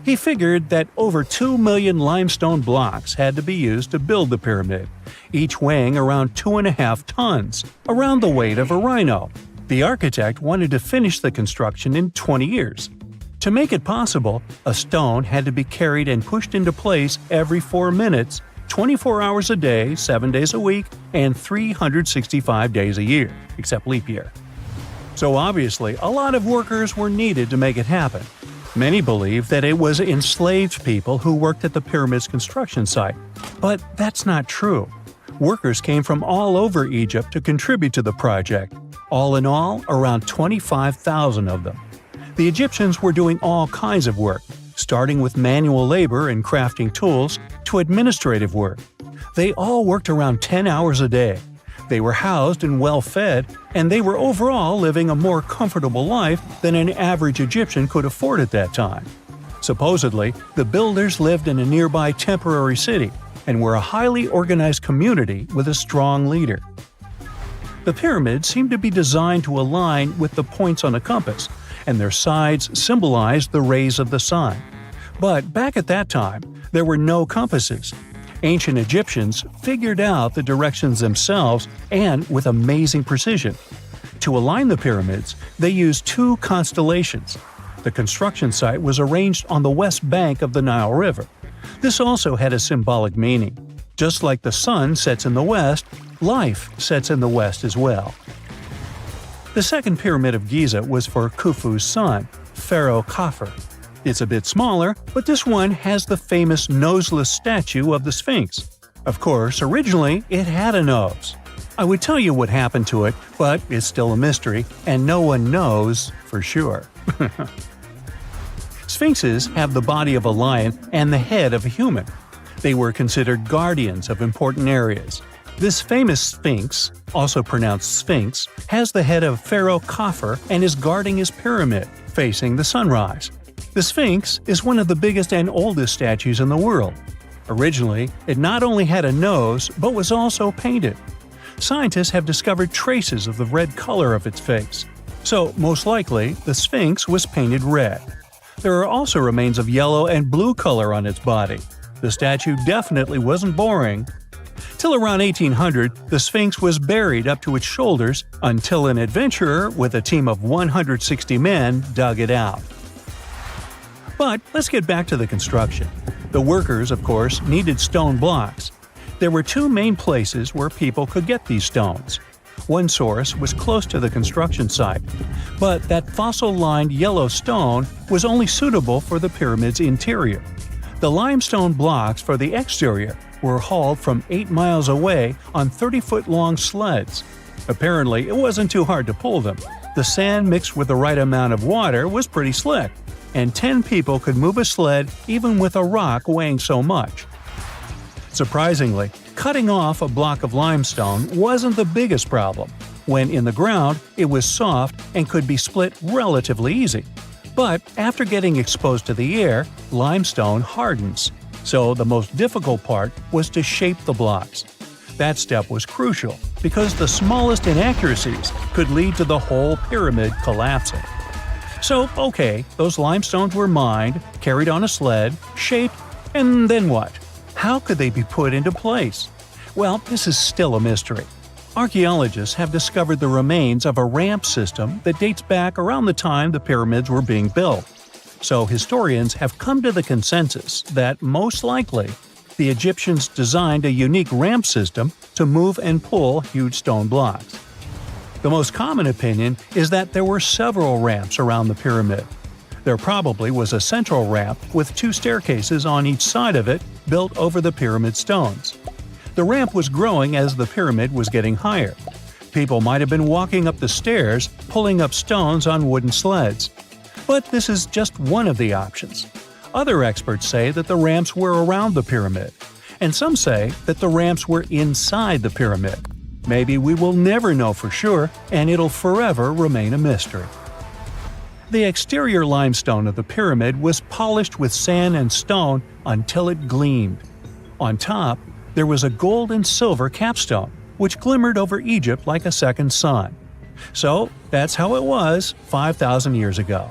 He figured that over 2 million limestone blocks had to be used to build the pyramid, each weighing around 2.5 tons, around the weight of a rhino. The architect wanted to finish the construction in 20 years. To make it possible, a stone had to be carried and pushed into place every 4 minutes, 24 hours a day, 7 days a week, and 365 days a year, except leap year. So obviously, a lot of workers were needed to make it happen. Many believe that it was enslaved people who worked at the pyramid's construction site, but that's not true. Workers came from all over Egypt to contribute to the project. All in all, around 25,000 of them. The Egyptians were doing all kinds of work, starting with manual labor and crafting tools to administrative work. They all worked around 10 hours a day. They were housed and well-fed, and they were overall living a more comfortable life than an average Egyptian could afford at that time. Supposedly, the builders lived in a nearby temporary city and were a highly organized community with a strong leader. The pyramids seemed to be designed to align with the points on a compass, and their sides symbolized the rays of the sun. But back at that time, there were no compasses. Ancient Egyptians figured out the directions themselves and with amazing precision. To align the pyramids, they used two constellations. The construction site was arranged on the west bank of the Nile River. This also had a symbolic meaning. Just like the sun sets in the west, life sets in the west as well. The second pyramid of Giza was for Khufu's son, Pharaoh Khafre. It's a bit smaller, but this one has the famous noseless statue of the Sphinx. Of course, originally it had a nose. I would tell you what happened to it, but it's still a mystery, and no one knows for sure. Sphinxes have the body of a lion and the head of a human. They were considered guardians of important areas. This famous Sphinx, also pronounced Sphinx, has the head of Pharaoh Khafre and is guarding his pyramid, facing the sunrise. The Sphinx is one of the biggest and oldest statues in the world. Originally, it not only had a nose, but was also painted. Scientists have discovered traces of the red color of its face. So, most likely, the Sphinx was painted red. There are also remains of yellow and blue color on its body. The statue definitely wasn't boring. Till around 1800, the Sphinx was buried up to its shoulders until an adventurer with a team of 160 men dug it out. But let's get back to the construction. The workers, of course, needed stone blocks. There were two main places where people could get these stones. One source was close to the construction site, but that fossil-lined yellow stone was only suitable for the pyramid's interior. The limestone blocks for the exterior were hauled from 8 miles away on 30-foot-long sleds. Apparently, it wasn't too hard to pull them. The sand mixed with the right amount of water was pretty slick, and 10 people could move a sled even with a rock weighing so much. Surprisingly, cutting off a block of limestone wasn't the biggest problem. When in the ground, it was soft and could be split relatively easy. But after getting exposed to the air, limestone hardens. So the most difficult part was to shape the blocks. That step was crucial because the smallest inaccuracies could lead to the whole pyramid collapsing. So, okay, those limestones were mined, carried on a sled, shaped, and then what? How could they be put into place? Well, this is still a mystery. Archaeologists have discovered the remains of a ramp system that dates back around the time the pyramids were being built. So historians have come to the consensus that, most likely, the Egyptians designed a unique ramp system to move and pull huge stone blocks. The most common opinion is that there were several ramps around the pyramid. There probably was a central ramp with 2 staircases on each side of it built over the pyramid stones. The ramp was growing as the pyramid was getting higher. People might have been walking up the stairs, pulling up stones on wooden sleds. But this is just one of the options. Other experts say that the ramps were around the pyramid, and some say that the ramps were inside the pyramid. Maybe we will never know for sure, and it'll forever remain a mystery. The exterior limestone of the pyramid was polished with sand and stone until it gleamed. On top, there was a gold and silver capstone, which glimmered over Egypt like a second sun. So, that's how it was 5,000 years ago.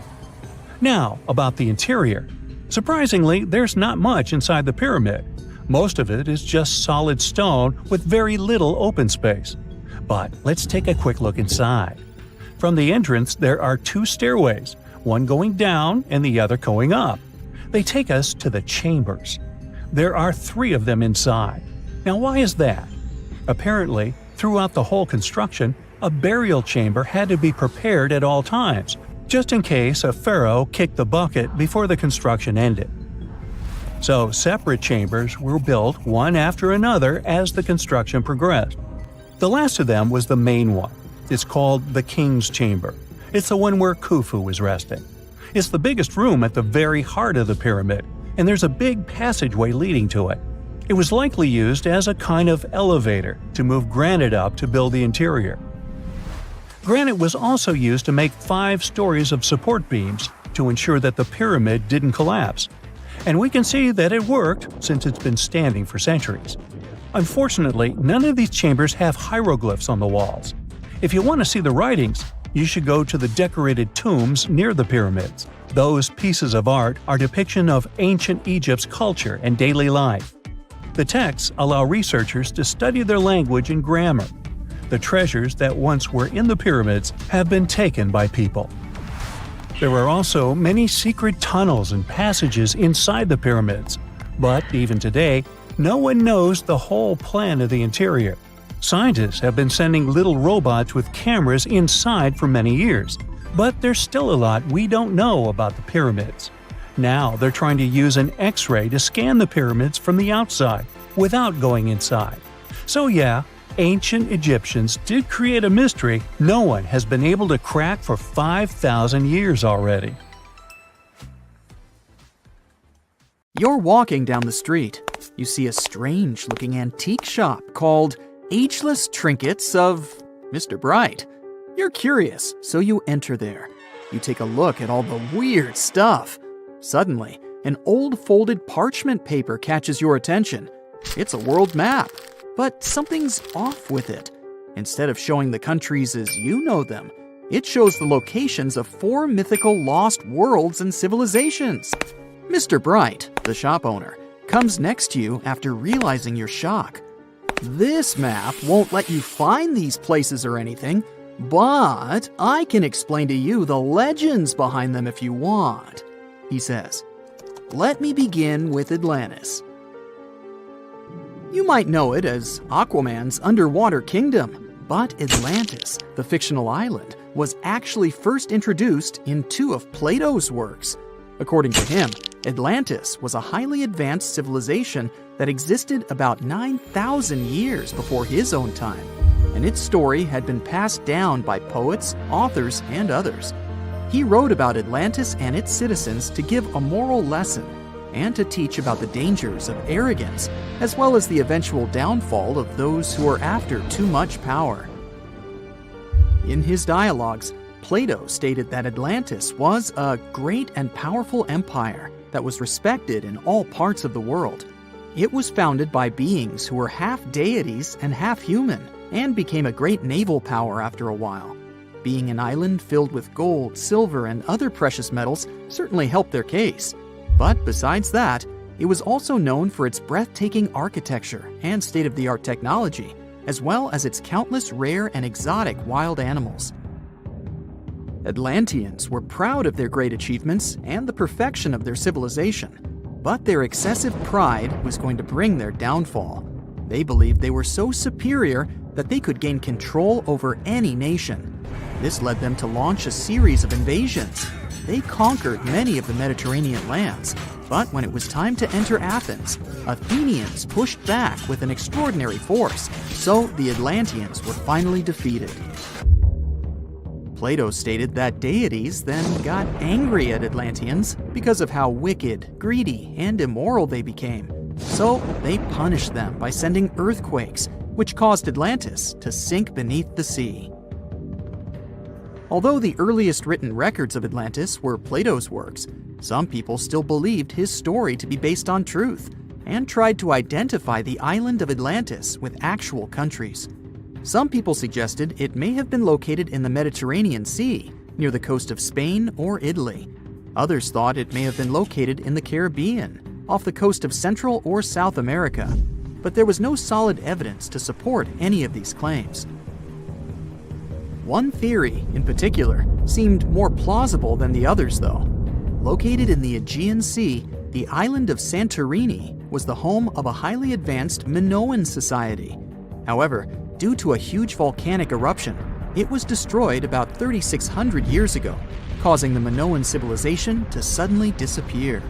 Now, about the interior. Surprisingly, there's not much inside the pyramid. Most of it is just solid stone with very little open space. But let's take a quick look inside. From the entrance, there are 2 stairways, one going down and the other going up. They take us to the chambers. There are 3 of them inside. Now, why is that? Apparently, throughout the whole construction, a burial chamber had to be prepared at all times, just in case a pharaoh kicked the bucket before the construction ended. So, separate chambers were built one after another as the construction progressed. The last of them was the main one. It's called the King's Chamber. It's the one where Khufu was resting. It's the biggest room at the very heart of the pyramid, and there's a big passageway leading to it. It was likely used as a kind of elevator to move granite up to build the interior. Granite was also used to make 5 stories of support beams to ensure that the pyramid didn't collapse. And we can see that it worked since it's been standing for centuries. Unfortunately, none of these chambers have hieroglyphs on the walls. If you want to see the writings, you should go to the decorated tombs near the pyramids. Those pieces of art are depiction of ancient Egypt's culture and daily life. The texts allow researchers to study their language and grammar. The treasures that once were in the pyramids have been taken by people. There are also many secret tunnels and passages inside the pyramids, but even today, no one knows the whole plan of the interior. Scientists have been sending little robots with cameras inside for many years, but there's still a lot we don't know about the pyramids. Now they're trying to use an X-ray to scan the pyramids from the outside, without going inside. So yeah, ancient Egyptians did create a mystery no one has been able to crack for 5,000 years already. You're walking down the street. You see a strange-looking antique shop called Ageless Trinkets of Mr. Bright. You're curious, so you enter there. You take a look at all the weird stuff. Suddenly, an old folded parchment paper catches your attention. It's a world map, but something's off with it. Instead of showing the countries as you know them, it shows the locations of 4 mythical lost worlds and civilizations. Mr. Bright, the shop owner, comes next to you after realizing your shock. This map won't let you find these places or anything, but I can explain to you the legends behind them if you want, he says. Let me begin with Atlantis. You might know it as Aquaman's underwater kingdom, but Atlantis, the fictional island, was actually first introduced in 2 of Plato's works. According to him, Atlantis was a highly advanced civilization that existed about 9,000 years before his own time, and its story had been passed down by poets, authors, and others. He wrote about Atlantis and its citizens to give a moral lesson and to teach about the dangers of arrogance, as well as the eventual downfall of those who are after too much power. In his dialogues, Plato stated that Atlantis was a great and powerful empire that was respected in all parts of the world. It was founded by beings who were half deities and half human, and became a great naval power after a while. Being an island filled with gold, silver, and other precious metals certainly helped their case. But besides that, it was also known for its breathtaking architecture and state-of-the-art technology, as well as its countless rare and exotic wild animals. Atlanteans were proud of their great achievements and the perfection of their civilization, but their excessive pride was going to bring their downfall. They believed they were so superior that they could gain control over any nation. This led them to launch a series of invasions. They conquered many of the Mediterranean lands, but when it was time to enter Athens, Athenians pushed back with an extraordinary force, so the Atlanteans were finally defeated. Plato stated that deities then got angry at Atlanteans because of how wicked, greedy, and immoral they became. So they punished them by sending earthquakes, which caused Atlantis to sink beneath the sea. Although the earliest written records of Atlantis were Plato's works, some people still believed his story to be based on truth and tried to identify the island of Atlantis with actual countries. Some people suggested it may have been located in the Mediterranean Sea, near the coast of Spain or Italy. Others thought it may have been located in the Caribbean, off the coast of Central or South America, but there was no solid evidence to support any of these claims. One theory, in particular, seemed more plausible than the others, though. Located in the Aegean Sea, the island of Santorini was the home of a highly advanced Minoan society. However, due to a huge volcanic eruption, it was destroyed about 3,600 years ago, causing the Minoan civilization to suddenly disappear.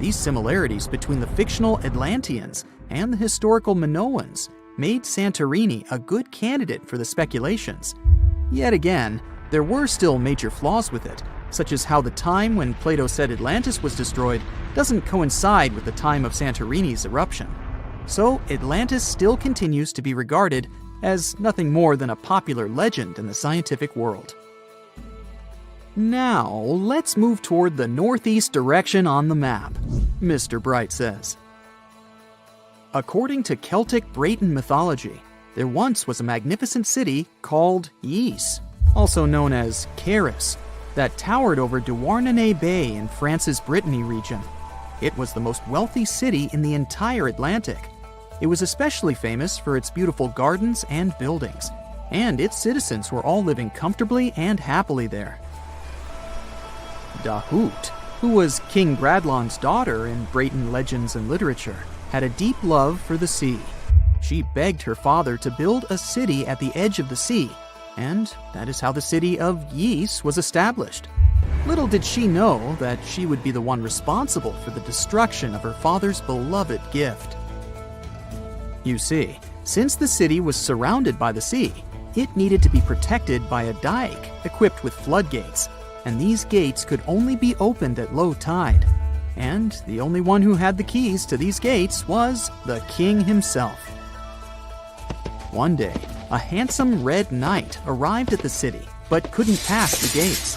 These similarities between the fictional Atlanteans and the historical Minoans made Santorini a good candidate for the speculations. Yet again, there were still major flaws with it, such as how the time when Plato said Atlantis was destroyed doesn't coincide with the time of Santorini's eruption. So Atlantis still continues to be regarded as nothing more than a popular legend in the scientific world. Now, let's move toward the northeast direction on the map, Mr. Bright says. According to Celtic Breton mythology, there once was a magnificent city called Ys, also known as Caris, that towered over Douarnenez Bay in France's Brittany region. It was the most wealthy city in the entire Atlantic, It was especially famous for its beautiful gardens and buildings, and its citizens were all living comfortably and happily there. Dahut, who was King Bradlaughn's daughter in Breton legends and literature, had a deep love for the sea. She begged her father to build a city at the edge of the sea, and that is how the city of Ys was established. Little did she know that she would be the one responsible for the destruction of her father's beloved gift. You see, since the city was surrounded by the sea, it needed to be protected by a dike equipped with floodgates, and these gates could only be opened at low tide. And the only one who had the keys to these gates was the king himself. One day, a handsome red knight arrived at the city, but couldn't pass the gates.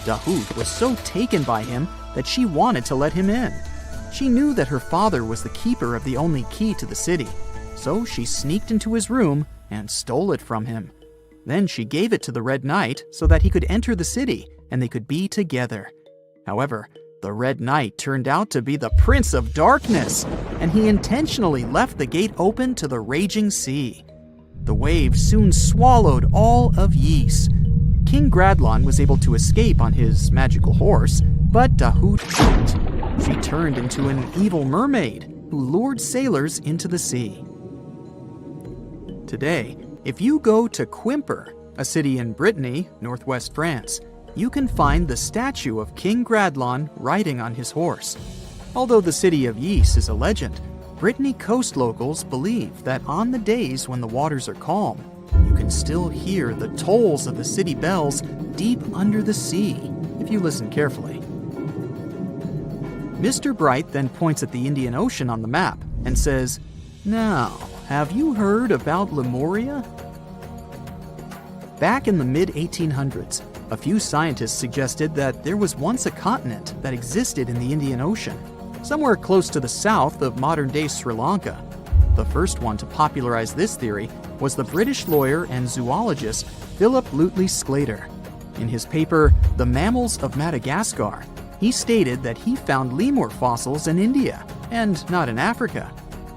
Dahut was so taken by him that she wanted to let him in. She knew that her father was the keeper of the only key to the city, so she sneaked into his room and stole it from him. Then she gave it to the Red Knight so that he could enter the city and they could be together. However, the Red Knight turned out to be the Prince of Darkness, and he intentionally left the gate open to the raging sea. The waves soon swallowed all of Ys. King Bradlaugh was able to escape on his magical horse, but Dahut couldn't. She turned into an evil mermaid who lured sailors into the sea. Today, if you go to Quimper, a city in Brittany, northwest France, you can find the statue of King Bradlaugh riding on his horse. Although the city of Ys is a legend, Brittany coast locals believe that on the days when the waters are calm, you can still hear the tolls of the city bells deep under the sea, if you listen carefully. Mr. Bright then points at the Indian Ocean on the map and says, "Now, have you heard about Lemuria?" Back in the mid-1800s, a few scientists suggested that there was once a continent that existed in the Indian Ocean, somewhere close to the south of modern-day Sri Lanka. The first one to popularize this theory was the British lawyer and zoologist Philip Lutley Sclater. In his paper, The Mammals of Madagascar, he stated that he found lemur fossils in India, and not in Africa.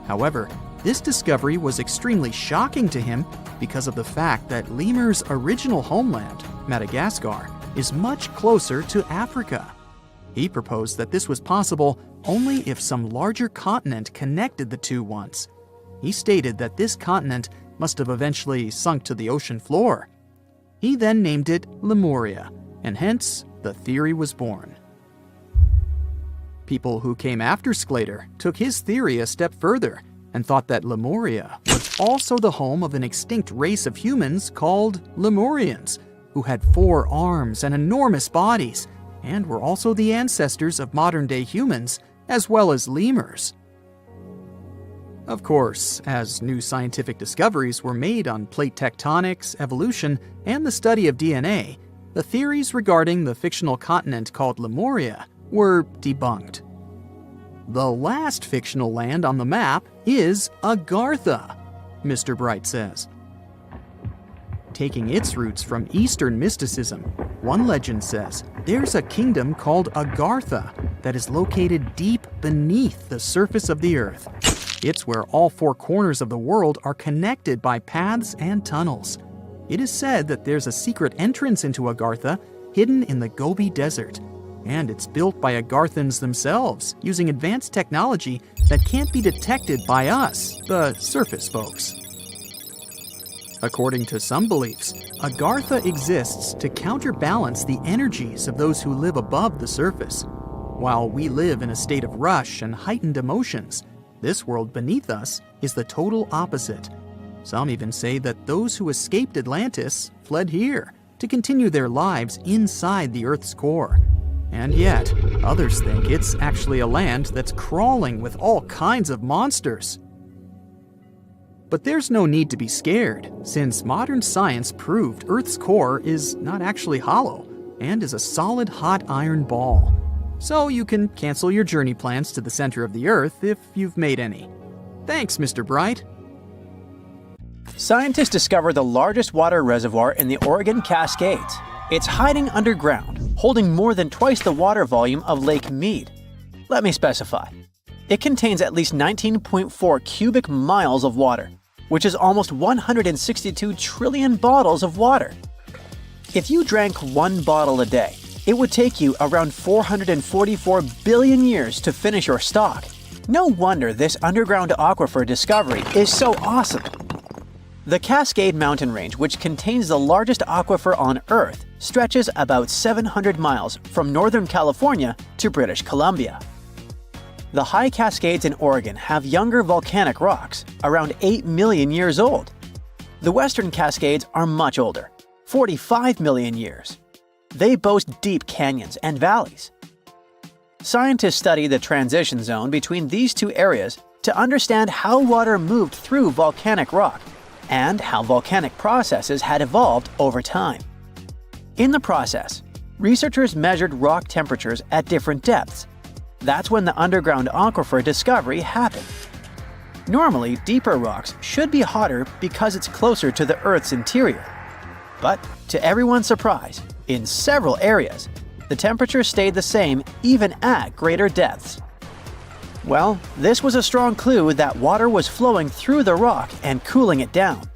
However, this discovery was extremely shocking to him because of the fact that lemurs' original homeland, Madagascar, is much closer to Africa. He proposed that this was possible only if some larger continent connected the two once. He stated that this continent must have eventually sunk to the ocean floor. He then named it Lemuria, and hence the theory was born. People who came after Sclater took his theory a step further and thought that Lemuria was also the home of an extinct race of humans called Lemurians, who had 4 arms and enormous bodies, and were also the ancestors of modern-day humans, as well as lemurs. Of course, as new scientific discoveries were made on plate tectonics, evolution, and the study of DNA, the theories regarding the fictional continent called Lemuria were debunked. The last fictional land on the map is Agartha, Mr. Bright says. Taking its roots from Eastern mysticism, one legend says there's a kingdom called Agartha that is located deep beneath the surface of the earth. It's where all 4 corners of the world are connected by paths and tunnels. It is said that there's a secret entrance into Agartha hidden in the Gobi Desert, and it's built by Agarthans themselves using advanced technology that can't be detected by us, the surface folks. According to some beliefs, Agartha exists to counterbalance the energies of those who live above the surface. While we live in a state of rush and heightened emotions, this world beneath us is the total opposite. Some even say that those who escaped Atlantis fled here to continue their lives inside the Earth's core. And yet, others think it's actually a land that's crawling with all kinds of monsters. But there's no need to be scared, since modern science proved Earth's core is not actually hollow and is a solid hot iron ball. So you can cancel your journey plans to the center of the Earth if you've made any. Thanks, Mr. Bright. Scientists discovered the largest water reservoir in the Oregon Cascades. It's hiding underground, holding more than twice the water volume of Lake Mead. Let me specify. It contains at least 19.4 cubic miles of water, which is almost 162 trillion bottles of water. If you drank one bottle a day, it would take you around 444 billion years to finish your stock. No wonder this underground aquifer discovery is so awesome. The Cascade Mountain Range, which contains the largest aquifer on Earth, stretches about 700 miles from Northern California to British Columbia. The high Cascades in Oregon have younger volcanic rocks, around 8 million years old. The Western Cascades are much older, 45 million years. They boast deep canyons and valleys. Scientists study the transition zone between these two areas to understand how water moved through volcanic rock and how volcanic processes had evolved over time. In the process, researchers measured rock temperatures at different depths. That's when the underground aquifer discovery happened. Normally, deeper rocks should be hotter because it's closer to the Earth's interior. But to everyone's surprise, in several areas, the temperature stayed the same even at greater depths. Well, this was a strong clue that water was flowing through the rock and cooling it down.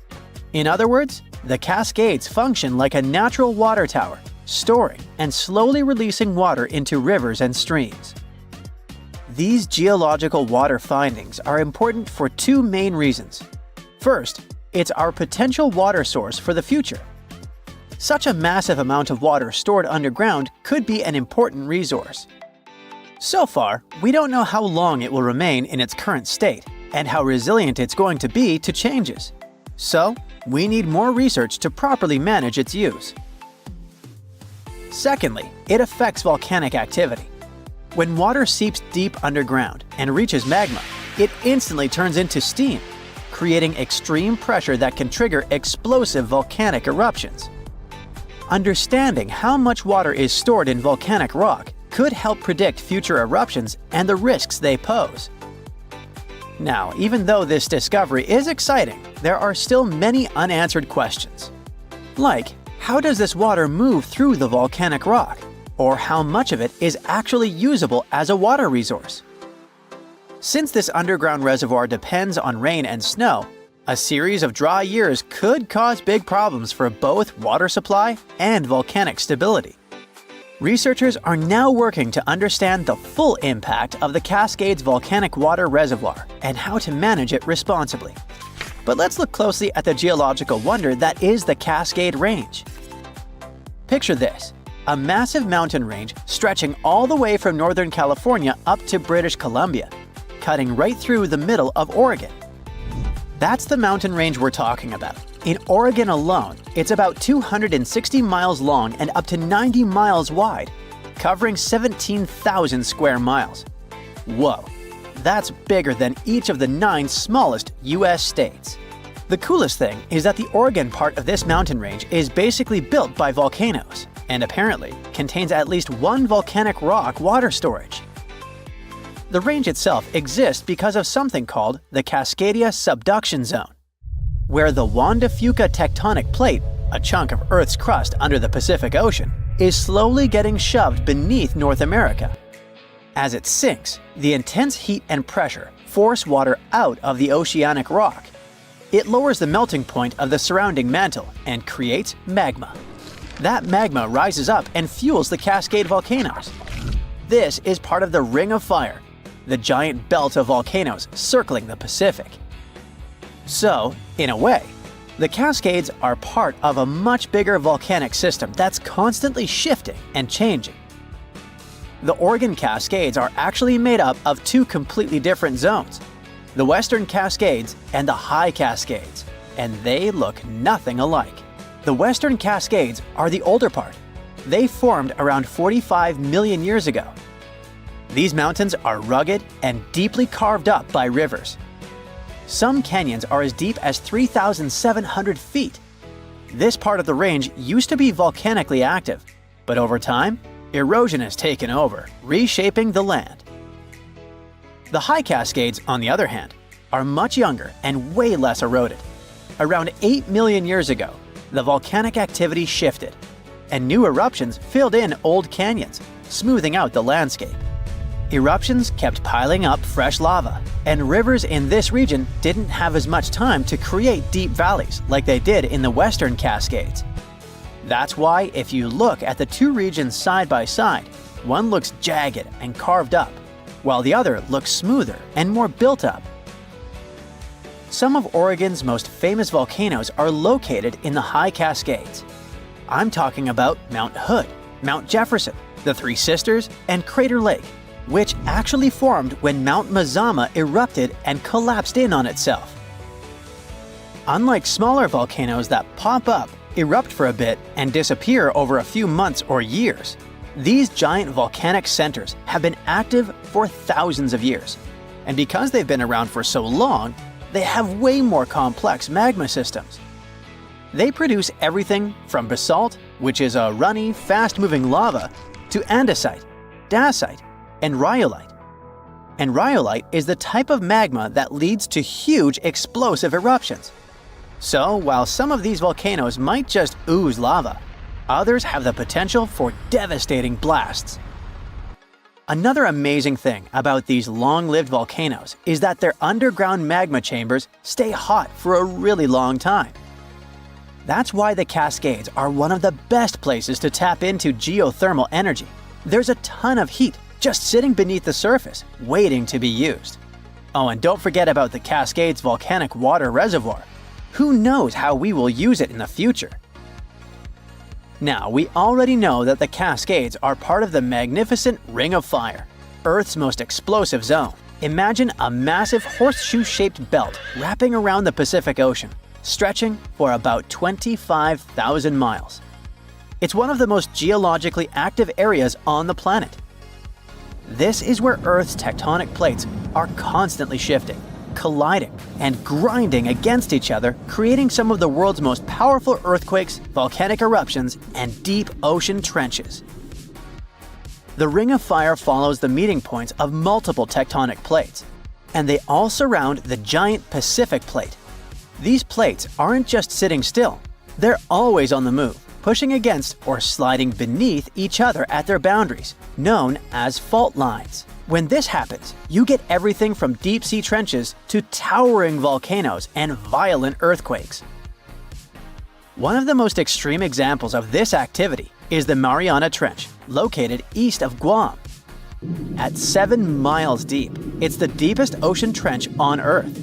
In other words, the Cascades function like a natural water tower, storing and slowly releasing water into rivers and streams. These geological water findings are important for two main reasons. First, it's our potential water source for the future. Such a massive amount of water stored underground could be an important resource. So far, we don't know how long it will remain in its current state and how resilient it's going to be to changes. So, we need more research to properly manage its use. Secondly, it affects volcanic activity. When water seeps deep underground and reaches magma, it instantly turns into steam, creating extreme pressure that can trigger explosive volcanic eruptions. Understanding how much water is stored in volcanic rock could help predict future eruptions and the risks they pose. Now, even though this discovery is exciting, there are still many unanswered questions. Like, how does this water move through the volcanic rock? Or how much of it is actually usable as a water resource? Since this underground reservoir depends on rain and snow, a series of dry years could cause big problems for both water supply and volcanic stability. Researchers are now working to understand the full impact of the Cascades volcanic water reservoir and how to manage it responsibly. But let's look closely at the geological wonder that is the Cascade Range. Picture this: a massive mountain range stretching all the way from Northern California up to British Columbia, cutting right through the middle of Oregon. That's the mountain range we're talking about. In Oregon alone, it's about 260 miles long and up to 90 miles wide, covering 17,000 square miles. Whoa, that's bigger than each of the 9 smallest US states. The coolest thing is that the Oregon part of this mountain range is basically built by volcanoes, and apparently contains at least one volcanic rock water storage. The range itself exists because of something called the Cascadia Subduction Zone, where the Juan de Fuca tectonic plate, a chunk of Earth's crust under the Pacific Ocean, is slowly getting shoved beneath North America. As it sinks, the intense heat and pressure force water out of the oceanic rock. It lowers the melting point of the surrounding mantle and creates magma. That magma rises up and fuels the Cascade volcanoes. This is part of the Ring of Fire, the giant belt of volcanoes circling the Pacific. So, in a way, the Cascades are part of a much bigger volcanic system that's constantly shifting and changing. The Oregon Cascades are actually made up of 2 completely different zones, the Western Cascades and the High Cascades, and they look nothing alike. The Western Cascades are the older part. They formed around 45 million years ago. These mountains are rugged and deeply carved up by rivers. Some canyons are as deep as 3,700 feet. This part of the range used to be volcanically active, but over time, erosion has taken over, reshaping the land. The High Cascades, on the other hand, are much younger and way less eroded. Around 8 million years ago, the volcanic activity shifted, and new eruptions filled in old canyons, smoothing out the landscape. Eruptions kept piling up fresh lava, and rivers in this region didn't have as much time to create deep valleys like they did in the Western Cascades. That's why if you look at the two regions side by side, one looks jagged and carved up, while the other looks smoother and more built up. Some of Oregon's most famous volcanoes are located in the high Cascades. I'm talking about Mount Hood, Mount Jefferson, the Three Sisters, and Crater Lake, which actually formed when Mount Mazama erupted and collapsed in on itself. Unlike smaller volcanoes that pop up, erupt for a bit, and disappear over a few months or years, these giant volcanic centers have been active for thousands of years. And because they've been around for so long, they have way more complex magma systems. They produce everything from basalt, which is a runny, fast-moving lava, to andesite, dacite, and rhyolite. And rhyolite is the type of magma that leads to huge explosive eruptions. So while some of these volcanoes might just ooze lava, others have the potential for devastating blasts. Another amazing thing about these long-lived volcanoes is that their underground magma chambers stay hot for a really long time. That's why the Cascades are one of the best places to tap into geothermal energy. There's a ton of heat just sitting beneath the surface, waiting to be used. Oh, and don't forget about the Cascades volcanic water reservoir. Who knows how we will use it in the future? Now, we already know that the Cascades are part of the magnificent Ring of Fire, Earth's most explosive zone. Imagine a massive horseshoe-shaped belt wrapping around the Pacific Ocean, stretching for about 25,000 miles. It's one of the most geologically active areas on the planet. This is where Earth's tectonic plates are constantly shifting, colliding, and grinding against each other, creating some of the world's most powerful earthquakes, volcanic eruptions, and deep ocean trenches. The Ring of Fire follows the meeting points of multiple tectonic plates, and they all surround the giant Pacific Plate. These plates aren't just sitting still, they're always on the move, pushing against or sliding beneath each other at their boundaries, known as fault lines. When this happens, you get everything from deep-sea trenches to towering volcanoes and violent earthquakes. One of the most extreme examples of this activity is the Mariana Trench, located east of Guam. At 7 miles deep, it's the deepest ocean trench on Earth.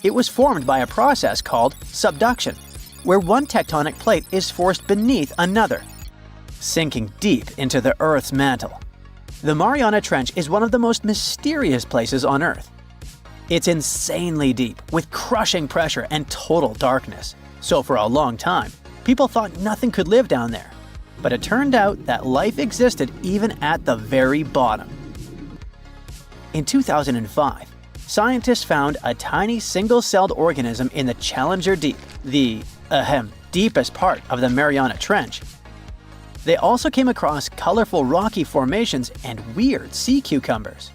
It was formed by a process called subduction, where one tectonic plate is forced beneath another, sinking deep into the Earth's mantle. The Mariana Trench is one of the most mysterious places on Earth. It's insanely deep, with crushing pressure and total darkness. So for a long time, people thought nothing could live down there. But it turned out that life existed even at the very bottom. In 2005, scientists found a tiny single-celled organism in the Challenger Deep, the deepest part of the Mariana Trench. They also came across colorful rocky formations and weird sea cucumbers.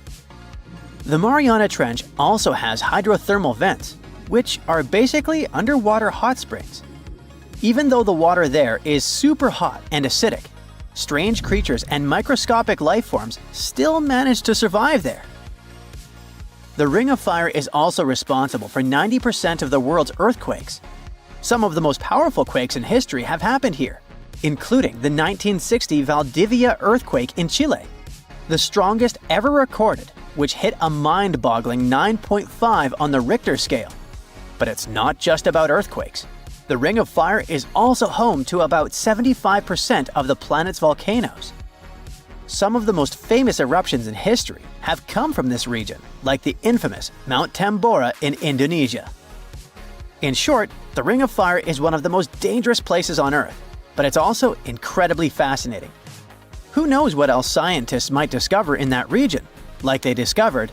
The Mariana Trench also has hydrothermal vents, which are basically underwater hot springs. Even though the water there is super hot and acidic, strange creatures and microscopic life forms still manage to survive there. The Ring of Fire is also responsible for 90% of the world's earthquakes. Some of the most powerful quakes in history have happened here, including the 1960 Valdivia earthquake in Chile, the strongest ever recorded, which hit a mind-boggling 9.5 on the Richter scale. But it's not just about earthquakes. The Ring of Fire is also home to about 75% of the planet's volcanoes. Some of the most famous eruptions in history have come from this region, like the infamous Mount Tambora in Indonesia. In short, the Ring of Fire is one of the most dangerous places on Earth, but it's also incredibly fascinating. Who knows what else scientists might discover in that region, like they discovered